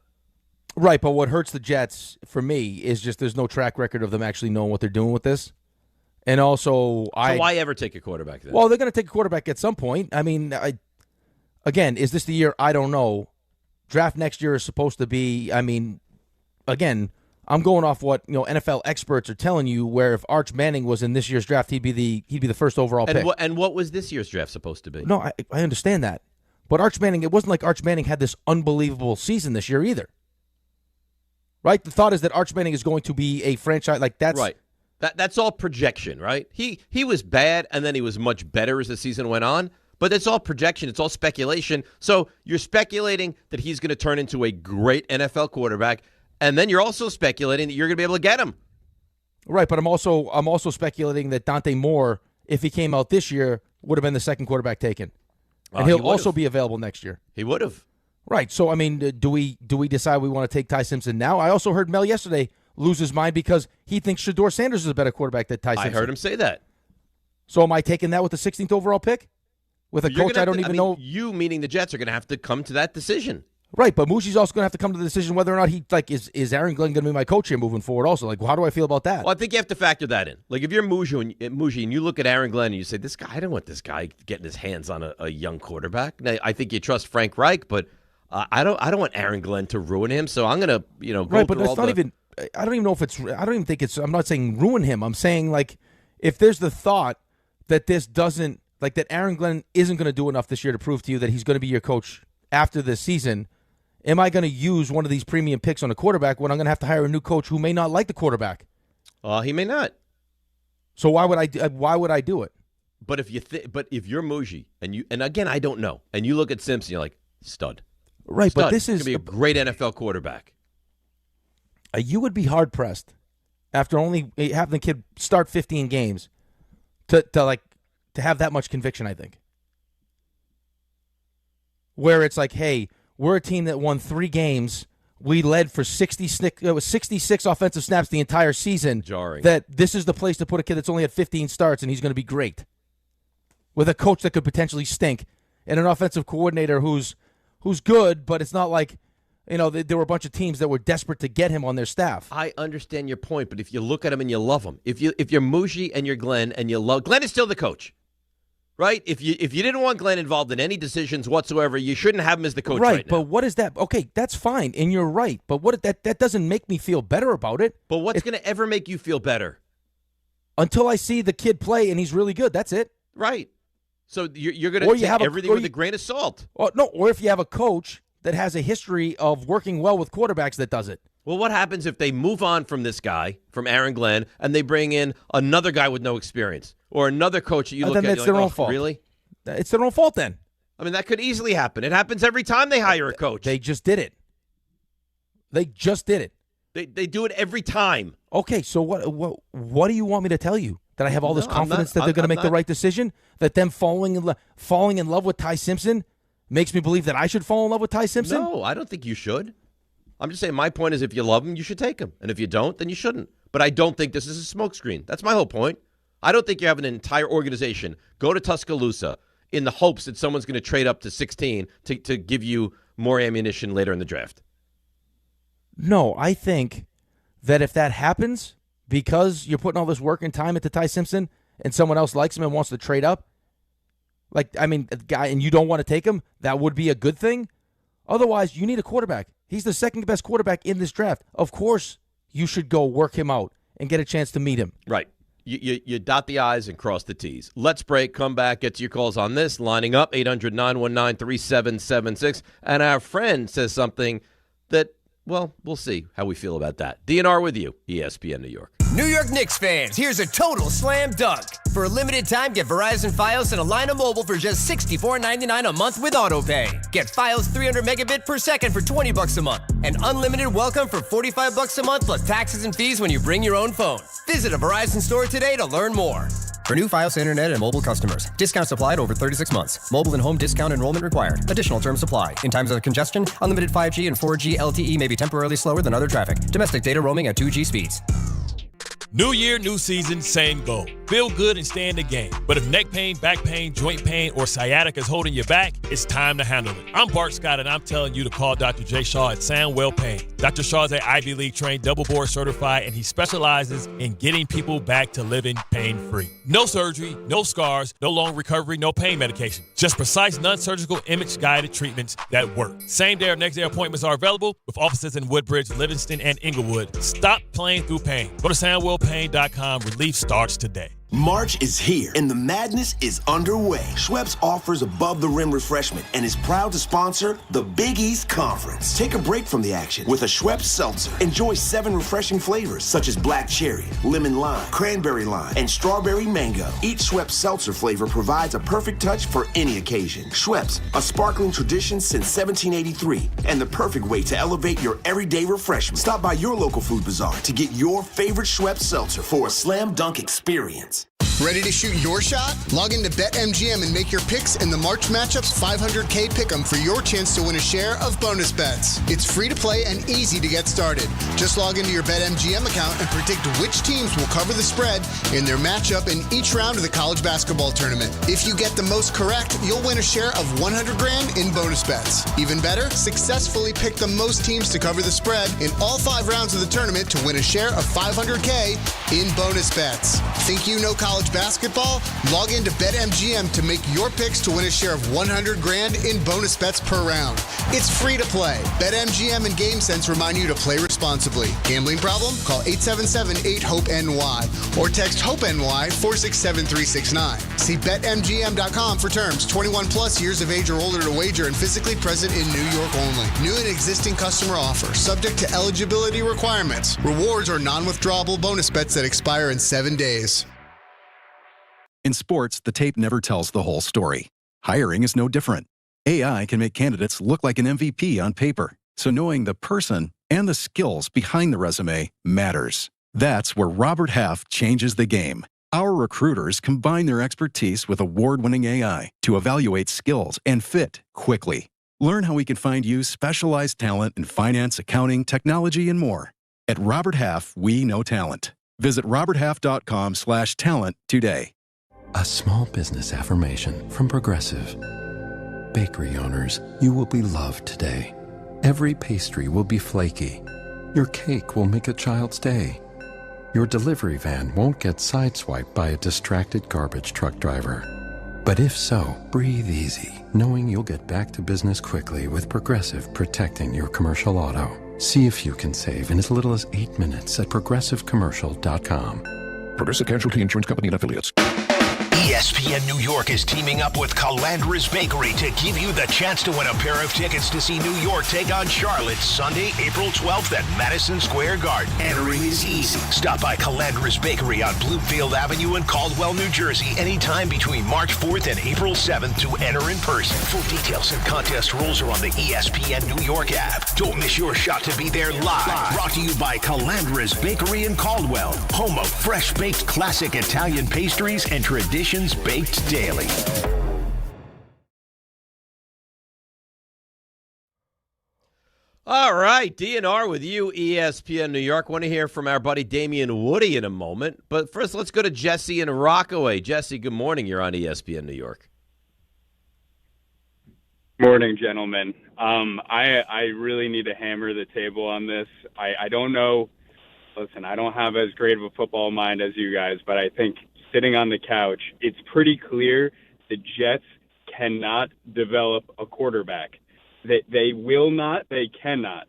Right, but what hurts the Jets for me is just there's no track record of them actually knowing what they're doing with this. And also, why ever take a quarterback then? Well, they're going to take a quarterback at some point. I mean, again, is this the year? I don't know. Draft next year is supposed to be. I mean, again, I'm going off what NFL experts are telling you. Where if Arch Manning was in this year's draft, he'd be the first overall pick. And what was this year's draft supposed to be? No, I understand that, but Arch Manning. It wasn't like Arch Manning had this unbelievable season this year either. Right? The thought is that Arch Manning is going to be a franchise like that's right. That's all projection, right? He was bad, and then he was much better as the season went on. But it's all projection. It's all speculation. So you're speculating that he's going to turn into a great NFL quarterback, and then you're also speculating that you're going to be able to get him. Right, but I'm also speculating that Dante Moore, if he came out this year, would have been the second quarterback taken, and he'll also be available next year. He would have. Right. So I mean, do we decide we want to take Ty Simpson now? I also heard Mel yesterday lose his mind because he thinks Shedeur Sanders is a better quarterback than Ty Simpson. I heard him say that. So am I taking that with the 16th overall pick? with a coach I don't even know. You, meaning the Jets, are going to have to come to that decision. Right, but Moushi's also going to have to come to the decision whether or not he is Aaron Glenn going to be my coach here moving forward also. Like, how do I feel about that? Well, I think you have to factor that in. Like, if you're Moushi and you look at Aaron Glenn and you say, this guy, I don't want this guy getting his hands on a young quarterback. Now, I think you trust Frank Reich, but I don't want Aaron Glenn to ruin him, so I'm going to, go right, but through that's not even, I don't even know if it's, I don't even think it's, I'm not saying ruin him. I'm saying, like, if there's the thought that this doesn't, like, that Aaron Glenn isn't going to do enough this year to prove to you that he's going to be your coach after this season, am I going to use one of these premium picks on a quarterback when I'm going to have to hire a new coach who may not like the quarterback? He may not. So why would I do it? But if you're Moushi and again I don't know, and you look at Simpson, you're like, stud. Right, stud. but this is going to be a great NFL quarterback. You would be hard pressed after only having the kid start 15 games to have that much conviction, I think. Where it's like, hey, we're a team that won 3 games. We led for 66 offensive snaps the entire season. Jarring. That this is the place to put a kid that's only had 15 starts and he's going to be great. With a coach that could potentially stink and an offensive coordinator who's good, but it's not like, there were a bunch of teams that were desperate to get him on their staff. I understand your point, but if you look at him and you love him, if you're Moushi and you're Glenn and you love Glenn is still the coach. Right? If you didn't want Glenn involved in any decisions whatsoever, you shouldn't have him as the coach right now. But what is that? Okay, that's fine, and you're right. But that doesn't make me feel better about it. But what's going to ever make you feel better? Until I see the kid play and he's really good. That's it. Right. So you're going to take everything with a grain of salt. Or if you have a coach that has a history of working well with quarterbacks that does it. Well, what happens if they move on from this guy, from Aaron Glenn, and they bring in another guy with no experience or another coach that you look at? Then it's their own fault. Really? It's their own fault then. I mean, that could easily happen. It happens every time they hire a coach. They just did it. They do it every time. Okay, so what do you want me to tell you? That I have all this confidence that they're going to make the right decision? That them falling in love with Ty Simpson makes me believe that I should fall in love with Ty Simpson? No, I don't think you should. I'm just saying my point is if you love him, you should take him. And if you don't, then you shouldn't. But I don't think this is a smokescreen. That's my whole point. I don't think you have an entire organization go to Tuscaloosa in the hopes that someone's going to trade up to 16 to give you more ammunition later in the draft. No, I think that if that happens because you're putting all this work and time into Ty Simpson and someone else likes him and wants to trade up, a guy, and you don't want to take him, that would be a good thing. Otherwise, you need a quarterback. He's the second best quarterback in this draft. Of course, you should go work him out and get a chance to meet him. Right. You dot the I's and cross the T's. Let's break, come back, get to your calls on this. Lining up, 800-919-3776. And our friend says something that, well, we'll see how we feel about that. DNR with you, ESPN New York. New York Knicks fans, here's a total slam dunk. For a limited time, get Verizon Fios and a line of mobile for just $64.99 a month with AutoPay. Get Fios 300 megabit per second for $20 a month. And unlimited welcome for $45 a month plus taxes and fees when you bring your own phone. Visit a Verizon store today to learn more. For new Fios internet and mobile customers, discounts applied over 36 months. Mobile and home discount enrollment required. Additional terms apply. In times of congestion, unlimited 5G and 4G LTE may be temporarily slower than other traffic. Domestic data roaming at 2G speeds. New year, new season, same goal. Feel good and stay in the game. But if neck pain, back pain, joint pain, or sciatica is holding you back, it's time to handle it. I'm Bart Scott, and I'm telling you to call Dr. J. Shaw at Soundwell Pain. Dr. Shaw is an Ivy League trained, double board certified, and he specializes in getting people back to living pain-free. No surgery, no scars, no long recovery, no pain medication. Just precise, non-surgical, image-guided treatments that work. Same-day or next-day appointments are available with offices in Woodbridge, Livingston, and Inglewood. Stop playing through pain. Go to SoundwellPain.com. Relief starts today. March is here, and the madness is underway. Schweppes offers above-the-rim refreshment and is proud to sponsor the Big East Conference. Take a break from the action with a Schweppes Seltzer. Enjoy 7 refreshing flavors, such as black cherry, lemon lime, cranberry lime, and strawberry mango. Each Schweppes Seltzer flavor provides a perfect touch for any occasion. Schweppes, a sparkling tradition since 1783, and the perfect way to elevate your everyday refreshment. Stop by your local food bazaar to get your favorite Schweppes Seltzer for a slam dunk experience. Ready to shoot your shot? Log into BetMGM and make your picks in the March Matchups 500K Pick'em for your chance to win a share of bonus bets. It's free to play and easy to get started. Just log into your BetMGM account and predict which teams will cover the spread in their matchup in each round of the college basketball tournament. If you get the most correct, you'll win a share of $100,000 in bonus bets. Even better, successfully pick the most teams to cover the spread in all 5 rounds of the tournament to win a share of $500K in bonus bets. Think you know college basketball? Log into BetMGM to make your picks to win a share of $100,000 in bonus bets per round. It's free to play. BetMGM and GameSense remind you to play responsibly. Gambling problem? Call 877-8-HOPE-NY or text HOPE-NY 467-369. See BetMGM.com for terms. 21 plus years of age or older to wager and physically present in New York only. New and existing customer offer. Subject to eligibility requirements. Rewards are non-withdrawable bonus bets that expire in 7 days. In sports, the tape never tells the whole story. Hiring is no different. AI can make candidates look like an MVP on paper, so knowing the person and the skills behind the resume matters. That's where Robert Half changes the game. Our recruiters combine their expertise with award-winning AI to evaluate skills and fit quickly. Learn how we can find you specialized talent in finance, accounting, technology, and more. At Robert Half, we know talent. Visit roberthalf.com/talent today. A small business affirmation from Progressive. Bakery owners, you will be loved today. Every pastry will be flaky. Your cake will make a child's day. Your delivery van won't get sideswiped by a distracted garbage truck driver. But if so, breathe easy, knowing you'll get back to business quickly with Progressive protecting your commercial auto. See if you can save in as little as 8 minutes at progressivecommercial.com. Progressive Casualty Insurance Company and Affiliates. ESPN New York is teaming up with Calandra's Bakery to give you the chance to win a pair of tickets to see New York take on Charlotte Sunday, April 12th at Madison Square Garden. Entering is easy. Stop by Calandra's Bakery on Bloomfield Avenue in Caldwell, New Jersey, anytime between March 4th and April 7th to enter in person. Full details and contest rules are on the ESPN New York app. Don't miss your shot to be there live. Brought to you by Calandra's Bakery in Caldwell, home of fresh-baked classic Italian pastries and traditions baked daily. All right, DNR with you, ESPN New York. Want to hear from our buddy Damian Woody in a moment. But first, let's go to Jesse in Rockaway. Jesse, good morning. You're on ESPN New York. Morning, gentlemen. I really need to hammer the table on this. I don't know. Listen, I don't have as great of a football mind as you guys, but I think sitting on the couch, it's pretty clear the Jets cannot develop a quarterback. They will not. They cannot.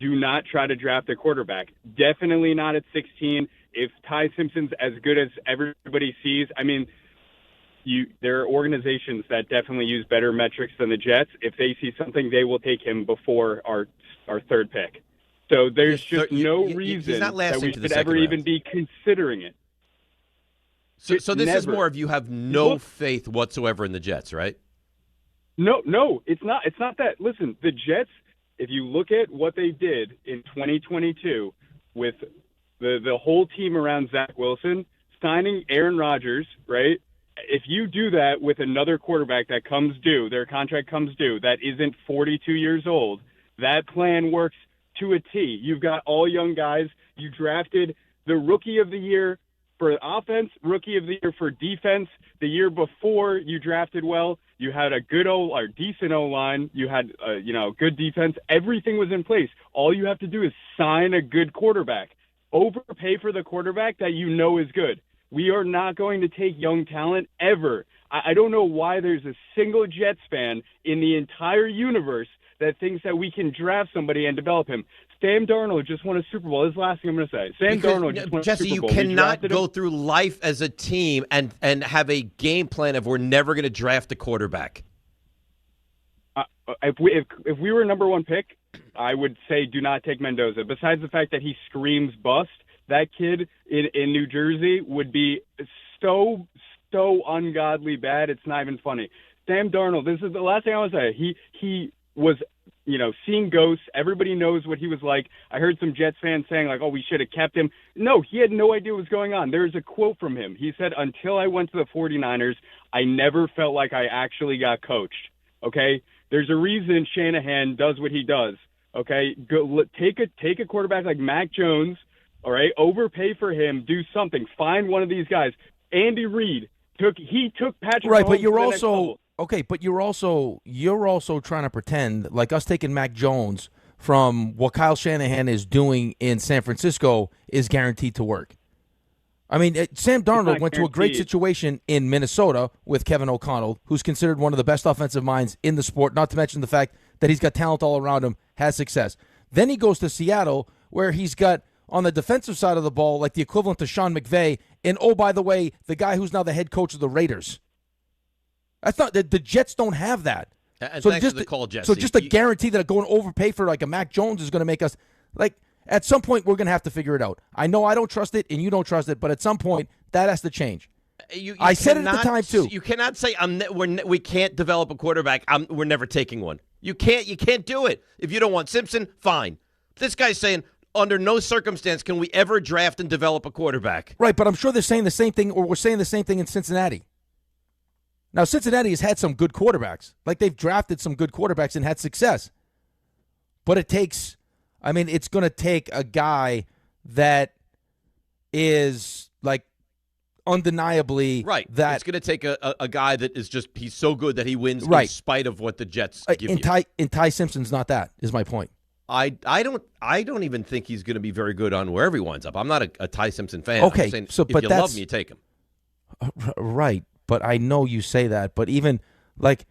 Do not try to draft a quarterback. Definitely not at 16. If Ty Simpson's as good as everybody sees, I mean, there are organizations that definitely use better metrics than the Jets. If they see something, they will take him before our third pick. So there's just no reason that we should ever even be considering it. So this is more of you have no faith whatsoever in the Jets, right? No, it's not. It's not that. Listen, the Jets, if you look at what they did in 2022 with the whole team around Zach Wilson, signing Aaron Rodgers, right? If you do that with another quarterback that comes due, their contract comes due, that isn't 42 years old, that plan works to a T. You've got all young guys. You drafted the rookie of the year for offense, rookie of the year for defense. The year before you drafted well, you had a good decent O-line. You had good defense. Everything was in place. All you have to do is sign a good quarterback. Overpay for the quarterback that you know is good. We are not going to take young talent ever. I don't know why there's a single Jets fan in the entire universe that thinks that we can draft somebody and develop him. Sam Darnold just won a Super Bowl. This is the last thing I'm going to say. Darnold just won a Super Bowl. Jesse, you cannot go through life as a team and have a game plan of we're never going to draft a quarterback. If we were number one pick, I would say do not take Mendoza. Besides the fact that he screams bust, that kid in New Jersey would be so ungodly bad. It's not even funny. Sam Darnold, this is the last thing I want to say. He was seeing ghosts. Everybody knows what he was like. I heard some Jets fans saying, like, oh, we should have kept him. No, he had no idea what was going on. There's a quote from him. He said, until I went to the 49ers, I never felt like I actually got coached, okay? There's a reason Shanahan does what he does, okay? Take a quarterback like Mac Jones, all right? Overpay for him. Do something. Find one of these guys. Andy Reid took Patrick right, Mahomes but you're to the next also level. okay. But you're also trying to pretend like us taking Mac Jones from what Kyle Shanahan is doing in San Francisco is guaranteed to work. I mean, Sam Darnold went to a great situation in Minnesota with Kevin O'Connell, who's considered one of the best offensive minds in the sport, not to mention the fact that he's got talent all around him, has success. Then he goes to Seattle, where he's got, on the defensive side of the ball, like the equivalent to Sean McVay, and, oh, by the way, the guy who's now the head coach of the Raiders. That's not the Jets don't have that. And so thanks just for the call, Jesse. So just a guarantee that going to overpay for like a Mac Jones is going to make us like. At some point, we're going to have to figure it out. I know I don't trust it, and you don't trust it, but at some point, that has to change. I said it at the time, too. You cannot say we can't develop a quarterback. We're never taking one. You can't do it. If you don't want Simpson, fine. This guy's saying, under no circumstance can we ever draft and develop a quarterback. Right, but I'm sure they're saying the same thing, or we're saying the same thing in Cincinnati. Now, Cincinnati has had some good quarterbacks. Like, they've drafted some good quarterbacks and had success. But it takes... I mean, it's going to take a guy that is, like, undeniably right. That it's going to take a guy that is just, he's so good that he wins right. in spite of what the Jets give you. Ty Simpson's not that, is my point. I don't even think he's going to be very good on wherever he winds up. I'm not a Ty Simpson fan. Okay, I'm saying, but if you love me, you take him. Right, but I know you say that. But even, like,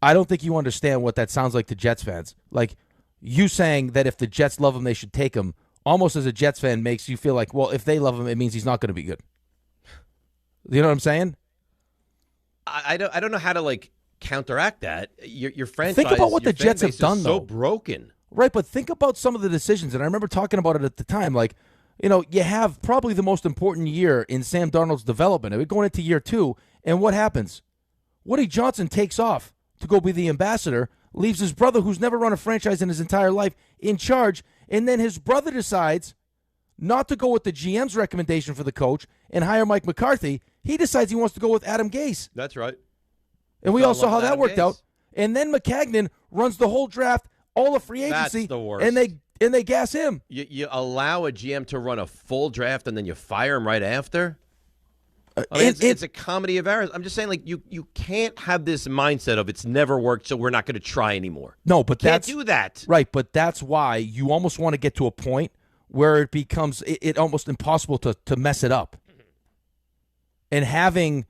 I don't think you understand what that sounds like to Jets fans. Like, you saying that if the Jets love him, they should take him, almost as a Jets fan makes you feel like, well, if they love him, it means he's not going to be good. You know what I'm saying? I don't know how to, like, counteract that. Your franchise. Think about what the Jets have done, so though. Broken. Right, but think about some of the decisions, and I remember talking about it at the time. Like, you have probably the most important year in Sam Darnold's development. We're going into year 2, and what happens? Woody Johnson takes off to go be the ambassador, leaves his brother, who's never run a franchise in his entire life, in charge, and then his brother decides not to go with the GM's recommendation for the coach and hire Mike McCarthy. He decides he wants to go with Adam Gase. That's right. And we all saw how that worked out. And then McCagnon runs the whole draft, all of free agency. That's the worst. And they gas him. You allow a GM to run a full draft and then you fire him right after? It's a comedy of errors. I'm just saying, like, you can't have this mindset of it's never worked, so we're not going to try anymore. No, but can't do that. Right, but that's why you almost want to get to a point where it becomes it almost impossible to mess it up. And having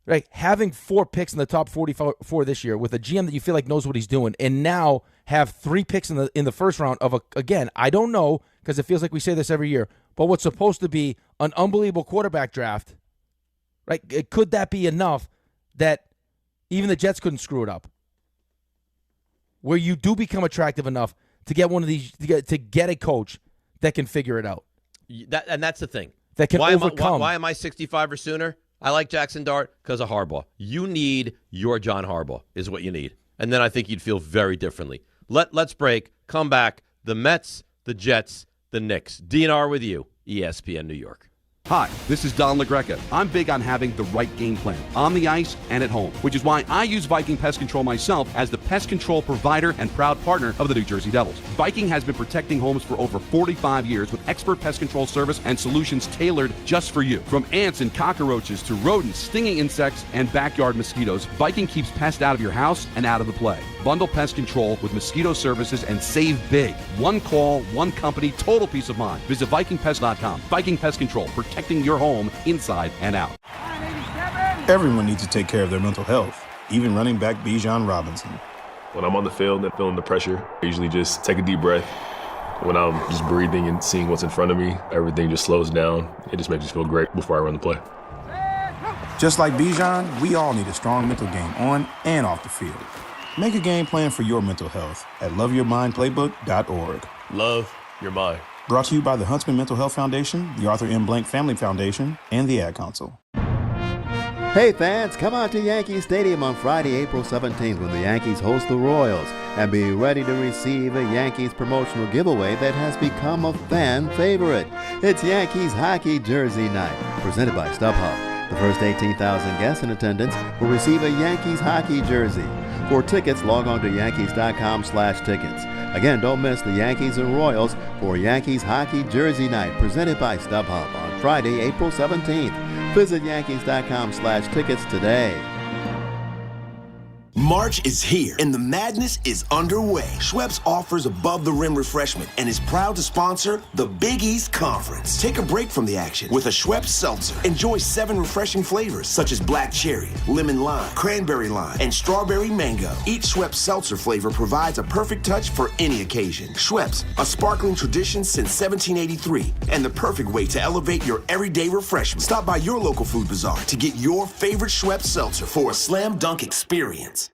4 picks in the top 44 this year with a GM that you feel like knows what he's doing, and now have 3 picks in the first round of again, I don't know, because it feels like we say this every year, but what's supposed to be an unbelievable quarterback draft. Right? Could that be enough that even the Jets couldn't screw it up? Where you do become attractive enough to get one of these, to get a coach that can figure it out. And that's the thing. That can overcome. Why am I 65 or sooner? I like Jackson Dart because of Harbaugh. You need your John Harbaugh is what you need. And then I think you'd feel very differently. Let's break. Come back. The Mets, the Jets, the Knicks. DNR with you, ESPN New York. Hi, this is Don LaGreca. I'm big on having the right game plan on the ice and at home, which is why I use Viking Pest Control myself as the pest control provider and proud partner of the New Jersey Devils. Viking has been protecting homes for over 45 years with expert pest control service and solutions tailored just for you. From ants and cockroaches to rodents, stinging insects, and backyard mosquitoes, Viking keeps pests out of your house and out of the play. Bundle pest control with mosquito services and save big. One call, one company, total peace of mind. Visit VikingPest.com. Viking Pest Control, protecting your home inside and out. Everyone needs to take care of their mental health, even running back Bijan Robinson. When I'm on the field and feeling the pressure, I usually just take a deep breath. When I'm just breathing and seeing what's in front of me, everything just slows down. It just makes me feel great before I run the play. Just like Bijan, we all need a strong mental game on and off the field. Make a game plan for your mental health at loveyourmindplaybook.org. Love your mind. Brought to you by the Huntsman Mental Health Foundation, the Arthur M. Blank Family Foundation, and the Ad Council. Hey fans, come out to Yankee Stadium on Friday, April 17th when the Yankees host the Royals, and be ready to receive a Yankees promotional giveaway that has become a fan favorite. It's Yankees Hockey Jersey Night, presented by StubHub. The first 18,000 guests in attendance will receive a Yankees hockey jersey. For tickets, log on to Yankees.com/tickets. Again, don't miss the Yankees and Royals for Yankees Hockey Jersey Night, presented by StubHub on Friday, April 17th. Visit Yankees.com/tickets today. March is here and the madness is underway. Schweppes offers above-the-rim refreshment and is proud to sponsor the Big East Conference. Take a break from the action with a Schweppes seltzer. Enjoy 7 refreshing flavors such as black cherry, lemon lime, cranberry lime, and strawberry mango. Each Schweppes seltzer flavor provides a perfect touch for any occasion. Schweppes, a sparkling tradition since 1783 and the perfect way to elevate your everyday refreshment. Stop by your local food bazaar to get your favorite Schweppes seltzer for a slam dunk experience.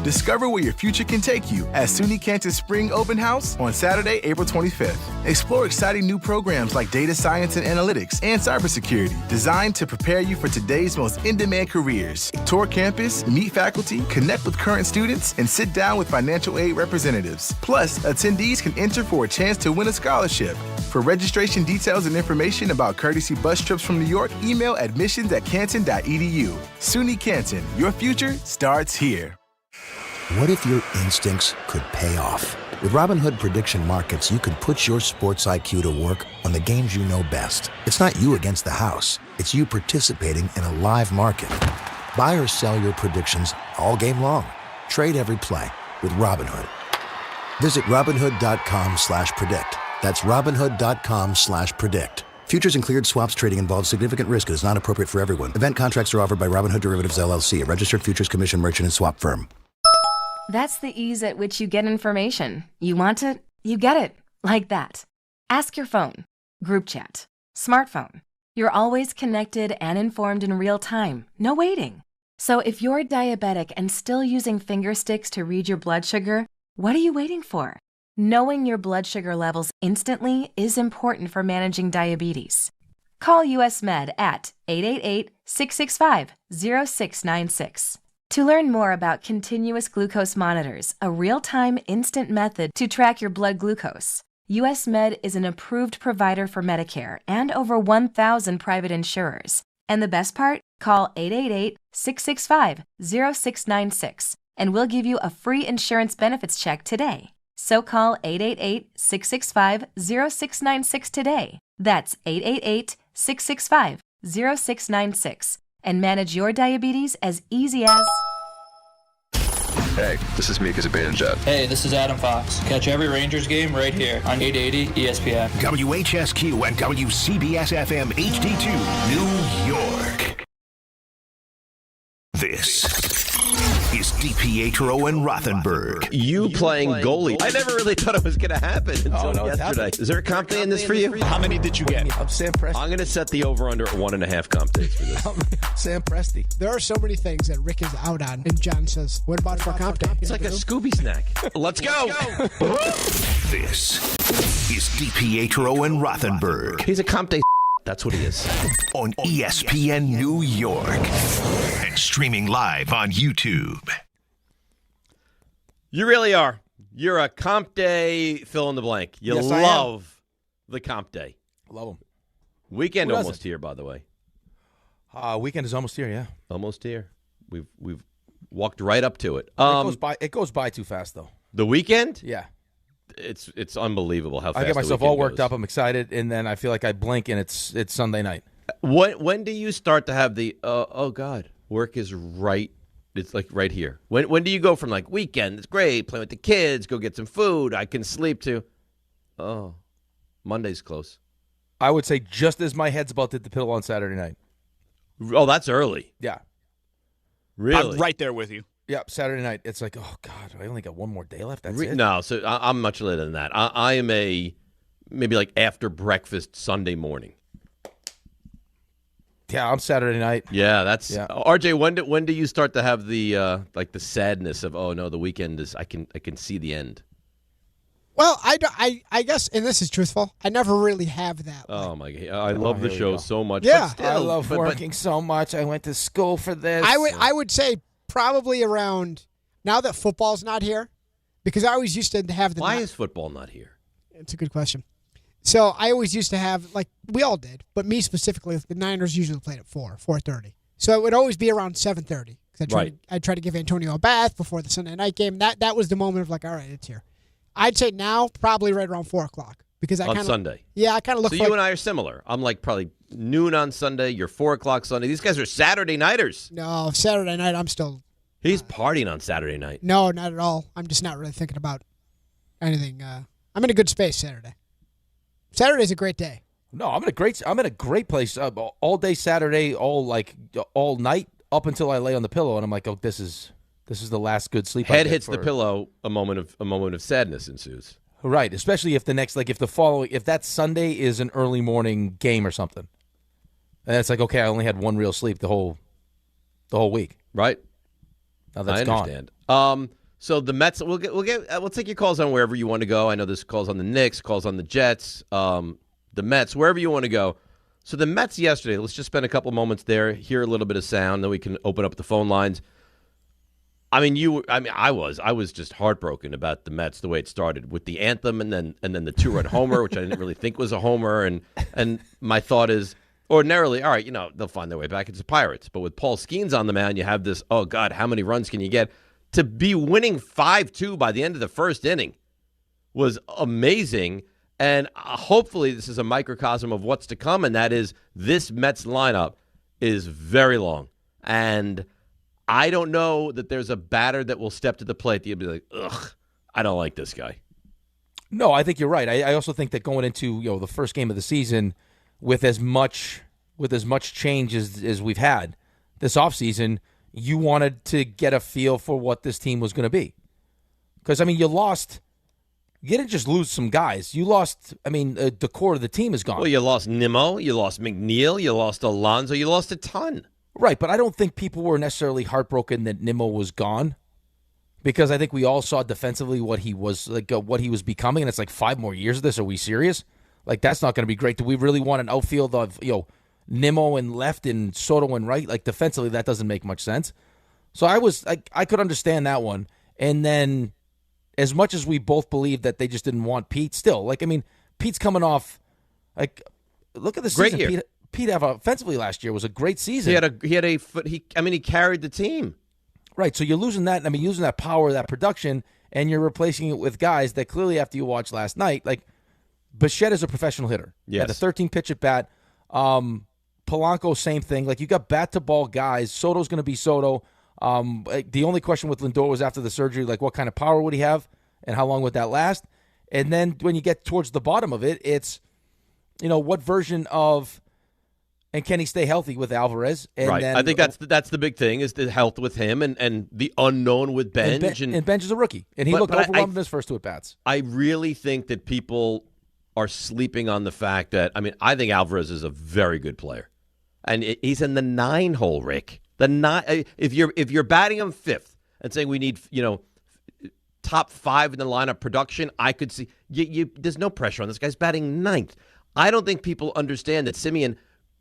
Discover where your future can take you at SUNY Canton Spring Open House on Saturday, April 25th. Explore exciting new programs like data science and analytics and cybersecurity, designed to prepare you for today's most in-demand careers. Tour campus, meet faculty, connect with current students, and sit down with financial aid representatives. Plus, attendees can enter for a chance to win a scholarship. For registration details and information about courtesy bus trips from New York, email admissions@canton.edu. SUNY Canton, your future starts here. What if your instincts could pay off? With Robinhood Prediction Markets, you can put your sports IQ to work on the games you know best. It's not you against the house. It's you participating in a live market. Buy or sell your predictions all game long. Trade every play with Robinhood. Visit Robinhood.com/predict. That's Robinhood.com/predict. Futures and cleared swaps trading involves significant risk and is not appropriate for everyone. Event contracts are offered by Robinhood Derivatives LLC, a registered futures commission merchant and swap firm. That's the ease at which you get information. You want it, you get it. Like that. Ask your phone. Group chat. Smartphone. You're always connected and informed in real time. No waiting. So if you're diabetic and still using finger sticks to read your blood sugar, what are you waiting for? Knowing your blood sugar levels instantly is important for managing diabetes. Call US Med at 888-665-0696. To learn more about continuous glucose monitors, a real-time instant method to track your blood glucose, US Med is an approved provider for Medicare and over 1,000 private insurers. And the best part? Call 888-665-0696 and we'll give you a free insurance benefits check today. So call 888-665-0696 today. That's 888-665-0696. And manage your diabetes as easy as... Hey, this is Mika Zibanejad. Hey, this is Adam Fox. Catch every Rangers game right here on 880 ESPN. WHSQ and WCBS-FM HD2, New York. This is DiPietro and Rothenberg. You playing goalie. I never really thought it was going to happen until yesterday. Is there a comp day in this for you? How many did you get? I'm Sam Presti. I'm going to set the over-under at 1.5 comp days for this. Sam Presti. There are so many things that Rick is out on. And John says, what about for comp day? It's like a Scooby snack. Let's go. This is DiPietro and Rothenberg. He's a comp day. That's what he is. On ESPN New York. And streaming live on YouTube. You really are. You're a comp day fill in the blank. You Yes, love the comp day. Love them. Weekend Who almost doesn't? here, by the way. Weekend is almost here, yeah. Almost here. We've walked right up to it. It goes by too fast, though. The weekend? Yeah. It's unbelievable how fast I get the myself weekend all worked goes. up. I'm excited, and then I feel like I blink, and it's Sunday night. When do you start to have the oh God, work is right? It's like right here. When do you go from like weekend? It's great, play with the kids, go get some food, I can sleep to. Oh, Monday's close. I would say just as my head's about to hit the pillow on Saturday night. Oh, that's early. Yeah. Really? I'm right there with you. Yeah, Saturday night. It's like, oh God, I only got one more day left. That's it. No, so I'm much later than that. I am maybe like after breakfast Sunday morning. Yeah, I'm Saturday night. Yeah, that's RJ. When do you start to have the like the sadness of, oh no, the weekend is I can see the end. Well, I guess, and this is truthful, I never really have that. Oh, my God. I love the show so much. Yeah. But still, I love working so much. I went to school for this. I would say probably around, now that football's not here, because I always used to have the... Why is football not here? It's a good question. So I always used to have, like, we all did, but me specifically, the Niners usually played at 4:30. So it would always be around 7:30. I'd try to give Antonio a bath before the Sunday night game. That was the moment of like, all right, it's here. I'd say now probably right around 4 o'clock because on Sunday. Yeah, I kind of look. So you and I are similar. I'm like probably noon on Sunday. You're 4 o'clock Sunday. These guys are Saturday nighters. No, Saturday night I'm still. He's partying on Saturday night. No, not at all. I'm just not really thinking about anything. I'm in a good space Saturday. Saturday's a great day. No, I'm in a great place all day Saturday, all night up until I lay on the pillow, and I'm like, oh, this is the last good sleep. Head hits the pillow, a moment of sadness ensues. Right, especially if if that Sunday is an early morning game or something, and it's like, okay, I only had one real sleep the whole week. Right. Now that's I understand. gone. So the Mets, we'll take your calls on wherever you want to go. I know there's calls on the Knicks, calls on the Jets, the Mets, wherever you want to go. So the Mets yesterday, let's just spend a couple moments there, hear a little bit of sound, then we can open up the phone lines. I was just heartbroken about the Mets, the way it started with the anthem and then the 2-run homer, which I didn't really think was a homer. And my thought is, ordinarily, all right, they'll find their way back. It's the Pirates. But with Paul Skenes on the mound, you have this, oh, God, how many runs can you get? To be winning 5-2 by the end of the first inning was amazing. And hopefully this is a microcosm of what's to come, and that is this Mets lineup is very long. And I don't know that there's a batter that will step to the plate that you'll be like, ugh, I don't like this guy. No, I think you're right. I also think that going into the first game of the season with as much change as we've had this offseason, you wanted to get a feel for what this team was going to be. Because, you didn't just lose some guys. You lost, the core of the team is gone. Well, you lost Nimmo, you lost McNeil, you lost Alonso, you lost a ton. Right, but I don't think people were necessarily heartbroken that Nimmo was gone, because I think we all saw defensively what he was becoming, and it's like 5 more years of this. Are we serious? Like, that's not going to be great. Do we really want an outfield of Nimmo and left and Soto and right? Like, defensively, that doesn't make much sense. So I could understand that one, and then. As much as we both believe that they just didn't want Pete, still, Pete's coming off, look at the season. Great year. Pete offensively last year was a great season. He carried the team. Right, so you're losing that, using that power, that production, and you're replacing it with guys that clearly, after you watched last night, Bichette is a professional hitter. Yes. Had a 13-pitch at bat. Polanco, same thing. You got bat-to-ball guys. Soto's going to be Soto. The only question with Lindor was after the surgery, what kind of power would he have and how long would that last? And then when you get towards the bottom of it, it's, what version of, and can he stay healthy with Alvarez? And right. Then, I think that's the big thing is the health with him and the unknown with Benj. And Benj is a rookie, and he looked overwhelmed in his first 2 at-bats. I really think that people are sleeping on the fact that, I think Alvarez is a very good player. And he's in the 9 hole, Rick. If you're batting him 5th and saying we need top 5 in the lineup production, I could see there's no pressure on this guy's batting 9th. I don't think people understand that Simeon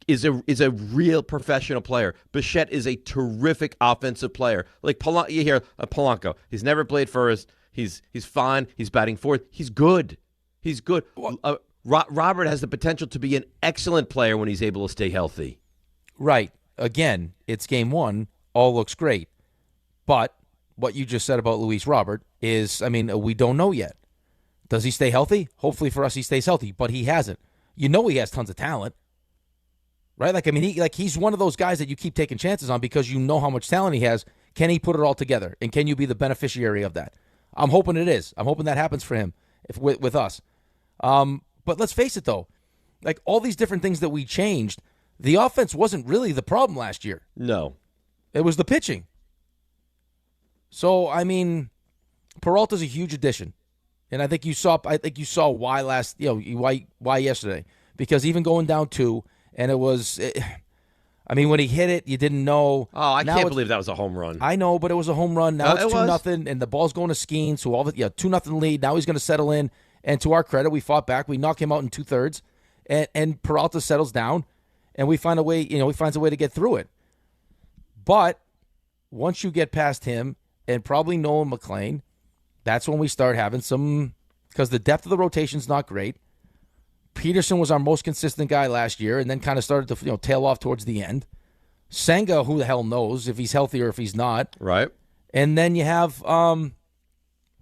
is a real professional player. Bichette is a terrific offensive player. You hear Polanco, he's never played first. He's fine. He's batting 4th. He's good. Robert has the potential to be an excellent player when he's able to stay healthy. Right. Again, it's game 1. All looks great. But what you just said about Luis Robert is, we don't know yet. Does he stay healthy? Hopefully for us he stays healthy, but he hasn't. He has tons of talent. Right? He's one of those guys that you keep taking chances on because you know how much talent he has. Can he put it all together? And can you be the beneficiary of that? I'm hoping it is. I'm hoping that happens for him with us. But let's face it, though. All these different things that we changed, the offense wasn't really the problem last year. No. It was the pitching. So, Peralta's a huge addition. And I think you saw why why yesterday. Because even going down 2, and it was, when he hit it, you didn't know. Oh, I can't believe that was a home run. I know, but it was a home run. Now it's 2-0, and the ball's going to Skenes, who 2-0 lead. Now he's going to settle in. And to our credit, we fought back. We knock him out in 2/3, and Peralta settles down, and we find a way. He finds a way to get through it. But once you get past him and probably Nolan McLean, that's when we start having some, because the depth of the rotation's not great. Peterson was our most consistent guy last year, and then kind of started to tail off towards the end. Senga, who the hell knows if he's healthy or if he's not. Right. And then you have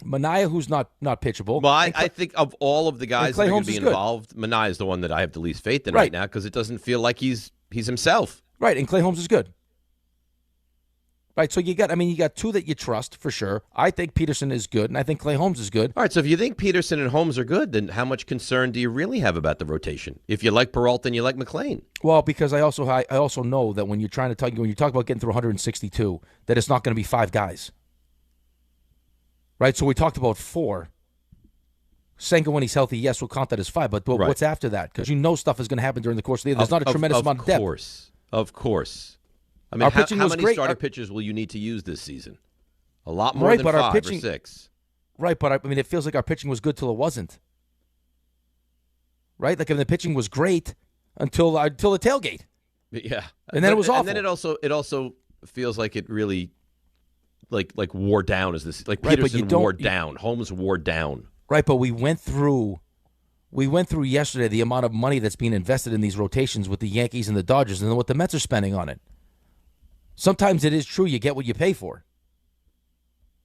Mania, who's not pitchable. Well, I think of all of the guys that are going to be involved, Mania is the one that I have the least faith in right now because it doesn't feel like he's himself. Right, and Clay Holmes is good. Right, so you got two that you trust for sure. I think Peterson is good, and I think Clay Holmes is good. All right, so if you think Peterson and Holmes are good, then how much concern do you really have about the rotation? If you like Peralta and you like McLean, well, because I also know that when you talk about getting through 162, that it's not going to be 5 guys. Right, so we talked about 4. Senga, when he's healthy, yes, we'll count that as 5. But what's after that? Because stuff is going to happen during the course of the year. There's not a tremendous amount of depth. Of course. I mean, how many starter pitchers will you need to use this season? A lot more than 5 or 6. Right, but it feels like our pitching was good till it wasn't. Right? Like, the pitching was great until the tailgate. Yeah. And then it was awful. And then it also feels like it really like wore down as this. Like Peterson wore down. Holmes wore down. Right, but we went through yesterday the amount of money that's being invested in these rotations with the Yankees and the Dodgers and then what the Mets are spending on it. Sometimes it is true you get what you pay for.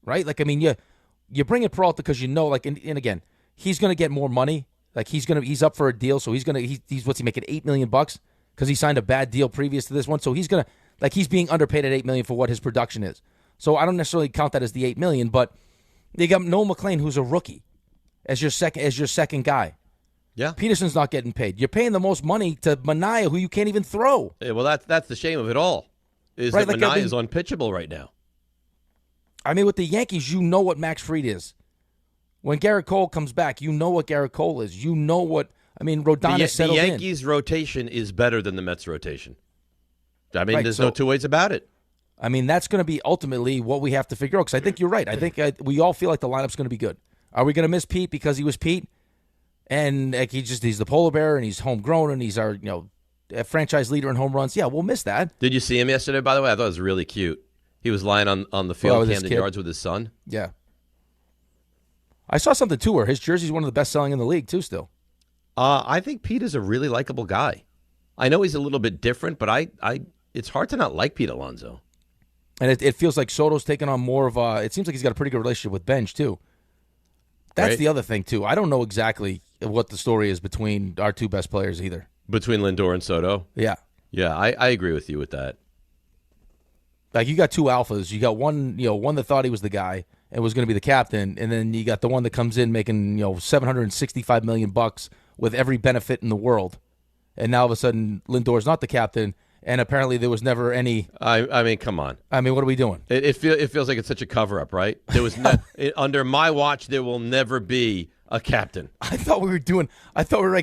Right? Like, you bring in Peralta because and again, he's going to get more money. Like, he's up for a deal, so he's what's he making, $8 million bucks because he signed a bad deal previous to this one. So he's being underpaid at $8 million for what his production is. So I don't necessarily count that as the $8 million, but you got Noel McLean, who's a rookie, as your second guy. Yeah. Peterson's not getting paid. You're paying the most money to Mania, who you can't even throw. Yeah, well, that's the shame of it all. That Mania is unpitchable right now. With the Yankees, you know what Max Fried is. When Garrett Cole comes back, you know what Garrett Cole is. You know what Rodon settled in. The Yankees' rotation is better than the Mets' rotation. There's no two ways about it. That's going to be ultimately what we have to figure out. Because I think you're right. I think we all feel like the lineup's going to be good. Are we going to miss Pete because he was Pete? And he's the polar bear, and he's homegrown, and he's our a franchise leader in home runs. Yeah, we'll miss that. Did you see him yesterday, by the way? I thought it was really cute. He was lying on the field, Camden Yards, with his son. Yeah. I saw something, too, where his jersey's one of the best selling in the league, too, still. I think Pete is a really likable guy. I know he's a little bit different, but it's hard to not like Pete Alonso. And it feels like Soto's taken on more of a – it seems like he's got a pretty good relationship with Benj, too. That's the other thing, too. I don't know exactly what the story is between our two best players either. Between Lindor and Soto? Yeah. Yeah, I agree with you with that. Like, you got two alphas. You got one that thought he was the guy and was going to be the captain, and then you got the one that comes in making, $765 million bucks with every benefit in the world. And now all of a sudden Lindor's not the captain, and apparently there was never any. Come on. What are we doing? It feels like it's such a cover-up, right? There was under my watch there will never be a captain. I thought we were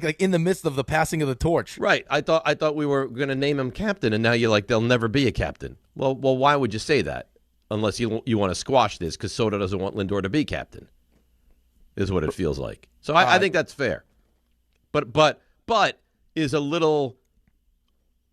like in the midst of the passing of the torch. Right. I thought we were going to name him captain, and now you're like, there'll never be a captain. Well, why would you say that? Unless you want to squash this because Soto doesn't want Lindor to be captain, is what it feels like. So I think that's fair. But is a little,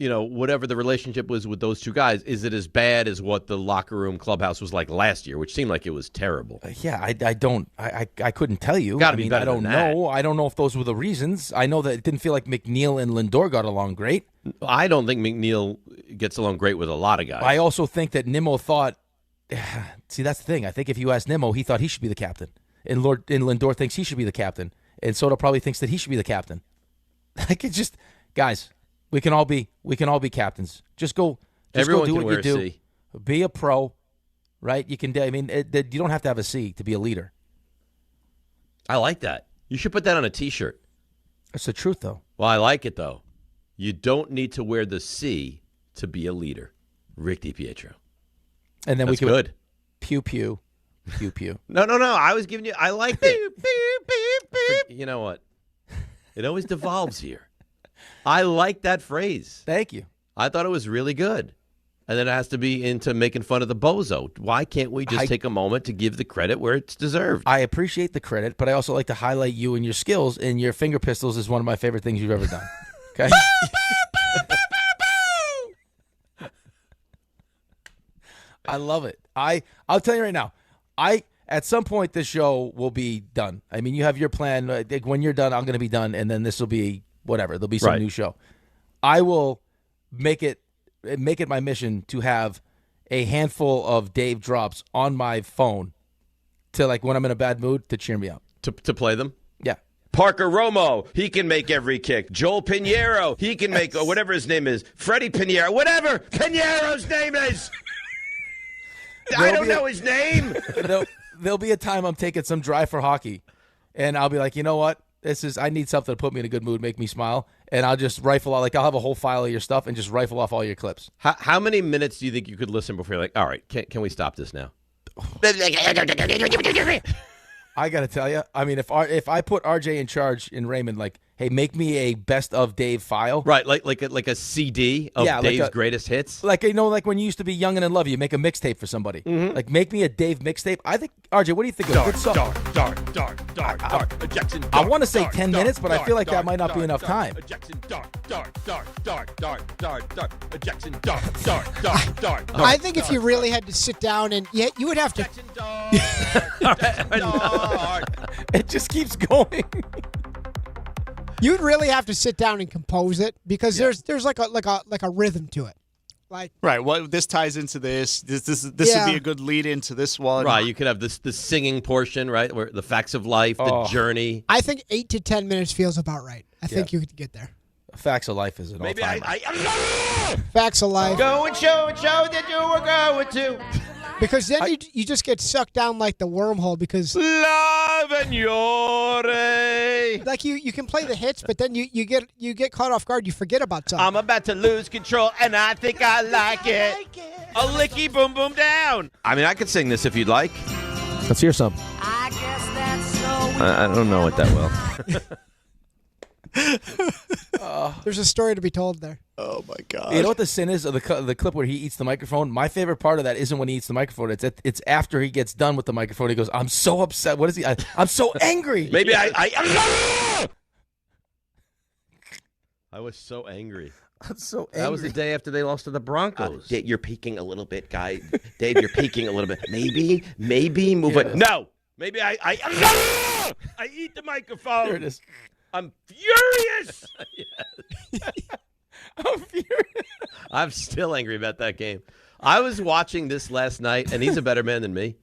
whatever the relationship was with those two guys, is it as bad as what the locker room clubhouse was like last year, which seemed like it was terrible? I couldn't tell you. Got to be better I don't than that. know. I don't know if those were the reasons. I know that it didn't feel like McNeil and Lindor got along great. I don't think McNeil gets along great with a lot of guys. I also think that Nimmo thought, see, that's the thing. I think if you ask Nimmo, he thought he should be the captain. And Lindor thinks he should be the captain. And Soto probably thinks that he should be the captain. Like, it's just, guys, we can all be captains. Everyone do can what wear you do. a C. Be a pro, right? You can. You don't have to have a C to be a leader. I like that. You should put that on a T-shirt. That's the truth, though. Well, I like it though. You don't need to wear the C to be a leader. Rick DiPietro. And then That's we can good. Pew pew, pew pew. No. I was giving you. I liked it. You know what? It always devolves here. I like that phrase. Thank you. I thought it was really good. And then it has to be into making fun of the bozo. Why can't we just take a moment to give the credit where it's deserved? I appreciate the credit, but I also like to highlight you and your skills, and your finger pistols is one of my favorite things you've ever done. Okay? I love it. I'll tell you right now, at some point this show will be done. I mean, you have your plan. When you're done, I'm going to be done, and then this will be whatever. There'll be some new show. I will make it my mission to have a handful of Dave drops on my phone to, like, when I'm in a bad mood, to cheer me up. To play them? Yeah. Parker Romo, he can make every kick. Joel Pinheiro, he can make whatever his name is. Freddie Pinheiro, whatever Pinheiro's name is. I don't know his name. There'll be a time I'm taking some drive for hockey, and I'll be like, you know what? I need something to put me in a good mood, make me smile, and I'll just rifle out. Like, I'll have a whole file of your stuff and just rifle off all your clips. How many minutes do you think you could listen before you're like, all right, can we stop this now? I got to tell you, I mean, if I put RJ in charge in Raymond, like, hey, make me a best of Dave file. Right, like a CD of Dave's greatest hits. Like, you know, like when you used to be young and in love, you make a mixtape for somebody. Mm-hmm. Like, make me a Dave mixtape. I think, RJ, what do you think of a good song? Dark. Ejection, I want to say 10 minutes, but I feel like that might not be enough time. Ejection, dark. Ejection, dark. I think if you really had to sit down and you would have to. It just keeps going. You'd really have to sit down and compose it because there's like a rhythm to it. Like, right, well, this ties into this. This would be a good lead into this one. Right, you could have the singing portion, right, where the facts of life, the journey. I think 8 to 10 minutes feels about right. I think you could get there. Facts of life is an all-time. Facts of life. Go and show that you were going to. Because then you just get sucked down like the wormhole because Love and Yore. Like you can play the hits, but then you get caught off guard. You forget about something. I'm about to lose control, and I think I like it. A licky boom boom down. I mean, I could sing this if you'd like. Let's hear some. I guess that's so. I don't know it that well. There's a story to be told there. Oh my God! You know what the sin is of the clip where he eats the microphone? My favorite part of that isn't when he eats the microphone. It's after he gets done with the microphone. He goes, "I'm so upset. What is he? I'm so angry." Maybe I was so angry. I'm so angry. That was the day after they lost to the Broncos. You're peaking a little bit, guy. Dave, you're peaking a little bit. Maybe move it. No. Maybe I eat the microphone. There it is. I'm furious. I'm furious. I'm still angry about that game. I was watching this last night, and he's a better man than me.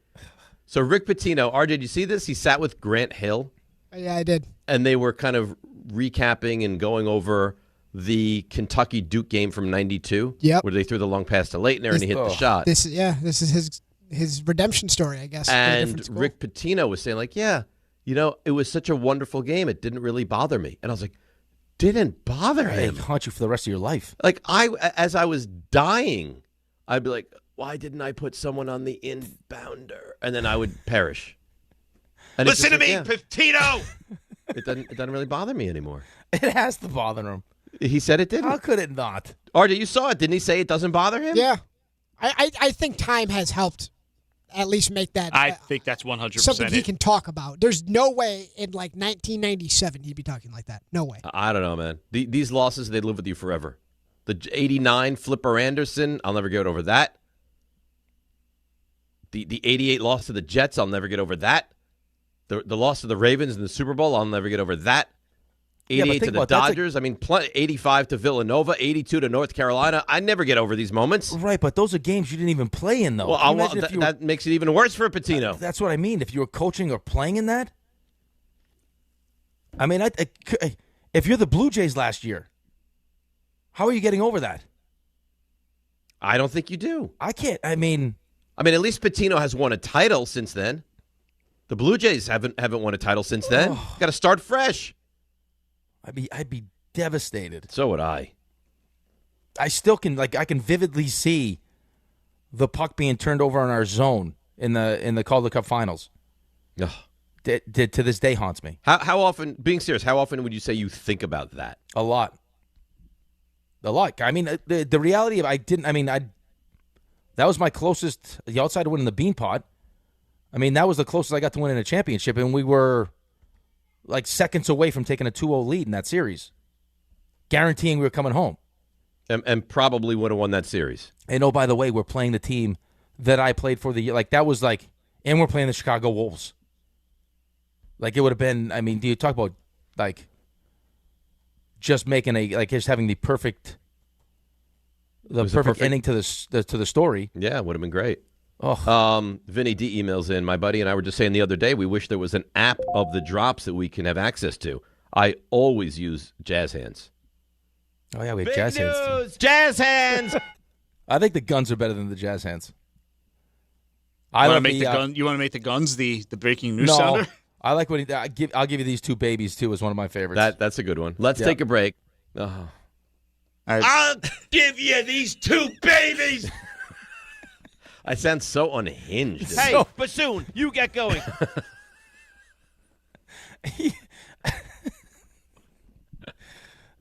So Rick Pitino, RJ, did you see this? He sat with Grant Hill. Yeah, I did. And they were kind of recapping and going over the Kentucky Duke game from '92. Yep. Where they threw the long pass to Leitner and he hit the shot. This is his redemption story, I guess. And Rick Pitino was saying, like, yeah, you know, it was such a wonderful game. It didn't really bother me. And I was like, didn't bother him. It haunt you for the rest of your life. Like, as I was dying, I'd be like, why didn't I put someone on the inbounder? And then I would perish. And Listen to me, Pitino! It doesn't really bother me anymore. It has to bother him. He said it didn't. How could it not? RJ, you saw it. Didn't he say it doesn't bother him? Yeah. I think time has helped at least make that. I think that's 100% something he can talk about. There's no way in like 1997 he'd be talking like that. No way. I don't know, man. These losses, they live with you forever. The 89 Flipper Anderson, I'll never get over that. The 88 loss to the Jets, I'll never get over that. The loss to the Ravens in the Super Bowl, I'll never get over that. 88 to the Dodgers. 85 to Villanova, 82 to North Carolina. I never get over these moments. Right, but those are games you didn't even play in, though. Well, that makes it even worse for Pitino. That's what I mean. If you were coaching or playing in that, I mean, if you're the Blue Jays last year, how are you getting over that? I don't think you do. I can't. I mean, at least Pitino has won a title since then. The Blue Jays haven't won a title since then. Got to start fresh. I'd be devastated. So would I. I still can I can vividly see the puck being turned over on our zone in the Calder Cup Finals. Ugh. To this day haunts me. How often? Being serious, how often would you say you think about that? A lot. I mean, the reality of That was my closest, outside of winning the Bean Pot. I mean, that was the closest I got to winning a championship, and we were like seconds away from taking a 2-0 lead in that series, guaranteeing we were coming home. And probably would have won that series. And, oh, by the way, we're playing the team that I played for the year. Like, that was like, and we're playing the Chicago Wolves. Like, it would have been, I mean, do you talk about, like, just making just having the perfect ending to the story. Yeah, it would have been great. Oh. Vinny D emails in. My buddy and I were just saying the other day, we wish there was an app of the drops that we can have access to. I always use Jazz Hands. Oh, yeah, we have Jazz Hands. News, Jazz Hands! I think the guns are better than the Jazz Hands. You want to make the guns the breaking news sounder? I like when I'll give you these two babies, too, as one of my favorites. That's a good one. Let's take a break. Oh. I'll give you these two babies. I sound so unhinged. Hey, bassoon, you get going.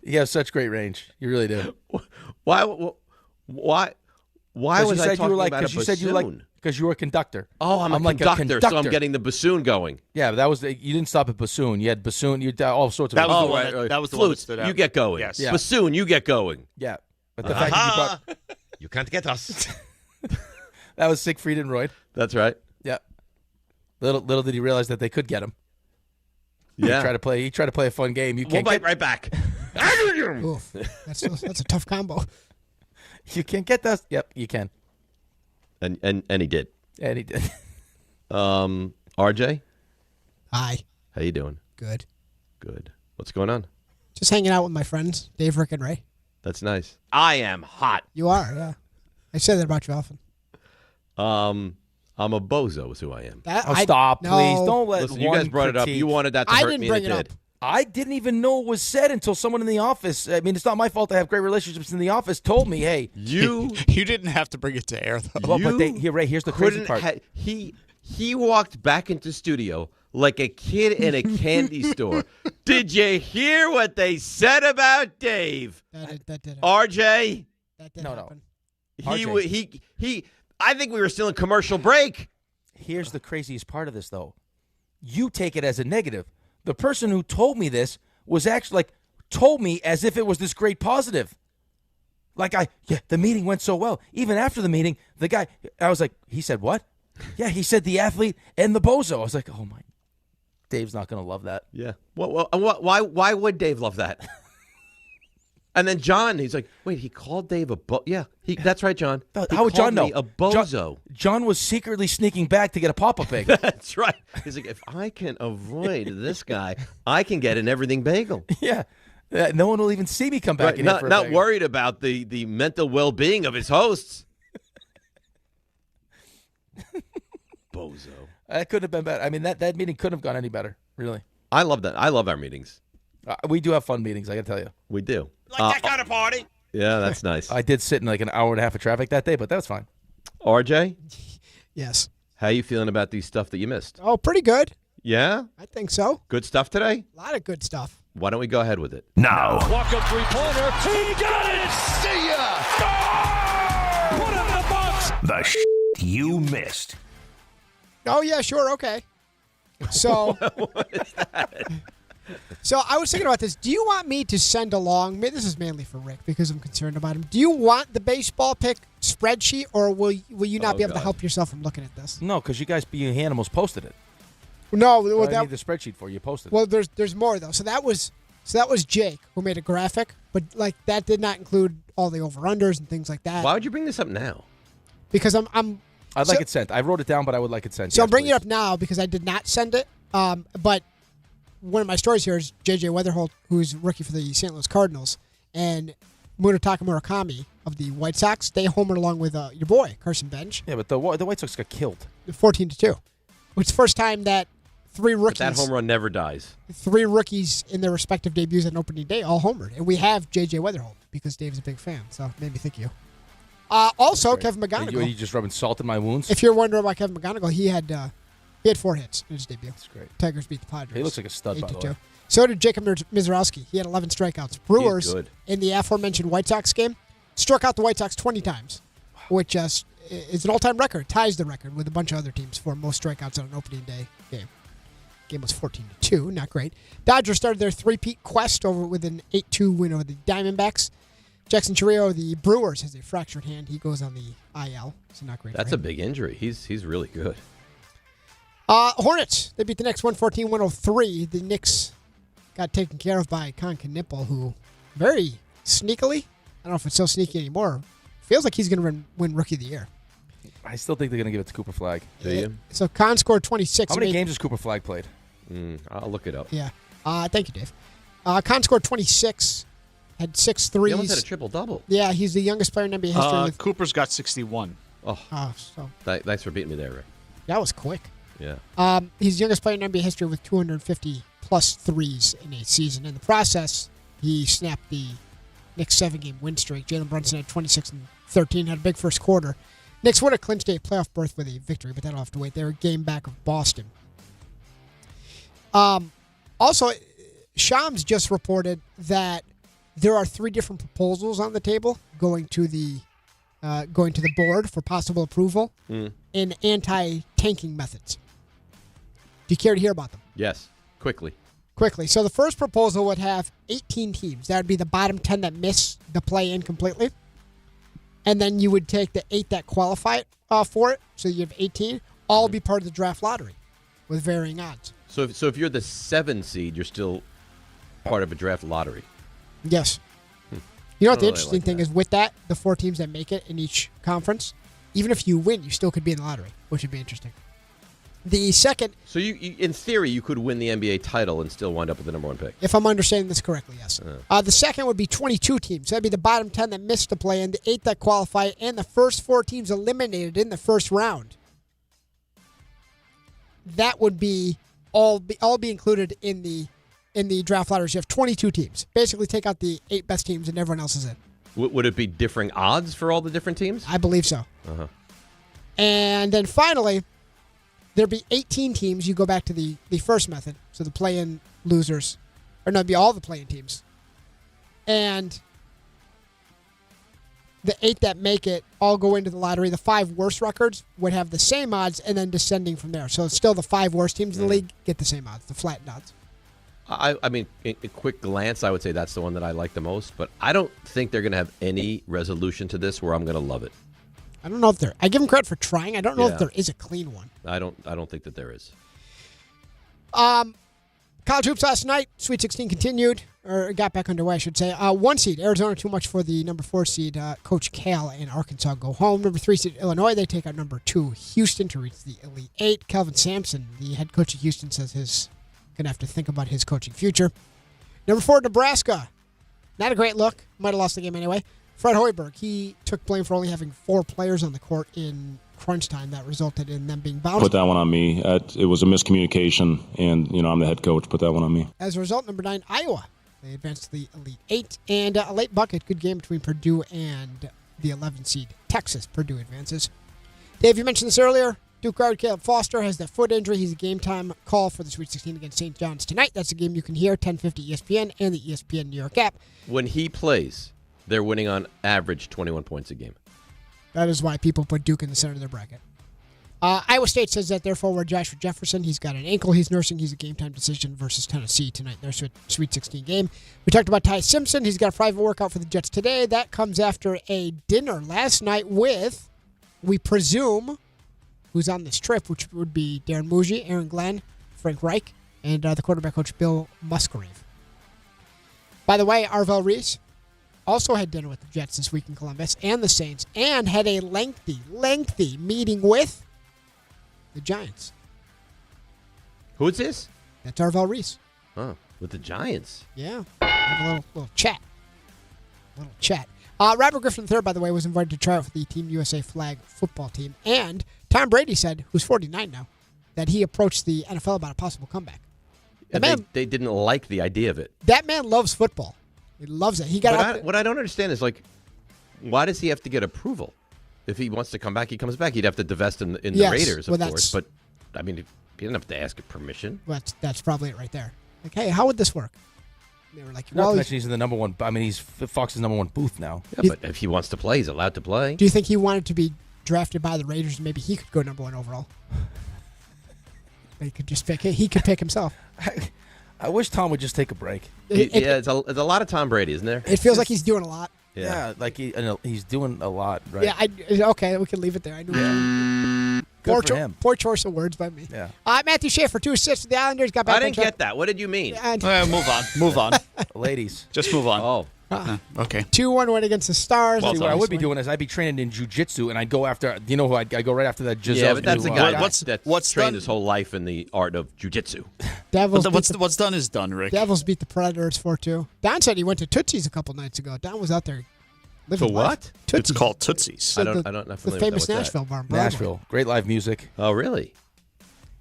You have such great range. You really do. Why was I talking about a bassoon? Because you said you like because you were a conductor. Oh, I'm like a conductor, so I'm getting the bassoon going. Yeah, but you didn't stop at bassoon. You had bassoon. You all sorts of. That was the one. That was the one that stood out. You get going. Yes. Yeah. Bassoon, you get going. Yeah, but the fact that you brought, you can't get us. That was Siegfried and Royd. That's right. Yeah. Little did he realize that they could get him. Yeah. He tried to play a fun game. You We'll can't bite right back. Oof, that's a tough combo. You can't get that. Yep, you can. And he did. And he did. RJ? Hi. How you doing? Good. Good. What's going on? Just hanging out with my friends, Dave, Rick, and Ray. That's nice. I am hot. You are, yeah. I say that about you often. I'm a bozo is who I am. Stop, please. Don't let Listen, you guys brought it up. You wanted that to hurt me, and it did. I didn't even know it was said until someone in the office. I mean, it's not my fault I have great relationships in the office. Told me, hey, you didn't have to bring it to air though. But here's the crazy part. He walked back into studio like a kid in a candy store. Did you hear what they said about Dave? That did RJ? That did happen. He. I think we were still in commercial break. Here's the craziest part of this, though. You take it as a negative. The person who told me this was actually told me as if it was this great positive. The meeting went so well. Even after the meeting, the guy, I was like, he said what? Yeah, he said the athlete and the bozo. I was like, oh my, Dave's not going to love that. Yeah. Why would Dave love that? And then John, he's like, wait, he called Dave a bozo? Yeah, that's right, John. How would John know? A bozo. John was secretly sneaking back to get a pop-up egg. That's right. He's like, if I can avoid this guy, I can get an everything bagel. Yeah. No one will even see me come back in here for a Not bagel. worried about the mental well-being of his hosts. Bozo. That couldn't have been better. I mean, that meeting couldn't have gone any better, really. I love that. I love our meetings. We do have fun meetings, I got to tell you. We do. Like that kind of party. Yeah, that's nice. I did sit in like an hour and a half of traffic that day, but that was fine. RJ? Yes. How you feeling about these stuff that you missed? Oh, pretty good. Yeah? I think so. Good stuff today? A lot of good stuff. Why don't we go ahead with it? Now. Walk-up three-pointer. He got it! See ya! Oh! Put him in the box! The you missed. Oh, yeah, sure, okay. So, What is that? So I was thinking about this. Do you want me to send along, this is mainly for Rick because I'm concerned about him. Do you want the baseball pick spreadsheet or will you not be able to help yourself from looking at this? No, because you guys, you animals, posted it. No. What I need the spreadsheet for? You posted it. Well, there's more, though. So that was Jake who made a graphic, but that did not include all the over-unders and things like that. Why would you bring this up now? Because I'd like it sent. I wrote it down, but I would like it sent. So I'm bringing it up now because I did not send it, but one of my stories here is J.J. Weatherholt, who's rookie for the St. Louis Cardinals, and Munetaka Murakami of the White Sox. They homered along with your boy, Carson Bench. Yeah, but the White Sox got killed. 14-2. It's the first time that three rookies. But that home run never dies. Three rookies in their respective debuts on opening day all homered. And we have J.J. Weatherholt because Dave's a big fan, so it made me think of you. Also, Kevin McGonigal. Are you just rubbing salt in my wounds? If you're wondering about Kevin McGonigal, he had 4 hits in his debut. That's great. Tigers beat the Padres. He looks like a stud, by the way. So did Jacob Mizorowski. He had 11 strikeouts. Brewers, in the aforementioned White Sox game, struck out the White Sox 20 times, which is an all-time record. Ties the record with a bunch of other teams for most strikeouts on an opening day game. Game was 14-2, not great. Dodgers started their three-peat quest with an 8-2 win over the Diamondbacks. Jackson Chourio of the Brewers has a fractured hand. He goes on the IL, so not great. That's a big injury. He's really good. Hornets, they beat the Knicks 114-103. The Knicks got taken care of by Knippel, who very sneakily, I don't know if it's so sneaky anymore, feels like he's going to win Rookie of the Year. I still think they're going to give it to Cooper Flagg. Do you? So Con scored 26. How many games has Cooper Flagg played? I'll look it up. Yeah. Thank you, Dave. Con scored 26, had 6 threes. He almost had a triple-double. Yeah, he's the youngest player in NBA history. Cooper's got 61. So Thanks for beating me there, Rick. that was quick. Yeah. He's the youngest player in NBA history with 250-plus threes in a season. In the process, he snapped the Knicks' 7-game win streak. Jalen Brunson had 26 and 13, had a big first quarter. Knicks would have clinched a playoff berth with a victory, but that'll have to wait. They're a game back of Boston. Also, Shams just reported that there are 3 different proposals on the table going to the board for possible approval in anti-tanking methods. Do you care to hear about them? Yes. Quickly. So the first proposal would have 18 teams. That would be the bottom 10 that miss the play-in completely. And then you would take the 8 that qualify for it. So you have 18. All be part of the draft lottery with varying odds. So if you're the 7 seed, you're still part of a draft lottery. Yes. You know what the interesting thing is with that, the 4 teams that make it in each conference, even if you win, you still could be in the lottery, which would be interesting. The second... So you in theory, you could win the NBA title and still wind up with the number 1 pick. If I'm understanding this correctly, yes. The second would be 22 teams. So that'd be the bottom 10 that missed the play-in, the 8 that qualify, and the first 4 teams eliminated in the first round. That would be all be included in the draft lottery. So you have 22 teams. Basically take out the 8 best teams and everyone else is in. Would it be differing odds for all the different teams? I believe so. Uh-huh. And then finally, there'd be 18 teams. You go back to the first method. So the play-in losers. Or no, it'd be all the play-in teams. And the 8 that make it all go into the lottery. The 5 worst records would have the same odds and then descending from there. So it's still the 5 worst teams in the league get the same odds, the flattened odds. I mean, in a quick glance, I would say that's the one that I like the most. But I don't think they're going to have any resolution to this where I'm going to love it. I don't know if I give them credit for trying. I don't know if there is a clean one. I don't think that there is. College hoops last night. Sweet 16 continued, or got back underway, I should say. 1 seed, Arizona, too much for the number 4 seed. Coach Kale and Arkansas go home. Number 3 seed, Illinois, they take out number 2, Houston, to reach the Elite 8. Kelvin Sampson, the head coach of Houston, says he's going to have to think about his coaching future. Number 4, Nebraska. Not a great look. Might have lost the game anyway. Fred Hoiberg, he took blame for only having 4 players on the court in crunch time. That resulted in them being bounced. Put that one on me. It was a miscommunication, and I'm the head coach. Put that one on me. As a result, number 9, Iowa. They advanced to the Elite 8. And a late bucket. Good game between Purdue and the 11 seed Texas. Purdue advances. Dave, you mentioned this earlier. Duke guard Caleb Foster has that foot injury. He's a game-time call for the Sweet 16 against St. John's tonight. That's a game you can hear, 10:50 ESPN and the ESPN New York app. When he plays, they're winning on average 21 points a game. That is why people put Duke in the center of their bracket. Iowa State says that their forward Joshua Jefferson, he's got an ankle he's nursing. He's a game-time decision versus Tennessee tonight, their Sweet 16 game. We talked about Ty Simpson. He's got a private workout for the Jets today. That comes after a dinner last night with, we presume, who's on this trip, which would be Darren Muji, Aaron Glenn, Frank Reich, and the quarterback coach Bill Musgrave. By the way, Arvell Reese also had dinner with the Jets this week in Columbus and the Saints, and had a lengthy meeting with the Giants. Who is this? That's Arvell Reese. Oh, with the Giants. Yeah. Have a little chat. Robert Griffin III, by the way, was invited to try out for the Team USA flag football team. And Tom Brady said, who's 49 now, that he approached the NFL about a possible comeback. They didn't like the idea of it. That man loves football. He loves it. What I don't understand is, why does he have to get approval? If he wants to come back, he comes back. He'd have to divest in the Raiders, of course. But, I mean, he didn't have to ask permission. That's probably it right there. Like, hey, how would this work? They were like, not to mention he's in the number 1. I mean, he's Fox's number 1 booth now. Yeah, but if he wants to play, he's allowed to play. Do you think he wanted to be drafted by the Raiders, maybe he could go number 1 overall. They could just pick. He could pick himself. I wish Tom would just take a break. It's a lot of Tom Brady, isn't there? It feels like he's doing a lot. Yeah, like he's doing a lot, right? Yeah, okay, we can leave it there. I knew Good for him. Poor choice of words by me. Yeah. Matthew Schaefer, 2 assists for the Islanders. Got back. I didn't get that. What did you mean? Move on. Ladies. Just move on. Oh. Okay. 2-1 win against the Stars. See, what I would be doing is I'd be training in jiu-jitsu, and I'd go after, you know who I'd go right after that Giselle. Yeah, but that's a guy that's trained his whole life in the art of jiu-jitsu. What's done is done, Rick. Devils beat the Predators 4-2. Don said he went to Tootsie's a couple nights ago. Don was out there living To life. what? Tootsie's. It's called Tootsie's. I don't know. The famous Nashville bar. Nashville. Great live music. Oh, really?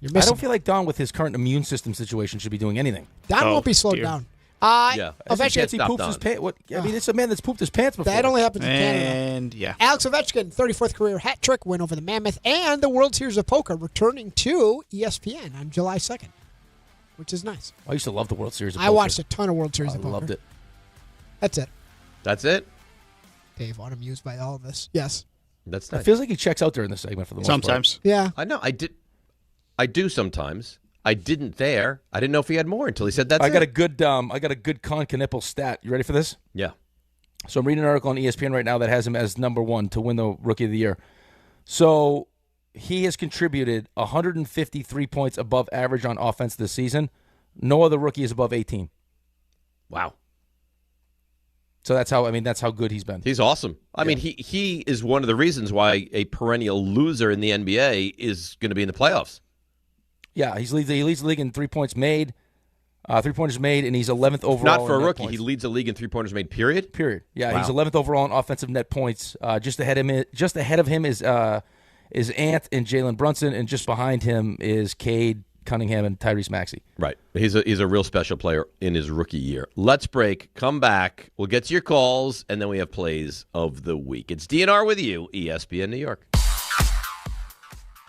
You're I don't feel like Don, with his current immune system situation, should be doing anything. Don won't be slowed down. Ovechkin. He poops his pants. I mean, it's a man that's pooped his pants before. That only happens in Canada. And yeah. Alex Ovechkin, 34th career hat trick win over the Mammoth and the World Series of Poker, returning to ESPN on July 2nd, which is nice. I used to love the World Series of Poker. I watched a ton of World Series of Poker. I loved it. That's it. That's it? Dave, unamused by all of this. Yes. That's It nice. feels like he checks out during the segment for the most part. Sometimes. Yeah. I know. I do sometimes. I didn't there. I didn't know if he had more until he said that. I got a good Con Knipple stat. You ready for this? Yeah. So I'm reading an article on ESPN right now that has him as number 1 to win the Rookie of the Year. So he has contributed 153 points above average on offense this season. No other rookie is above 18. Wow. So that's how good he's been. He's awesome. I mean, he is one of the reasons why a perennial loser in the NBA is going to be in the playoffs. Yeah, he leads the league in 3-pointers made, and he's 11th overall. Not for in a net rookie. points. He leads the league in 3-pointers made. Period. Yeah, Wow. he's 11th overall in offensive net points. Just ahead of him is Ant and Jalen Brunson, and just behind him is Cade Cunningham and Tyrese Maxey. Right. He's a real special player in his rookie year. Let's break. Come back. We'll get to your calls, and then we have plays of the week. It's DNR with you, ESPN New York.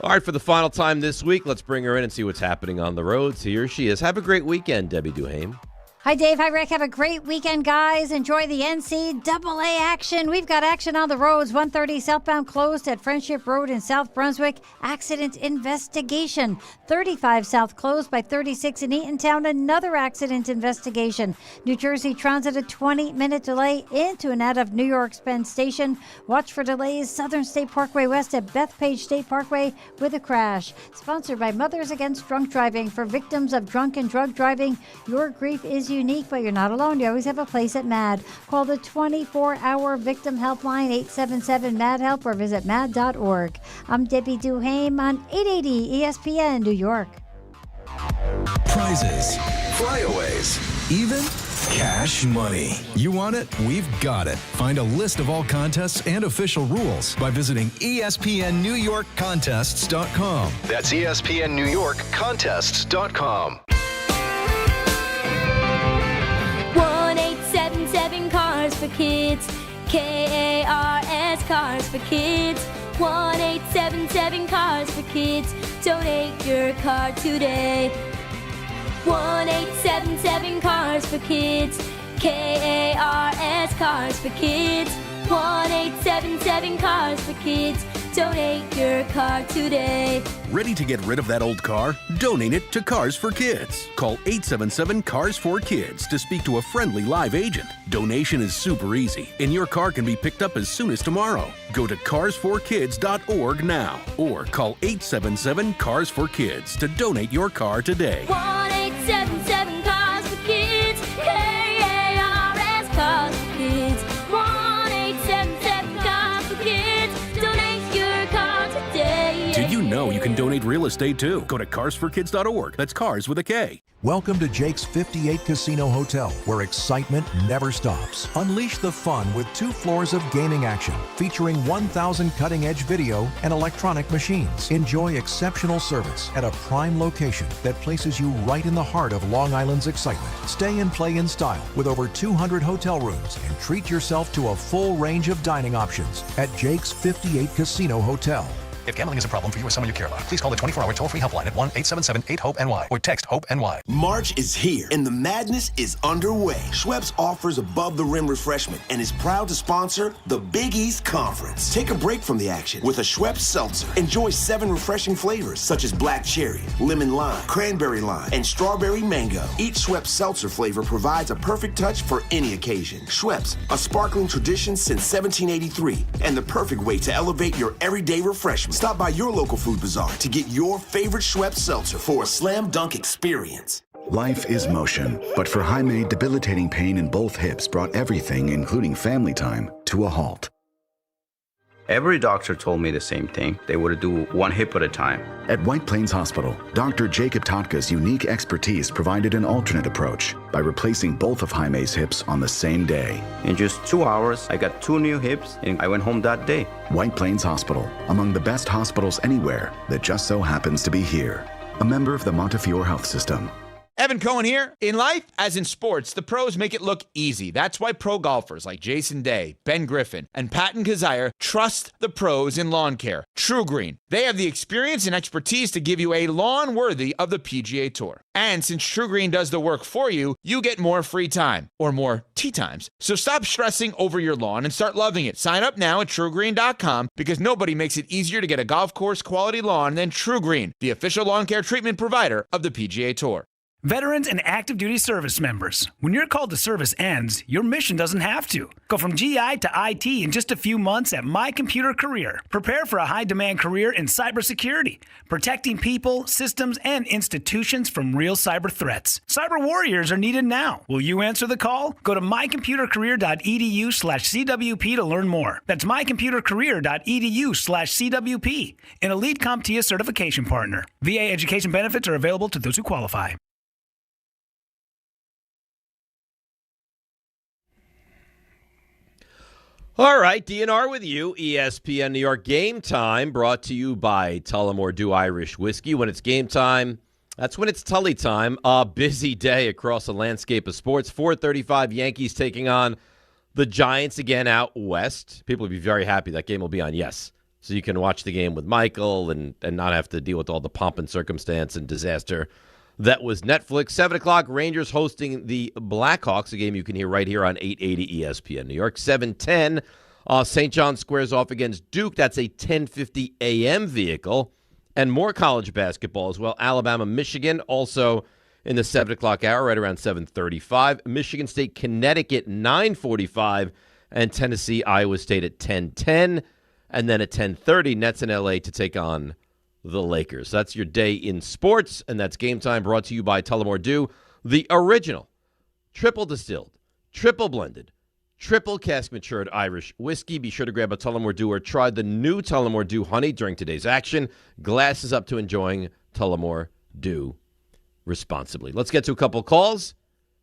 All right, for the final time this week, let's bring her in and see what's happening on the roads. Here she is. Have a great weekend, Debbie Duhame. Hi, Dave. Hi, Rick. Have a great weekend, guys. Enjoy the NCAA action. We've got action on the roads. 130 southbound closed at Friendship Road in South Brunswick. Accident investigation. 35 south closed by 36 in Eatontown. Another accident investigation. New Jersey Transit, a 20-minute delay into and out of New York's Penn Station. Watch for delays. Southern State Parkway west at Bethpage State Parkway with a crash. Sponsored by Mothers Against Drunk Driving. For victims of drunk and drug driving, your grief is unique, but you're not alone. You always have a place at MAD. Call the 24-hour victim helpline, 877-MAD-HELP, or visit mad.org. I'm Debbie Duhame on 880 ESPN New York. Prizes, flyaways, even cash money. You want it? We've got it. Find a list of all contests and official rules by visiting ESPNNewYorkContests.com. That's ESPNNewYorkContests.com. 1-877 Cars for Kids. KARS Cars for Kids. 1-877 Cars for Kids. Donate your car today. 1-877 Cars for Kids. KARS Cars for Kids. 1-877 Cars for Kids. Donate your car today. Ready to get rid of that old car? Donate it to Cars for Kids. Call 877-CARS-4-KIDS to speak to a friendly live agent. Donation is super easy, and your car can be picked up as soon as tomorrow. Go to cars4kids.org now, or call 877-CARS-4-KIDS to donate your car today. 1-877 Cars for Kids. KARS Cars for Kids. 1-877 Cars for Kids. Donate your car today. Did you know you can donate real estate too? Go to carsforkids.org. That's cars with a K. Welcome to Jake's 58 Casino Hotel, where excitement never stops. Unleash the fun with 2 floors of gaming action, featuring 1,000 cutting-edge video and electronic machines. Enjoy exceptional service at a prime location that places you right in the heart of Long Island's excitement. Stay and play in style with over 200 hotel rooms, and treat yourself to a full range of dining options at Jake's 58 Casino Hotel. If gambling is a problem for you or someone you care about, please call the 24-hour toll-free helpline at 1-877-8-HOPE-NY or text HOPE-NY. March is here, and the madness is underway. Schweppes offers above-the-rim refreshment and is proud to sponsor the Big East Conference. Take a break from the action with a Schweppes seltzer. Enjoy 7 refreshing flavors, such as black cherry, lemon lime, cranberry lime, and strawberry mango. Each Schweppes seltzer flavor provides a perfect touch for any occasion. Schweppes, a sparkling tradition since 1783, and the perfect way to elevate your everyday refreshment. Stop by your local food bazaar to get your favorite Schweppes seltzer for a slam dunk experience. Life is motion, but for Jaime, debilitating pain in both hips brought everything, including family time, to a halt. Every doctor told me the same thing. They would do one hip at a time. At White Plains Hospital, Dr. Jacob Totka's unique expertise provided an alternate approach by replacing both of Jaime's hips on the same day. In just 2 hours, I got 2 new hips, and I went home that day. White Plains Hospital, among the best hospitals anywhere that just so happens to be here. A member of the Montefiore Health System. Evan Cohen here. In life, as in sports, the pros make it look easy. That's why pro golfers like Jason Day, Ben Griffin, and Patton Kazire trust the pros in lawn care. True Green. They have the experience and expertise to give you a lawn worthy of the PGA Tour. And since True Green does the work for you, you get more free time, or more tee times. So stop stressing over your lawn and start loving it. Sign up now at TrueGreen.com because nobody makes it easier to get a golf course quality lawn than True Green, the official lawn care treatment provider of the PGA Tour. Veterans and active duty service members, when your call to service ends, your mission doesn't have to. Go from GI to IT in just a few months at My Computer Career. Prepare for a high-demand career in cybersecurity, protecting people, systems, and institutions from real cyber threats. Cyber warriors are needed now. Will you answer the call? Go to mycomputercareer.edu/CWP to learn more. That's mycomputercareer.edu/CWP, an elite CompTIA certification partner. VA education benefits are available to those who qualify. All right, DNR with you. ESPN New York Game Time brought to you by Tullamore Dew Irish Whiskey. When it's game time, that's when it's Tully time. A busy day across the landscape of sports. 4:35 Yankees taking on the Giants again out west. People will be very happy that game will be on, yes. So you can watch the game with Michael and not have to deal with all the pomp and circumstance and disaster that was Netflix. 7 o'clock, Rangers hosting the Blackhawks, a game you can hear right here on 880 ESPN New York. 7:10, St. John squares off against Duke. That's a 10:50 a.m. vehicle. And more college basketball as well. Alabama, Michigan, also in the 7 o'clock hour, right around 7:35. Michigan State, Connecticut, 9:45. And Tennessee, Iowa State at 10:10. And then at 10:30, Nets in L.A. to take on the Lakers. That's your day in sports, and that's Game Time brought to you by Tullamore Dew, the original, triple distilled, triple blended, triple cask matured Irish whiskey. Be sure to grab a Tullamore Dew or try the new Tullamore Dew Honey during today's action. Glasses up to enjoying Tullamore Dew responsibly. Let's get to a couple calls.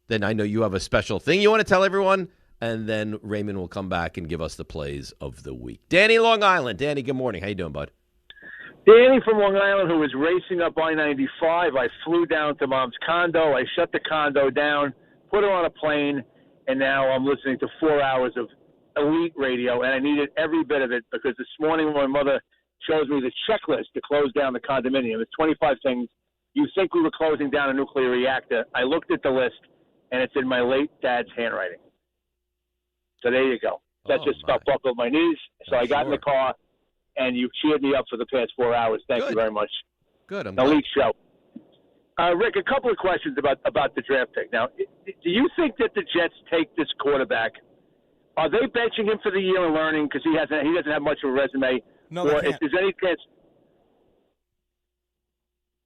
Then I know you have a special thing you want to tell everyone, and then Raymond will come back and give us the plays of the week. Danny, Long Island. Danny, good morning. How you doing, bud? Danny from Long Island, who was racing up I-95. I flew down to Mom's condo. I shut the condo down, put her on a plane, and now I'm listening to 4 hours of elite radio, and I needed every bit of it because this morning when my mother shows me the checklist to close down the condominium, it's 25 things. You think we were closing down a nuclear reactor. I looked at the list, and it's in my late dad's handwriting. So there you go. That just about buckled my knees. So I got in the car. And you've cheered me up for the past 4 hours. Thank you very much. Good. I'm elite show. Rick, a couple of questions about the draft pick. Now, do you think that the Jets take this quarterback? Are they benching him for the year and learning because he doesn't have much of a resume? No, or if there's any chance,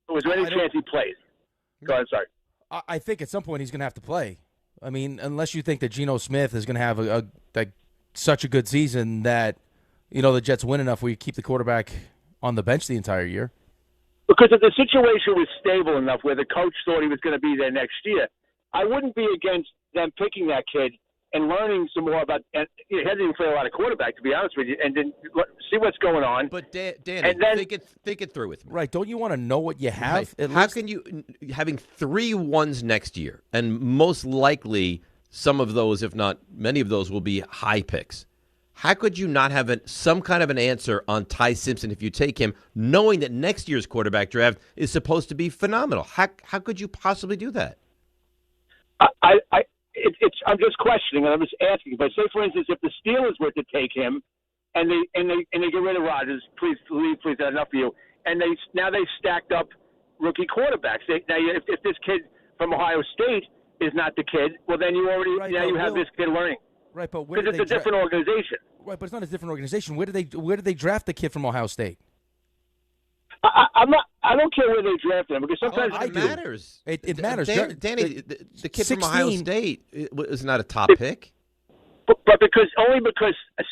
was there any chance he plays? Go ahead, sorry. I think at some point he's going to have to play. I mean, unless you think that Geno Smith is going to have such a good season that the Jets win enough where you keep the quarterback on the bench the entire year. Because if the situation was stable enough where the coach thought he was going to be there next year, I wouldn't be against them picking that kid and learning some more about – he hasn't even played a lot of quarterback, to be honest with you, and then see what's going on. But, Danny, and then, think it through with me. Right. Don't you want to know what you have? Right. How can you – having 3 ones next year, and most likely some of those, if not many of those, will be high picks. How could you not have some kind of an answer on Ty Simpson if you take him, knowing that next year's quarterback draft is supposed to be phenomenal? How could you possibly do that? I'm just questioning, and I'm just asking. But say, for instance, if the Steelers were to take him, and they get rid of Rodgers, please, that's enough for you. And they've stacked up rookie quarterbacks. If this kid from Ohio State is not the kid, well, then you have this kid learning. Right, but because it's a different organization. Right, but it's not a different organization. Where did they draft the kid from Ohio State? I don't care where they draft him because sometimes it matters. It matters. Danny, the kid 16, from Ohio State is not a top pick. But because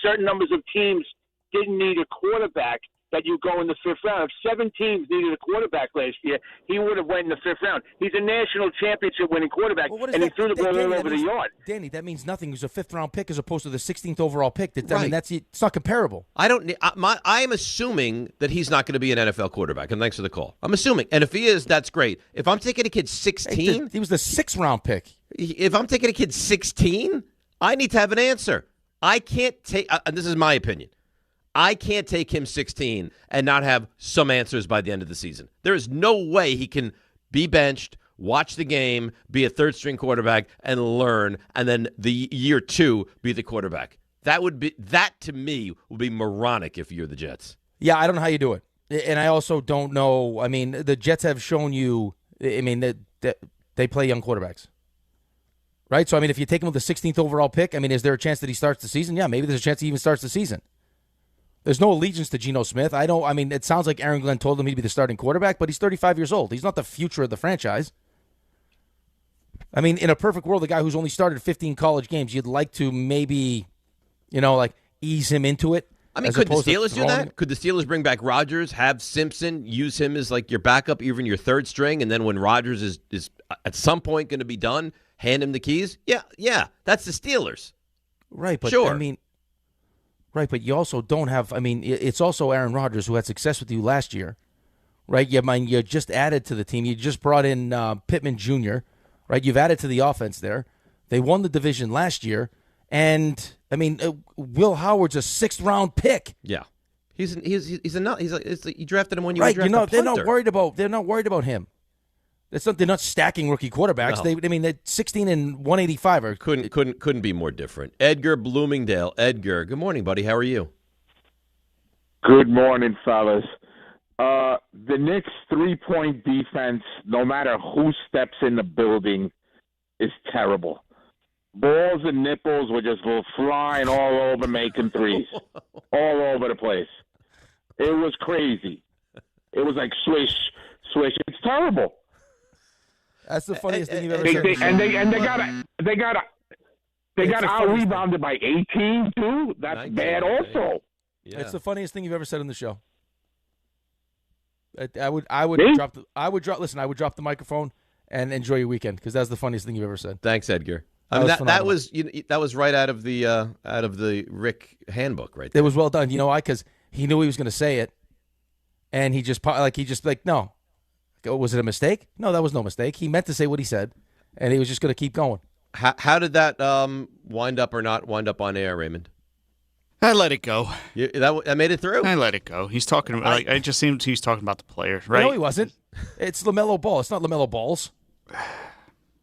certain numbers of teams didn't need a quarterback, that you go in the fifth round. If 7 teams needed a quarterback last year, he would have went in the fifth round. He's a national championship winning quarterback, and he threw the ball all over the yard. Danny, that means nothing. He's a fifth-round pick as opposed to the 16th overall pick. I mean, it's not comparable. I am assuming that he's not going to be an NFL quarterback, and thanks for the call. I'm assuming. And if he is, that's great. If I'm taking a kid 16... He was the 6th-round pick. If I'm taking a kid 16, I need to have an answer. I can't take... and this is my opinion. I can't take him 16 and not have some answers by the end of the season. There is no way he can be benched, watch the game, be a third-string quarterback, and learn, and then the year 2 be the quarterback. That to me would be moronic if you're the Jets. Yeah, I don't know how you do it, and I also don't know. I mean, the Jets have shown you. I mean, that they play young quarterbacks, right? So I mean, if you take him with the 16th overall pick, I mean, is there a chance that he starts the season? Yeah, maybe there's a chance he even starts the season. There's no allegiance to Geno Smith. I mean, it sounds like Aaron Glenn told him he'd be the starting quarterback, but he's 35 years old. He's not the future of the franchise. I mean, in a perfect world, the guy who's only started 15 college games, you'd like to maybe, ease him into it. I mean, could the Steelers do that? Could the Steelers bring back Rodgers, have Simpson, use him as like your backup, even your third string, and then when Rodgers is at some point going to be done, hand him the keys? Yeah, that's the Steelers. Right, but sure. I mean, right, but you also don't have. I mean, it's also Aaron Rodgers who had success with you last year, right? You just added to the team. You just brought in Pittman Jr., right? You've added to the offense there. They won the division last year, and I mean, Will Howard's a 6th-round pick. Yeah, you drafted him when you right. Were drafted a they're not worried about him. They're not stacking rookie quarterbacks. No. They're 16 and 185. Couldn't be more different. Edgar Bloomingdale. Edgar, good morning, buddy. How are you? Good morning, fellas. The Knicks' 3-point defense, no matter who steps in the building, is terrible. Balls and nipples would just go flying all over, making threes, all over the place. It was crazy. It was like swish, swish. It's terrible. That's the funniest thing you've ever said. They got out-rebounded by 18 too. That's bad also. Yeah. It's the funniest thing you've ever said on the show. I would drop the microphone and enjoy your weekend because that's the funniest thing you've ever said. Thanks, Edgar. That was right out of the Rick handbook right there. It was well done. You know why? Because he knew he was going to say it, and he just no. Was it a mistake? No, that was no mistake. He meant to say what he said, and he was just going to keep going. How did that wind up or not wind up on air, Raymond? I let it go. That made it through? I let it go. He's talking about. It just seems he's talking about the player, right? No, he wasn't. It's LaMelo Ball. It's not LaMelo Balls.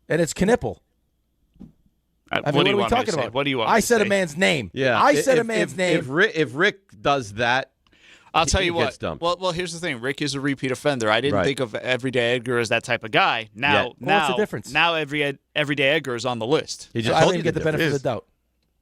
And it's Knipple. What are we talking about? What do you want? I said a man's name. Yeah, I said a man's name. If Rick does that, I'll tell you what. Gets dumped. Well, here's the thing. Rick is a repeat offender. I didn't think of Everyday Edgar as that type of guy. Now, what's the difference? Now, Everyday Edgar is on the list. He just I told didn't you get the benefit of the doubt.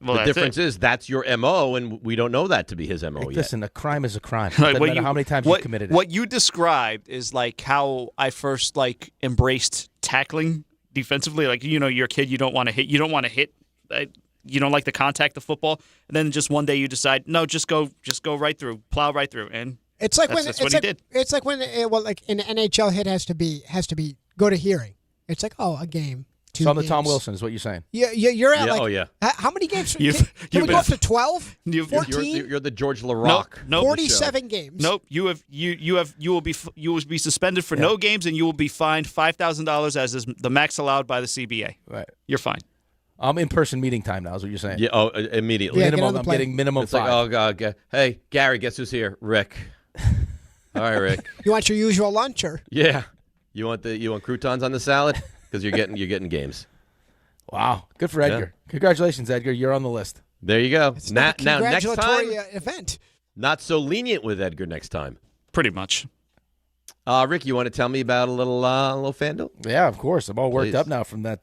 Well, the difference is that's your MO, and we don't know that to be his MO yet. Listen, a crime is a crime. Doesn't matter how many times you committed it. What you described is like how I first embraced tackling defensively. Like your kid, you don't want to hit. You don't want to hit. You don't like the contact of football, and then just one day you decide, no, just go right through, plow right through, and it's like that's what he did. It's like when in the NHL, hit has to be go to hearing. It's like a game. So I'm the Tom Wilson, is what you're saying. Yeah, you're at Oh yeah. How many games? Can we go up to 12? 14? You're the George LaRock. Nope. 47 games. Nope. You will be suspended for no games, and you will be fined $5,000 as is the max allowed by the CBA. Right. You're fine. In-person meeting time now is what you're saying. Yeah. Oh, immediately. Yeah, minimum. I'm getting minimum it's 5. Like, oh God. Hey, Gary, guess who's here? Rick. All right, Rick. You want your usual lunch, or? Yeah. You want croutons on the salad? Because you're getting games. Wow. Good for Edgar. Yeah. Congratulations, Edgar. You're on the list. There you go. It's now next time, event. Not so lenient with Edgar next time. Pretty much. Rick, you want to tell me about a little FanDuel? Yeah, of course. I'm all worked up now from that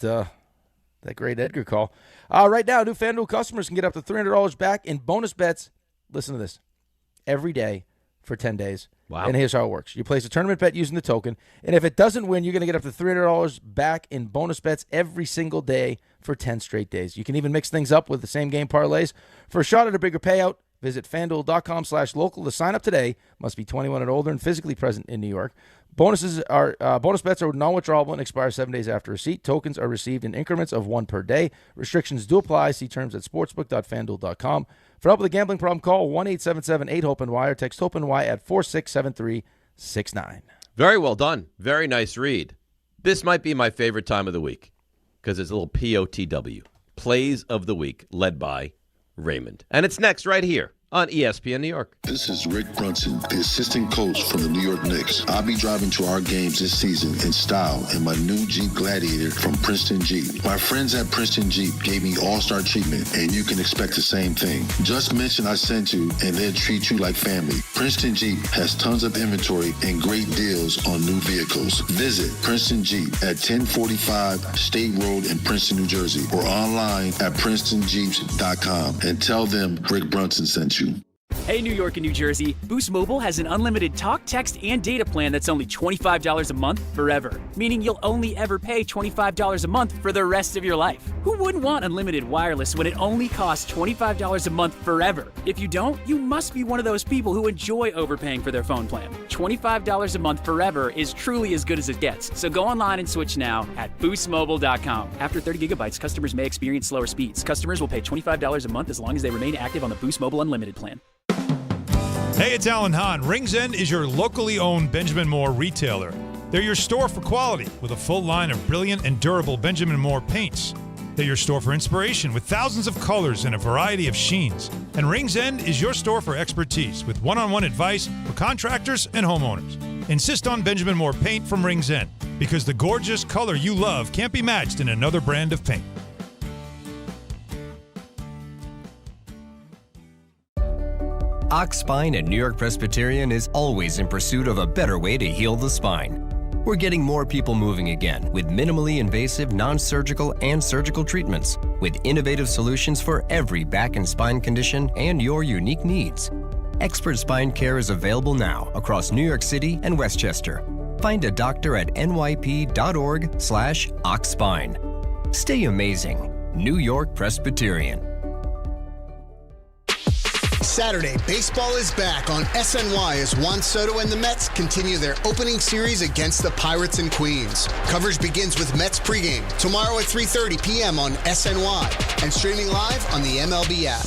great Edgar call. Right now, new FanDuel customers can get up to $300 back in bonus bets. Listen to this. Every day for 10 days. Wow. And here's how it works. You place a tournament bet using the token, and if it doesn't win, you're going to get up to $300 back in bonus bets every single day for 10 straight days. You can even mix things up with the same game parlays. For a shot at a bigger payout, visit FanDuel.com/local to sign up today. Must be 21 and older and physically present in New York. Bonus bets are non-withdrawable and expire 7 days after receipt. Tokens are received in increments of 1 per day. Restrictions do apply. See terms at sportsbook.fanduel.com. For help with a gambling problem, call 1-877-8-HOPE-NY or text HOPE-NY at 467-369. Very well done. Very nice read. This might be my favorite time of the week because it's a little POTW. Plays of the Week, led by Raymond. And it's next right here on ESPN New York. This is Rick Brunson, the assistant coach from the New York Knicks. I'll be driving to our games this season in style in my new Jeep Gladiator from Princeton Jeep. My friends at Princeton Jeep gave me all-star treatment, and you can expect the same thing. Just mention I sent you, and they'll treat you like family. Princeton Jeep has tons of inventory and great deals on new vehicles. Visit Princeton Jeep at 1045 State Road in Princeton, New Jersey, or online at PrincetonJeeps.com and tell them Rick Brunson sent you. Hey, New York and New Jersey, Boost Mobile has an unlimited talk, text, and data plan that's only $25 a month forever, meaning you'll only ever pay $25 a month for the rest of your life. Who wouldn't want unlimited wireless when it only costs $25 a month forever? If you don't, you must be one of those people who enjoy overpaying for their phone plan. $25 a month forever is truly as good as it gets, so go online and switch now at boostmobile.com. After 30 gigabytes, customers may experience slower speeds. Customers will pay $25 a month as long as they remain active on the Boost Mobile Unlimited plan. Hey, it's Alan Hahn. Rings End is your locally owned Benjamin Moore retailer. They're your store for quality with a full line of brilliant and durable Benjamin Moore paints. They're your store for inspiration with thousands of colors and a variety of sheens. And Rings End is your store for expertise with one-on-one advice for contractors and homeowners. Insist on Benjamin Moore paint from Rings End because the gorgeous color you love can't be matched in another brand of paint. Ox Spine at New York Presbyterian is always in pursuit of a better way to heal the spine. We're getting more people moving again with minimally invasive, non-surgical, and surgical treatments with innovative solutions for every back and spine condition and your unique needs. Expert spine care is available now across New York City and Westchester. Find a doctor at nyp.org/oxspine. Stay amazing. New York Presbyterian. Saturday, baseball is back on SNY as Juan Soto and the Mets continue their opening series against the Pirates and Queens. Coverage begins with Mets pregame tomorrow at 3:30 p.m. on SNY and streaming live on the MLB app.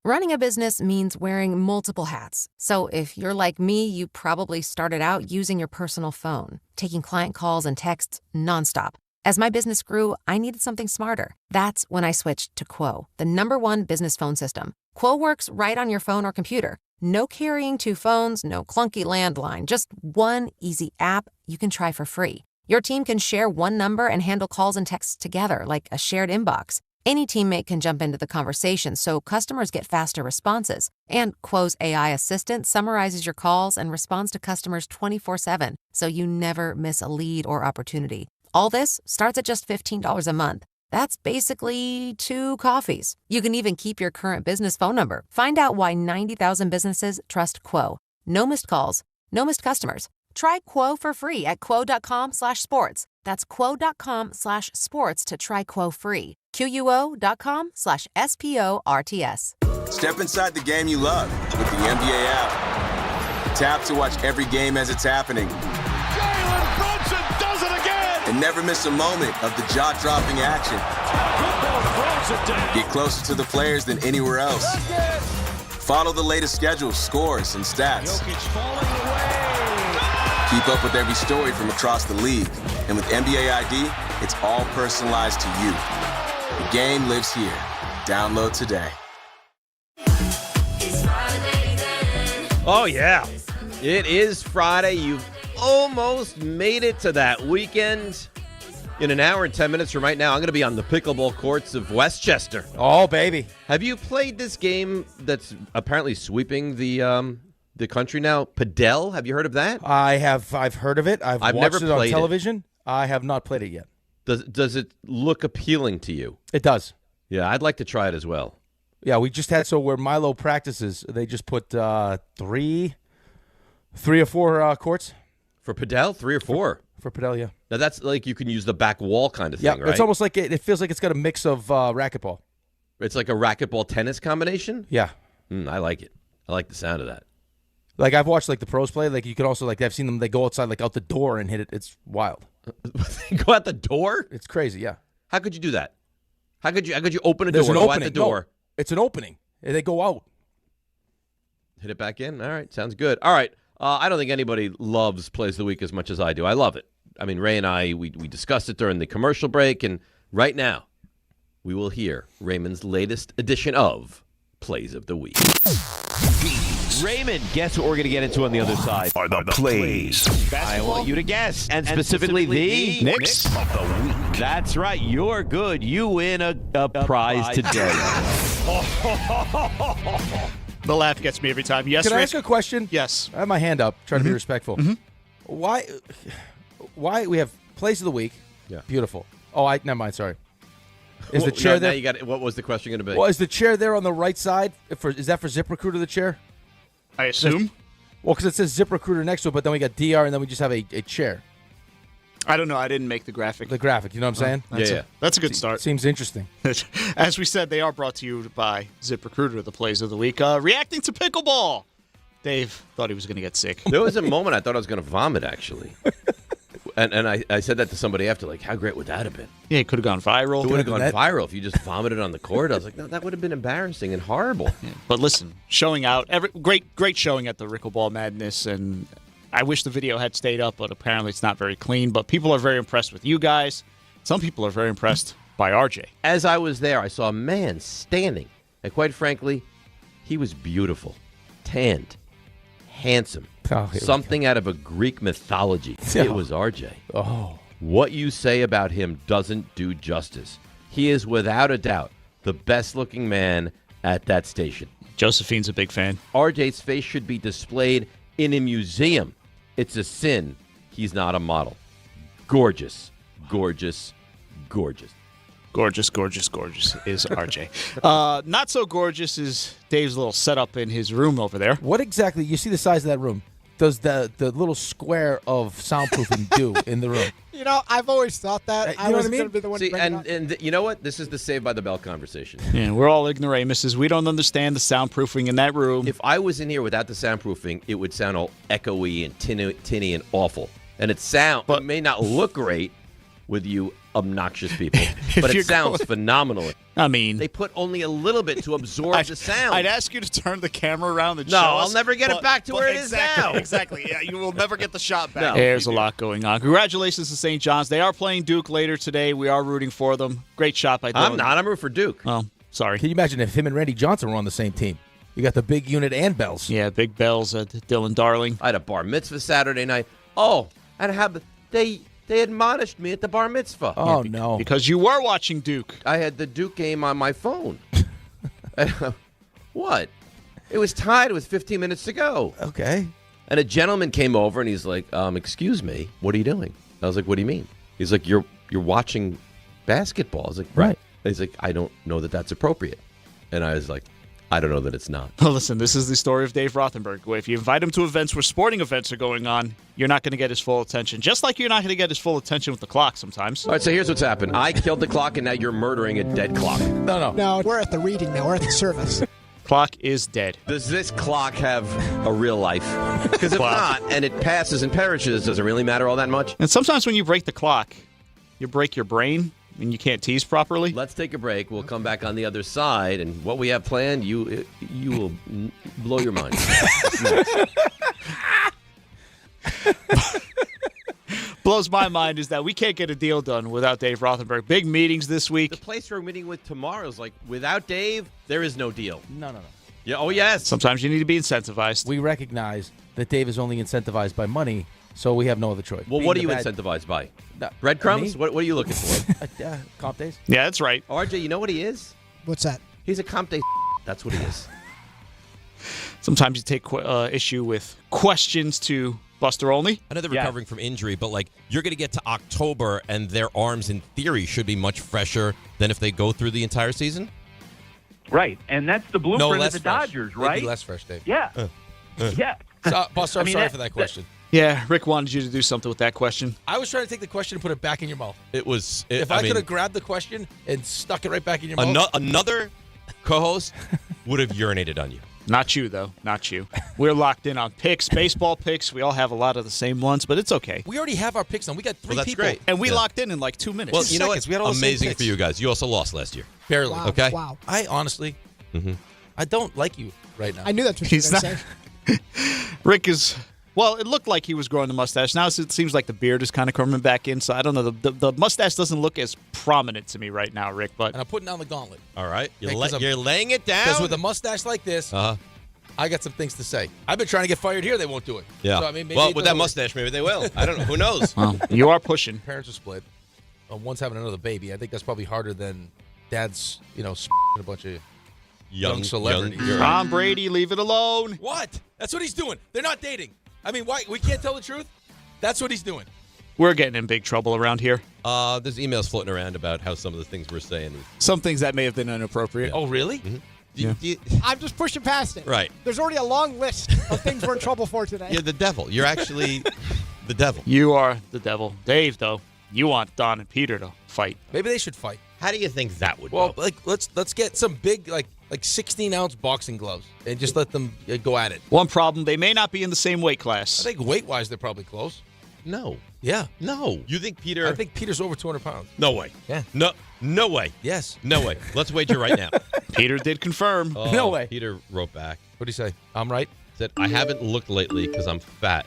Running a business means wearing multiple hats. So if you're like me, you probably started out using your personal phone, taking client calls and texts nonstop. As my business grew, I needed something smarter. That's when I switched to Quo, the #1 business phone system. Quo works right on your phone or computer. No carrying 2 phones, no clunky landline, just one easy app you can try for free. Your team can share one number and handle calls and texts together like a shared inbox. Any teammate can jump into the conversation so customers get faster responses. And Quo's AI assistant summarizes your calls and responds to customers 24/7, so you never miss a lead or opportunity. All this starts at just $15 a month. That's basically 2 coffees. You can even keep your current business phone number. Find out why 90,000 businesses trust Quo. No missed calls, no missed customers. Try Quo for free at quo.com/sports. That's quo.com/sports to try Quo free. QUO.com/SPORTS. Step inside the game you love with the NBA app. Tap to watch every game as it's happening. And never miss a moment of the jaw-dropping action. Get closer to the players than anywhere else. Follow the latest schedules, scores, and stats. Keep up with every story from across the league. And with NBA ID, it's all personalized to you. The game lives here. Download today. Oh, yeah. It is Friday. You've almost made it to that weekend. In an hour and 10 minutes from right now, I'm going to be on the pickleball courts of Westchester. Oh, baby. Have you played this game that's apparently sweeping the country now? Padel? Have you heard of that? I have. I've heard of it. I've watched never it on played television. I have not played it yet. Does it look appealing to you? It does. Yeah, I'd like to try it as well. Yeah, we just had, so where Milo practices, they just put three or four courts. For Padel? 3 or 4? For Padel, yeah. Now, that's like you can use the back wall kind of thing, right? It's almost like it feels like it's got a mix of racquetball. It's like a racquetball tennis combination? Yeah. I like it. I like the sound of that. Like, I've watched, like, the pros play. Like, you could also, like, I've seen them, they go outside, like, out the door and hit it. It's wild. They go out the door? It's crazy, yeah. How could you do that? How could you open a There's door, an go opening. out the door? No, it's an opening. They go out. Hit it back in? All right, sounds good. All right, I don't think anybody loves Plays of the Week as much as I do. I love it. I mean, Ray and I, we discussed it during the commercial break, and right now, we will hear Raymond's latest edition of Plays of the Week. Raymond, guess what we're going to get into on the other side? Are the plays. I want you to guess. And specifically the Knicks of the week. That's right. You're good. You win a prize today. The laugh gets me every time. Yes, Can I Rick? ask a question? Yes. I have my hand up, trying to be respectful. Why we have Plays of the Week? Yeah. Beautiful. Oh, never mind, sorry. Is the chair there? Now you got it. What was the question going to be? Well, is the chair there on the right side? Is that for ZipRecruiter, the chair? I assume. Well, because it says ZipRecruiter next to it, but then we got DR, and then we just have a chair. I don't know. I didn't make the graphic. The graphic, you know what I'm saying? That's a good start. Seems interesting. As we said, they are brought to you by ZipRecruiter, the Plays of the Week. Reacting to pickleball. Dave thought he was going to get sick. There was a moment I thought I was going to vomit, actually. And I said that to somebody after, like, how great would that have been? Yeah, it could have gone viral. It would have gone viral if you just vomited on the court. I was like, no, that would have been embarrassing and horrible. Yeah. But listen, showing out, great showing at the Rickleball Madness, and I wish the video had stayed up, but apparently it's not very clean. But people are very impressed with you guys. Some people are very impressed by RJ. As I was there, I saw a man standing, and quite frankly, he was beautiful, tanned, handsome. Something out of a Greek mythology. Yeah. It was RJ. Oh. What you say about him doesn't do justice. He is without a doubt the best-looking man at that station. Josephine's a big fan. RJ's face should be displayed in a museum. It's a sin he's not a model. Gorgeous, gorgeous, gorgeous. Gorgeous, gorgeous, gorgeous is RJ. Not so gorgeous is Dave's little setup in his room over there. What exactly, you see the size of that room, does the little square of soundproofing do in the room? You know, I've always thought that. I was going to be the one to bring it up. And you know what? This is the Saved by the Bell conversation. Yeah, we're all ignoramuses. We don't understand the soundproofing in that room. If I was in here without the soundproofing, it would sound all echoey and tinny and awful. And it may not look great with you obnoxious people, but it sounds phenomenal. I mean, they put only a little bit to absorb the sound. I'd ask you to turn the camera around and no, show I'll us, never get it back to where it is now. Exactly. Yeah, you will never get the shot back. No, There's a lot going on. Congratulations to St. John's. They are playing Duke later today. We are rooting for them. Great shot by Dylan. I'm not. I'm rooting for Duke. Oh, sorry. Can you imagine if him and Randy Johnson were on the same team? You got the big unit and bells. Yeah, big bells at Dylan Darling. I had a bar mitzvah Saturday night. Oh, and they admonished me at the bar mitzvah. Oh, no. Because you were watching Duke. I had the Duke game on my phone. What? It was tied with 15 minutes to go. Okay. And a gentleman came over, and he's like, excuse me, what are you doing? I was like, what do you mean? He's like, you're watching basketball. I was like, right. He's like, I don't know that that's appropriate. And I was like, I don't know that it's not. Well, listen, this is the story of Dave Rothenberg. If you invite him to events where sporting events are going on, you're not going to get his full attention. Just like you're not going to get his full attention with the clock sometimes. All right, so here's what's happened. I killed the clock, and now you're murdering a dead clock. No, we're at the reading now. We're at the service. Clock is dead. Does this clock have a real life? Because if not, and it passes and perishes, does it really matter all that much? And sometimes when you break the clock, you break your brain. And you can't tease properly? Let's take a break. We'll come back on the other side, and what we have planned, you will blow your mind. Blows my mind is that we can't get a deal done without Dave Rothenberg. Big meetings this week. The place we're meeting with tomorrow is like, without Dave, there is no deal. No. Yeah. Oh, yes. Sometimes you need to be incentivized. We recognize that Dave is only incentivized by money, so we have no other choice. Well, what are you incentivized by? Breadcrumbs? What are you looking for? Comp days? Yeah, that's right. RJ, you know what he is? What's that? He's a comp day. That's what he is. Sometimes you take issue with questions to Buster Olney. I know they're recovering from injury, but you're going to get to October, and their arms, in theory, should be much fresher than if they go through the entire season. Right, and that's the blueprint of the fresh. Dodgers, They'd be right? less fresh, Dave. Yeah, yeah. Buster, I'm sorry for that question. Yeah, Rick wanted you to do something with that question. I was trying to take the question and put it back in your mouth. If I could have grabbed the question and stuck it right back in your mouth. Another co-host would have urinated on you. Not you, though. Not you. We're locked in on picks, baseball picks. We all have a lot of the same ones, but it's okay. We already have our picks on. We got three people. Great. And we locked in like 2 minutes. Well, you know what? We had all the same Amazing picks. for you guys. You also lost last year. Barely. Wow, okay? Wow. I honestly, I don't like you right now. I knew that's what you were going to say. Rick is... Well, it looked like he was growing the mustache. Now it seems like the beard is kind of coming back in, so I don't know. The mustache doesn't look as prominent to me right now, Rick. But And I'm putting down the gauntlet. All right. You're Because laying it down. Because with a mustache like this, I got some things to say. I've been trying to get fired here. They won't do it. Yeah. So, I mean, maybe well, it with that doesn't work. mustache, maybe they will. I don't know. Who knows? Well, you are pushing. Parents are split. One's having another baby. I think that's probably harder than dad's, a bunch of young celebrities. Tom Brady, leave it alone. What? That's what he's doing. They're not dating. I mean, why? We can't tell the truth? That's what he's doing. We're getting in big trouble around here. There's emails floating around about how some of the things we're saying. Some things that may have been inappropriate. Oh, really? Mm-hmm. I'm just pushing past it. Right. There's already a long list of things we're in trouble for today. You're the devil. You're actually the devil. You are the devil. Dave, though, you want Don and Peter to fight. Maybe they should fight. How do you think that would Well, go? let's get some big, like 16-ounce boxing gloves and just let them go at it. One problem, they may not be in the same weight class. I think weight-wise, they're probably close. No. Yeah. No. You think Peter... I think Peter's over 200 pounds. No way. Yeah. No way. Yes. No way. Let's wager right now. Peter did confirm. Oh, no way. Peter wrote back. What do you say? I'm right? Said, I haven't looked lately because I'm fat,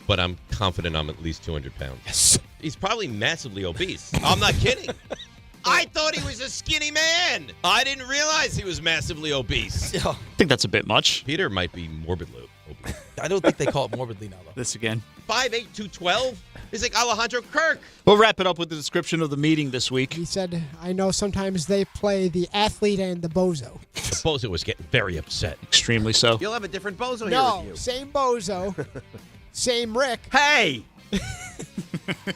but I'm confident I'm at least 200 pounds. Yes. He's probably massively obese. I'm not kidding. I thought he was a skinny man. I didn't realize he was massively obese. I think that's a bit much. Peter might be morbidly obese. I don't think they call it morbidly now, though. This again. 5'8", 212? He's like Alejandro Kirk. We'll wrap it up with the description of the meeting this week. He said, I know sometimes they play the athlete and the bozo. The bozo was getting very upset. Extremely so. You'll have a different bozo here No, with you. same bozo, same Rick, Hey!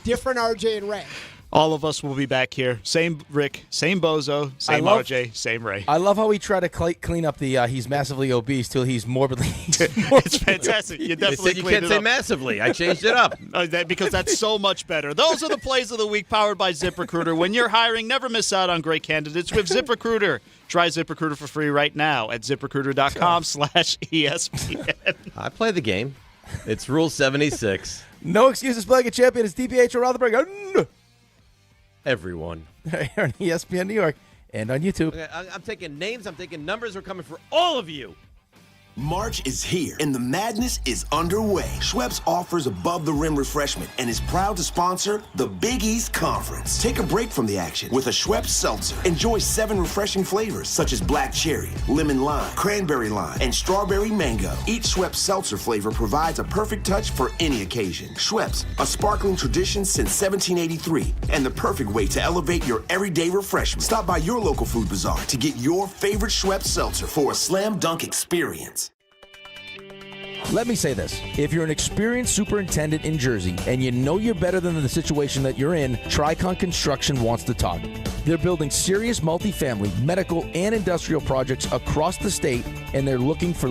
different RJ and Ray. All of us will be back here. Same Rick, same Bozo, same RJ, same Ray. I love how he tried to clean up the he's massively obese till he's morbidly. It's fantastic. You definitely said you can't say massively. I changed it up. Because that's so much better. Those are the plays of the week powered by ZipRecruiter. When you're hiring, never miss out on great candidates with ZipRecruiter. Try ZipRecruiter for free right now at ZipRecruiter.com/ESPN. I play the game. It's Rule 76. No excuses playing a champion. It's DiPietro Rothenberg. Everyone. Here on ESPN New York and on YouTube. Okay, I'm taking names. I'm taking numbers. We're coming for all of you. March is here and the madness is underway. Schweppes offers above-the-rim refreshment and is proud to sponsor the Big East Conference. Take a break from the action with a Schweppes seltzer. Enjoy 7 refreshing flavors such as black cherry, lemon lime, cranberry lime, and strawberry mango. Each Schweppes seltzer flavor provides a perfect touch for any occasion. Schweppes, a sparkling tradition since 1783 and the perfect way to elevate your everyday refreshment. Stop by your local food bazaar to get your favorite Schweppes seltzer for a slam dunk experience. Let me say this. If you're an experienced superintendent in Jersey and you know you're better than the situation that you're in, Tricon Construction wants to talk. They're building serious multifamily, medical, and industrial projects across the state, and they're looking for